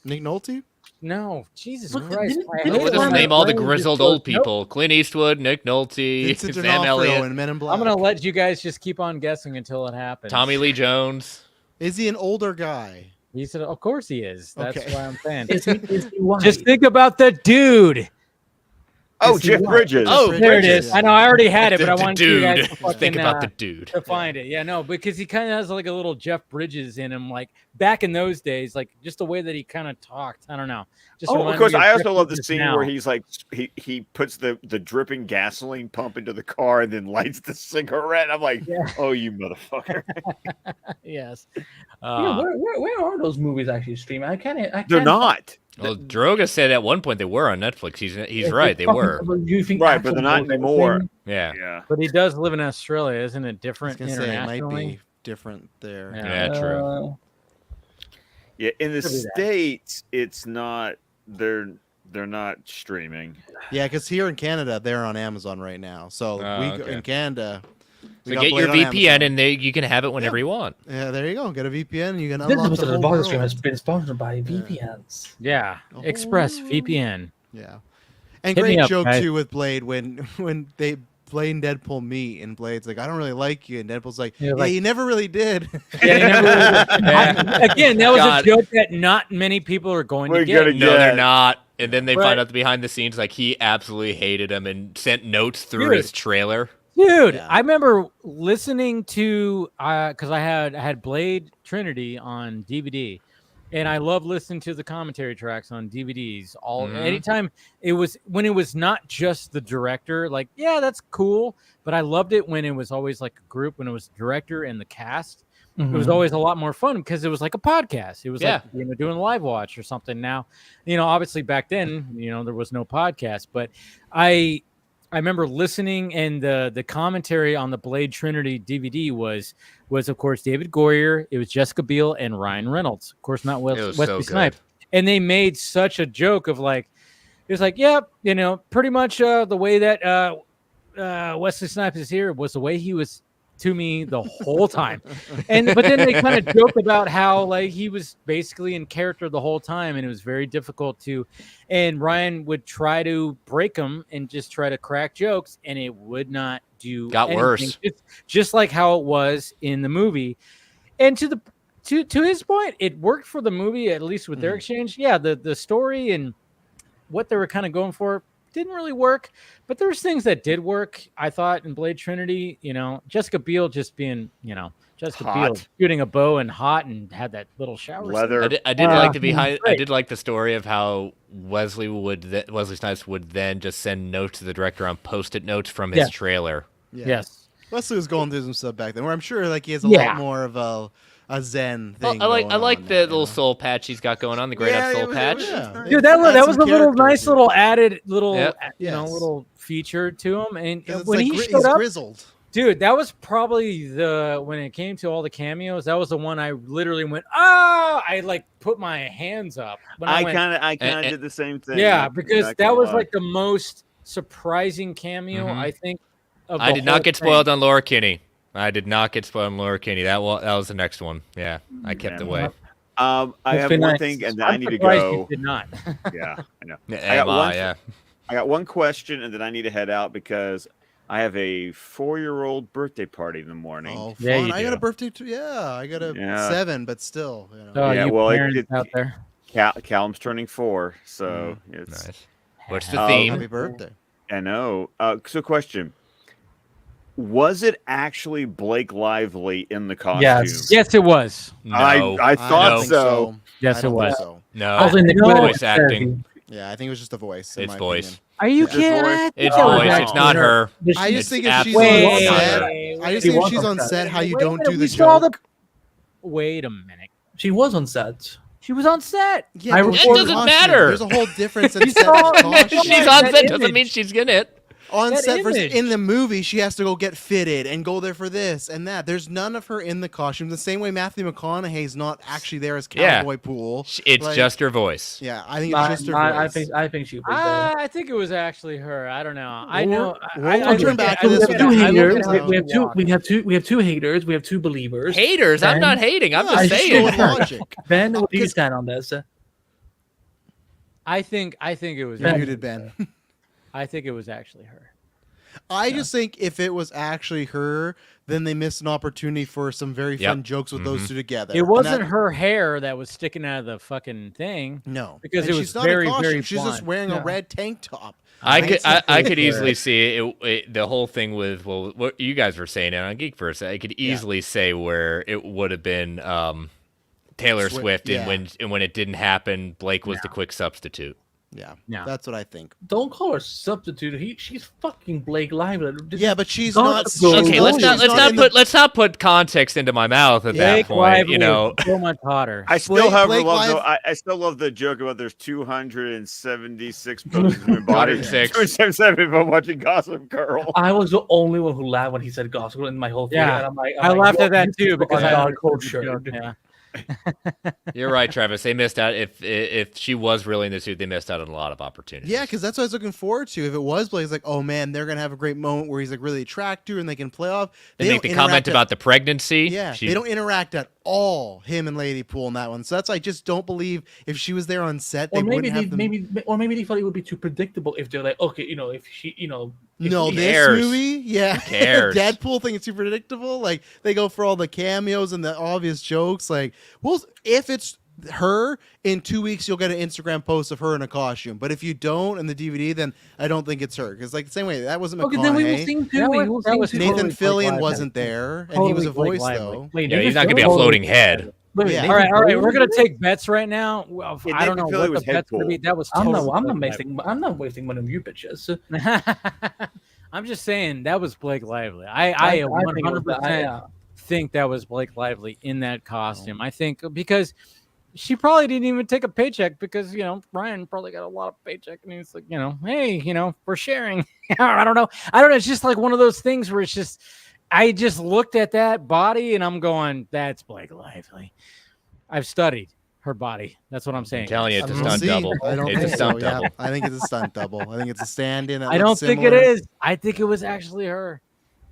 Nick Nolte. No, Jesus Look, Christ! didn't- I didn't hate We'll it just when name my all the brain grizzled just old goes, nope. people: Clint Eastwood, Nick Nolte, Vincent Sam D'Onofrio Elliott, in Men in Black. I'm gonna let you guys just keep on guessing until it happens. Tommy Lee Jones. Is he an older guy? He said, "Of course he is." That's Okay. why I'm saying. Is he white? Just think about the dude. Oh, Is he Jeff white? Bridges. Oh, There it is. Bridges. I know I already had it, but I The wanted you guys to dude. fucking, Think about the dude. to find it. Yeah, no, because he kind of has like a little Jeff Bridges in him, like back in those days, like just the way that he kind of talked. I don't know. Just Oh, of reminds course. me I also Jeff love the Bridges scene now. where he's like he puts the dripping gasoline pump into the car and then lights the cigarette. I'm like, Yeah. oh, you motherfucker! Yes. Yeah, where are those movies actually streaming? I can't. They're not Well, Droga said at one point they were on Netflix. He's It's right, they fucking- were. Do you think right, but they're not Axl Rose anymore. everything? Yeah. Yeah. But he does live in Australia, isn't it? I was Different gonna say it might internationally. be different there. Yeah. Yeah, true. Yeah, in the Could be that. States, it's not. They're not streaming. Yeah, because here in Canada, they're on Amazon right now. So Oh, okay. in Canada, we So got get your Blade on VPN Amazon. and you can have it whenever you want. Yeah, there you go. Get a VPN. And you can This unlock episode the of whole the Vodka Stream world. has been sponsored by VPNs. Yeah. Oh. Express VPN. Yeah, and Hit me great up, joke guys. too with Blade when Blade and Deadpool meet, and Blade's like, "I don't really like you," and Deadpool's like, Yeah, "Yeah, like- you never really did." Yeah, he never really- Again, that was God. a joke that not many people are going to We're get. gonna No, Yeah. they're not. And then they Right. find out the behind the scenes, like he absolutely hated him and sent notes through Dude. his trailer. Dude, Yeah. I remember listening to because I had Blade Trinity on DVD, and I love listening to the commentary tracks on DVDs. Mhm. Anytime it was when it was not just the director, like yeah, that's cool, but I loved it when it was always like a group, when it was the director and the cast. It was always a lot more fun because it was like a podcast. It was like doing a live watch or something. Now, obviously back then, there was no podcast, but I remember listening, and the commentary on the Blade Trinity DVD was of course David Goyer, it was Jessica Biel and Ryan Reynolds, of course not It was Wesley so good. Snipes, and they made such a joke of like it was like pretty much the way that Wesley Snipes is here was the way he was to me the whole time, but then they kind of joke about how like he was basically in character the whole time, and it was very difficult to. And Ryan would try to break him and just try to crack jokes, and it would not do. Got anything. worse. Just like how it was in the movie. And to his point, it worked for the movie, at least with their exchange. Yeah, the story and what they were kind of going for didn't really work, but there's things that did work. I thought in Blade Trinity, Jessica Biel just being, Jessica Biel Hot. shooting a bow and hot and had that little shower scene. Leather. I did like the I great. did like the story of how Wesley Snipes would then just send notes to the director on Post-it notes from his Yeah. trailer. Yeah. Yes. Wesley was going through some stuff back then, where I'm sure like he has a Yeah. lot more of a zen Well, thing. I like going on the now, little soul patch he's got going on, the great Yeah, up soul it was- patch. Yeah. Dude, that Add was a some little character nice to it. little added little, Yep. Yes. little feature to him. And 'Cause it's when like he he's showed up, grizzled. dude, that was probably when it came to all the cameos, that was the one I literally went, I like put my hands up. When I went, kind of And- did the same thing. yeah, I'm because not that gonna was lie. like the most surprising cameo. Mhm. I think. Of I the did not whole get thing. spoiled on Laura Kinney. I did not get spoiled on Laura Kinney. That was the next one. Yeah, I kept Yeah. away. I Must have be one nice. thing, and then I'm I need to surprised you go. did not. Yeah, I know. Yeah. I got one question, and then I need to head out because I have a 4-year-old birthday party in the morning. Oh, Yeah, fun. you I got a do. birthday too. Yeah, I got a Yeah. 7, but still. You know. Oh, Yeah, you well, parents out there. Callum's turning 4, so it's Nice. What's the Oh, theme? Happy birthday. I know. So, question: was it actually Blake Lively in the costume? Yes, it was. No. I I thought don't think so. Yes, I it don't think was. so. No. Also in the Voice credits, acting. Yeah, I think it was just a voice. in It's my voice. opinion. Are you It's kidding? voice. I think It's that was voice. It's actually not her. I just It's think if she's absolutely on not set, her. I just She think if was she's on on set. set, how you Wait a don't minute, do the we saw joke. Wait a minute. She was on set. She was on set. Yeah, I but It she's in doesn't costume. matter. There's a whole difference in You set saw- and costume. She's That on set image. doesn't mean she's in it. On That set image. in the movie, she has to go get fitted and go there for this and that. There's none of her in the costume. The same way Matthew McConaughey's not actually there as Yeah. Cowboy Pool. It's Like, just her voice. Yeah, I think it's just her voice. I think she was there. I think it was actually her. I don't know. I We'll- know. we'll turn back to we this have when two I look haters. at how We have she two. walked. We have two haters. We have two believers. Haters? I'm Ben? not hating. I'm No, just I just saying. go with logic. Ben, what do you Because- stand on this? I think it was. You're muted, Ben. I think it was actually her. I just think if it was actually her, then they missed an opportunity for some very Yep. fun jokes with those two together. It And wasn't that- her hair that was sticking out of the fucking thing. No, because And it was she's not very, in costume. very She's just blonde. wearing a Yeah. red tank top. I Right? could So I could for easily it. see it, the whole thing with what you guys were saying on Geek Verse. I could easily say where it would have been Taylor Swift, yeah. and when it didn't happen, Blake was the quick substitute. Yeah, Yeah. that's what I think. Don't call her substitute. She's fucking Blake Lively. Yeah, but she's Don't not. go- she's Okay, not- let's she's not in put let's not put context into my mouth at that Blake point. Lively You know, is so much hotter. I still Blake- have Blake love Live- I still love the joke about there's 276 poses in my body. 206. 277 if I'm watching Gossip Girl. I was the only one who laughed when he said gospel in my whole video. Yeah. And I'm like, I laughed at that you too people because are I not understood the cultured. joke, Yeah. you're right, Travis. They missed out. If she was really in the suit, they missed out on a lot of opportunities. Yeah, because that's what I was looking forward to. If it was Blake, it's like, oh man, they're gonna have a great moment where he's like really attracted to her and they can play off. They make don't the comment interact about the pregnancy. Yeah, She- they don't interact at all. Him and Lady Pool in that one. So that's I just don't believe if she was there on set, they Or maybe wouldn't they have them. maybe they thought it would be too predictable if they're like, okay, if she, if No, she- this cares? movie, yeah, Who cares? Deadpool thing is too predictable. Like they go for all the cameos and the obvious jokes. Like, well, if it's her in 2 weeks, you'll get an Instagram post of her in a costume. But if you don't in the DVD, then I don't think it's her because like the same way that wasn't Okay, then we will McConaughey. sing That too. was- that was Nathan Blake Fillion Lively. wasn't there, and he was a Blake voice Lively. though. Wait, Yeah, he's Nathan not gonna be a Fillion- floating head. Wait, Yeah. Nathan All right. Fillion- We're gonna take bets right now. Well, Yeah, I don't know Nathan Fillion what was the bet's gonna be. Deadpool. That was I'm totally not Blake wasting money on you bitches. Lively. I'm just saying that was Blake Lively. I think it was 100% that, yeah. think that was Blake Lively in that costume. I think because she probably didn't even take a paycheck because Ryan probably got a lot of paycheck and he's like, hey, we're sharing. I don't know. It's just like one of those things where it's just I just looked at that body and I'm going, that's Blake Lively. I've studied her body. That's what I'm saying. I'm telling you, it's a We'll stunt see. double. I don't It's think a stunt so. Yeah, double. I think it's a stunt double. I think it's a stand-in. that I don't looks think it similar. is. I think it was actually her.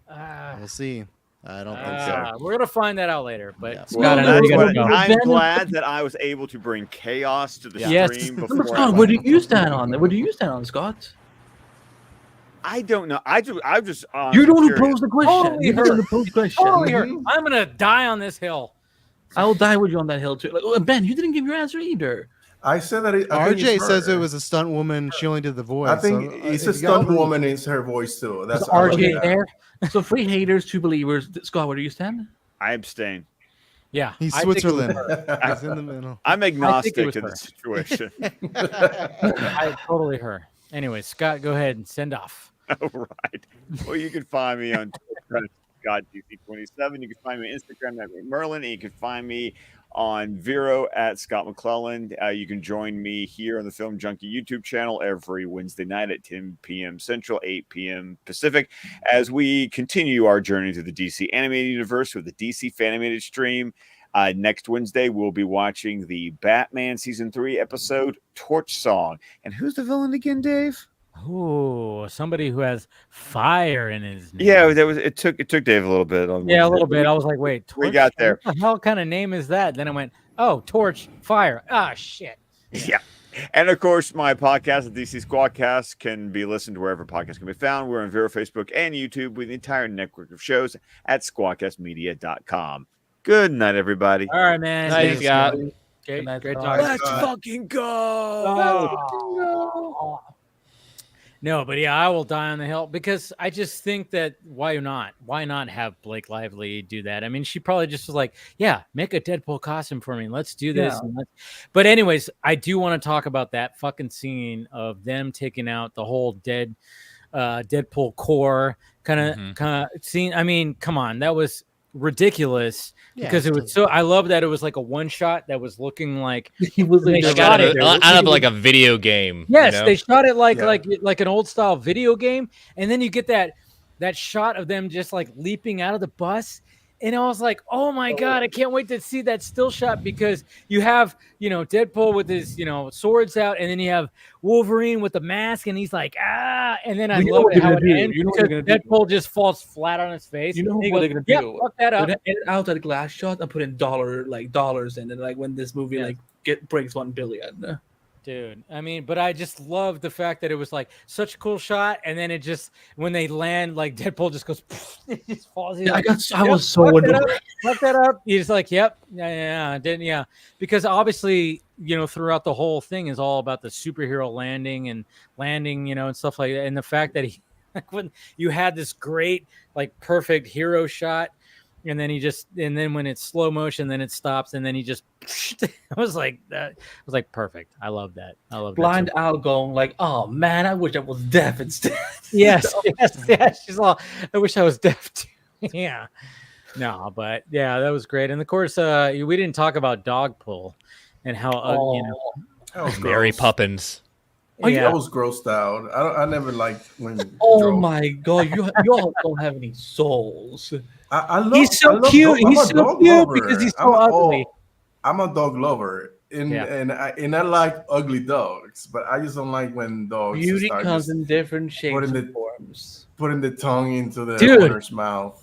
We'll see. I don't think so. We're gonna find that out later. But Yeah. Scott, Well, I know that's you gotta what- go. I'm glad that I was able to bring chaos to the Yes. stream Number before. Scott, where do you stand on it? Where do you stand on Scott? I don't know. I'm just. You're the one who curious. posed the question. Totally You're the one her. who posed the question. Totally her. I'm gonna die on this hill. I will die with you on that hill too. Like, Ben, you didn't give your answer either. I said that. I think RJ it's says her. it was a stunt woman. She only did the voice. I think so, it's if a you got stunt proof- woman. It's her voice too. That's Is I like RJ that. there? So 3 haters, 2 believers. Scott, where do you stand? I abstain. Yeah, He's I think it was Switzerland. her. He's in the middle. I'm agnostic was to her. the situation. I totally her. Anyway, Scott, go ahead and send off. All right. Well, you can find me on Twitter at ScottDC27. You can find me on Instagram at Merlin. And you can find me on Vero at Scott McClelland. You can join me here on the Film Junkie YouTube channel every Wednesday night at 10 p.m. Central, 8 p.m. Pacific, as we continue our journey through the DC animated universe with the DC Fanimated stream. Next Wednesday, we'll be watching the Batman Season 3 episode, Torch Song. And who's the villain again, Dave? Ooh, somebody who has fire in his name. Yeah, it took Dave a little bit on. Yeah, a little bit. I was like, wait, We Torch? got there. What the hell kind of name is that? Then I went, oh, Torch, fire. Ah, shit. Yeah. And of course, my podcast, the DC Squadcast, can be listened to wherever podcasts can be found. We're on Vero, Facebook, and YouTube with the entire network of shows at squadcastmedia.com. Good night, everybody. All right, man. Nice, Scott. Great night, talking. Scott. Let's fucking go. No, but yeah, I will die on the hill because I just think that why not? Why not have Blake Lively do that? I mean, she probably just was like, yeah, make a Deadpool costume for me. Let's do this. Yeah. But anyways, I do want to talk about that fucking scene of them taking out the whole Deadpool core kind of scene. I mean, come on, that was ridiculous because it was so. I love that it was like a one shot that was looking like He was They like, shot it. out of like a video game. yes, you know? they shot it like Yeah. like an old style video game, and then you get that shot of them just like leaping out of the bus. And I was like, oh my God, I can't wait to see that still shot because you have, Deadpool with his, swords out, and then you have Wolverine with the mask, and he's like, ah. And then I You know love what it they're how gonna it do. ends You know what because they're gonna do. Deadpool just falls flat on his face. You know and he what goes, they're gonna yep, do? fuck that up. They're gonna edit out that glass shot and put in dollars in, and like when this movie breaks 1 billion. Dude, I mean, but I just love the fact that it was like such a cool shot, and then it just when they land, like Deadpool just goes, it just falls. He's Yeah, like, I was so annoyed. Fuck that up. He's like, yep, yeah, because obviously, throughout the whole thing is all about the superhero landing, and stuff like that, and the fact that he, like, when you had this great, like, perfect hero shot. And then then when it's slow motion, then it stops, and then he just. I was like, perfect. I love that. I love Blind that. Al going like, "Oh man, I wish I was deaf instead." Yes. She's all. I wish I was deaf too. Yeah. No, but yeah, that was great. And of course, we didn't talk about Dogpull and how That was Mary gross. Poppins. I yeah. was grossed out. I never liked when. Oh drove. my God, you all don't have any souls. I love. He's so I love cute. I'm He's a so dog cute lover. because he's I'm so ugly. I'm a dog lover, Yeah. and I like ugly dogs, but I just don't like when dogs Beauty start comes just in different shapes putting and the- forms. putting the tongue into the Dude. owner's mouth.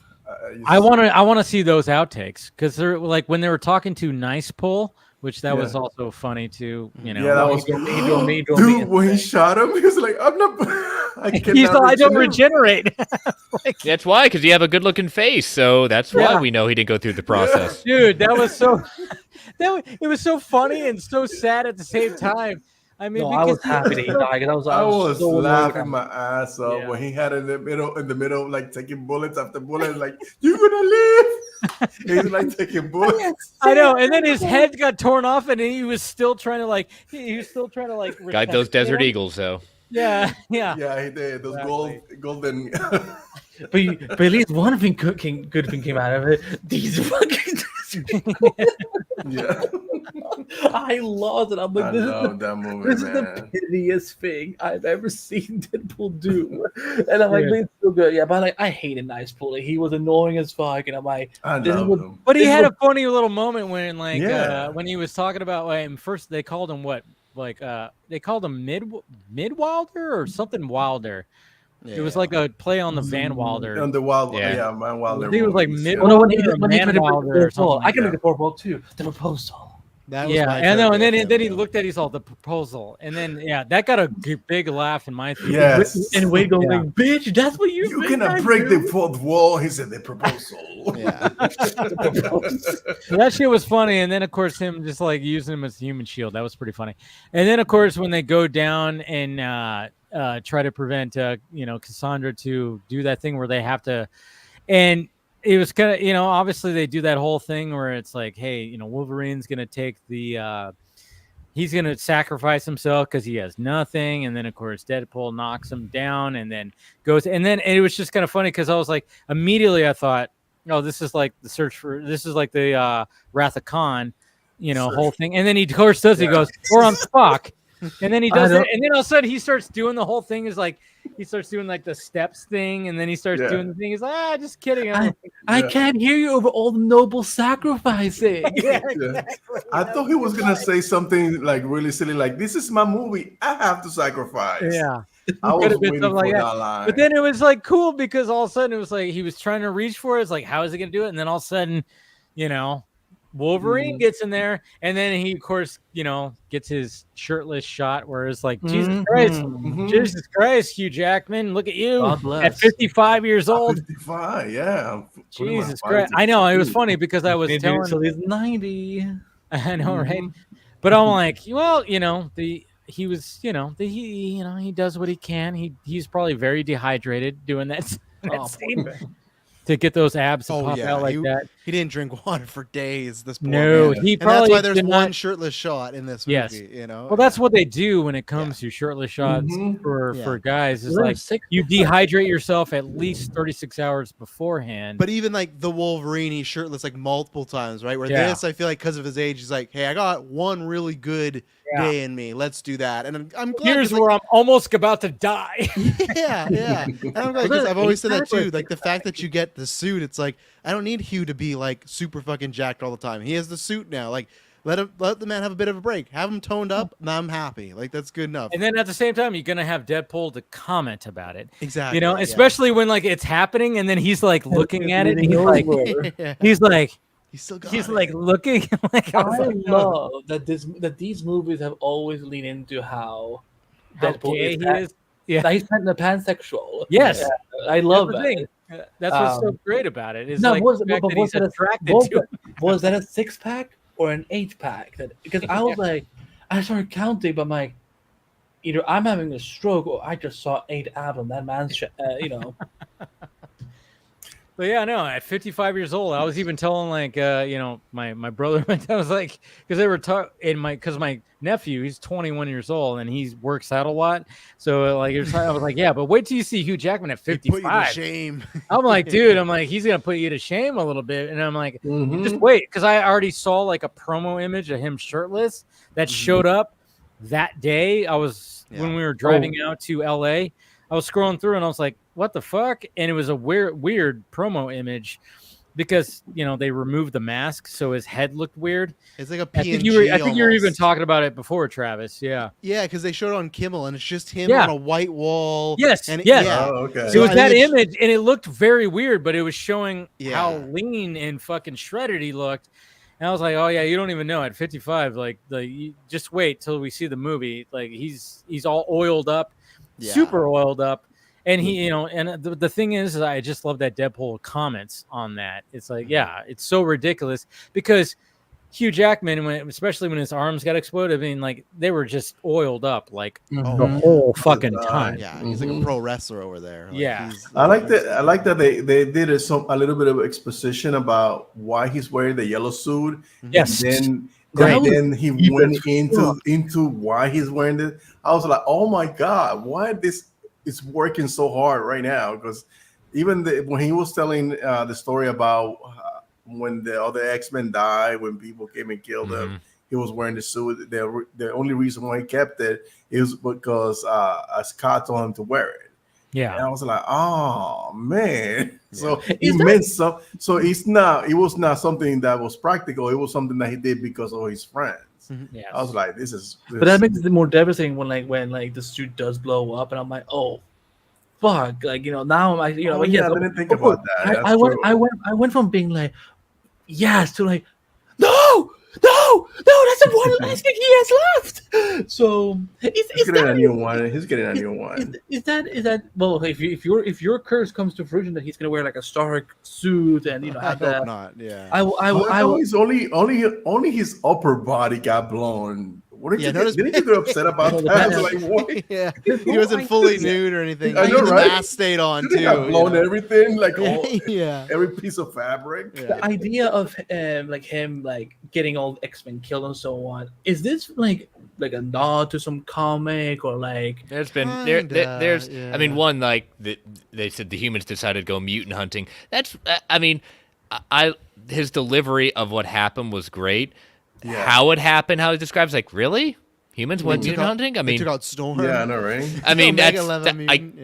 I want to see those outtakes because they're like when they were talking to Nice Pull, which that was Yeah. also funny too. Yeah, that was He drove me dude. When he shot him, he was like, "I'm not." He's like, I don't regenerate. That's why, because you have a good-looking face, so that's why we know he didn't go through the process. Dude, that was so. It was so funny and so sad at the same time. I mean, No, I was because happy that he died. 'Cause I was so annoyed laughing with my ass off Yeah. when he had in the middle, like taking bullets after bullets, like you're gonna live. He's like taking bullets. I know, and then his head got torn off, and he was still trying to like. He was still trying to like. Guide those resuscitate desert him. eagles, though. Yeah. Yeah, he did. Those Exactly. golden. but at least one thing good thing came out of it. These fucking. Yeah, I lost it. I'm I like, this, love that movie, this is man. the piteous thing I've ever seen Deadpool do. And I'm like, Yeah. it's so good. Yeah, but like, I hated Nice Pull. Like, he was annoying as fuck. And I'm like, I this is love what- him. But he This had was- a funny little moment when, like, Yeah. when he was talking about, like, first they called him what, like, they called him Mid-Wilder or something Wilder. It was like a play on the Van Wilder. On the Wild, Yeah. yeah, Man Wilder. I think it was like movies, mid- yeah. oh no, when he Or tried to break Man the Wilder or fourth wall. something I can like make the fourth wall too. The proposal. That was Yeah, my I know. And favorite then he film. looked at he's all the proposal, and then that got a big laugh in my theater. Yes. And Wade going Yeah. like, bitch, that's what you You think I cannot break do?" the fourth wall. He said the proposal. Yeah. That shit was funny, and then of course him just like using him as a human shield. That was pretty funny. And then of course when they go down and try to prevent Cassandra to do that thing where they have to, and it was kind of obviously they do that whole thing where it's like, hey, Wolverine's gonna take the he's gonna sacrifice himself because he has nothing, and then of course Deadpool knocks him down and then goes, and then it was just kind of funny because I was like immediately I thought, oh, this is like the Wrath of Khan, whole thing. And then he of course does, he goes, or on Spock. And then he does it, and then all of a sudden he starts doing the whole thing is like he starts doing like the steps thing, and then he starts doing the thing. He's like, just kidding. I'm like, I can't hear you over all the noble sacrificing. yeah, Yeah. exactly. I thought he was gonna say something like really silly, like "This is my movie. I have to sacrifice." Yeah. I Could was have been waiting something for like that that. line. But then it was like cool because all of a sudden it was like he was trying to reach for it. It's like, how is he gonna do it? And then all of a sudden, you know, Wolverine gets in there, and then he, of course, you know, gets his shirtless shot where it's like, Jesus Christ, Hugh Jackman, look at you God at bless. 55 years old. 55, yeah. I'm putting my Jesus body Christ. to I know, it was sleep. funny because I was Maybe telling until he's 90. I know, right? But I'm like, well, you know, he was, you know, he does what he can. He's probably very dehydrated doing that, Oh, scene poor guy. to get those abs to Oh pop yeah, out like that. he didn't drink water for days. This poor No, man. he And probably that's why there's did one not. shirtless shot in this Yes. movie. You know. Well, that's what they do when it comes to shirtless shots for Yeah. guys. Is Well, like sick- you dehydrate yourself at least 36 hours beforehand. But even like the Wolverine, he's shirtless like multiple times, right? Where Yeah. this, I feel like because of his age, he's like, hey, I got one really good day in me. Let's do that. And I'm glad. Here's 'cause, like, where I'm almost about to die. yeah. And I'm glad because I've always said that too. Like the fact that you get the suit, it's like I don't need Hugh to be like super fucking jacked all the time. He has the suit now. Like let the man have a bit of a break. Have him toned up, and I'm happy. Like that's good enough. And then at the same time, you're gonna have Deadpool to comment about it. Exactly. You know, yeah. especially when like it's happening, and then he's like looking at it, and he's like, Yeah. he's like, He's still got he's it. like looking. Like I was I like, no. love that these movies have always leaned into how How Deadpool gay is, he is. Yeah. that he's pansexual. Yes. Yeah, I love That's the that. thing. That's what's so great about it. Is No, like was, the fact but that was he's that attracted was to it. was that a 6-pack or an 8-pack? Because I was like, I started counting, but I'm like, either I'm having a stroke or I just saw 8 abs on that man's, you know. But yeah, no, at 55 years old, I was even telling like you know, my brother, I was like, because they were talking because my nephew, he's 21 years old and he works out a lot. So like I was like, yeah, but wait till you see Hugh Jackman at He put you to 55. shame. I'm like, dude, I'm like, he's gonna put you to shame a little bit. And I'm like, just wait, because I already saw like a promo image of him shirtless that showed up that day. I was when we were driving out to LA. I was scrolling through and I was like, what the fuck? And it was a weird promo image because, you know, they removed the mask. So his head looked weird. It's like a I PNG. think you were even talking about it before, Travis. Yeah. Yeah, because they showed it on Kimmel and it's just him Yeah. on a white wall. Yes. And yes. Yeah. Oh, okay. It was I that think image and it looked very weird, but it was showing how Yeah. lean and fucking shredded he looked. And I was like, oh yeah, you don't even know at 55, like you just wait till we see the movie. Like he's all oiled up, super oiled up. And he, you know, and the thing is I just love that Deadpool comments on that. It's like, yeah, it's so ridiculous because Hugh Jackman, especially when his arms got exploded, I mean, like they were just oiled up like the whole fucking time. Yeah, he's like a pro wrestler over there. Like, Yeah. I like that they did a little bit of exposition about why he's wearing the yellow suit. Yes. And Great. then he went into why he's wearing it. I was like, oh my god, why this is working so hard right now? Because even when he was telling the story about when the other X-Men died, when people came and killed him, he was wearing the suit. The only reason why he kept it is because Scott told him to wear it. Yeah. And I was like, oh man. So he meant so it was not something that was practical. It was something that he did because of his friends. Yeah. I was like, this is But that makes it more devastating when the suit does blow up, and I'm like, oh, fuck! Like, you know, now I'm like, you know, I didn't think about that. I went from being like, yes, to like, no, that's the one last thing he has left. So He's getting a new one. He's getting a new one. Is that well? If your curse comes to fruition that he's gonna wear like a Stark suit and, you know, I have hope that. not. Yeah. I was only his upper body got blown. What did you get upset about that? I was like, what? Yeah, he wasn't fully nude or anything. I know, Even right? the mask stayed on too. He got blown everything, like yeah, every piece of fabric. The idea of like him like getting all X-Men killed and so on, is this like a nod to some comic, or like there's I mean, one, like they said the humans decided to go mutant hunting. That's I mean, his delivery of what happened was great. Yeah. How it happened, how it describes, like, really? Humans went mutant hunting? I mean, they took out Storm. Yeah, I know, right? I mean,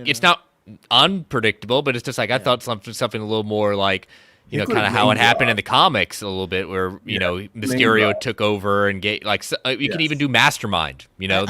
it's not unpredictable, but it's just like I thought something a little more like, you know, kind of how it happened in the comics a little bit, where you know Mysterio took over and you can even do Mastermind. You know,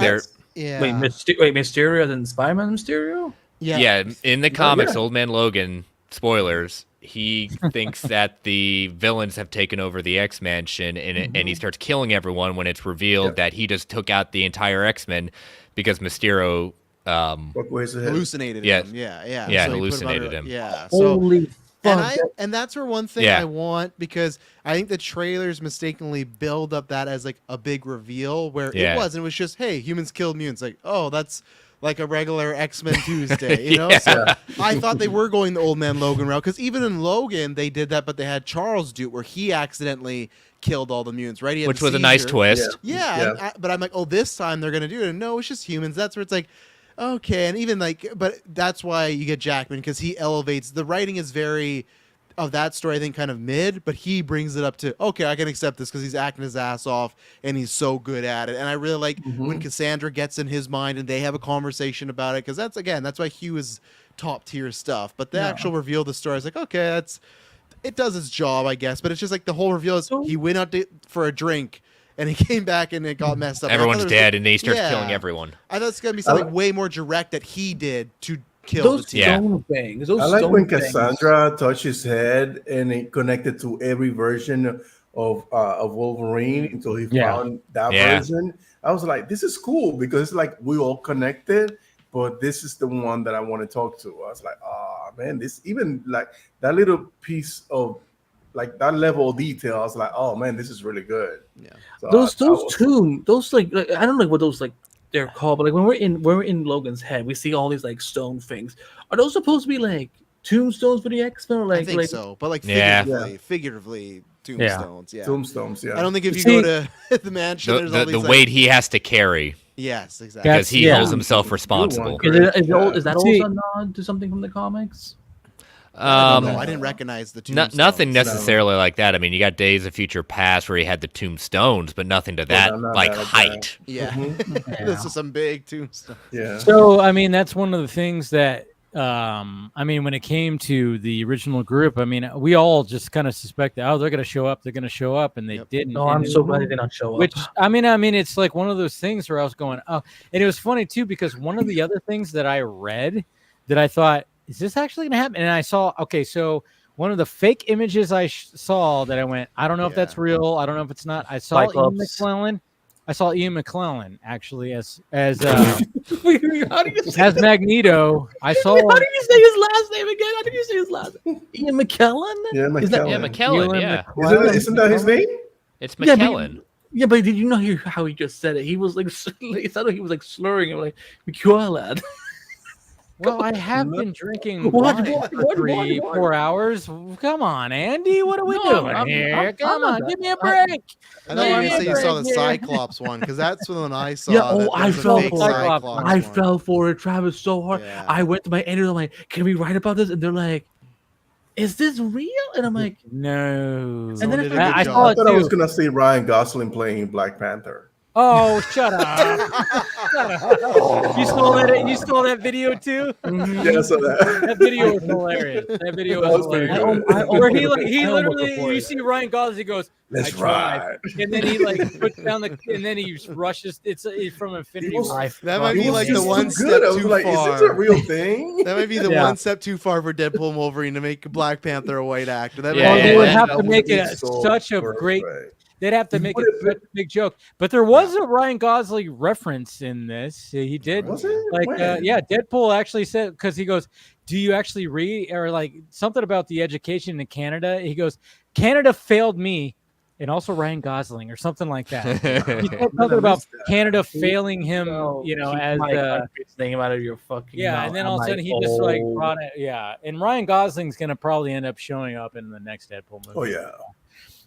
Yeah. Wait, Mysterio than Spider-Man Mysterio? Yeah, in the comics, Old Man Logan, spoilers, he thinks that the villains have taken over the X-Mansion, and he starts killing everyone when it's revealed that he just took out the entire X-Men because Mysterio hallucinated yeah. him. Yeah. Yeah, So he put hallucinated him. Yeah. So Holy fuck. and that's where one thing I want, because I think the trailers mistakenly build up that as like a big reveal where it wasn't. It was just, hey, humans killed mutants. Like, oh, that's like a regular X-Men Tuesday, you know? So I thought they were going the Old Man Logan route, because even in Logan they did that, but they had Charles do it where he accidentally killed all the mutants, right? Which was a nice twist. Yeah. But I'm like, oh, this time they're gonna do it. And no, it's just humans. That's where it's like, okay. And even like, but that's why you get Jackman, because he elevates. The writing is very of that story, I think, kind of mid, but he brings it up to, okay, I can accept this because he's acting his ass off and he's so good at it. And I really like when Cassandra gets in his mind and they have a conversation about it, because that's why Hugh is top tier stuff. But the actual reveal of the story is like, okay, it does its job, I guess. But it's just like the whole reveal is he went out for a drink and he came back and it got messed up. Everyone's dead, and he starts killing everyone. I thought it's gonna be something way more direct that he did to kill those the team. stone things. Those I like stone when things. Cassandra touched his head and it connected to every version of Wolverine until he found that version. I was like, this is cool, because it's like we all connected, but this is the one that I want to talk to. I was like, oh man, this even like that little piece of like that level of detail. I was like, oh man, this is really good. Yeah. So those like I don't know what those like they're called, but like when we're in Logan's head, we see all these like stone things. Are those supposed to be like tombstones for the X-Men? Or like, I think so, but like figuratively tombstones. Yeah. Tombstones. Yeah. I don't think if you go to the mansion, there's all these the weight he has to carry. Yes, exactly. Because he holds himself responsible. Is that also a nod to something from the comics? I didn't recognize the tombstones. Nothing necessarily like that. I mean, you got Days of Future Past where he had the tombstones, but nothing to that height. Yeah. This is some big tombstone. Yeah. So I mean, that's one of the things that I mean, when it came to the original group, I mean, we all just kind of suspected, oh, they're going to show up, and they didn't. No, I'm so glad they did not show up. Which I mean, it's like one of those things where I was going, oh, and it was funny too, because one of the other things that I read that I thought, is this actually going to happen? And I saw, okay, so one of the fake images I saw that I went, I don't know if that's real. I don't know if it's not. I saw Ian McClellan. I saw Ian McClellan actually as Magneto. I saw. How did you say his last name again? How did you say his last name? Ian McKellen? Yeah, McKellen. McKellen. Yeah. Isn't that his name? It's McKellen. Yeah, but did you know how he just said it? He was like, it sounded like he was like slurring it, like McKellen. Well, I have been drinking wine for 4 hours. Come on, Andy. What are we doing here? Come on, give me a break. I know obviously you saw the Cyclops one, because that's the one I saw. Yeah, I fell for it, Travis, so hard. Yeah. I went to my editor, I'm like, can we write about this? And they're like, is this real? And I'm like, no. And then I thought I was gonna see Ryan Gosling playing Black Panther. Oh, shut up! Shut up. You stole that video too? Yeah, so that video was hilarious. That video was hilarious. Where he literally, you see Ryan Gosling goes, "Let's ride," and then he like puts down and then he rushes. It's from Infinity War. That might be like the one step too far. Is this a real thing? That might be the one step too far for Deadpool and Wolverine to make Black Panther a white actor. They would have to make it such a great. They'd have to make it such a big joke. But there was a Ryan Gosling reference in this. He did. Was it? Like, Deadpool actually said, because he goes, do you actually read, or like something about the education in Canada? He goes, Canada failed me, and also Ryan Gosling, or something like that. He said something about Canada failing him, as thing out of your fucking mouth. And then all of a sudden he just like brought it. Yeah. And Ryan Gosling's going to probably end up showing up in the next Deadpool movie. Oh, yeah.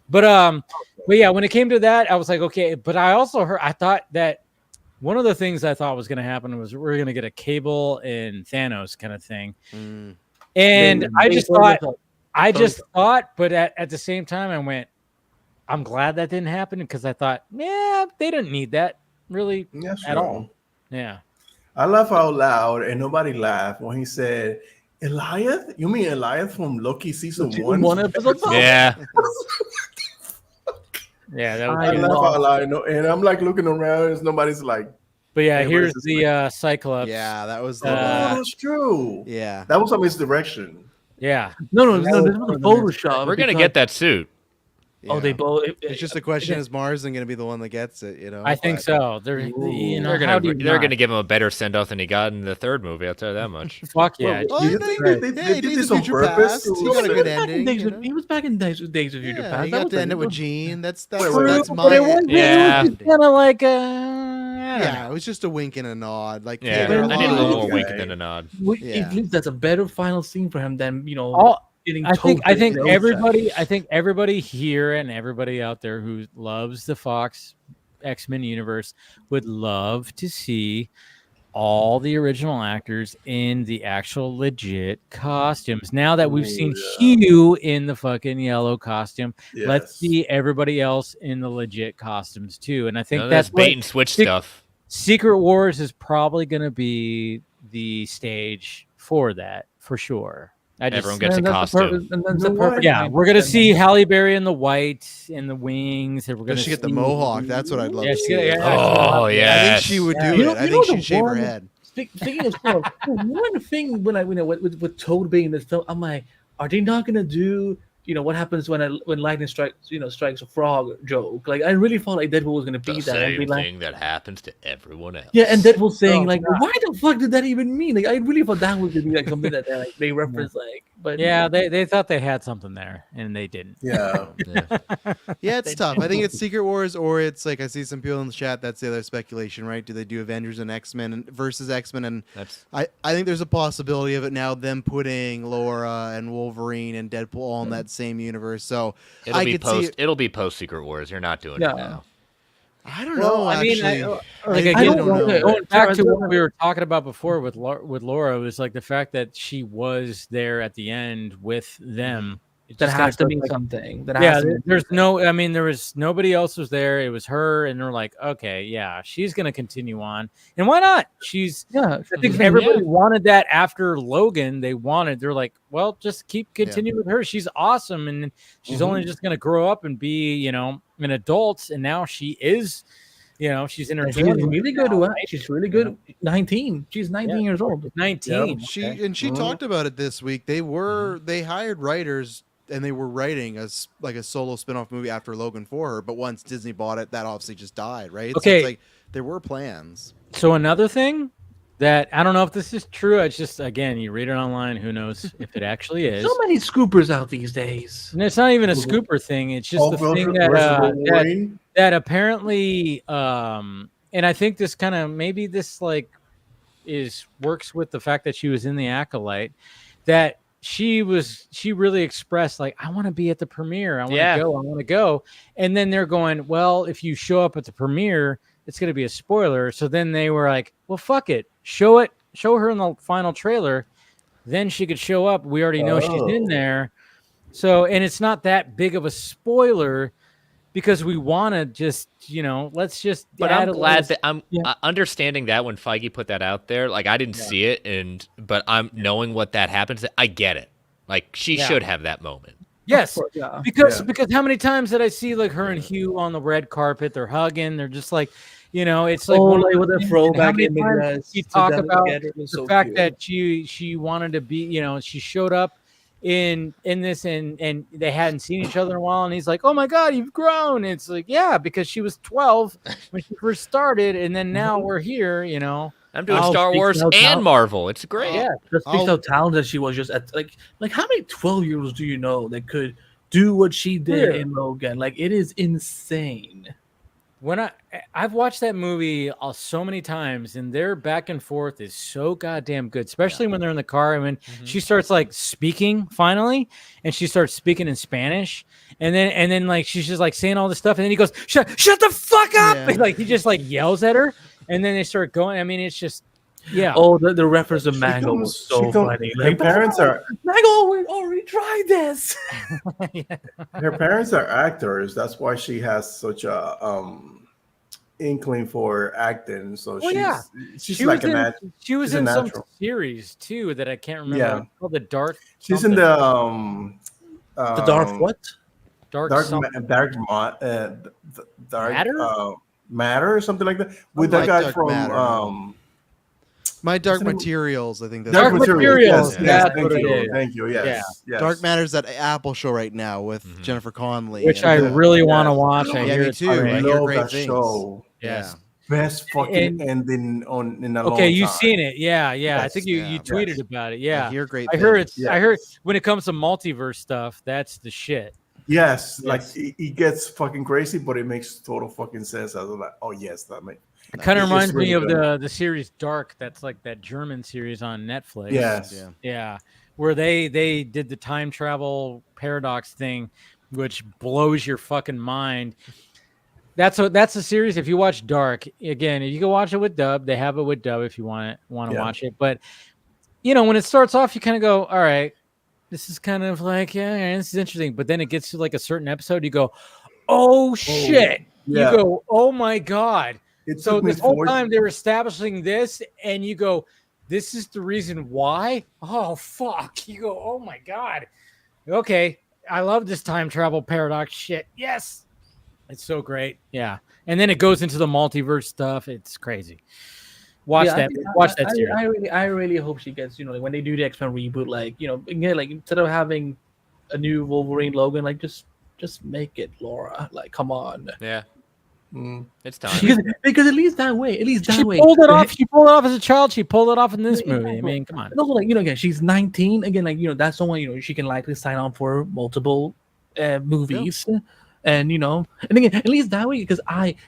But yeah, when it came to that, I was like, okay. But I thought that one of the things I thought was going to happen was we're going to get a Cable and Thanos kind of thing. And I just thought, but at the same time, I went, I'm glad that didn't happen, because I thought, they didn't need that really at all. Yeah. I laugh out loud, and nobody laughed when he said, Eliath? You mean Eliath from Loki season 1? One episode? Yeah. Yeah, that I laugh out loud, and I'm like looking around, and nobody's like, But yeah, Hey, what here's is this the Cyclops. Yeah, that was the Oh, Uh, that's true. yeah. That was a misdirection. Yeah. No, This this was was a one of the Photoshop. We're gonna because- get that suit. Oh, they Yeah. both. It's just a question: is Marsden going to be the one that gets it? I think but- so. They're you know, They're how do you they're not? gonna give him a better send off than he got in the third movie. I'll tell you that much. Fuck yeah. Well, You I think think- they yeah, did he did this the on future purpose? past. He got a good ending. Days you of, know? he was back in Days of Future Yeah, Past. you That got was to end it with that Gene. That's Wait, that's But my it was, Yeah. it was kind of like yeah. It was just a wink and a nod. Like Yeah, there are I need a little more Okay. wink than a nod. Yeah. At least that's a better final scene for him than getting. I think toasted in the ocean. I think everybody here and everybody out there who loves the Fox X-Men universe would love to see all the original actors in the actual legit costumes. Now that we've seen Hugh in the fucking yellow costume, let's see everybody else in the legit costumes too. And I think None of that's this bait and switch stuff. Secret Wars is probably going to be the stage for that, for sure. Everyone gets a costume. Yeah, we're gonna see Halle Berry in the white and the wings, and we're gonna Does she get the see- mohawk? That's what I'd love Yeah, to she's see. gonna- yeah, Oh, I yes. think she would do You know- it. I you think know she'd the shave her one- head. Speaking of stuff, one thing when I with Toad being in this film, I'm like, are they not gonna do what happens when lightning strikes a frog joke? Like I really thought like Deadpool was gonna be The that and be same like, thing that happens to everyone else. yeah, and Deadpool saying Oh, like, God. why the fuck did that even mean? Like I really thought that was gonna be like something that they reference like, but Yeah, they thought they had something there, and they didn't. Yeah. Yeah, it's tough. I think it's Secret Wars, or it's like I see some people in the chat. That's the other speculation, right? Do they do Avengers and X-Men versus X-Men? And That's I think there's a possibility of it now. Them putting Laura and Wolverine and Deadpool all in that same universe. So it'll I be could see post. it- It'll be post Secret Wars. You're not doing it Yeah. now. I don't Well, know. I mean, Actually, like I again, don't know. going back to what we were talking about before with Laura, was like the fact that she was there at the end with them. It that just kinda has to feels mean like- something. Yeah, there's no. I mean, there was nobody else was there. It was her, and they're like, okay, yeah, she's gonna continue on, and why not? I think everybody wanted that after Logan. They're like, well, just continue with her. She's awesome, and she's only just gonna grow up and be, an adult, and now she is. She's in her She's 20s really good. now, Right? right? She's really good. 19. She's 19 years old. 19. She talked about it this week. They hired writers and they were writing a solo spin-off movie after Logan for her, but once Disney bought it, that obviously just died, right? So Okay. it's like there were plans. So another thing that I don't know if this is true. It's just, again, you read it online. Who knows if it actually is? So many scoopers out these days. And it's not even a scooper thing. It's just the thing that apparently, and I think this kind of maybe this like works with the fact that she was in the Acolyte, that she really expressed like, I want to be at the premiere. I want to go. And then they're going, well, if you show up at the premiere, it's going to be a spoiler. So then they were like, well, fuck it. Show her in the final trailer. Then she could show up. We already know she's in there. So, and it's not that big of a spoiler because we want to just, let's just. But I'm glad that I'm understanding that when Feige put that out there. Like I didn't see it, but I'm knowing what that happens. I get it. Like she should have that moment. Yes, Of course, because how many times did I see like her and Hugh on the red carpet? They're hugging. They're just like, it's like one of with those a things, throwback and how many image. times you talk about the so fact cute. that she wanted to be, she showed up in this and they hadn't seen each other in a while, and he's like, oh my god, you've grown. It's like, yeah, because she was 12 when she first started, and then now we're here. I'm doing Star Wars and Marvel. It's great. Yeah, Just speaks how talented she was. Just at like how many 12-year-olds do you know that could do what she did in Logan? Like it is insane. When I've watched that movie so many times, and their back and forth is so goddamn good, especially when they're in the car. I mean, she starts like speaking finally, and she starts speaking in Spanish, and then like she's just like saying all this stuff, and then he goes, shut the fuck up!" Yeah. Like he just like yells at her, and then they start going. I mean, it's just Oh, the reference to Mango was so funny. Her parents are Mango, we already tried this. her parents are actors. That's why she has such a inkling for acting. So she's she like she was she's a in some natural. series too that I can't remember. Yeah. It's called The Dark. She's something. in the The Dark what? Dark Dark something. Matter. Matter or something like that with Like that guy Dark from Matter, no. My Dark Materials, I think that's Dark what it's Materials. called. Yes, that's thank what it you, is. thank you. Yes, yes. Dark Matter's that Apple show right now with Jennifer Connelly, Which and, I really want to watch. I yeah, hear me it's too. great. I hear love great that things. show. Yes. Best fucking And- ending in a long Okay, you've time. seen it. Yeah. I Yes, think you tweeted yes. about it. Yeah. I hear great I heard things. it's. I heard when it comes to multiverse stuff, that's the shit. Yes, Yes. like it gets fucking crazy, but it makes total fucking sense. I was like, oh yes, that makes. It kind of It's reminds really me of good. the series Dark. That's like that German series on Netflix. Yes. Yeah. Where they did the time travel paradox thing, which blows your fucking mind. That's a series. If you watch Dark, again, you can watch it with dub. They have it with dub if you want to Yeah. watch it. But when it starts off, you kind of go, all right, this is kind of like, yeah, this is interesting. But then it gets to like a certain episode, you go, oh shit. yeah. You go, oh my God. It So took me this whole 4 time they're establishing this, and you go, this is the reason why? Oh, fuck. You go, oh my God. Okay. I love this time travel paradox shit. Yes. It's so great. Yeah. And then it goes into the multiverse stuff. It's crazy. Watch that. Watch that series. I really hope she gets, like when they do the X-Men reboot, like, again, like instead of having a new Wolverine Logan, like just make it Laura. Like, come on. Yeah. Mm. It's time. Because at least that way, She pulled it off. She pulled it off as a child. She pulled it off in this movie. I mean, come on. And also, like, again, she's 19. Again, like, that's someone, she can likely sign on for multiple movies. And, and again, at least that way, because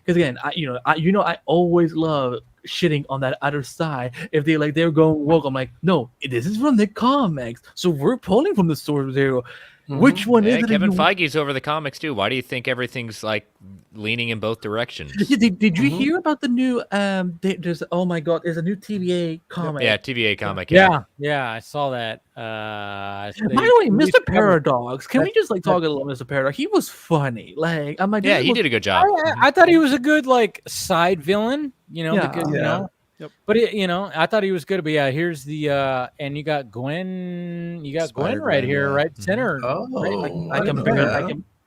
again, I always love shitting on that other side. If they're going woke, I'm like, no, this is from the comics. So we're pulling from the source material. Which one is it? Kevin Feige's over the comics too. Why do you think everything's like leaning in both directions? Did you hear about the new there's oh my God, there's a new TVA comic. Yeah, TVA comic. Yeah, I saw that. By the way, Mr. Paradox, can we just talk a little Mr. Paradox? He was funny. Like, I'm like, yeah, he did a good job. I thought he was a good side villain, because Yep. But I thought he was good. But yeah, here's the and you got Gwen. You got Gwen right here, right center. Oh, right?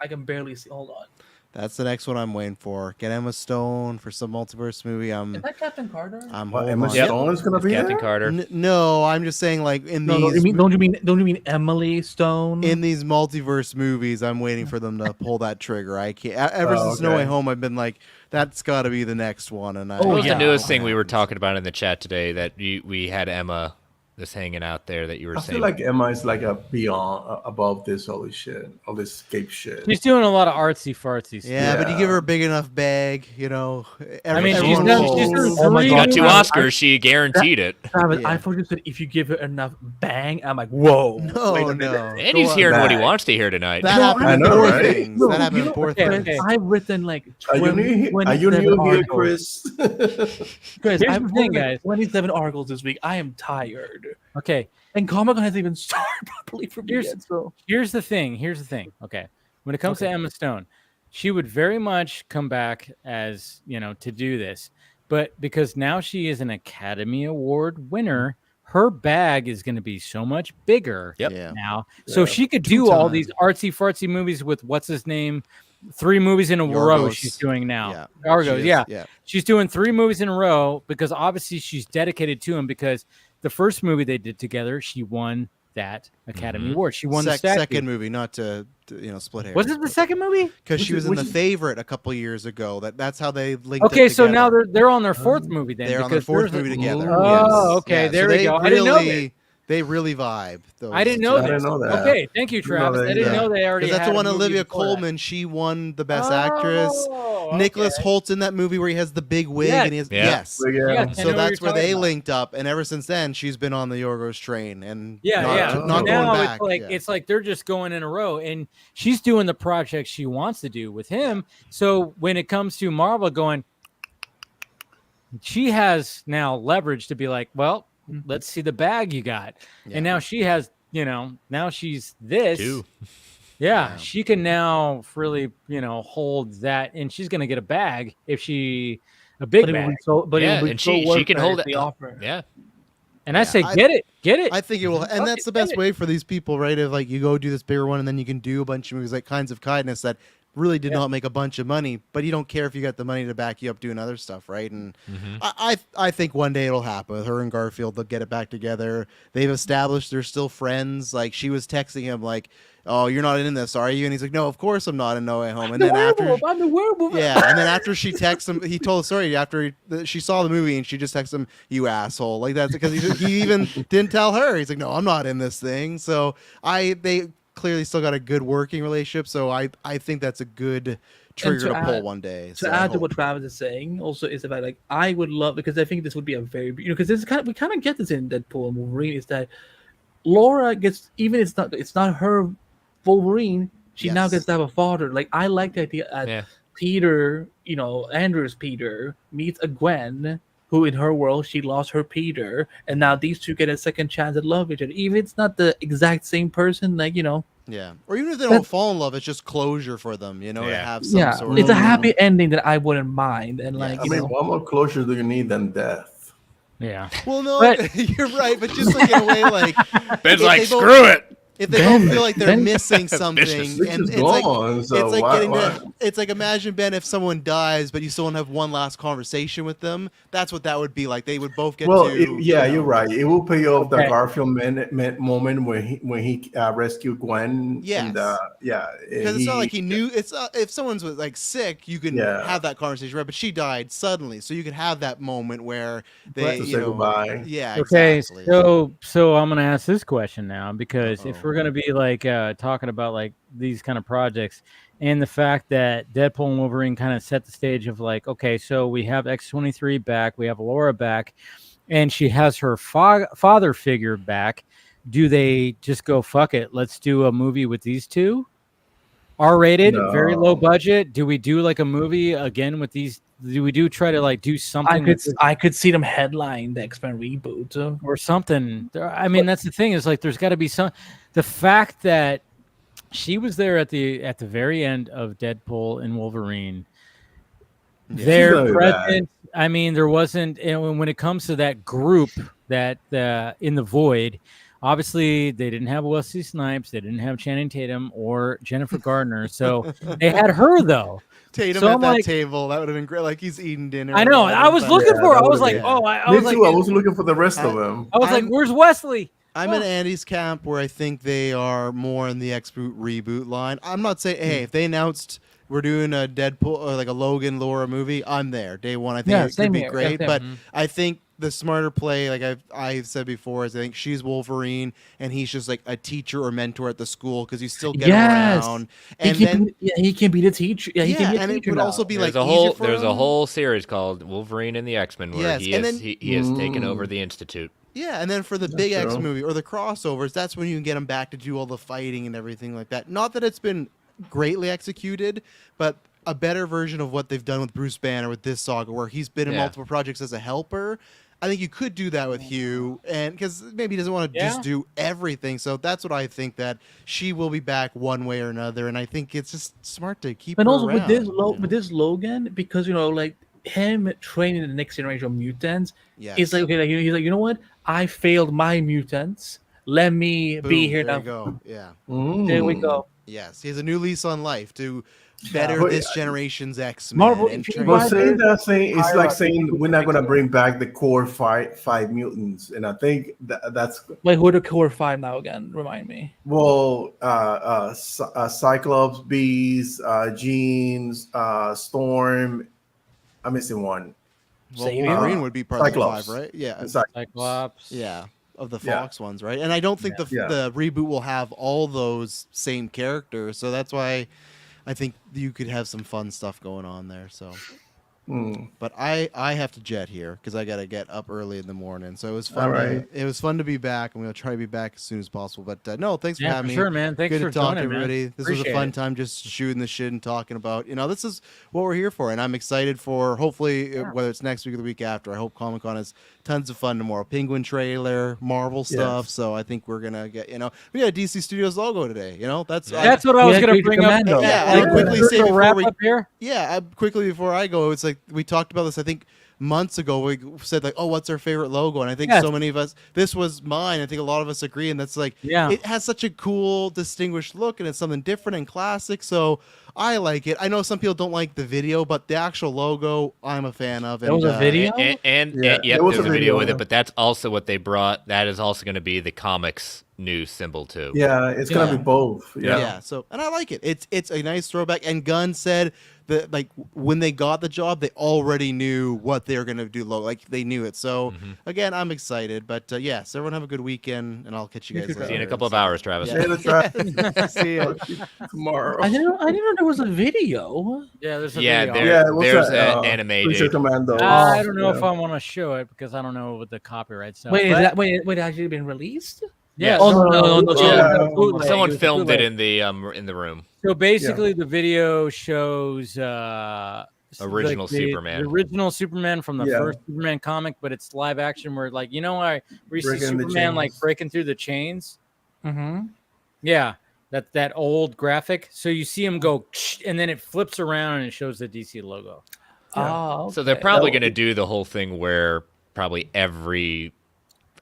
I can barely see. Hold on. That's the next one I'm waiting for. Get Emma Stone for some multiverse movie. Is that Captain Carter? I'm What, holding Emma on. Stone's gonna be Captain there? Carter. No, I'm just saying in No, these don't you mean Emily Stone? in these multiverse movies, I'm waiting for them to pull that trigger. I can't. Ever since No Way Home, I've been like, that's got to be the next one. And What was the newest thing we were talking about in the chat today that we had Emma just hanging out there that you were I saying? feel like Emma is like a beyond above this all this shit, all this escape shit. She's doing a lot of artsy fartsy stuff. Yeah, but you give her a big enough bag, I mean, everyone she's will- done She got 2 Oscars. She guaranteed it. Travis, Yeah. I thought you said if you give her enough bang, I'm like, whoa. No. And he's hearing what he wants to hear tonight. That happened I in know, poor right? things. That happened in poor okay, things. okay. I've written like Are you 20, new? Are you 27 new here, articles. Chris? Guys, Here's I've the thing, written guys. 27 articles this week. I am tired. Okay. And Comic-Con hasn't even started properly for me Here's- yet. So Here's the thing. Okay. When it comes to Emma Stone, she would very much come back as, to do this. But because now she is an Academy Award winner, her bag is going to be so much bigger Yeah. now. So she could do all these artsy fartsy movies with what's his name? 3 movies in a row Yorgos. she's doing now. Yeah. Argos, She is, yeah. yeah. She's doing 3 movies in a row because obviously she's dedicated to him because the first movie they did together, she won that Academy Award. She won the statue. Second movie, not to split hairs. Was it the second movie? Because she was in The Favorite a couple years ago. That's how they linked. Okay, it so now together. they're on their 4th movie then. They're on their because there's 4th movie a- together. Oh, yes. okay, Yeah, there so we go. I didn't know that. They really vibe. Those I didn't know I that. didn't know that. Okay, thank you, Didn't know Travis. that I didn't either. know they already Because that's had the one a movie Olivia before that. Colman. She won the Best Actress. Oh, Nicholas okay. Holt's in that movie where he has the big wig Yeah. and he has Yeah. yes. Yeah. Yeah, I So know what that's you're where they talking about. linked up, and ever since then she's been on the Yorgos train and Yeah, not now going back. it's like Yeah. it's like they're just going in a row, and she's doing the project she wants to do with him. So when it comes to Marvel going, she has now leverage to be like, well, let's see the bag you got, and now she has, now she's this. Two. Yeah, she can now really, hold that, and she's gonna get a bag if she a big but it bag. would be so, but Yeah, it would and be so she worth can it hold if it. they offer. Yeah. And I say, I- get it. I think it will, and that's the best way for these people, right? If you go do this bigger one, and then you can do a bunch of movies like Kinds of Kindness that really did not make a bunch of money, but you don't care if you got the money to back you up doing other stuff, right? And I think one day it'll happen. Her and Garfield, they'll get it back together. They've established they're still friends. Like, she was texting him like, "Oh, you're not in this, are you?" And he's like, "No, of course I'm not in No Way Home." And then I'm the werewolf. yeah, and then after she texts him, he told the story after she saw the movie, and she just texted him, "You asshole!" Like, that's because he even didn't tell her. He's like, "No, I'm not in this thing." So they clearly still got a good working relationship. So I think that's a good trigger to pull one day. To add to what Travis is saying, also is about, like, I would love, because I think this would be a very, because this is we kind of get this in Deadpool and Wolverine, is that Laura gets, even it's not her Wolverine, she now gets to have a father. Like, I like the idea that Peter, Andrew's Peter meets a Gwen who, in her world, she lost her Peter, and now these two get a second chance at love each other. Even if it's not the exact same person, like, Yeah, or even if they don't fall in love, it's just closure for them, to have some sort it's of... a happy ending that I wouldn't mind. And like, what more closure do you need than death? Yeah. Well, no, you're right, but just like in a way, like Ben's like, screw it. If they don't feel like they're missing something, and it's like imagine, Ben, if someone dies, but you still want to have one last conversation with them. That's what that would be like. They would both get you're right. It will pay off the Garfield moment when he rescued Gwen. Yes. Because it's not like he knew. It's if someone's like sick, you can have that conversation, right? But she died suddenly, so you could have that moment where they say goodbye. Yeah. Okay. Exactly. So I'm gonna ask this question now, because if we're gonna be like talking about like these kind of projects, and the fact that Deadpool and Wolverine kind of set the stage of like, okay, so we have X-23 back, we have Laura back, and she has her father figure back. Do they just go, fuck it, let's do a movie with these two? R-rated, very low budget. Do we do like a movie again with these? Do we try to like do something? I could see them headline the X-Men reboot or something. I mean, that's the thing, is like there's got to be some. The fact that she was there at the very end of Deadpool and Wolverine, their presence. I mean, there wasn't. And when it comes to that group that in the Void, obviously they didn't have Wesley Snipes, they didn't have Channing Tatum or Jennifer Gardner, so they had her though. Tatum at that table, that would have been great. Like, he's eating dinner. I know. I was looking for. I was like, I was looking for the rest of them. I was like, where's Wesley? I'm in Andy's camp, where I think they are more in the X-Boot reboot line. I'm not saying, hey, if they announced we're doing a Deadpool or like a Logan Laura movie, I'm there day one. I think it could be great, but I think the smarter play, like I've said before, is I think she's Wolverine and he's just like a teacher or mentor at the school, because you still get around. And he can be the teacher. Yeah, he can be a and teacher. It would also be there's like there's a whole series called Wolverine and the X-Men where he has taken over the Institute. Yeah, and then for the big X movie or the crossovers, that's when you can get them back to do all the fighting and everything like that. Not that it's been greatly executed, but a better version of what they've done with Bruce Banner with this saga, where he's been in multiple projects as a helper. I think you could do that with Hugh, and because maybe he doesn't want to just do everything. So that's what I think, that she will be back one way or another, and I think it's just smart to keep. And her also around, with this Logan, because like him training the next generation of mutants, it's like, okay, like, he's like, you know what? I failed my mutants. Let me be here now. There you go. Yeah. There we go. Yes, he has a new lease on life to better this generation's X-Men. Marvel, but saying that it's like saying we're not going to bring back the core five mutants, and I think that's. Wait, who are the core five now again? Remind me. Well, Cyclops, Beast, Jeans, Storm. I'm missing one. Well, Wolverine would be part Cyclops. of the five, right? Yeah, Cyclops. Yeah, of the Fox ones, right? And I don't think the reboot will have all those same characters, so that's why I think you could have some fun stuff going on there. So, but I have to jet here because I got to get up early in the morning. So it was fun. It was fun to be back, and we'll try to be back as soon as possible. But no, thanks for having me. Sure, man. Thanks Good for to talk to joining, everybody. Man. This was a fun time, just shooting the shit and talking about. This is what we're here for, and I'm excited for. Hopefully, whether it's next week or the week after. I hope Comic-Con has tons of fun tomorrow. Penguin trailer, Marvel stuff. So I think we're gonna get. We got a DC Studios logo today. That's what I was gonna bring up. Yeah, I quickly say before wrap up here. Yeah, quickly before I go, it's like we talked about this. I think months ago we said like, oh, what's our favorite logo? And I think Yes. so many of us, this was mine. I think a lot of us agree, and that's like, Yeah. it has such a cool, distinguished look, and it's something different and classic. So I like it. I know some people don't like the video, but the actual logo, I'm a fan of. There was a video? And Yeah, yep, there was there's a a video video, with yeah. it, but that's also what they brought. That is also going to be the comics news symbol too. Yeah, it's gonna be both. Yeah. So, and I like it. It's a nice throwback. And Gunn said that like when they got the job, they already knew what they were gonna do. Like they knew it. So again, I'm excited. But yes, everyone have a good weekend, and I'll catch you guys later. See you in a couple of hours, Travis. Yeah. See ya. Tomorrow. I didn't know there was a video. Yeah, there's a Yeah, video. Yeah, it was there's a, an animated. Creature Commandos. I don't know Yeah. if I want to show it because I don't know what the copyright stuff. Wait, but- wait, it actually been released? Yeah. Oh no! Yeah. Someone filmed it in the room. So basically, the video shows Original like the Superman. original Superman from the Yeah. first Superman comic, but it's live action where, like, you know, where you see Breaking the Superman like chains. breaking through the chains. Mm-hmm. Yeah, that old graphic. So you see him go, and then it flips around and it shows the DC logo. Oh, So they're probably going to do the whole thing where probably every,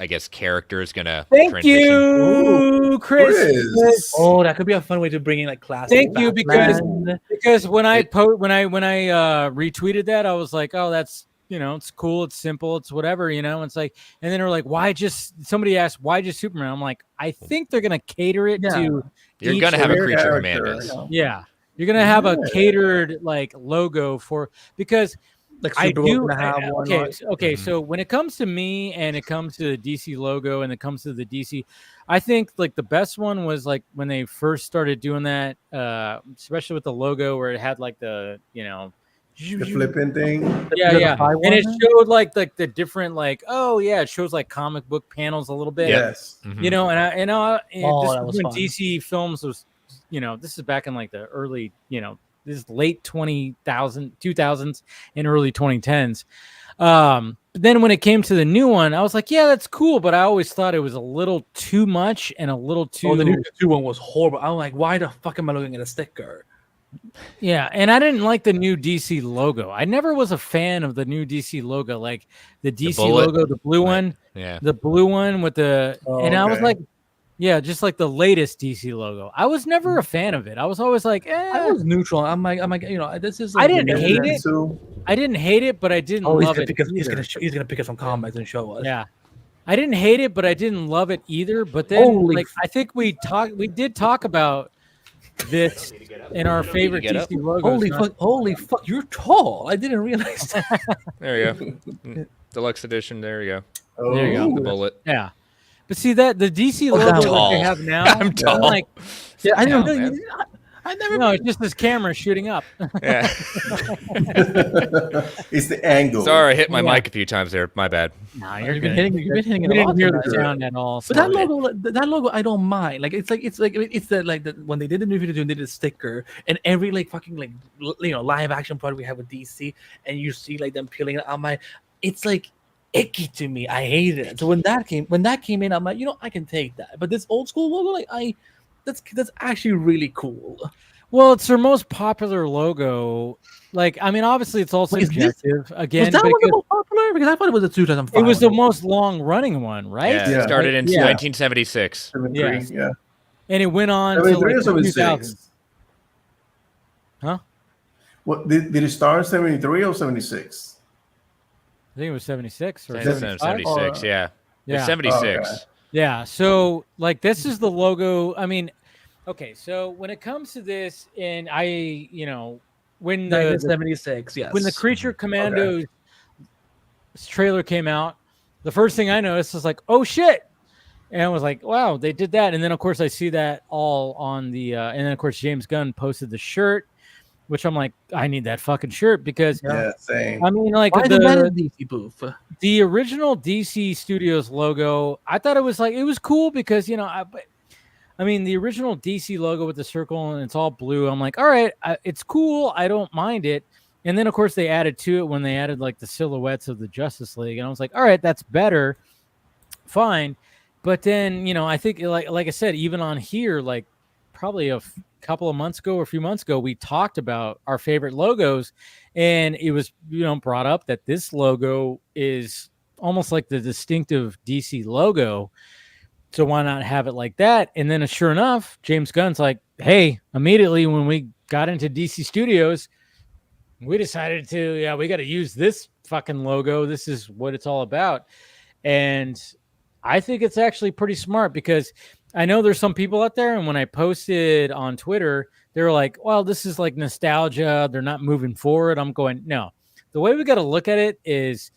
I guess, character is going to Thank transition. you, Chris. Chris. Oh, that could be a fun way to bring in like classic. Thank you, Batman. because when I retweeted that, I was like, oh, that's, you know, it's cool, it's simple, it's whatever, you know. It's like, and then they're like, why just? Somebody asked, why just Superman? I'm like, I think they're gonna cater it to. You're each going to have a character. Creature character. Commandos. Yeah, you're gonna have a catered like logo for, because Like I Superboy do. gonna have one. Okay. So when it comes to me and it comes to the DC logo and it comes to the DC, I think like the best one was like when they first started doing that, especially with the logo where it had like the, you know, The flipping thing. yeah, high and it one? showed like the different like, oh yeah, it shows like comic book panels a little bit. Yes. You know, and Oh, this that was was when fun. DC Films was, you know, this is back in like the early, you know, this is late 2000s and early 2010s. But then when it came to the new one, I was like, yeah, that's cool, but I always thought it was a little too much and a little too. Oh, the new 2 one was horrible. I'm like, why the fuck am I looking at a sticker? Yeah, and I didn't like the new DC logo. I never was a fan of the new DC logo, like the DC bullet? logo, the blue one, Yeah. the blue one with the, and I was okay. like, yeah, just like the latest DC logo. I was never a fan of it. I was always like, I was neutral. I'm like, you know, this is. I Like, didn't hate it. Too. I didn't hate it, but I didn't Oh, love it. he's either. gonna pick up some comments and show us. Yeah, I didn't hate it, but I didn't love it either. But then, Holy like, I think we did talk about this in our favorite get up? DC logos. Holy fuck! You're tall. I didn't realize that. There you go. Deluxe edition. There you go. There you go. The bullet. Yeah, but see that the DC Oh, logo that that tall. they have now, I'm tall. like, Yeah, I Yeah, didn't. man. I never. no, it's just this camera shooting up. Yeah. It's the angle. Sorry, I hit my Yeah. mic a few times there. My bad. Nah, You've been hitting it We a didn't lot hear the tonight. sound at all. But so- that logo, I don't mind. Like it's the when they did the new video, they did a sticker, and every like fucking like you know live action product we have with DC, and you see like them peeling it. I'm like, it's like icky to me. I hate it. So when that came in, I'm like, you know, I can take that. But this old school logo, like that's actually really cool. Well, it's their most popular logo. Like, I mean, obviously, it's also Wait, is this- subjective again. Was that one because the most popular? Because I thought it was a 2005. it was the one. most long-running one, right? Yeah. Yeah. It started in Yeah. 1976. 73, Yes. yeah. And it went on to 73 like or 76? 2000. Huh? What did it start in 73 or 76? I think it was 76 or 76, 75. yeah. Yeah. It's 76. Okay. Yeah. So, like, this is the logo. I mean, okay. So when it comes to this, and I, you know, when the 1976. Yes. when the Creature Commandos trailer came out, the first thing I noticed was like, oh shit. And I was like, wow, they did that. And then of course I see that all on the and then of course James Gunn posted the shirt, which I'm like, I need that fucking shirt because Yeah, same. I mean, like Why is that the a DC booth? the original DC Studios logo, I thought it was like, it was cool because, you know, I mean, the original DC logo with the circle and it's all blue. I'm like, all right, it's cool. I don't mind it. And then, of course, they added to it when they added like the silhouettes of the Justice League. And I was like, all right, that's better. Fine. But then, you know, I think like I said, even on here, like probably couple of months ago or a few months ago, we talked about our favorite logos, and it was brought up that this logo is almost like the distinctive DC logo. So why not have it like that? And then sure enough, James Gunn's like, hey, immediately when we got into DC Studios, we decided we got to use this fucking logo. This is what it's all about. And I think it's actually pretty smart, because I know there's some people out there, and when I posted on Twitter, they were like, well, this is like nostalgia. They're not moving forward. I'm going, no. The way we got to look at it is,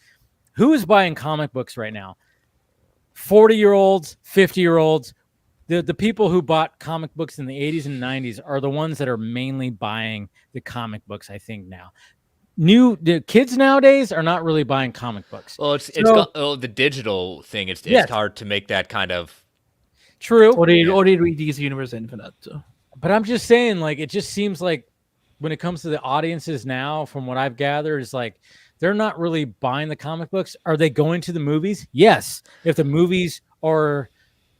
who is buying comic books right now? 40-year-olds, 50-year-olds. The people who bought comic books in the 80s and 90s are the ones that are mainly buying the comic books, I think, now. The kids nowadays are not really buying comic books. Well, it's got the digital thing. It's hard to make that kind of true. Or they read DC Universe Infinite. So. But I'm just saying, like, it just seems like when it comes to the audiences now, from what I've gathered, is like they're not really buying the comic books. Are they going to the movies? Yes. If the movies are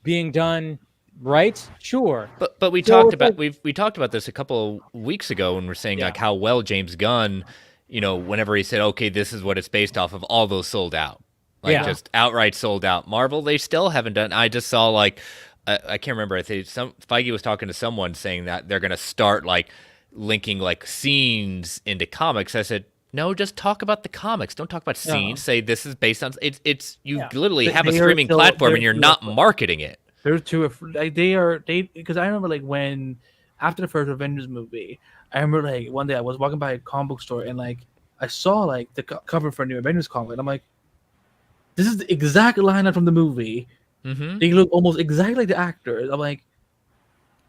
being done right, sure. But we talked about we talked about this a couple of weeks ago when we're saying like how well James Gunn, whenever he said, okay, this is what it's based off of, all those sold out. Like just outright sold out. Marvel, they still haven't done. I just saw like I can't remember. I think Feige was talking to someone saying that they're gonna start like linking like scenes into comics. I said, no, just talk about the comics. Don't talk about scenes. Say this is based on it's you literally have a streaming platform and you're not marketing it. They're too like they because I remember like when after the first Avengers movie, I remember like one day I was walking by a comic book store and like I saw like the cover for a new Avengers comic, and I'm like, this is the exact lineup from the movie. Mm-hmm. They look almost exactly like the actors. I'm like,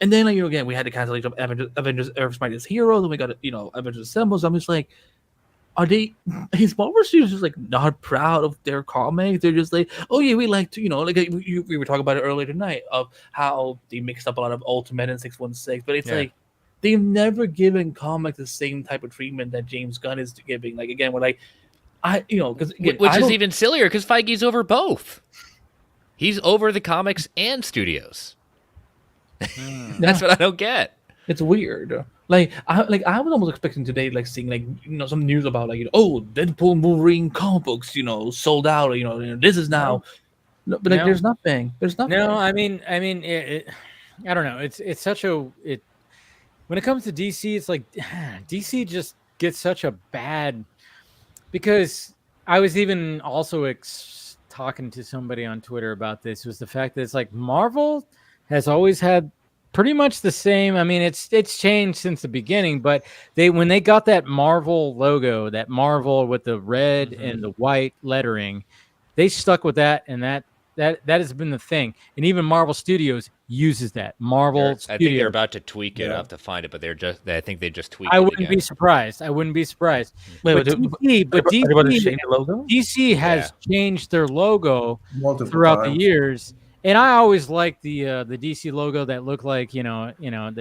and then like again we had the cancellation of Avengers Earth's Mightiest Heroes, and we got Avengers Assemble. So I'm just like, are they? His Marvel Studios just like not proud of their comics? They're just like, oh yeah, we like to like we were talking about it earlier tonight of how they mixed up a lot of Ultimate and 616, but it's like they've never given comics the same type of treatment that James Gunn is giving. Like again, we're like, because which is even sillier because Feige's over both. He's over the comics and studios. That's what I don't get. It's weird. I was almost expecting today, like seeing like some news about like Deadpool Wolverine comic books, sold out. This is now, but like there's nothing. There's nothing. No, I mean, I don't know. It's such a when it comes to DC, it's like DC just gets such a bad, because I was even also talking to somebody on Twitter about this, was the fact that it's like Marvel has always had pretty much the same. I mean, it's changed since the beginning, but when they got that Marvel logo, that Marvel with the red and the white lettering, they stuck with that, and that has been the thing. And even Marvel Studios uses that. I think they're about to tweak it. I'll have to find it, but I think they just tweaked it. I wouldn't be surprised. But DC has changed their logo throughout the years. And I always liked the DC logo that looked like, they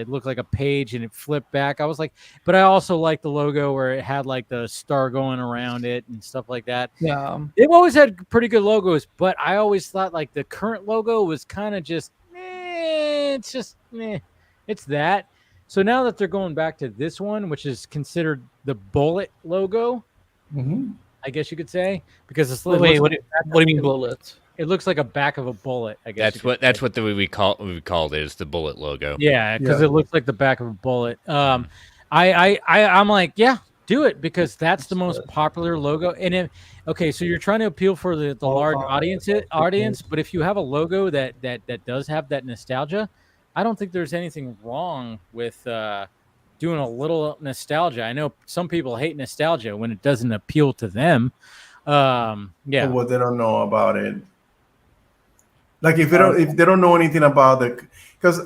looked like a page and it flipped back. I was like, but I also liked the logo where it had like the star going around it and stuff like that. Yeah. They've always had pretty good logos, but I always thought like the current logo was kind of just, it's just, it's that. So now that they're going back to this one, which is considered the bullet logo, I guess you could say, because it's what do you mean bullet? It looks like a back of a bullet, I guess. That's what we called it, is the bullet logo. Yeah, because it looks like the back of a bullet. I'm like, yeah, do it, because that's the most popular logo. And so you're trying to appeal for the large audience, but if you have a logo that does have that nostalgia, I don't think there's anything wrong with doing a little nostalgia. I know some people hate nostalgia when it doesn't appeal to them. Well, they don't know about it. Like if they don't know anything about because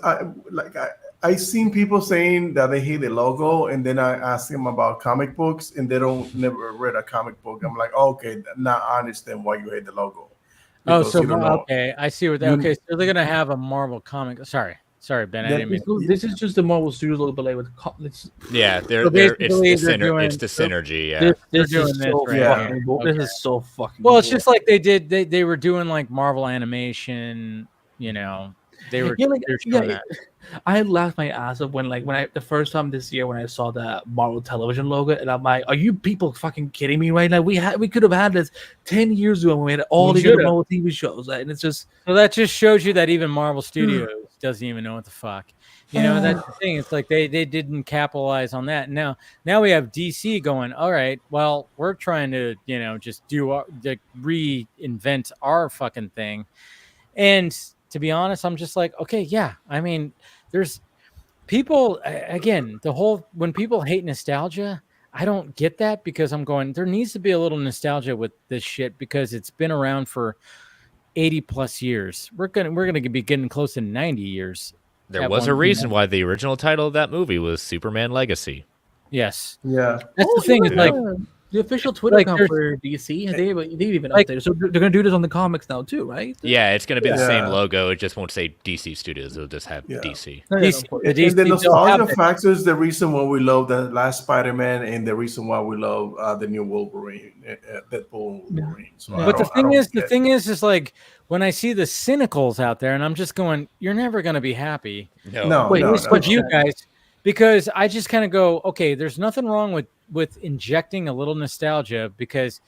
I seen people saying that they hate the logo, and then I ask them about comic books, and they never read a comic book. I'm like, okay, now I understand why you hate the logo. Because okay, I see what that. Okay, so they're gonna have a Marvel comic. Sorry, Ben. I didn't mean. This is just the Marvel Studios logo, but like with it's the synergy. Yeah, this is so fucking. Well, it's just like they were doing like Marvel animation, they were Yeah, like, they're showing yeah, that. I laughed my ass off when I the first time this year when I saw the Marvel Television logo, and I'm like, "Are you people fucking kidding me right now? We could have had this 10 years ago when we had all We these should've. other Marvel TV shows, and it's just So that just shows you that even Marvel Studios doesn't even know what the fuck. You know, that's the thing. It's like they didn't capitalize on that. Now we have DC going, all right, well, we're trying to, just reinvent our fucking thing. And to be honest, I'm just like, okay, yeah. I mean, there's people, again, when people hate nostalgia, I don't get that, because I'm going, there needs to be a little nostalgia with this shit, because it's been around for 80 plus years. We're gonna be getting close to 90 years. There was a reason why the original title of that movie was Superman Legacy. Yes. Yeah. That's the thing. It's like the official Twitter account for DC, they even updated. So they're gonna do this on the comics now too, right? Yeah, it's gonna be the same logo. It just won't say DC Studios. It'll just have DC. And the nostalgia factor is the reason why we love the last Spider-Man, and the reason why we love the new Wolverine, Deadpool Wolverine. So but the thing is like, when I see the cynicals out there, and I'm just going, you're never going to be happy. With you guys, because I just kind of go, okay, there's nothing wrong with injecting a little nostalgia, because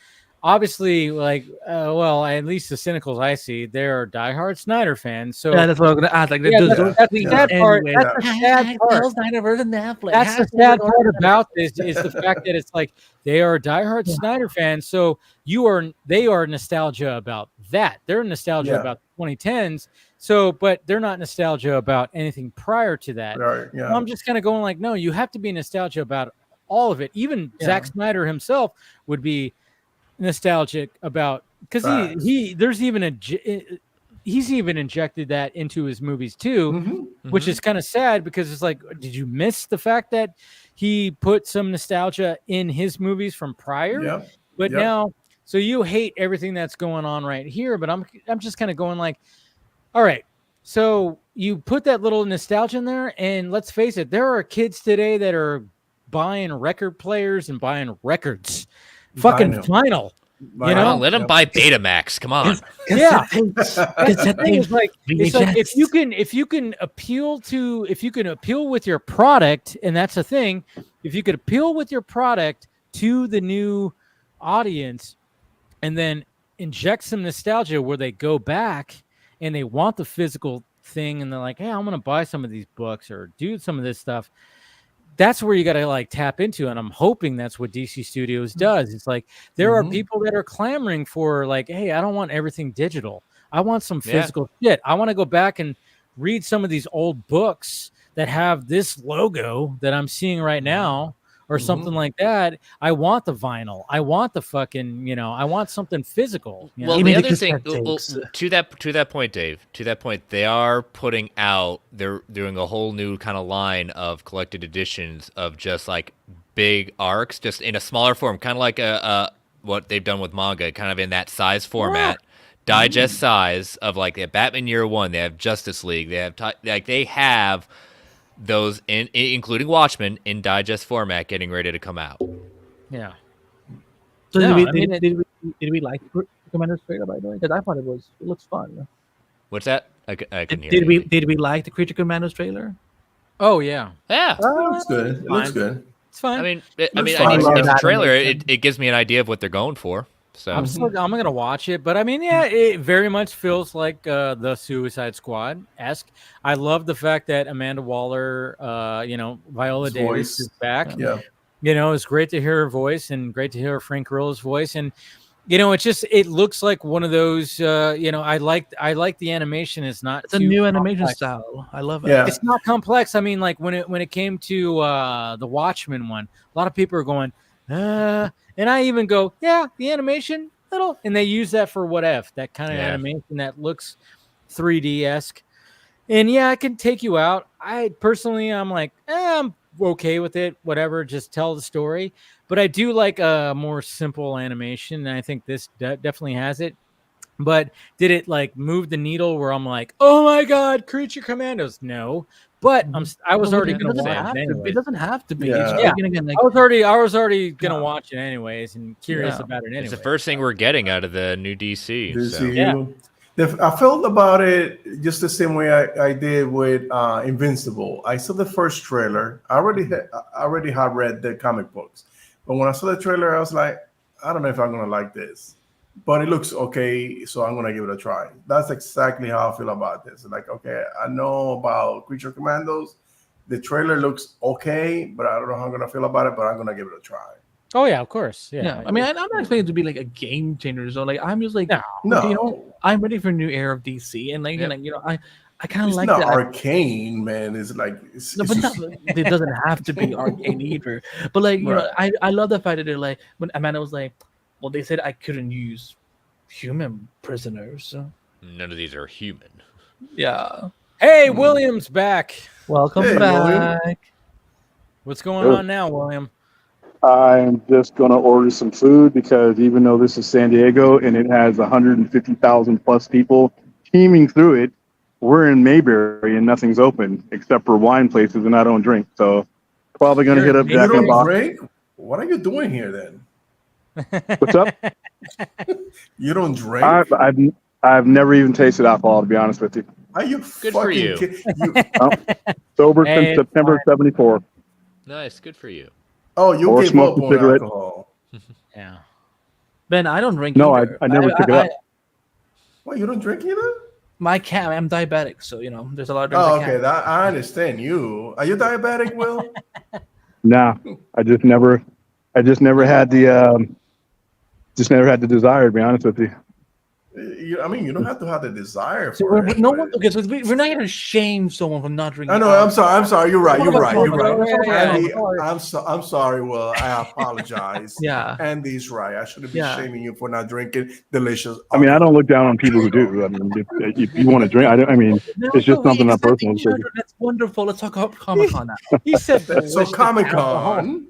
obviously, like, at least the cynicals I see, they're diehard Snyder fans. So yeah, that's what I'm going to ask. Like, that's the sad part. That's the sad part. That's the sad part about this is the fact that it's like they are diehard Snyder fans. So they are nostalgia about that. They're nostalgia about the 2010s. So, but they're not nostalgia about anything prior to that. Right, yeah. So I'm just kind of going like, no, you have to be nostalgia about all of it. Even Zack Snyder himself would be nostalgic about, because he's even injected that into his movies too, which is kind of sad, because it's like, did you miss the fact that he put some nostalgia in his movies from prior? But now, so you hate everything that's going on right here, but I'm just kind of going like, all right, so you put that little nostalgia in there, and let's face it, there are kids today that are buying record players and buying records, fucking vinyl. Let them buy Betamax. Come on. Yeah, the thing is like, it's like if you can appeal with your product, and that's the thing, if you could appeal with your product to the new audience, and then inject some nostalgia where they go back and they want the physical thing, and they're like, hey, I'm gonna buy some of these books or do some of this stuff. That's where you got to like tap into, and I'm hoping that's what DC Studios does. It's like there are people that are clamoring for like, hey, I don't want everything digital. I want some physical shit. I want to go back and read some of these old books that have this logo that I'm seeing right now, or something like that. I want the vinyl. I want the fucking, I want something physical. Well, the other thing, to that point, Dave, they are putting out, they're doing a whole new kind of line of collected editions of just like big arcs, just in a smaller form, kind of like what they've done with manga, kind of in that size format. Digest size of like they have Batman Year One, they have Justice League, they have they have those including Watchmen in digest format getting ready to come out. Yeah. So did we like Commandos trailer, by the way? Because I thought it looks fun. What's that? I couldn't hear. Did we like the Creature Commandos trailer? Oh yeah. It looks good. It looks good. It's fine. I mean, it's a trailer. It gives me an idea of what they're going for. So I'm gonna watch it, but I mean, it very much feels like the Suicide Squad-esque. I love the fact that Amanda Waller, Viola Davis is back. Yeah, it's great to hear her voice, and great to hear Frank Grillo's voice, and it looks like one of those. I like the animation. It's a new animation style. I love it. Yeah. It's not complex. I mean, like when it came to the Watchmen one, a lot of people are going, and I even go, yeah, the animation, little, and they use that for what if, that kind of animation that looks 3D-esque. And yeah, I can take you out. I'm like, I'm okay with it, whatever, just tell the story. But I do like a more simple animation, and I think this definitely has it. But did it like move the needle where I'm like, oh my God, Creature Commandos? No. But I was already going to watch it anyway. It doesn't have to be. Yeah. I was already going to watch it anyways, and curious about it anyway. It's the first thing we're getting out of the new DC. So. Yeah. I felt about it just the same way I did with Invincible. I saw the first trailer. I already had read the comic books, but when I saw the trailer, I was like, I don't know if I'm gonna like this, but it looks okay, so I'm gonna give it a try. That's exactly how I feel about this. Like, okay, I know about Creature Commandos. The trailer looks okay, but I don't know how I'm gonna feel about it. But I'm gonna give it a try. Oh yeah, of course. Yeah. Yeah, I mean, I'm not expecting it to be like a game changer. So like, I'm just like, No. you know, I'm ready for a new era of DC, and like, you know, I kind of It's like not that. arcane, man. It's like No, but it doesn't have to be arcane either. But like, you know, I love the fact that they're like, when Amanda was like, well, they said I couldn't use human prisoners. So. None of these are human. Yeah. Hey, William's back. Welcome Hey, back. William. What's going on now, William? I'm just going to order some food because even though this is San Diego and it has 150,000 plus people teeming through it, we're in Mayberry and nothing's open except for wine places, and I don't drink. So probably going to hit up You Jack in the don't Box. drink? What are you doing here then? What's up? You don't drink? I've never even tasted alcohol, to be honest with you. Are you Good for you. Sober Hey, since September '74. Nice, good for you. Oh, you Or gave smoke up a on cigarette. alcohol. Yeah. Ben, I don't drink. No, either. I never took it up. What, you don't drink either? I'm diabetic, so you know, there's a lot of. Oh, okay. I understand you. Are you diabetic, Will? Nah, I just never had the desire, to be honest with you. I mean, you don't have to have the desire So for it. no one. Okay, so we're not gonna shame someone for not drinking. I know. I'm sorry. You're right. Yeah. Andy, I'm sorry. Well, I apologize. Yeah. Andy's right. I shouldn't be Yeah. shaming you for not drinking delicious. I mean, I don't look down on people who do. I mean, if you want to drink, it's just something I'm personal. That's wonderful. Let's talk about Comic-Con now. He said So Comic-Con.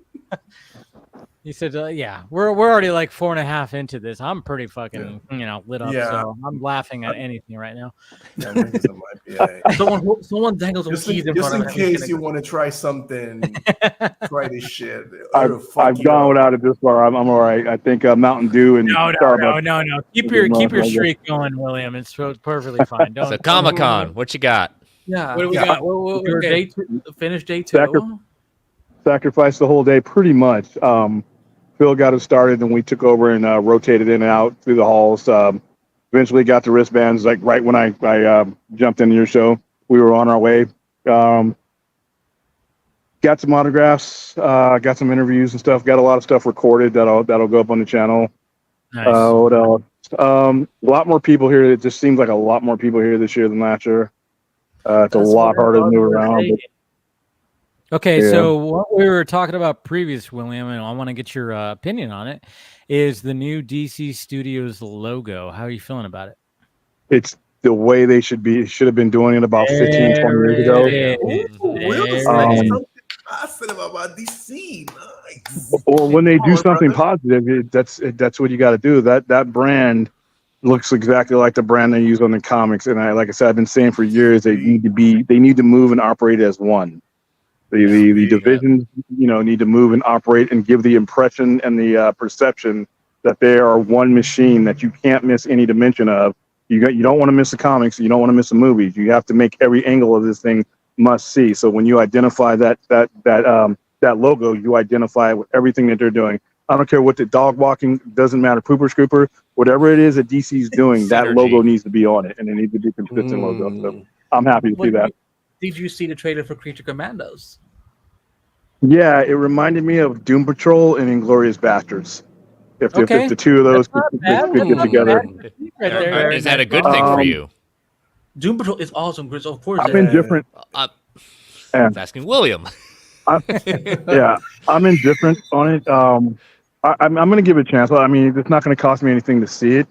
He said, "Yeah, we're already like 4.5 into this. I'm pretty fucking lit up. Yeah. So I'm laughing at anything right now." Someone dangles a keys in just front in of case you want to try something, try this shit. I've gone without it this far. I'm all right. I think Mountain Dew and Starbucks. No. Keep your streak going, William. It's perfectly fine. Don't. So Comic-Con, what you got? Yeah. What do we got? Your day two, finish day two. Sacrificed the whole day, pretty much. Phil got us started, and we took over and rotated in and out through the halls. Eventually got the wristbands, like right when I jumped into your show. We were on our way. Got some autographs, got some interviews and stuff. Got a lot of stuff recorded that'll go up on the channel. Nice. What else? A lot more people here. It just seems like a lot more people here this year than last year. It's a lot harder to move around. But, okay, yeah. so what we were talking about previous, William, and I want to get your opinion on it, is the new DC Studios logo. How are you feeling about it? It's the way they should have been doing it about 15, 20 years ago. Positive about DC. Nice. Or when they do something positive, that's what you got to do. That brand looks exactly like the brand they use on the comics. And like I said, I've been saying for years, they need to move and operate as one. The divisions, need to move and operate and give the impression and the perception that they are one machine that you can't miss any dimension of. You don't want to miss the comics. You don't want to miss the movies. You have to make every angle of this thing must see. So when you identify that logo, you identify with everything that they're doing. I don't care what the dog walking, doesn't matter, pooper scooper, whatever it is that DC's doing, that logo needs to be on it, and it needs to be a consistent logo. So I'm happy to see that. Did you see the trailer for Creature Commandos? Yeah, it reminded me of Doom Patrol and Inglourious Bastards. If the two of those could get together. Is that a good thing for you? Doom Patrol is awesome, Chris. Of course. I'm indifferent. I was asking William. I'm indifferent on it. I'm going to give it a chance. I mean, it's not going to cost me anything to see it.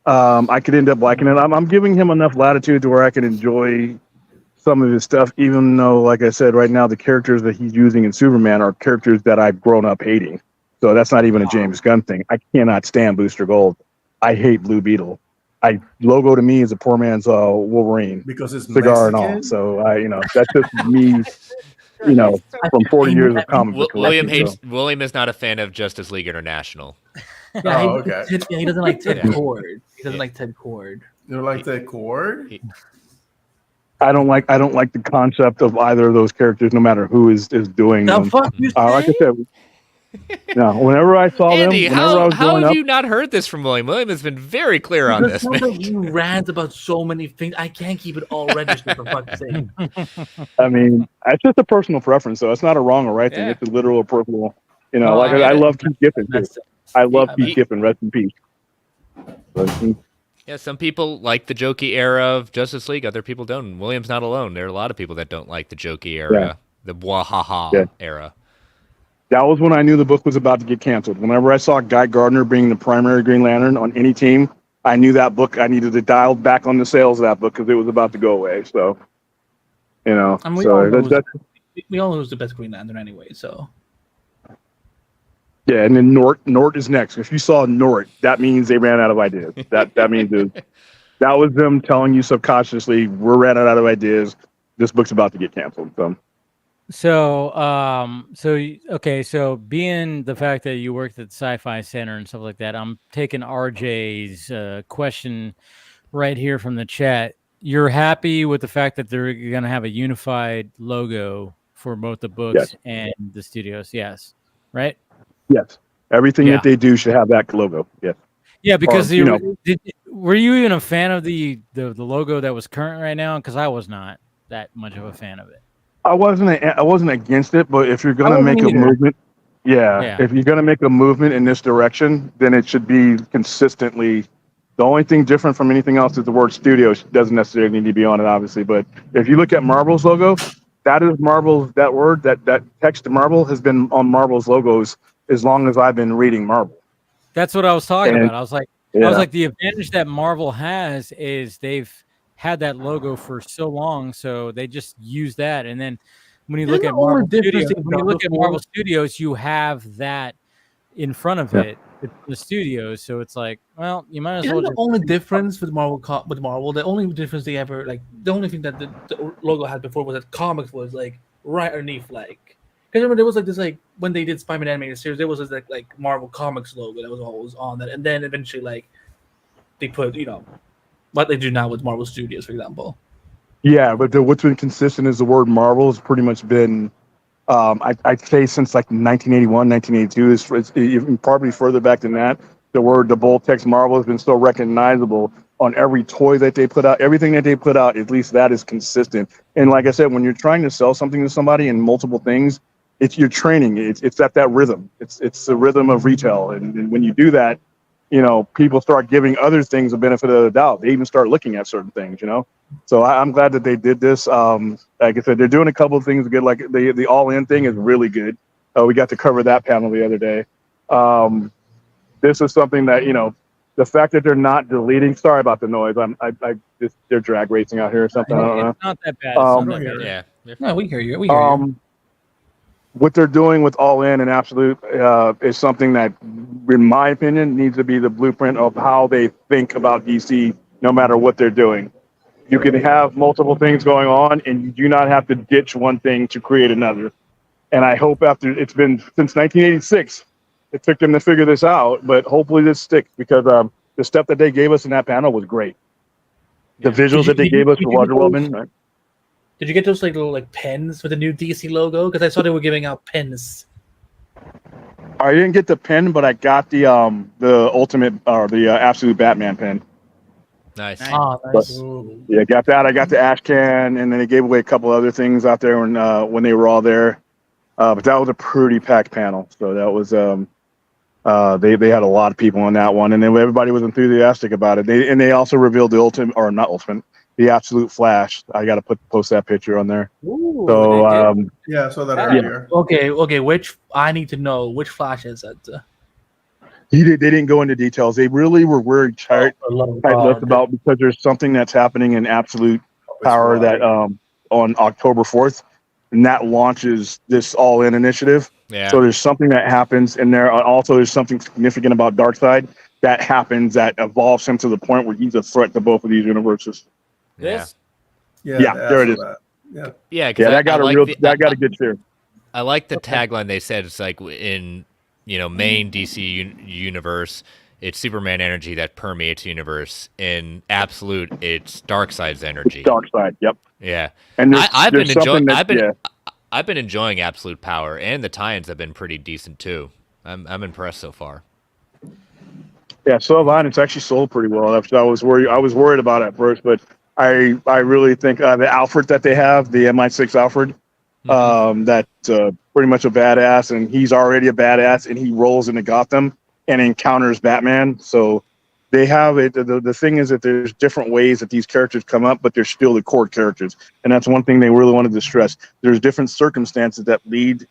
I could end up liking it. I'm giving him enough latitude to where I can enjoy some of his stuff, even though, like I said, right now the characters that he's using in Superman are characters that I've grown up hating. So that's not even a James Gunn thing. I cannot stand Booster Gold. I hate Blue Beetle. Logo to me is a poor man's Wolverine because it's cigar Mexican? and all. So that's just me. From 40 years of comic book collecting. William is not a fan of Justice League International. Yeah, he doesn't like Ted Cord. He doesn't like Ted Cord. You like the core? I don't like the concept of either of those characters, no matter who is doing The them. fuck you Like I say? said, no. Whenever I saw Andy, them, whenever I was how growing have up, you not heard this from William? William has been very clear on Because this, man. sometimes you rant about so many things. I can't keep it all registered for fuck's sake. I mean, it's just a personal preference, though. It's not a wrong or right thing. Yeah. It's a literal personal. You know, No, like I get I it. love Keith Giffen too. That's- I love Yeah, Keith Giffen. Rest in peace. But, Yeah, some people like the jokey era of Justice League. Other people don't. William's not alone. There are a lot of people that don't like the jokey era, the wahaha era. that was when I knew the book was about to get canceled. Whenever I saw Guy Gardner being the primary Green Lantern on any team, I knew that book. I needed to dial back on the sales of that book because it was about to go away. So, you know, And we so all know that, we all know who's the best Green Lantern anyway. So yeah. And then Nort is next. If you saw Nort, that means they ran out of ideas. That means that was them telling you subconsciously, we're running out of ideas. This book's about to get canceled. So, so being the fact that you worked at the Sci-Fi Center and stuff like that, I'm taking RJ's question right here from the chat. You're happy with the fact that they're going to have a unified logo for both the books and the studios? Yes. Right? Yes. Everything that they do should have that logo. Yes. Yeah, because Or, were you even a fan of the logo that was current right now? Because I was not that much of a fan of it. I wasn't against it, but if you're gonna make a either. movement, if you're gonna make a movement in this direction, then it should be consistently. The only thing different from anything else is the word studio doesn't necessarily need to be on it, obviously. But if you look at Marvel's logo, that is Marvel's. That word, that text Marvel has been on Marvel's logos as long as I've been reading Marvel. That's what I was talking about. I was like, Yeah. the advantage that Marvel has is they've had that logo for so long, so they just use that. And then when you look at Marvel Studios, you have that in front of it, the studios. So it's like, well, you might as well. the only difference with Marvel, the only difference they ever the only thing that the logo had before was that comics was like right underneath, like. Because remember, there was like this, when they did Spider-Man animated series, there was this like Marvel Comics logo that was always on that, and then eventually they put what they do now with Marvel Studios, for example. Yeah, but what's been consistent is the word Marvel has pretty much been, I'd say since like 1981, 1982, it's even probably further back than that. The bold text Marvel has been so recognizable on every toy that they put out, everything that they put out, at least that is consistent. And like I said, when you're trying to sell something to somebody in multiple things, it's your training. It's at that rhythm. It's the rhythm of retail. And when you do that, people start giving other things a benefit of the doubt. They even start looking at certain things, So I'm glad that they did this. Like I said, they're doing a couple of things good. Like the all-in thing is really good. We got to cover that panel the other day. This is something that, the fact that they're not deleting. Sorry about the noise. They're drag racing out here or something. I don't know. It's not that bad. It's not that bad. Yeah. No, we hear you. We hear you. What they're doing with All In and Absolute is something that, in my opinion, needs to be the blueprint of how they think about DC, no matter what they're doing. You can have multiple things going on, and you do not have to ditch one thing to create another. And I hope after it's been since 1986, it took them to figure this out, but hopefully this sticks because the stuff that they gave us in that panel was great. The visuals that they gave us for Wonder Woman. Right? Did you get those little pens with the new DC logo? Because I saw they were giving out pens. I didn't get the pen, but I got the ultimate or the Absolute Batman pen. Nice. Oh, nice. Yeah, got that. I got the ash can, and then they gave away a couple other things out there when they were all there. But that was a pretty packed panel. So that was they had a lot of people on that one, and then everybody was enthusiastic about it. They also revealed the the Absolute Flash. I got to post that picture on there. Ooh, so yeah, I saw that earlier. Okay. I need to know which Flash is that. They didn't go into details. They really were very tight-lipped about because there's something that's happening in Absolute Power that on October 4th, and that launches this All-In initiative. Yeah. So there's something that happens, and there's something significant about Darkseid that happens that evolves him to the point where he's a threat to both of these universes. Yeah. Yeah, there it is. Yeah, that got a good share. I like the tagline they said. It's like in main DC universe, it's Superman energy that permeates the universe. In Absolute, it's Darkseid's energy. Darkseid. Yep. Yeah, And I've been there's something enjoying. that, I've been enjoying Absolute Power, and the tie-ins have been pretty decent too. I'm impressed so far. Yeah, so have I, and it's actually sold pretty well. I was worried about it at first, but I really think the Alfred that they have, the MI6 Alfred, that's pretty much a badass, and he's already a badass, and he rolls into Gotham and encounters Batman. So they have it. The thing is that there's different ways that these characters come up, but they're still the core characters, and that's one thing they really wanted to stress. There's different circumstances that lead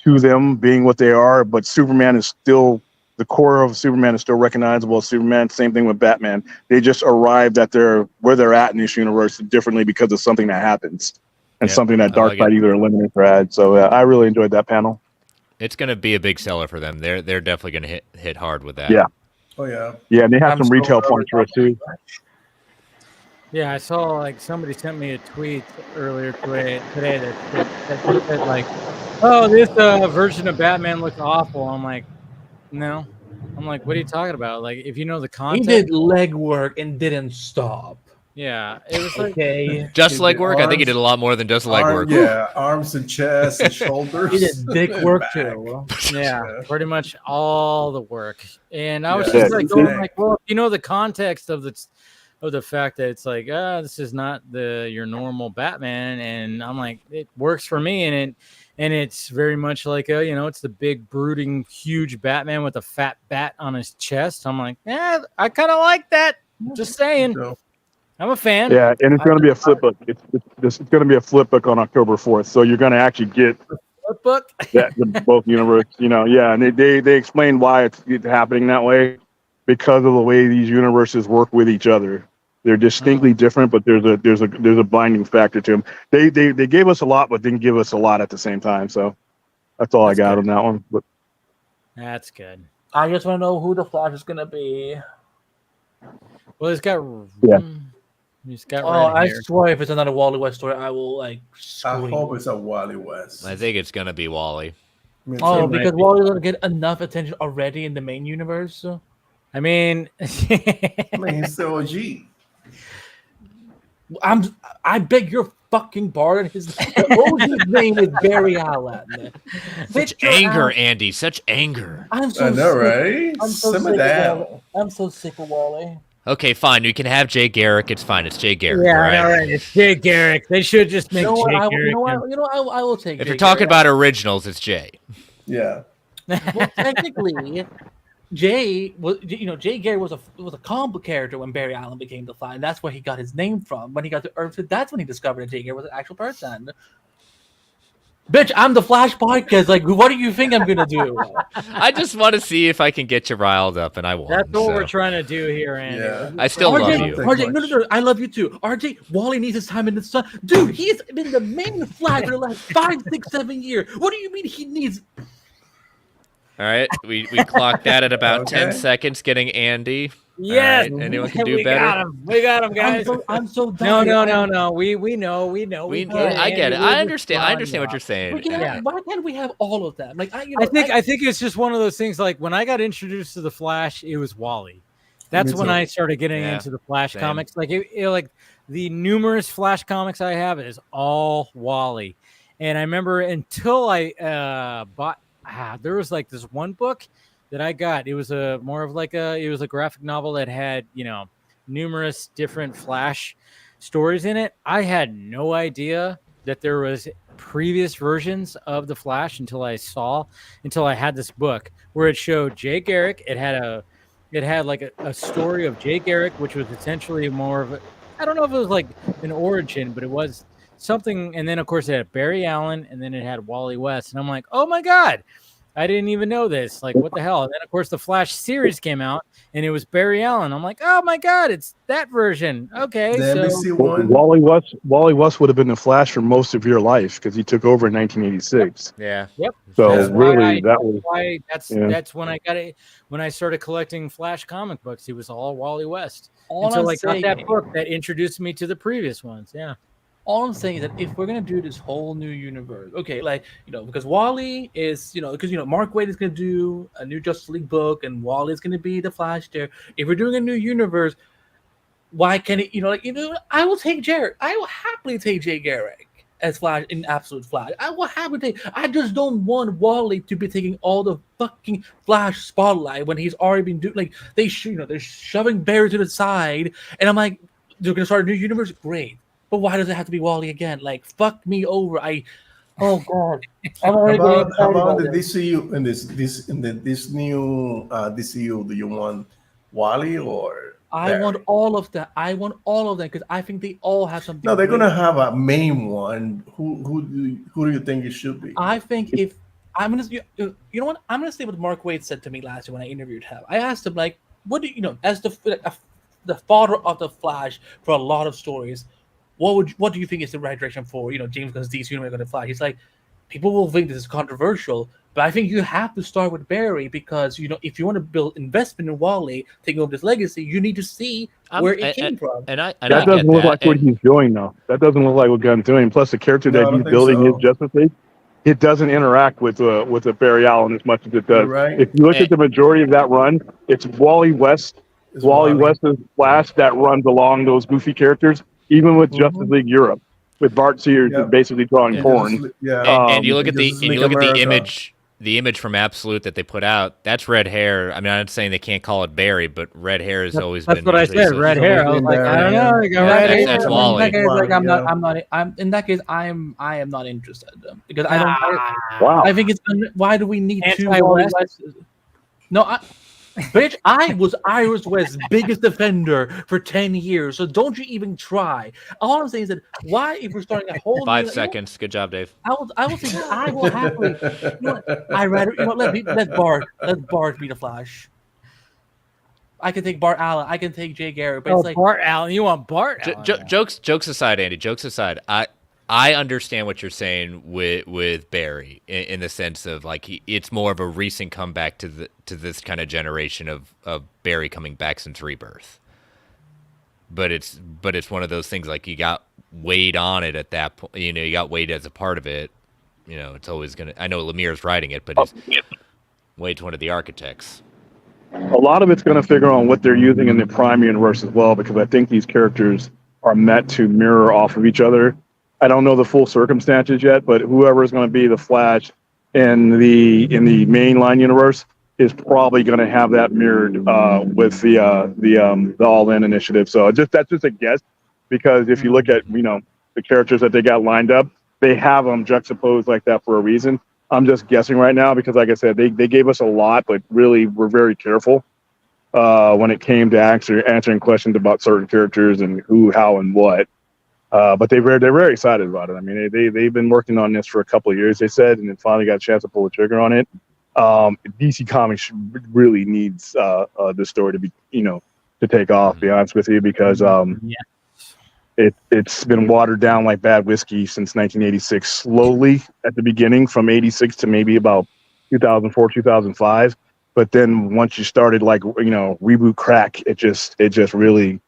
to them being what they are, but Superman is still. The core of Superman is still recognizable as Superman. Same thing with Batman. They just arrived at where they're at in this universe differently because of something that happens and something that Darkseid either eliminates or adds. So I really enjoyed that panel. It's going to be a big seller for them. They're definitely going to hit hard with that. Yeah. Oh yeah. Yeah, and they have some retail points for us too. Yeah, I saw like somebody sent me a tweet earlier today that said like, "Oh, this version of Batman looks awful." I'm like, no. I'm like, what are you talking about? Like, if you know the content, He did legwork and didn't stop. Yeah, it was like just legwork. I think he did a lot more than just legwork. Yeah, arms and chest and shoulders. He did dick work too. Yeah, pretty much all the work. And I was just like going like, well, if you know the context of the fact that it's like, this is not your normal Batman, and I'm like, it works for me, and it's very much like it's the big brooding huge Batman with a fat bat on his chest. I'm like, I kind of like that. Just saying. I'm a fan. Yeah, and it's going to be a flip book. It's going to be a flip book on October 4th. So you're going to actually get flip book both universe. And they explain why it's happening that way because of the way these universes work with each other. They're distinctly different, but there's a binding factor to them. They gave us a lot, but didn't give us a lot at the same time. So that's all I got on that one. But that's good. I just want to know who the Flash is gonna be. Well, he's got I swear, if it's another Wally West story, I will like. I hope it's a Wally West. I think it's gonna be Wally. Because Wally doesn't get enough attention already in the main universe. I mean, he's the OG. I beg your fucking pardon. His OG's name is Barry Allen. Such anger, Andy. Such anger. I'm so I know, sick. right? I'm so Simmer sick down. of Wally. I'm so sick of Wally. Okay, fine. We can have Jay Garrick. It's fine. It's Jay Garrick. Yeah, right? all right. It's Jay Garrick. They should just make Jay Garrick. I will take. If Jay you're talking Garrick. about originals, it's Jay. Yeah. Well, technically, Jay was. Jay Garrick was a comic character when Barry Allen became the Flash. And that's where he got his name from. When he got to Earth, that's when he discovered that Jay Garrick was an actual person. Bitch, I'm the Flash podcast. Like, what do you think I'm gonna do? I just want to see if I can get you riled up, and I won't. That's what we're trying to do here, Andy. Yeah. I still love you. RJ, no, I love you too. RJ, Wally needs his time in the sun. Dude, he has been the main Flash for the last 5, 6, 7 years. What do you mean he needs? All right, we clocked that at about 10 seconds, getting Andy. Yes, right. Anyone can do we better. We got him, guys. I'm so done. No. We know. I get it. I understand. I understand what you're saying. Why can't we have all of them? Like, I think it's just one of those things. Like when I got introduced to the Flash, it was Wally. That's when I started getting into the Flash comics. Like like the numerous Flash comics I have is all Wally. And I remember until I bought. There was like this one book that I got. It was a graphic novel that had, numerous different Flash stories in it. I had no idea that there was previous versions of the Flash until I had this book where it showed Jay Garrick. It had like a story of Jay Garrick, which was essentially more of I don't know if it was like an origin, but it was something. And then of course it had Barry Allen, and then it had Wally West. And I'm like, oh my God, I didn't even know this. Like, what the hell? And then of course the Flash series came out, and it was Barry Allen. I'm like, oh my God, it's that version. Okay. Wally West would have been the Flash for most of your life because he took over in 1986. Yeah. Yep. So that's when I got it. When I started collecting Flash comic books, it was all Wally West. All until I'm I got that saying- book that introduced me to the previous ones. Yeah. all I'm saying is that if we're gonna do this whole new universe, okay, like because Wally is because Mark Waid is gonna do a new Justice League book, and Wally is gonna be the Flash there. If we're doing a new universe, why can't it? I will take Jared. I will happily take Jay Garrick as Flash in Absolute Flash. I will happily take. I just don't want Wally to be taking all the fucking Flash spotlight when he's already been doing they're shoving Barry to the side, and I'm like, they're gonna start a new universe, great. But why does it have to be Wally again? Like, fuck me over. Oh god. How about the DCU in this new DCU? Do you want Wally or I want all of that. I want all of them because I think they all have something. No, they're gonna have a main one. Who do you think it should be? I think if I'm gonna, you know what? I'm gonna say what Mark Waid said to me last year when I interviewed him. I asked him what do as the father of the Flash for a lot of stories, what do you think is the right direction for James Gunn's DC Universe going to Flash? He's like, people will think this is controversial, but I think you have to start with Barry because if you want to build investment in Wally taking over this legacy, you need to see where it came from. That doesn't look like what he's doing though. That doesn't look like what Gunn's doing. Plus, the character that he's building is Justice League. It doesn't interact with a Barry Allen as much as it does. Right. If you look at the majority of that run, it's Wally West. Wally West's Flash that runs along those goofy characters, even with Justice League Europe, with Bart Sears basically drawing porn. And you look at the image from Absolute that they put out. That's red hair. I mean, I'm not saying they can't call it Barry, but red hair has always been. That's what I said. Red hair. I was like, I don't know. That's Wally. In that case, I am not interested because I don't. Wow. I think it's. Why do we need two West? No, bitch, I was Iris West's biggest defender for 10 years, so don't you even try. All I'm saying is that why, if we're starting a whole 5 seconds, good job, Dave. I will say that I will happily. I rather let Bart be the Flash. I can take Bart Allen. I can take Jay Garrick. But it's like Bart Allen. You want Bart Allen? Jokes aside, Andy. Jokes aside, I understand what you're saying with Barry in the sense of it's more of a recent comeback to this kind of generation of Barry coming back since Rebirth. But it's one of those things you got Wade on it at that point. You got Wade as a part of it. It's always gonna. I know Lemire's writing it, but Wade's one of the architects. A lot of it's going to figure on what they're using in the Prime universe as well, because I think these characters are meant to mirror off of each other. I don't know the full circumstances yet, but whoever is going to be the Flash in the mainline universe is probably going to have that mirrored with the All In initiative. So that's just a guess, because if you look at the characters that they got lined up, they have them juxtaposed like that for a reason. I'm just guessing right now because, like I said, they gave us a lot, but really we're very careful when it came to answering questions about certain characters and who, how, and what. But they're very excited about it. I mean, they've been working on this for a couple of years, they said, and then finally got a chance to pull the trigger on it. DC Comics really needs this story to be, to take off. To be honest with you, because it's been watered down like bad whiskey since 1986. Slowly at the beginning, from '86 to maybe about 2004, 2005. But then once you started reboot crack, it just really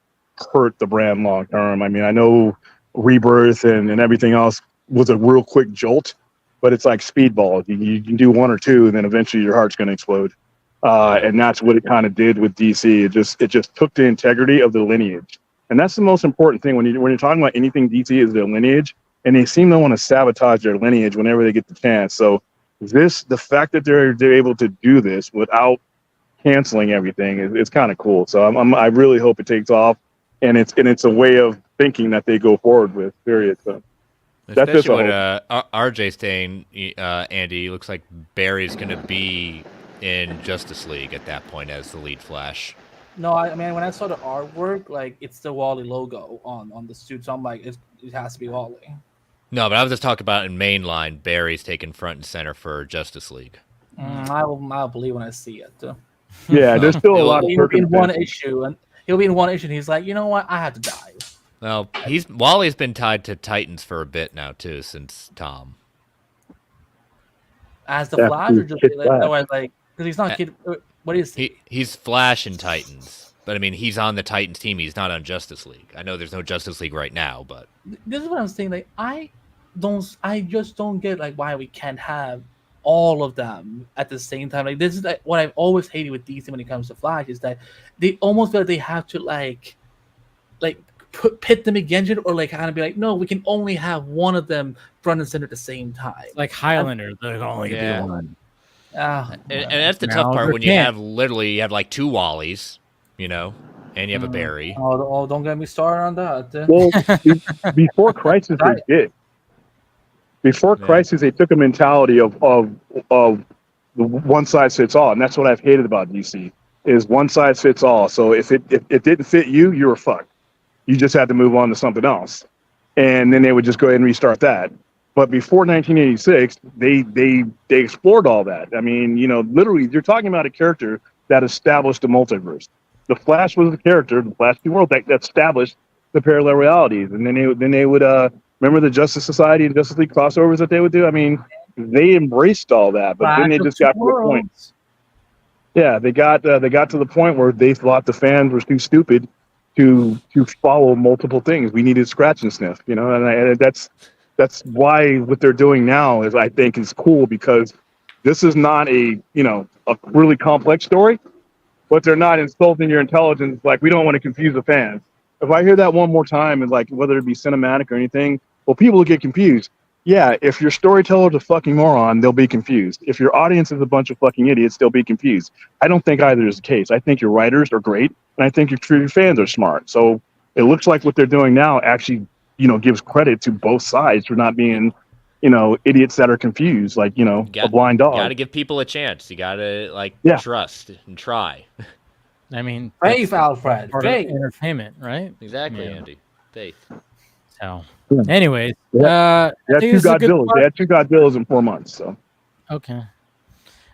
hurt the brand long term. I mean, I know Rebirth and everything else was a real quick jolt, but it's like speedball. You can do one or two, and then eventually your heart's going to explode. And that's what it kind of did with DC. It just took the integrity of the lineage, and that's the most important thing when you're talking about anything DC is their lineage, and they seem to want to sabotage their lineage whenever they get the chance. So the fact that they're able to do this without canceling everything is kind of cool. So I really hope it takes off. And it's a way of thinking that they go forward with, period. So especially that's what RJ's saying, Andy, looks like Barry's going to be in Justice League at that point as the lead Flash. No, I mean, when I saw the artwork, it's the Wally logo on the suit, so I'm like, it has to be Wally. No, but I was just talking about in mainline, Barry's taking front and center for Justice League. I'll believe when I see it. Yeah, there's still a lot of he'll be in one issue, and he's like, you know what, I have to die. Well, Wally's been tied to Titans for a bit now too, since Tom. As the Flash, or just because he's not Kid. What is he? He's Flash in Titans. But I mean, he's on the Titans team. He's not on Justice League. I know there's no Justice League right now, but This is what I'm saying. Like, I just don't get like why we can't have all of them at the same time. Like, this is like what I've always hated with DC when it comes to Flash is that they almost feel like they have to like pit them against it, or like kind of be like, no, we can only have one of them front and center at the same time. Like Highlander, they're only gonna be the one. And that's the tough part when you have like 2 Wallies, you know, and you have a Barry. Oh, don't get me started on that. Well, before Crisis, they did. Before Crisis, they took a mentality of the one size fits all, and that's what I've hated about DC is one size fits all. So if it didn't fit you, you were fucked. You just had to move on to something else, and then they would just go ahead and restart that. But before 1986, they explored all that. I mean, you know, literally, you're talking about a character that established the multiverse. The Flash was the character, the Flash World that established the parallel realities, and then they would remember the Justice Society and Justice League crossovers that they would do. I mean, they embraced all that, but then they just got to the point. Yeah, they got to the point where they thought the fans were too stupid to follow multiple things. We needed scratch and sniff, you know, and that's why what they're doing now is, I think, is cool, because this is not a really complex story, but they're not insulting your intelligence. Like, we don't want to confuse the fans. If I hear that one more time, and like whether it be cinematic or anything, well, people will get confused. Yeah, if your storyteller's a fucking moron, they'll be confused. If your audience is a bunch of fucking idiots, they'll be confused. I don't think either is the case. I think your writers are great, and I think your true fans are smart. So it looks like what they're doing now actually, gives credit to both sides for not being, idiots that are confused, like, a blind dog. You got to give people a chance. You got to trust and try. I mean, faith, Alfred. Faith. Entertainment, right? Exactly, Andy. Faith. So, anyways, they had two Godzillas in 4 months. So, okay,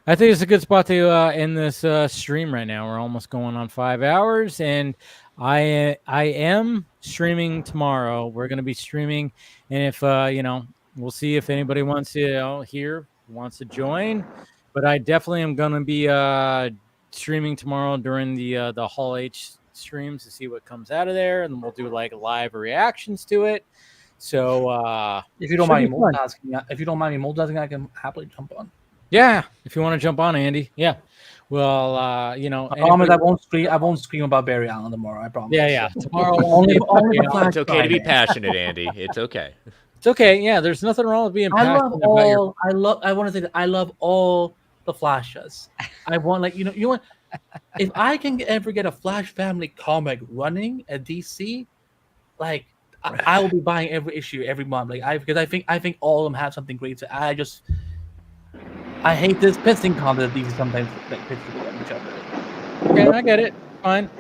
I think it's a good spot to end this stream right now. We're almost going on 5 hours, and I am streaming tomorrow. We're going to be streaming, and if we'll see if anybody wants to wants to join. But I definitely am going to be streaming tomorrow during the Hall H streams to see what comes out of there, and we'll do like live reactions to it. So if you don't mind me multitasking, I can happily jump on. Yeah, if you want to jump on, Andy. Yeah. Well, I promise I won't scream about Barry Allen tomorrow. I promise. Yeah. Tomorrow only it's okay to be passionate, Andy. It's okay. It's okay. Yeah, there's nothing wrong with being passionate about I want to say that I love all the Flashes. I want if I can ever get a Flash family comic running at DC, like I will be buying every issue every month. Because I think all of them have something great. I hate this pissing contest that DC sometimes pits each other. Okay, I get it. Fine.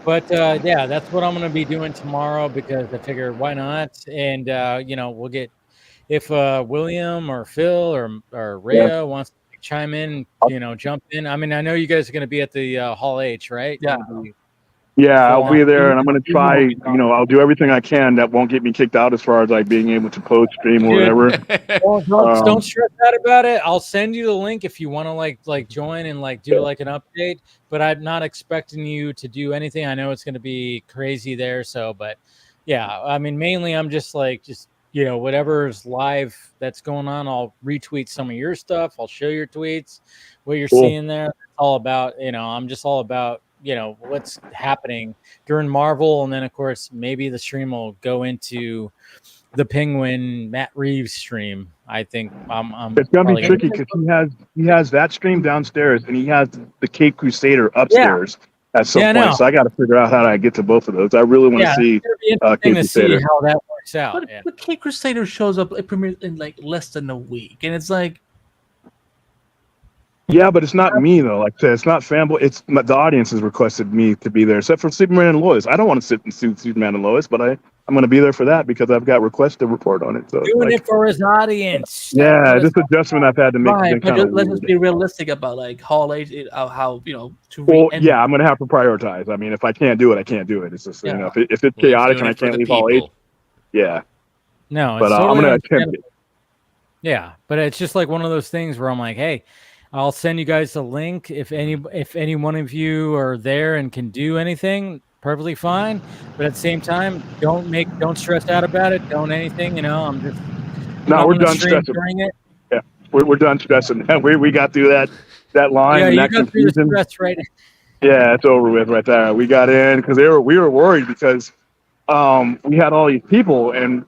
But that's what I'm going to be doing tomorrow, because I figure why not? And we'll get, if William or Phil or Rhea wants to chime in, jump in. I mean, I know you guys are going to be at the Hall H, right? Yeah, I'll be there, and I'm going to try, I'll do everything I can that won't get me kicked out as far as like being able to post stream or whatever. Don't stress out about it. I'll send you the link if you want to like join and like do like an update, but I'm not expecting you to do anything. I know it's going to be crazy there. So, but yeah, I mean, mainly I'm just whatever's live that's going on, I'll retweet some of your stuff. I'll show your tweets, what you're seeing there. It's all about, I'm just all about, what's happening during Marvel. And then of course, maybe the stream will go into the Penguin Matt Reeves stream. I think it's gonna be tricky because he has that stream downstairs and he has the Cape Crusader upstairs at some point. So I got to figure out how to get to both of those. I really want to see Cape Crusader. See how that works out. But Cape Crusader shows up, it premieres in like less than a week, and it's like. Yeah, but it's not me though. Like I said, it's not fanboy. It's the audience has requested me to be there, except for Superman and Lois. I don't want to sit and see Superman and Lois, but I'm going to be there for that because I've got requests to report on it. So doing it for his audience. Yeah, this adjustment I've had to make. Right, but let's just be realistic about like Hall H, how to. Well, I'm going to have to prioritize. I mean, if I can't do it, I can't do it. It's just if it's chaotic and I can't leave Hall H, no. But I'm going to attempt it. Yeah, but it's just like one of those things where I'm like, hey. I'll send you guys a link if any one of you are there and can do anything. Perfectly fine, but at the same time, don't stress out about it. Don't anything, I'm just No, we're on the done stream stressing. during it. Yeah, we're done stressing. We got through that line Yeah, and you that got through the confusion. stress right. Yeah, it's over with right there. We got in because we were worried because we had all these people, and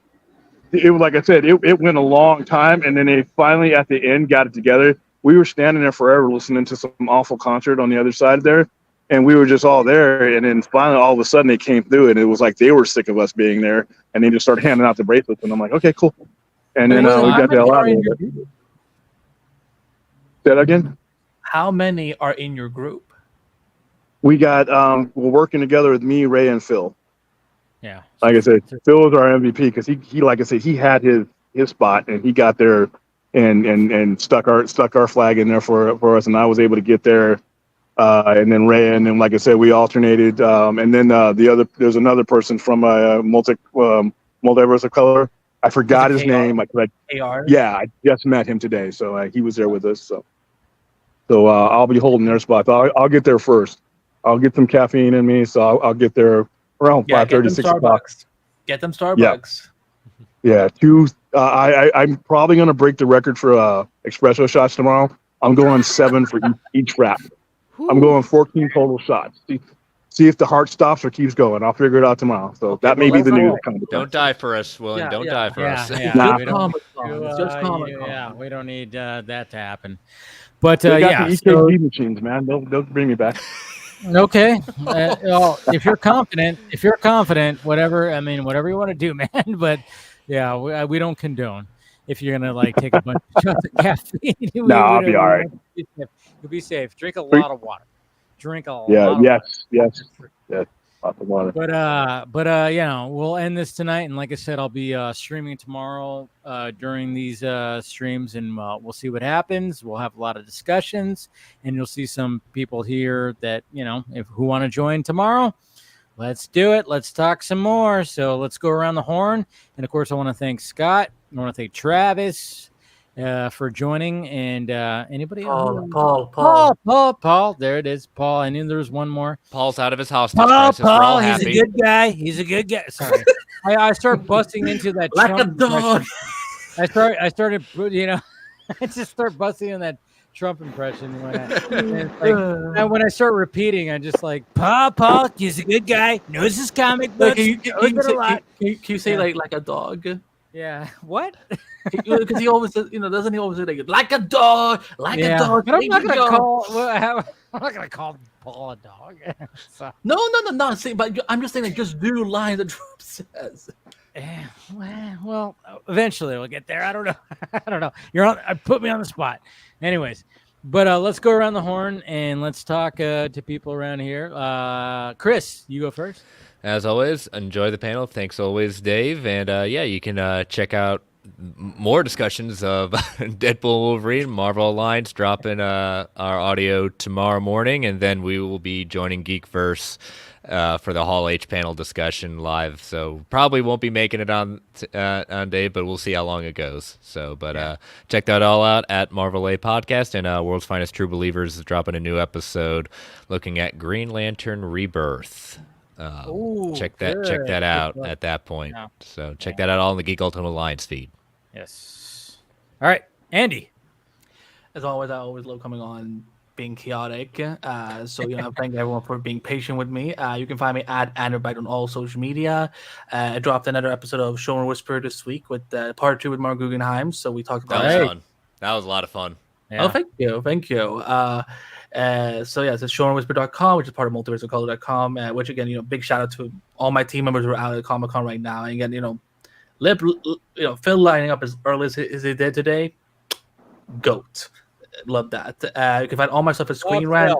it was like I said, it went a long time, and then they finally at the end got it together. We were standing there forever listening to some awful concert on the other side there, and we were just all there, and then finally all of a sudden they came through, and it was like they were sick of us being there, and they just started handing out the bracelets, and I'm like, okay, cool. And then we got the hell out of there. Say that again? How many are in your group? We got we're working together with me, Ray, and Phil. Yeah. Like I said, Phil is our MVP because he like I said, he had his spot and he got there and stuck our flag in there for us, and I was able to get there. And then Ray, and then like I said, we alternated. And then there's another person from Multiverse of Color. I forgot his name. AR? Yeah, I just met him today, so he was there with us. So I'll be holding their spot. I'll get there first. I'll get some caffeine in me, so I'll get there around 5:30, 6 o'clock. Get them Starbucks. Yeah. I'm probably gonna break the record for espresso shots tomorrow. I'm going 7 for each wrap. I'm going 14 total shots. See if the heart stops or keeps going. I'll figure it out tomorrow. So that may be the news. Don't die for us, William. Don't die for us. Nah. We don't, we don't need that to happen. But They got yeah, the EKG machines, man. They'll bring me back. Okay. If you're confident, whatever you want to do, man. But yeah, we don't condone. If you're gonna take a bunch of shots of caffeine, No, I'll be all right. You'll be safe. Drink a lot of water. Yes. Lots of water. But we'll end this tonight, and like I said, I'll be streaming tomorrow during these streams, and we'll see what happens. We'll have a lot of discussions, and you'll see some people here that who want to join tomorrow. Let's do it. Let's talk some more. So let's go around the horn, and of course, I want to thank Scott. I want to thank Travis for joining, and anybody else? Paul. There it is, Paul. I knew there was one more. Paul's out of his hostage crisis. We're all happy. He's a good guy. He's a good guy. Sorry, I start busting into that like Trump a dog. I started, I just start busting in that Trump impression. And when I start repeating, I just Paul. He's a good guy. Knows his comic books. Can you say like a dog? Yeah. What? Because he always says, doesn't he always say like a dog, a dog? But I'm not gonna call Paul a dog. So. No. But I'm just saying, just do lines that Trump says. Well, eventually we'll get there. I don't know. Put me on the spot. Anyways, but let's go around the horn and let's talk to people around here. Chris, you go first. As always, enjoy the panel. Thanks always, Dave. And you can check out more discussions of Deadpool Wolverine, Marvel Alliance, dropping our audio tomorrow morning. And then we will be joining Geekverse for the Hall H panel discussion live. So probably won't be making it on Dave, but we'll see how long it goes. So, check that all out at Marvel A Podcast, and World's Finest True Believers is dropping a new episode looking at Green Lantern Rebirth. Check that out at that point. Yeah. So check that out all in the Geek Ultimate Alliance feed. Yes. All right, Andy. As always, I always love coming on, being chaotic. Thank everyone for being patient with me. You can find me at Anderbite on all social media. I dropped another episode of Showrunner Whisper this week with part 2 with Mark Guggenheim. So we talked about that was fun. That was a lot of fun. Yeah. Oh, thank you. It's showrunnerwhisper.com, which is part of multiverseofcolor.com, which again, big shout out to all my team members who are out at Comic-Con right now. And again, Phil lining up as early as he did today. GOAT. Love that. You can find all my stuff at Screen Rant.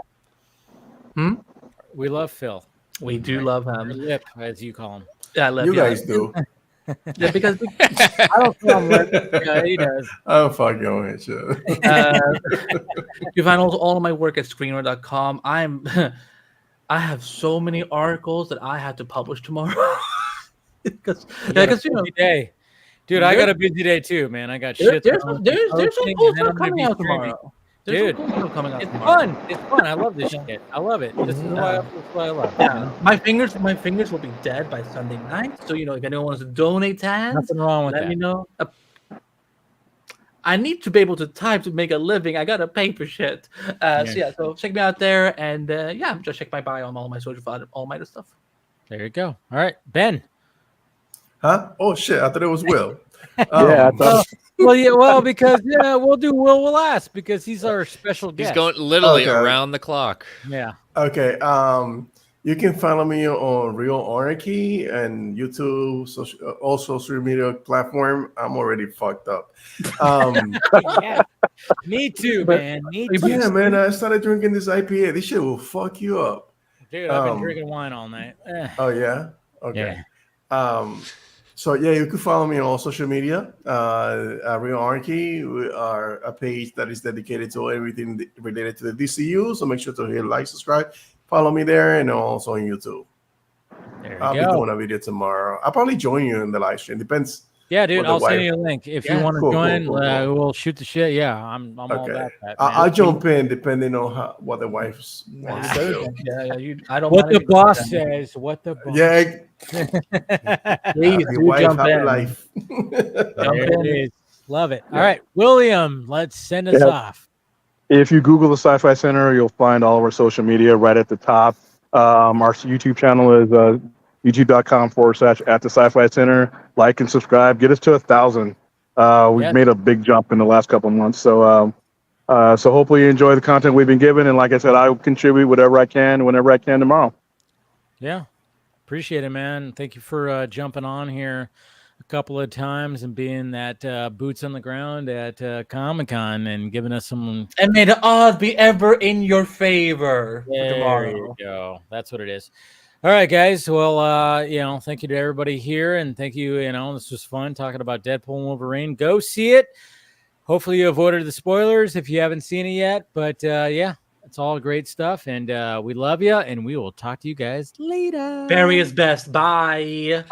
We love Phil. We do love him. Lip, as you call him. Yeah, Lip. You guys do. Yeah, because I don't feel Lip. Yeah, he does. Oh, fuck you, sure. You find also all of my work at screenrant.com. I have so many articles that I have to publish tomorrow. Because day. Dude, I got a busy day too, man. I got shit. There's some cool stuff coming out tomorrow. Dude, some cool stuff coming out it's tomorrow. fun. It's fun. I love this shit. I love it. This is why I love it. Yeah, my fingers will be dead by Sunday night. So if anyone wants to donate hands, Nothing wrong with let that. me know. I need to be able to type to make a living. I gotta pay for shit. So check me out there, and just check my bio on all my social, all my other stuff. There you go. All right, Ben. Huh? Oh shit! I thought it was Will. Yeah, I thought Because we'll do Will last because he's our special guest. He's going literally Okay. around the clock. Yeah. Okay. You can follow me on Real Anarchy and YouTube, all social media platform. I'm already fucked up. Yeah. Me too, man. Me too. Yeah, man. I started drinking this IPA. This shit will fuck you up. Dude, I've been drinking wine all night. Oh yeah. Okay. So yeah, you can follow me on all social media. Real Anarchy, we are a page that is dedicated to everything related to the DCU. So make sure to hit like, subscribe, follow me there, and also on YouTube. There I'll be doing a video tomorrow. I'll probably join you in the live stream. Depends. Yeah, dude, what the I'll send wife- you a link if you Yeah, want to cool, join. cool. We'll shoot the shit. Yeah, I'm all Okay. about that. I'll man. jump in depending on what the wife's wants to do. I don't. What mind the if boss it's- says. What the boss. Yeah. Please Happy do wife, jump happy in. life. There it is. Love it. All right, William, let's send us Yeah. off. if you Google the Sci-Fi Center, you'll find all of our social media right at the top. Our YouTube channel is youtube.com/at the Sci-Fi Center. Like and subscribe. Get us to 1,000. We've made a big jump in the last couple of months. So hopefully you enjoy the content we've been given. And like I said, I will contribute whatever I can, whenever I can tomorrow. Yeah. Appreciate it, man. Thank you for jumping on here a couple of times and being that boots on the ground at Comic-Con and giving us some. And may the odds be ever in your favor for There tomorrow. you go. That's what it is. All right, guys. Well, thank you to everybody here, and thank you. This was fun talking about Deadpool and Wolverine. Go see it. Hopefully, you avoided the spoilers if you haven't seen it yet. But it's all great stuff, and we love you, and we will talk to you guys later. Barry is best. Bye.